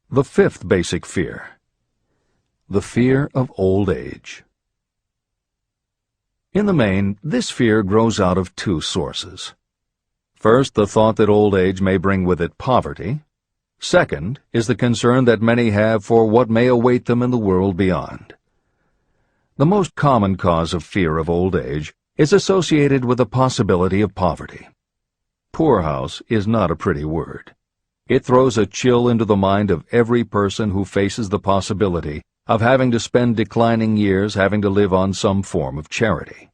A: The fifth basic fear: the fear of old age. In the main, this fear grows out of 2 sources. First, the thought that old age may bring with it poverty. Second is the concern that many have for what may await them in the world beyond. The most common cause of fear of old age is associated with the possibility of poverty. Poorhouse is not a pretty word. It throws a chill into the mind of every person who faces the possibility of having to spend declining years having to live on some form of charity.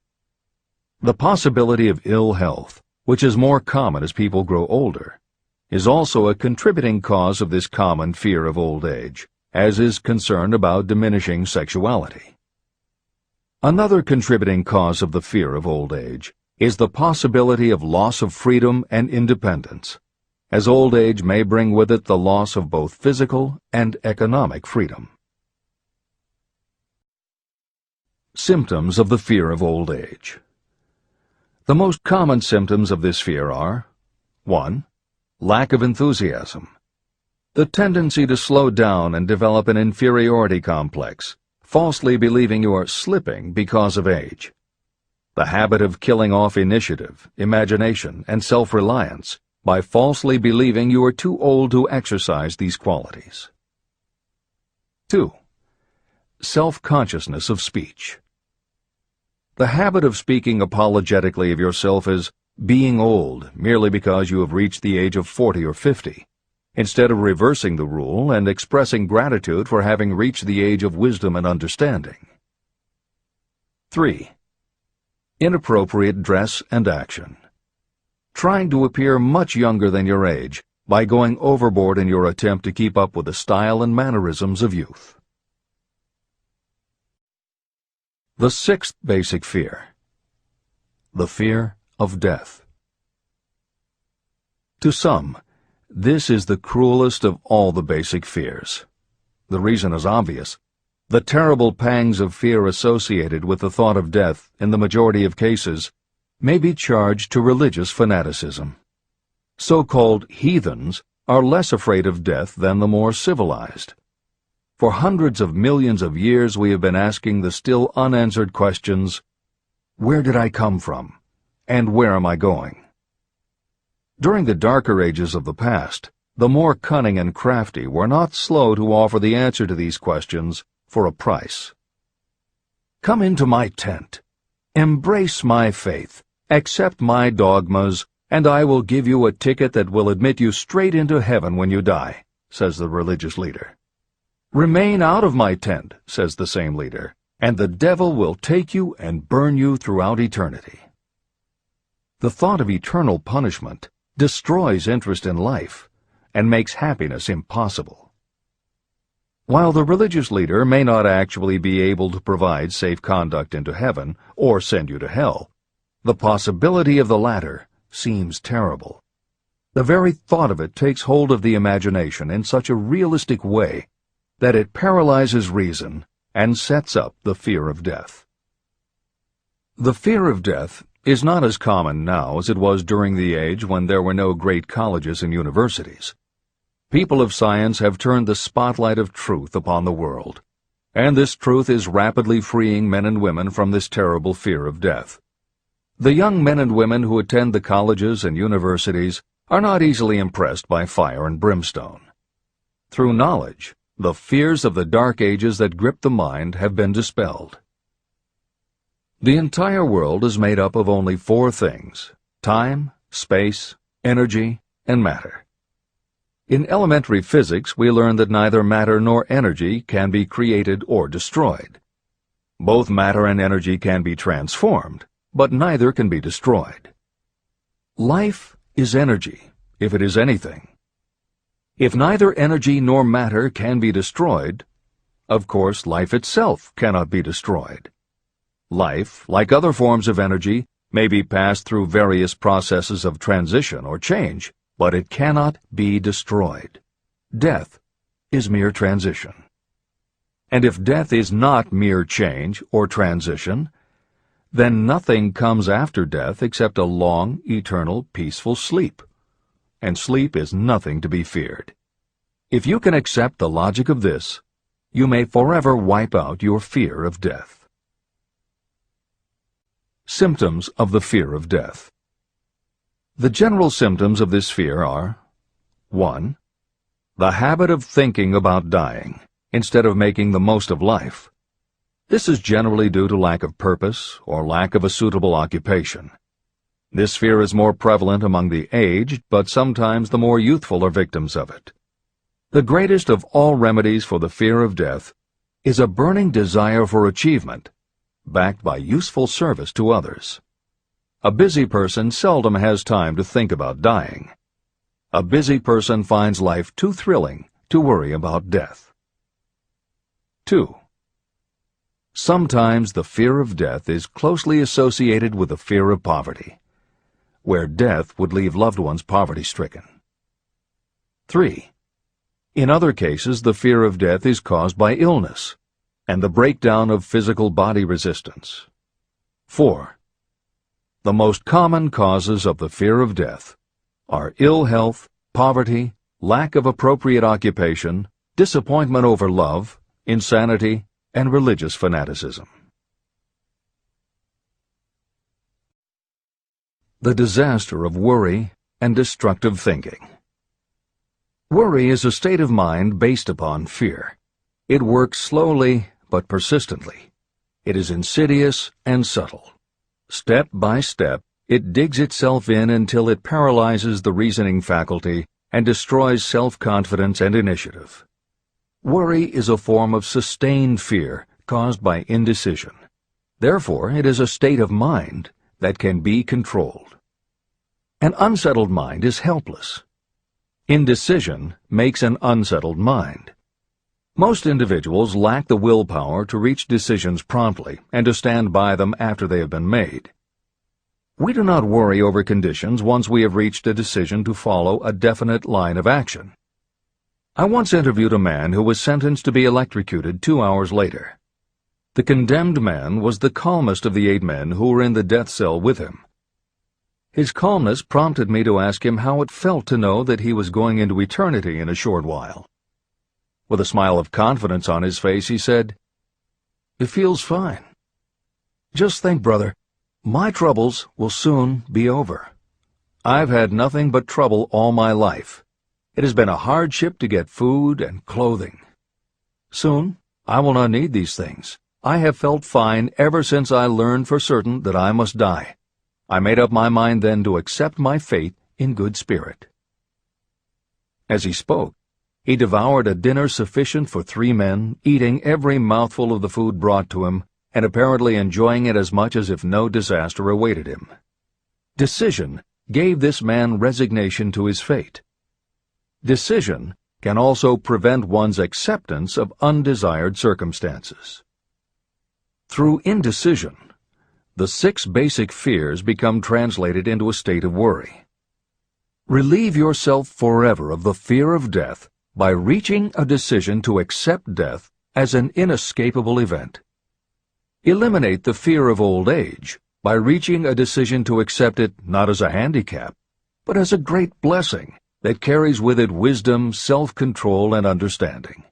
A: The possibility of ill health, which is more common as people grow older, is also a contributing cause of this common fear of old age, as is concern about diminishing sexuality. Another contributing cause of the fear of old age is the possibility of loss of freedom and independence, as old age may bring with it the loss of both physical and economic freedom. Symptoms of the fear of old age. The most common symptoms of this fear are: 1. Lack of enthusiasm. The tendency to slow down and develop an inferiority complex, falsely believing you are slipping because of age. The habit of killing off initiative, imagination, and self-reliance by falsely believing you are too old to exercise these qualities. 2. Self-consciousness of speech. The habit of speaking apologetically of yourself as being old merely because you have reached the age of 40 or 50, instead of reversing the rule and expressing gratitude for having reached the age of wisdom and understanding. 3. Inappropriate dress and action. Trying to appear much younger than your age by going overboard in your attempt to keep up with the style and mannerisms of youth. The sixth basic fear: the fear of death. To some, this is the cruelest of all the basic fears. The reason is obvious. The terrible pangs of fear associated with the thought of death, in the majority of cases, may be charged to religious fanaticism. So-called heathens are less afraid of death than the more civilized. For hundreds of millions of years we have been asking the still unanswered questions, where did I come from, and where am I going? During the darker ages of the past, the more cunning and crafty were not slow to offer the answer to these questions for a price. Come into my tent, embrace my faith, accept my dogmas, and I will give you a ticket that will admit you straight into heaven when you die, says the religious leader. Remain out of my tent, says the same leader, and the devil will take you and burn you throughout eternity. The thought of eternal punishment destroys interest in life and makes happiness impossible. While the religious leader may not actually be able to provide safe conduct into heaven or send you to hell, the possibility of the latter seems terrible. The very thought of it takes hold of the imagination in such a realistic way that it paralyzes reason and sets up the fear of death. The fear of death is not as common now as it was during the age when there were no great colleges and universities. People of science have turned the spotlight of truth upon the world, and this truth is rapidly freeing men and women from this terrible fear of death. The young men and women who attend the colleges and universities are not easily impressed by fire and brimstone. Through knowledge, the fears of the dark ages that grip the mind have been dispelled. The entire world is made up of only four things: time, space, energy, and matter. In elementary physics, we learn that neither matter nor energy can be created or destroyed. Both matter and energy can be transformed, but neither can be destroyed. Life is energy, if it is anything. If neither energy nor matter can be destroyed, of course life itself cannot be destroyed. Life, like other forms of energy, may be passed through various processes of transition or change, but it cannot be destroyed. Death is mere transition. And if death is not mere change or transition, then nothing comes after death except a long, eternal, peaceful sleep. And sleep is nothing to be feared. If you can accept the logic of this, you may forever wipe out your fear of death. Symptoms of the fear of death. The general symptoms of this fear are: 1. The habit of thinking about dying, instead of making the most of life. This is generally due to lack of purpose or lack of a suitable occupation. This fear is more prevalent among the aged, but sometimes the more youthful are victims of it. The greatest of all remedies for the fear of death is a burning desire for achievement, backed by useful service to others. A busy person seldom has time to think about dying. A busy person finds life too thrilling to worry about death. 2. Sometimes the fear of death is closely associated with the fear of poverty, where death would leave loved ones poverty-stricken. 3. In other cases, the fear of death is caused by illness and the breakdown of physical body resistance. 4. The most common causes of the fear of death are ill health, poverty, lack of appropriate occupation, disappointment over love, insanity, and religious fanaticism. The disaster of worry and destructive thinking. Worry is a state of mind based upon fear. It works slowly but persistently. It is insidious and subtle. Step by step, it digs itself in until it paralyzes the reasoning faculty and destroys self-confidence and initiative. Worry is a form of sustained fear caused by indecision. Therefore, it is a state of mind that can be controlled. An unsettled mind is helpless. Indecision makes an unsettled mind. Most individuals lack the willpower to reach decisions promptly and to stand by them after they have been made. We do not worry over conditions once we have reached a decision to follow a definite line of action. I once interviewed a man who was sentenced to be electrocuted 2 hours later. The condemned man was the calmest of the 8 men who were in the death cell with him. His calmness prompted me to ask him how it felt to know that he was going into eternity in a short while. With a smile of confidence on his face, he said, "It feels fine. Just think, brother, my troubles will soon be over. I've had nothing but trouble all my life. It has been a hardship to get food and clothing. Soon, I will not need these things. I have felt fine ever since I learned for certain that I must die. I made up my mind then to accept my fate in good spirit." As he spoke, he devoured a dinner sufficient for 3 men, eating every mouthful of the food brought to him, and apparently enjoying it as much as if no disaster awaited him. Decision gave this man resignation to his fate. Decision can also prevent one's acceptance of undesired circumstances. Through indecision, the 6 basic fears become translated into a state of worry. Relieve yourself forever of the fear of death by reaching a decision to accept death as an inescapable event. Eliminate the fear of old age by reaching a decision to accept it not as a handicap, but as a great blessing that carries with it wisdom, self-control, and understanding.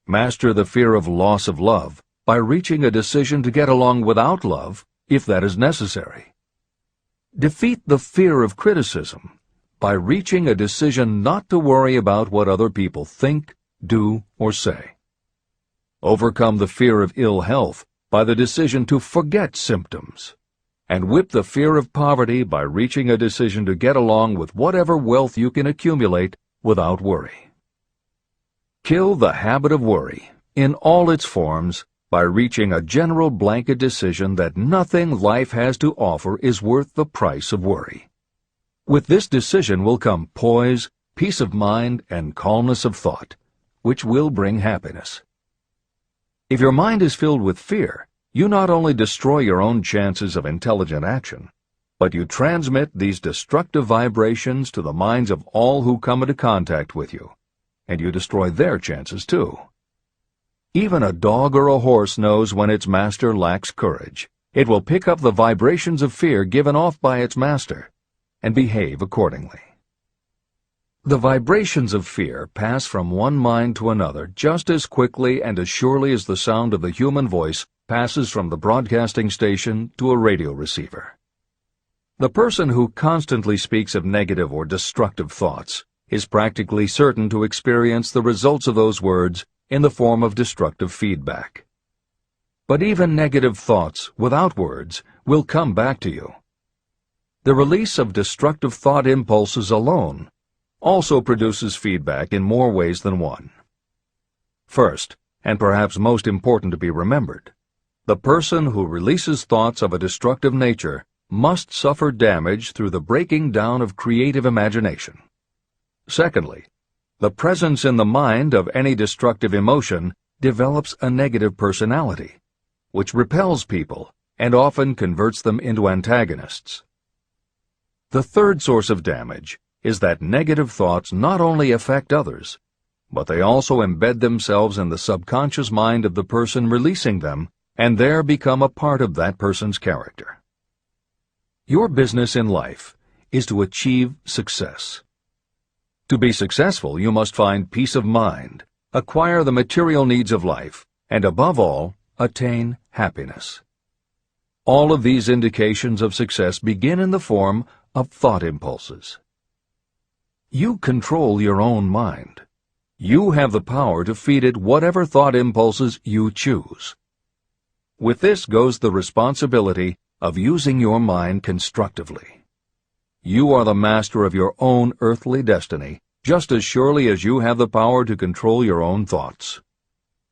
A: Master the fear of loss of love by reaching a decision to get along without love, if that is necessary. Defeat the fear of criticism by reaching a decision not to worry about what other people think, do, or say. Overcome the fear of ill health by the decision to forget symptoms, and whip the fear of poverty by reaching a decision to get along with whatever wealth you can accumulate without worry. Kill the habit of worry in all its forms by reaching a general blanket decision that nothing life has to offer is worth the price of worry. With this decision will come poise, peace of mind, and calmness of thought, which will bring happiness. If your mind is filled with fear, you not only destroy your own chances of intelligent action, but you transmit these destructive vibrations to the minds of all who come into contact with you, and you destroy their chances too. Even a dog or a horse knows when its master lacks courage. It will pick up the vibrations of fear given off by its master and behave accordingly. The vibrations of fear pass from one mind to another just as quickly and as surely as the sound of the human voice passes from the broadcasting station to a radio receiver. The person who constantly speaks of negative or destructive thoughts is practically certain to experience the results of those words in the form of destructive feedback. But even negative thoughts without words will come back to you. The release of destructive thought impulses alone also produces feedback in more ways than one. First, and perhaps most important to be remembered, the person who releases thoughts of a destructive nature must suffer damage through the breaking down of creative imagination. Secondly, the presence in the mind of any destructive emotion develops a negative personality, which repels people and often converts them into antagonists. The third source of damage is that negative thoughts not only affect others, but they also embed themselves in the subconscious mind of the person releasing them and there become a part of that person's character. Your business in life is to achieve success. To be successful, you must find peace of mind, acquire the material needs of life, and above all, attain happiness. All of these indications of success begin in the form of thought impulses. You control your own mind. You have the power to feed it whatever thought impulses you choose. With this goes the responsibility of using your mind constructively. You are the master of your own earthly destiny, just as surely as you have the power to control your own thoughts.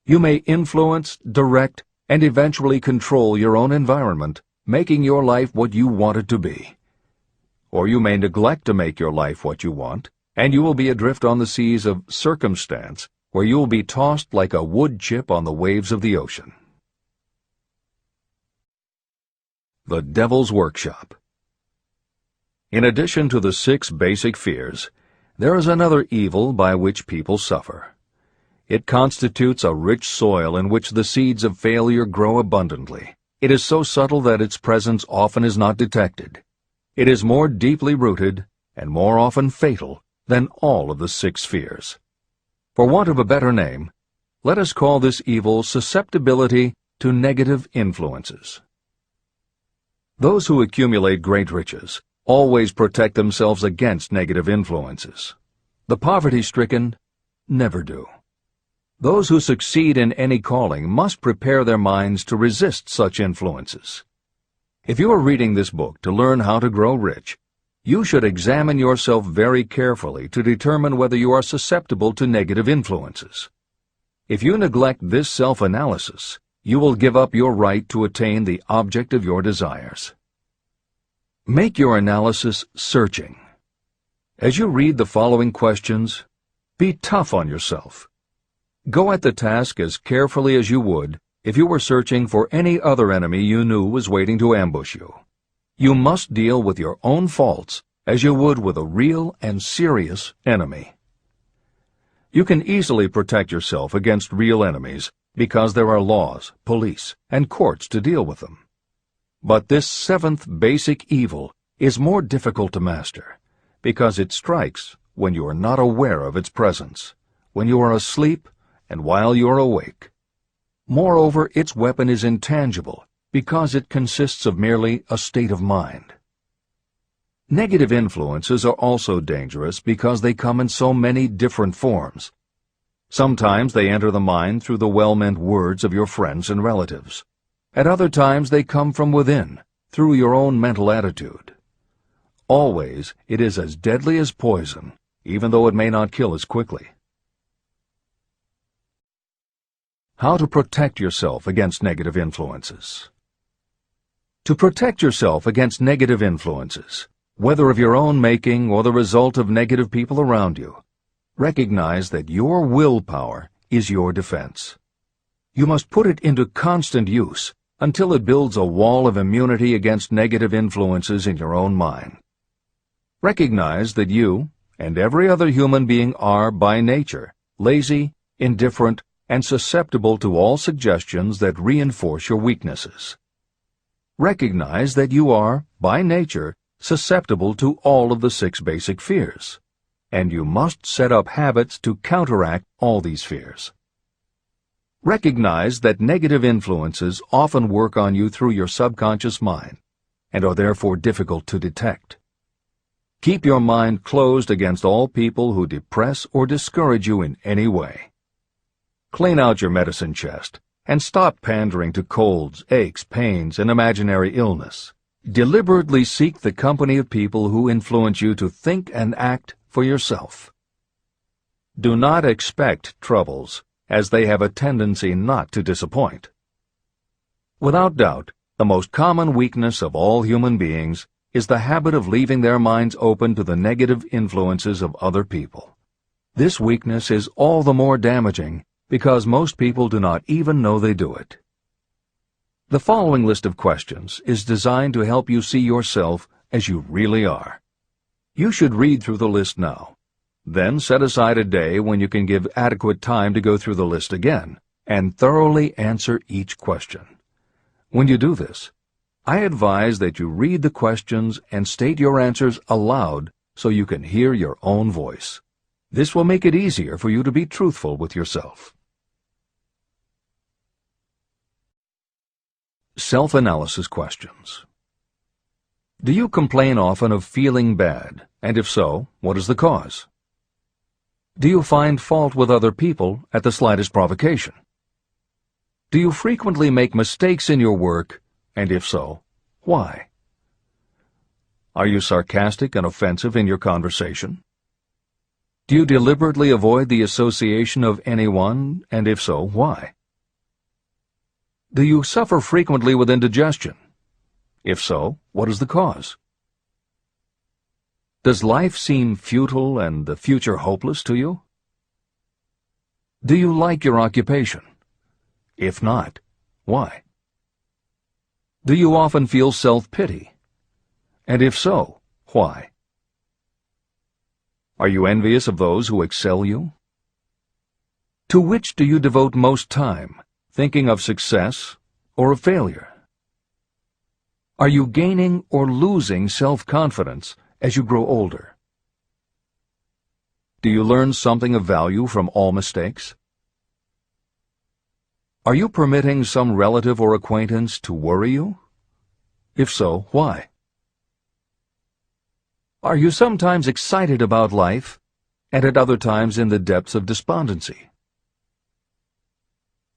A: You may influence, direct, and eventually control your own environment, making your life what you want it to be. Or you may neglect to make your life what you want, and you will be adrift on the seas of circumstance, where you will be tossed like a wood chip on the waves of the ocean. The Devil's Workshop. In addition to the 6 basic fears, there is another evil by which people suffer. It constitutes a rich soil in which the seeds of failure grow abundantly. It is so subtle that its presence often is not detected. It is more deeply rooted and more often fatal than all of the 6 fears. For want of a better name, let us call this evil susceptibility to negative influences. Those who accumulate great riches always protect themselves against negative influences. The poverty-stricken never do. Those who succeed in any calling must prepare their minds to resist such influences. If you are reading this book to learn how to grow rich, you should examine yourself very carefully to determine whether you are susceptible to negative influences. If you neglect this self-analysis, you will give up your right to attain the object of your desires. Make your analysis searching. As you read the following questions, be tough on yourself. Go at the task as carefully as you would if you were searching for any other enemy you knew was waiting to ambush you. You must deal with your own faults as you would with a real and serious enemy. You can easily protect yourself against real enemies because there are laws, police, and courts to deal with them. But this 7th basic evil is more difficult to master because it strikes when you are not aware of its presence, when you are asleep and while you are awake. Moreover, its weapon is intangible because it consists of merely a state of mind. Negative influences are also dangerous because they come in so many different forms. Sometimes they enter the mind through the well-meant words of your friends and relatives. At other times they come from within, through your own mental attitude. Always it is as deadly as poison, even though it may not kill as quickly. How to protect yourself against negative influences. To protect yourself against negative influences, whether of your own making or the result of negative people around you, recognize that your willpower is your defense. You must put it into constant use until it builds a wall of immunity against negative influences in your own mind. Recognize that you and every other human being are, by nature, lazy, indifferent, and susceptible to all suggestions that reinforce your weaknesses. Recognize that you are, by nature, susceptible to all of the 6 basic fears, and you must set up habits to counteract all these fears. Recognize that negative influences often work on you through your subconscious mind, and are therefore difficult to detect. Keep your mind closed against all people who depress or discourage you in any way. Clean out your medicine chest, and stop pandering to colds, aches, pains, and imaginary illness. Deliberately seek the company of people who influence you to think and act for yourself. Do not expect troubles, as they have a tendency not to disappoint. Without doubt, the most common weakness of all human beings is the habit of leaving their minds open to the negative influences of other people. This weakness is all the more damaging because most people do not even know they do it. The following list of questions is designed to help you see yourself as you really are. You should read through the list now. Then set aside a day when you can give adequate time to go through the list again and thoroughly answer each question. When you do this, I advise that you read the questions and state your answers aloud so you can hear your own voice. This will make it easier for you to be truthful with yourself. Self-analysis questions. Do you complain often of feeling bad, and if so, what is the cause? Do you find fault with other people at the slightest provocation? Do you frequently make mistakes in your work, and if so, why? Are you sarcastic and offensive in your conversation? Do you deliberately avoid the association of anyone, and if so, why? Do you suffer frequently with indigestion? If so, what is the cause? Does life seem futile and the future hopeless to you? Do you like your occupation? If not, why? Do you often feel self-pity? And if so, why? Are you envious of those who excel you? To which do you devote most time, thinking of success or of failure? Are you gaining or losing self-confidence as you grow older? Do you learn something of value from all mistakes? Are you permitting some relative or acquaintance to worry you? If so, why? Are you sometimes excited about life, and at other times in the depths of despondency?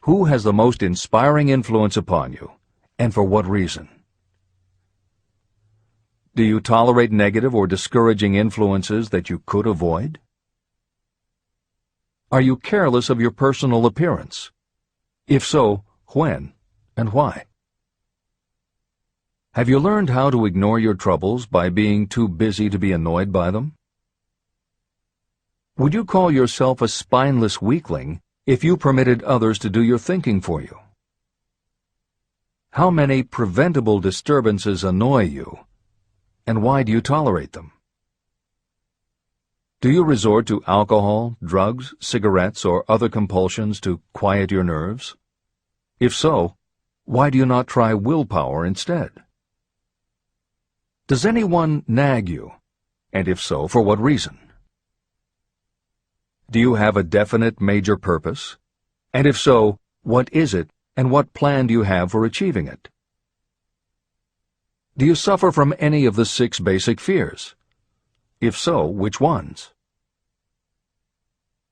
A: Who has the most inspiring influence upon you, and for what reason? Do you tolerate negative or discouraging influences that you could avoid? Are you careless of your personal appearance? If so, when and why? Have you learned how to ignore your troubles by being too busy to be annoyed by them? Would you call yourself a spineless weakling if you permitted others to do your thinking for you? How many preventable disturbances annoy you, and why do you tolerate them? Do you resort to alcohol, drugs, cigarettes, or other compulsions to quiet your nerves? If so, why do you not try willpower instead? Does anyone nag you, and if so, for what reason? Do you have a definite major purpose? And if so, what is it, and what plan do you have for achieving it? Do you suffer from any of the 6 basic fears? If so, which ones?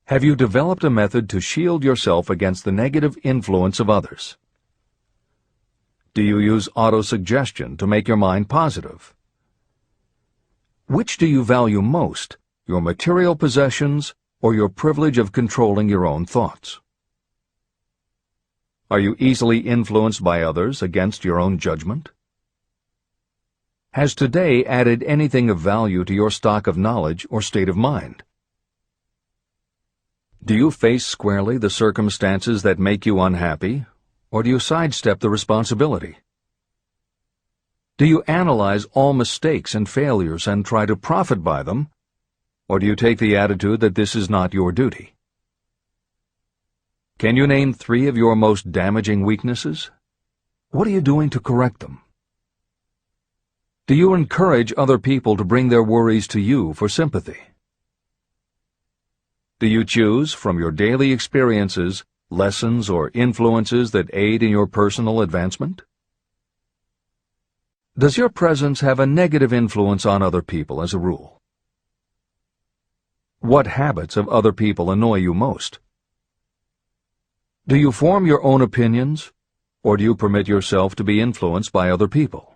A: Have you developed a method to shield yourself against the negative influence of others? Do you use autosuggestion to make your mind positive? Which do you value most, your material possessions or your privilege of controlling your own thoughts? Are you easily influenced by others against your own judgment? Has today added anything of value to your stock of knowledge or state of mind? Do you face squarely the circumstances that make you unhappy, or do you sidestep the responsibility? Do you analyze all mistakes and failures and try to profit by them, or do you take the attitude that this is not your duty? Can you name 3 of your most damaging weaknesses? What are you doing to correct them? Do you encourage other people to bring their worries to you for sympathy? Do you choose from your daily experiences lessons or influences that aid in your personal advancement? Does your presence have a negative influence on other people as a rule? What habits of other people annoy you most? Do you form your own opinions, or do you permit yourself to be influenced by other people?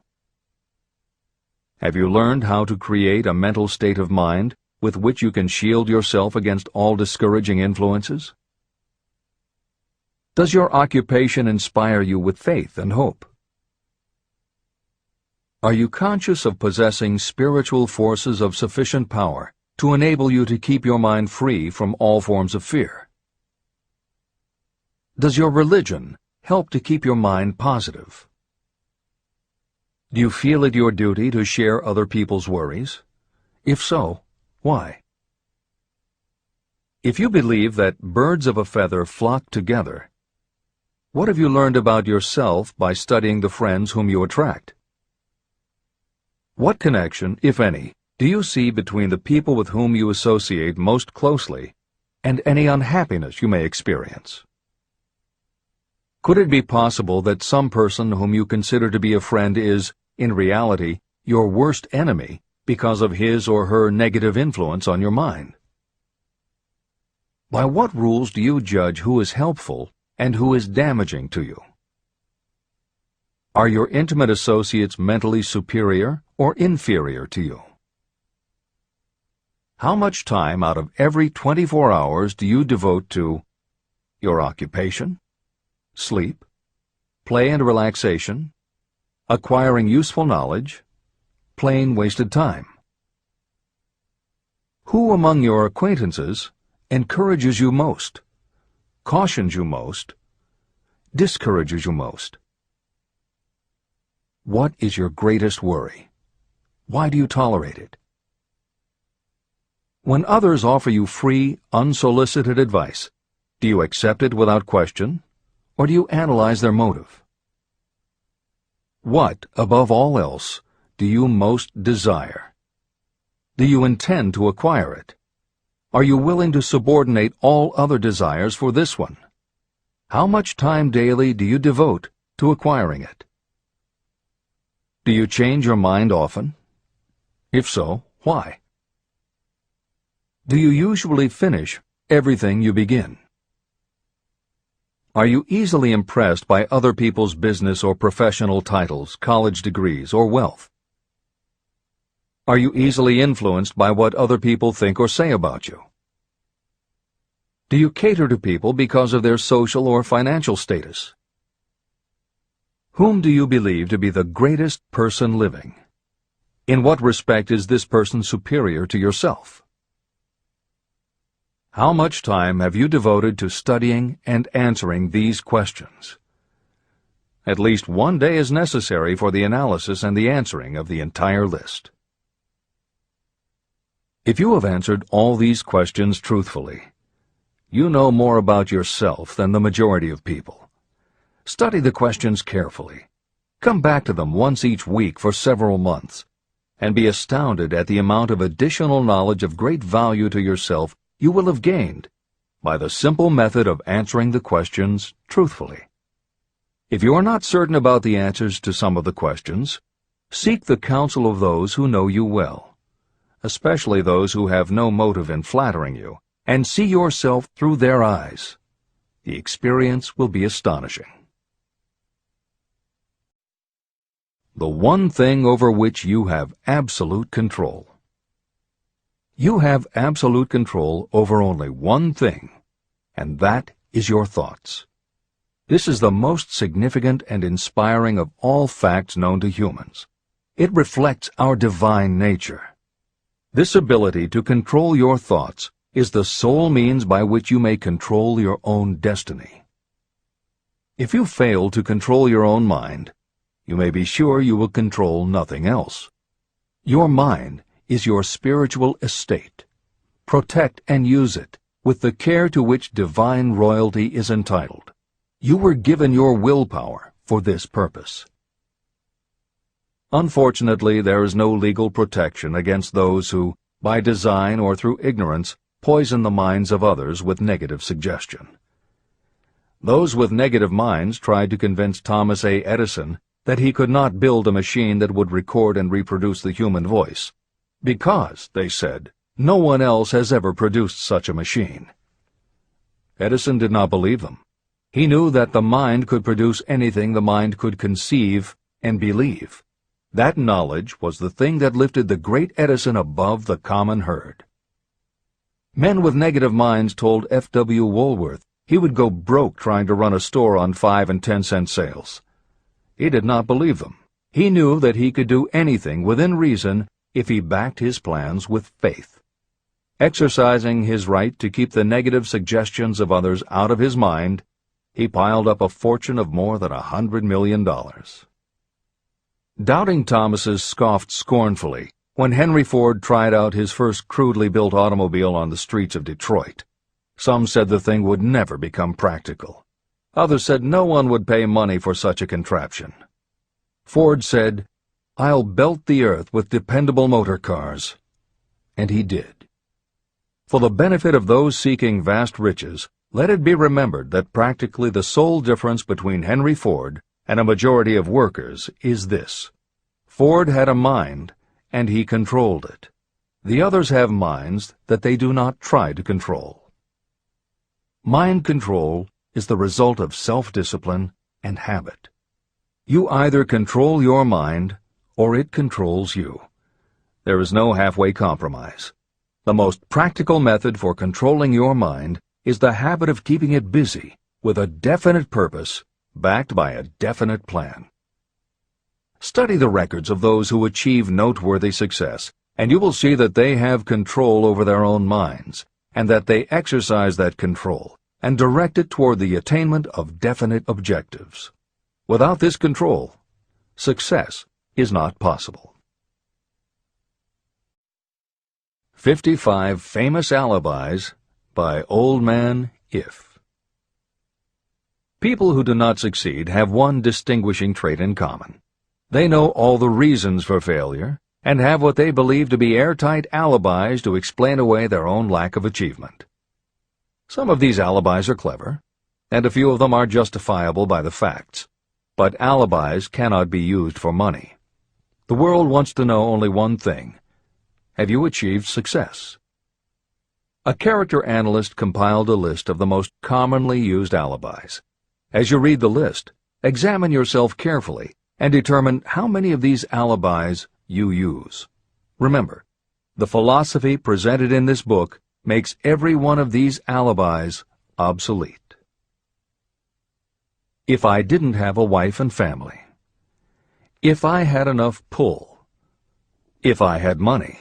A: Have you learned how to create a mental state of mind with which you can shield yourself against all discouraging influences? Does your occupation inspire you with faith and hope? Are you conscious of possessing spiritual forces of sufficient power to enable you to keep your mind free from all forms of fear? Does your religion help to keep your mind positive? Do you feel it your duty to share other people's worries? If so, why? If you believe that birds of a feather flock together, what have you learned about yourself by studying the friends whom you attract? What connection, if any, do you see between the people with whom you associate most closely and any unhappiness you may experience? Could it be possible that some person whom you consider to be a friend is, in reality, your worst enemy because of his or her negative influence on your mind? By what rules do you judge who is helpful and who is damaging to you? Are your intimate associates mentally superior or inferior to you? How much time out of every 24 hours do you devote to your occupation, sleep, play and relaxation, acquiring useful knowledge, plain wasted time? Who among your acquaintances encourages you most, cautions you most, discourages you most? What is your greatest worry? Why do you tolerate it? When others offer you free, unsolicited advice, do you accept it without question, or do you analyze their motive? What, above all else, do you most desire? Do you intend to acquire it? Are you willing to subordinate all other desires for this one? How much time daily do you devote to acquiring it? Do you change your mind often? If so, why? Do you usually finish everything you begin? Are you easily impressed by other people's business or professional titles, college degrees, or wealth? Are you easily influenced by what other people think or say about you? Do you cater to people because of their social or financial status? Whom do you believe to be the greatest person living? In what respect is this person superior to yourself? How much time have you devoted to studying and answering these questions? At least one day is necessary for the analysis and the answering of the entire list. If you have answered all these questions truthfully, you know more about yourself than the majority of people. Study the questions carefully. Come back to them once each week for several months, and be astounded at the amount of additional knowledge of great value to yourself you will have gained by the simple method of answering the questions truthfully. If you are not certain about the answers to some of the questions, seek the counsel of those who know you well, especially those who have no motive in flattering you, and see yourself through their eyes. The experience will be astonishing. The one thing over which you have absolute control. You have absolute control over only one thing, and that is your thoughts. This is the most significant and inspiring of all facts known to humans. It reflects our divine nature. This ability to control your thoughts is the sole means by which you may control your own destiny. If you fail to control your own mind, you may be sure you will control nothing else. Your mind is your spiritual estate. Protect and use it with the care to which divine royalty is entitled. You were given your willpower for this purpose. Unfortunately, there is no legal protection against those who, by design or through ignorance, poison the minds of others with negative suggestion. Those with negative minds tried to convince Thomas A. Edison that he could not build a machine that would record and reproduce the human voice, because, they said, no one else has ever produced such a machine. Edison did not believe them. He knew that the mind could produce anything the mind could conceive and believe. That knowledge was the thing that lifted the great Edison above the common herd. Men with negative minds told F.W. Woolworth he would go broke trying to run a store on 5 and 10-cent sales. He did not believe them. He knew that he could do anything within reason if he backed his plans with faith. Exercising his right to keep the negative suggestions of others out of his mind, he piled up a fortune of more than $100 million. Doubting Thomas's scoffed scornfully when Henry Ford tried out his first crudely built automobile on the streets of Detroit. Some said the thing would never become practical. Others said no one would pay money for such a contraption. Ford said, "I'll belt the earth with dependable motor cars." And he did. For the benefit of those seeking vast riches, let it be remembered that practically the sole difference between Henry Ford and a majority of workers is this: Ford had a mind, and he controlled it. The others have minds that they do not try to control. Mind control is the result of self-discipline and habit. You either control your mind, or it controls you. There is no halfway compromise. The most practical method for controlling your mind is the habit of keeping it busy with a definite purpose, backed by a definite plan. Study the records of those who achieve noteworthy success, and you will see that they have control over their own minds, and that they exercise that control and direct it toward the attainment of definite objectives. Without this control, success is not possible. 55 Famous Alibis by Old Man If. People who do not succeed have one distinguishing trait in common. They know all the reasons for failure and have what they believe to be airtight alibis to explain away their own lack of achievement. Some of these alibis are clever, and a few of them are justifiable by the facts. But alibis cannot be used for money. The world wants to know only one thing: have you achieved success? A character analyst compiled a list of the most commonly used alibis. As you read the list, examine yourself carefully and determine how many of these alibis you use. Remember, the philosophy presented in this book makes every one of these alibis obsolete. If I didn't have a wife and family. If I had enough pull. If I had money.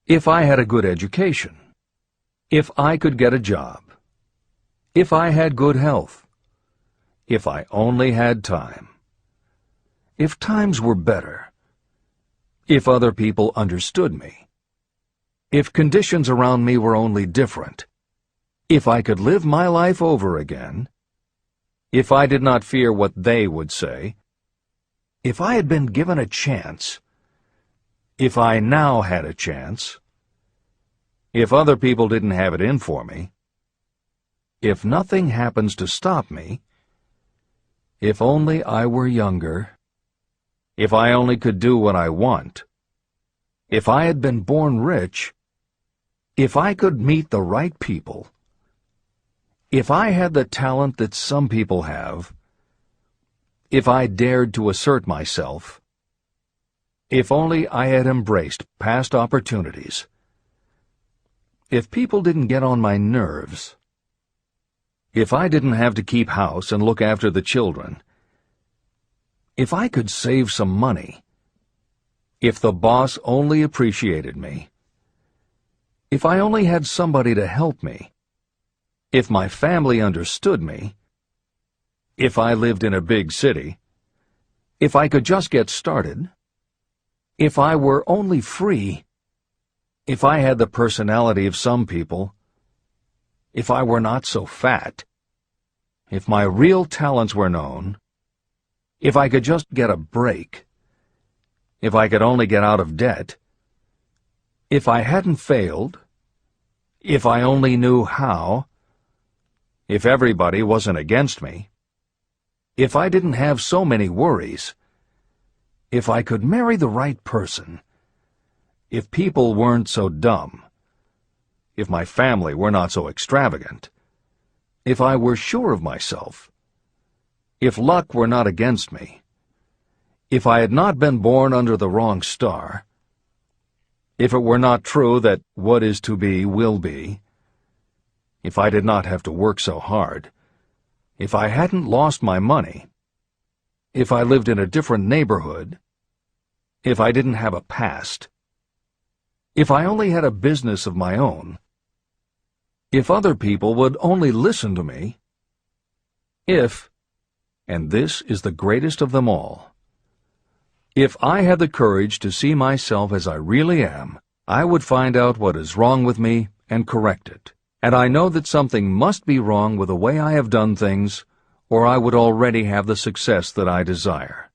A: If I had a good education. If I could get a job. If I had good health. If I only had time. If times were better. If other people understood me. If conditions around me were only different. If I could live my life over again. If I did not fear what they would say. If I had been given a chance. If I now had a chance. If other people didn't have it in for me. If nothing happens to stop me. If only I were younger. If I only could do what I want. If I had been born rich. If I could meet the right people. If I had the talent that some people have. If I dared to assert myself. If only I had embraced past opportunities. If people didn't get on my nerves. If I didn't have to keep house and look after the children. If I could save some money. If the boss only appreciated me. If I only had somebody to help me. If my family understood me. If I lived in a big city. If I could just get started. If I were only free. If I had the personality of some people. If I were not so fat. If my real talents were known. If I could just get a break. If I could only get out of debt. If I hadn't failed. If I only knew how. If everybody wasn't against me. If I didn't have so many worries. If I could marry the right person. If people weren't so dumb. If my family were not so extravagant. If I were sure of myself. If luck were not against me. If I had not been born under the wrong star. If it were not true that what is to be will be. If I did not have to work so hard. If I hadn't lost my money. If I lived in a different neighborhood. If I didn't have a past. If I only had a business of my own. If other people would only listen to me. If, and this is the greatest of them all, if I had the courage to see myself as I really am, I would find out what is wrong with me and correct it. And I know that something must be wrong with the way I have done things, or I would already have the success that I desire.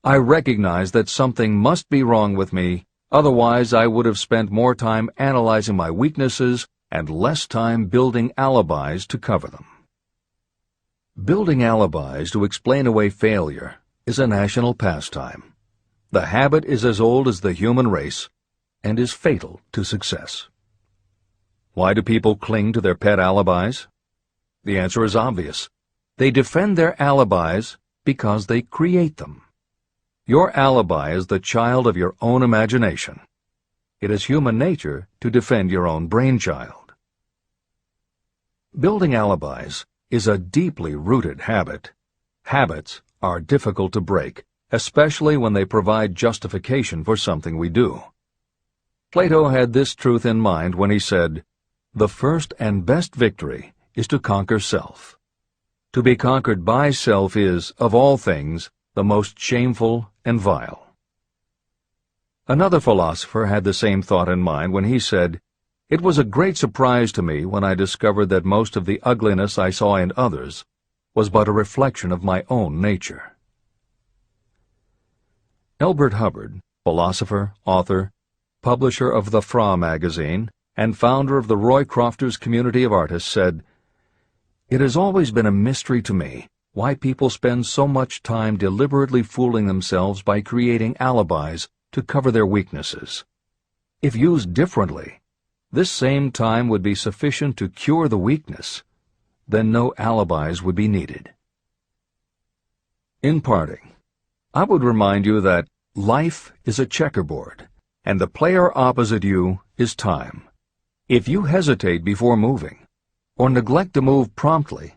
A: I recognize that something must be wrong with me, otherwise I would have spent more time analyzing my weaknesses and less time building alibis to cover them. Building alibis to explain away failure is a national pastime. The habit is as old as the human race and is fatal to success. Why do people cling to their pet alibis? The answer is obvious. They defend their alibis because they create them. Your alibi is the child of your own imagination. It is human nature to defend your own brainchild. Building alibis is a deeply rooted habit. Habits are difficult to break, especially when they provide justification for something we do. Plato had this truth in mind when he said, "The first and best victory is to conquer self. To be conquered by self is, of all things, the most shameful and vile." Another philosopher had the same thought in mind when he said, "It was a great surprise to me when I discovered that most of the ugliness I saw in others was but a reflection of my own nature." Elbert Hubbard, philosopher, author, publisher of the Fra magazine, and founder of the Roycrofters Community of Artists, said, "It has always been a mystery to me why people spend so much time deliberately fooling themselves by creating alibis to cover their weaknesses. If used differently, this same time would be sufficient to cure the weakness. Then no alibis would be needed." In parting, I would remind you that life is a checkerboard, and the player opposite you is time. If you hesitate before moving, or neglect to move promptly,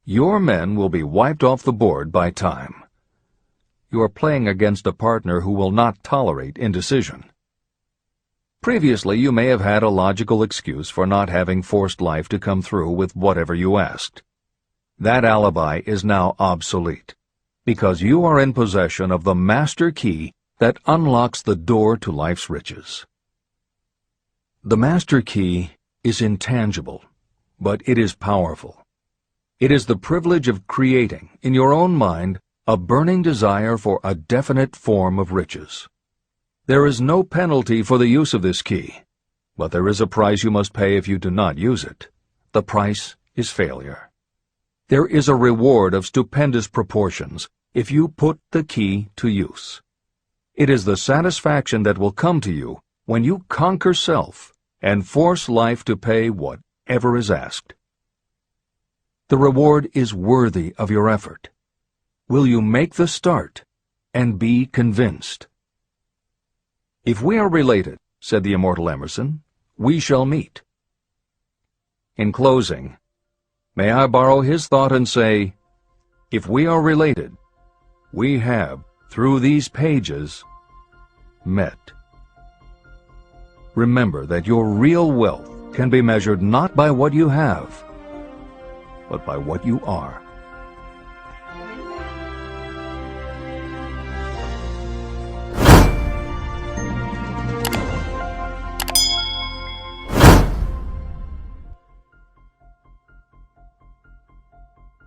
A: your men will be wiped off the board by time. You are playing against a partner who will not tolerate indecision. Previously, you may have had a logical excuse for not having forced life to come through with whatever you asked. That alibi is now obsolete, because you are in possession of the master key that unlocks the door to life's riches. The master key is intangible, but it is powerful. It is the privilege of creating, in your own mind, a burning desire for a definite form of riches. There is no penalty for the use of this key, but there is a price you must pay if you do not use it. The price is failure. There is a reward of stupendous proportions if you put the key to use. It is the satisfaction that will come to you when you conquer self and force life to pay whatever is asked. The reward is worthy of your effort. Will you make the start and be convinced? "If we are related," said the immortal Emerson, "we shall meet." In closing, may I borrow his thought and say, if we are related, we have, through these pages, met. Remember that your real wealth can be measured not by what you have, but by what you are.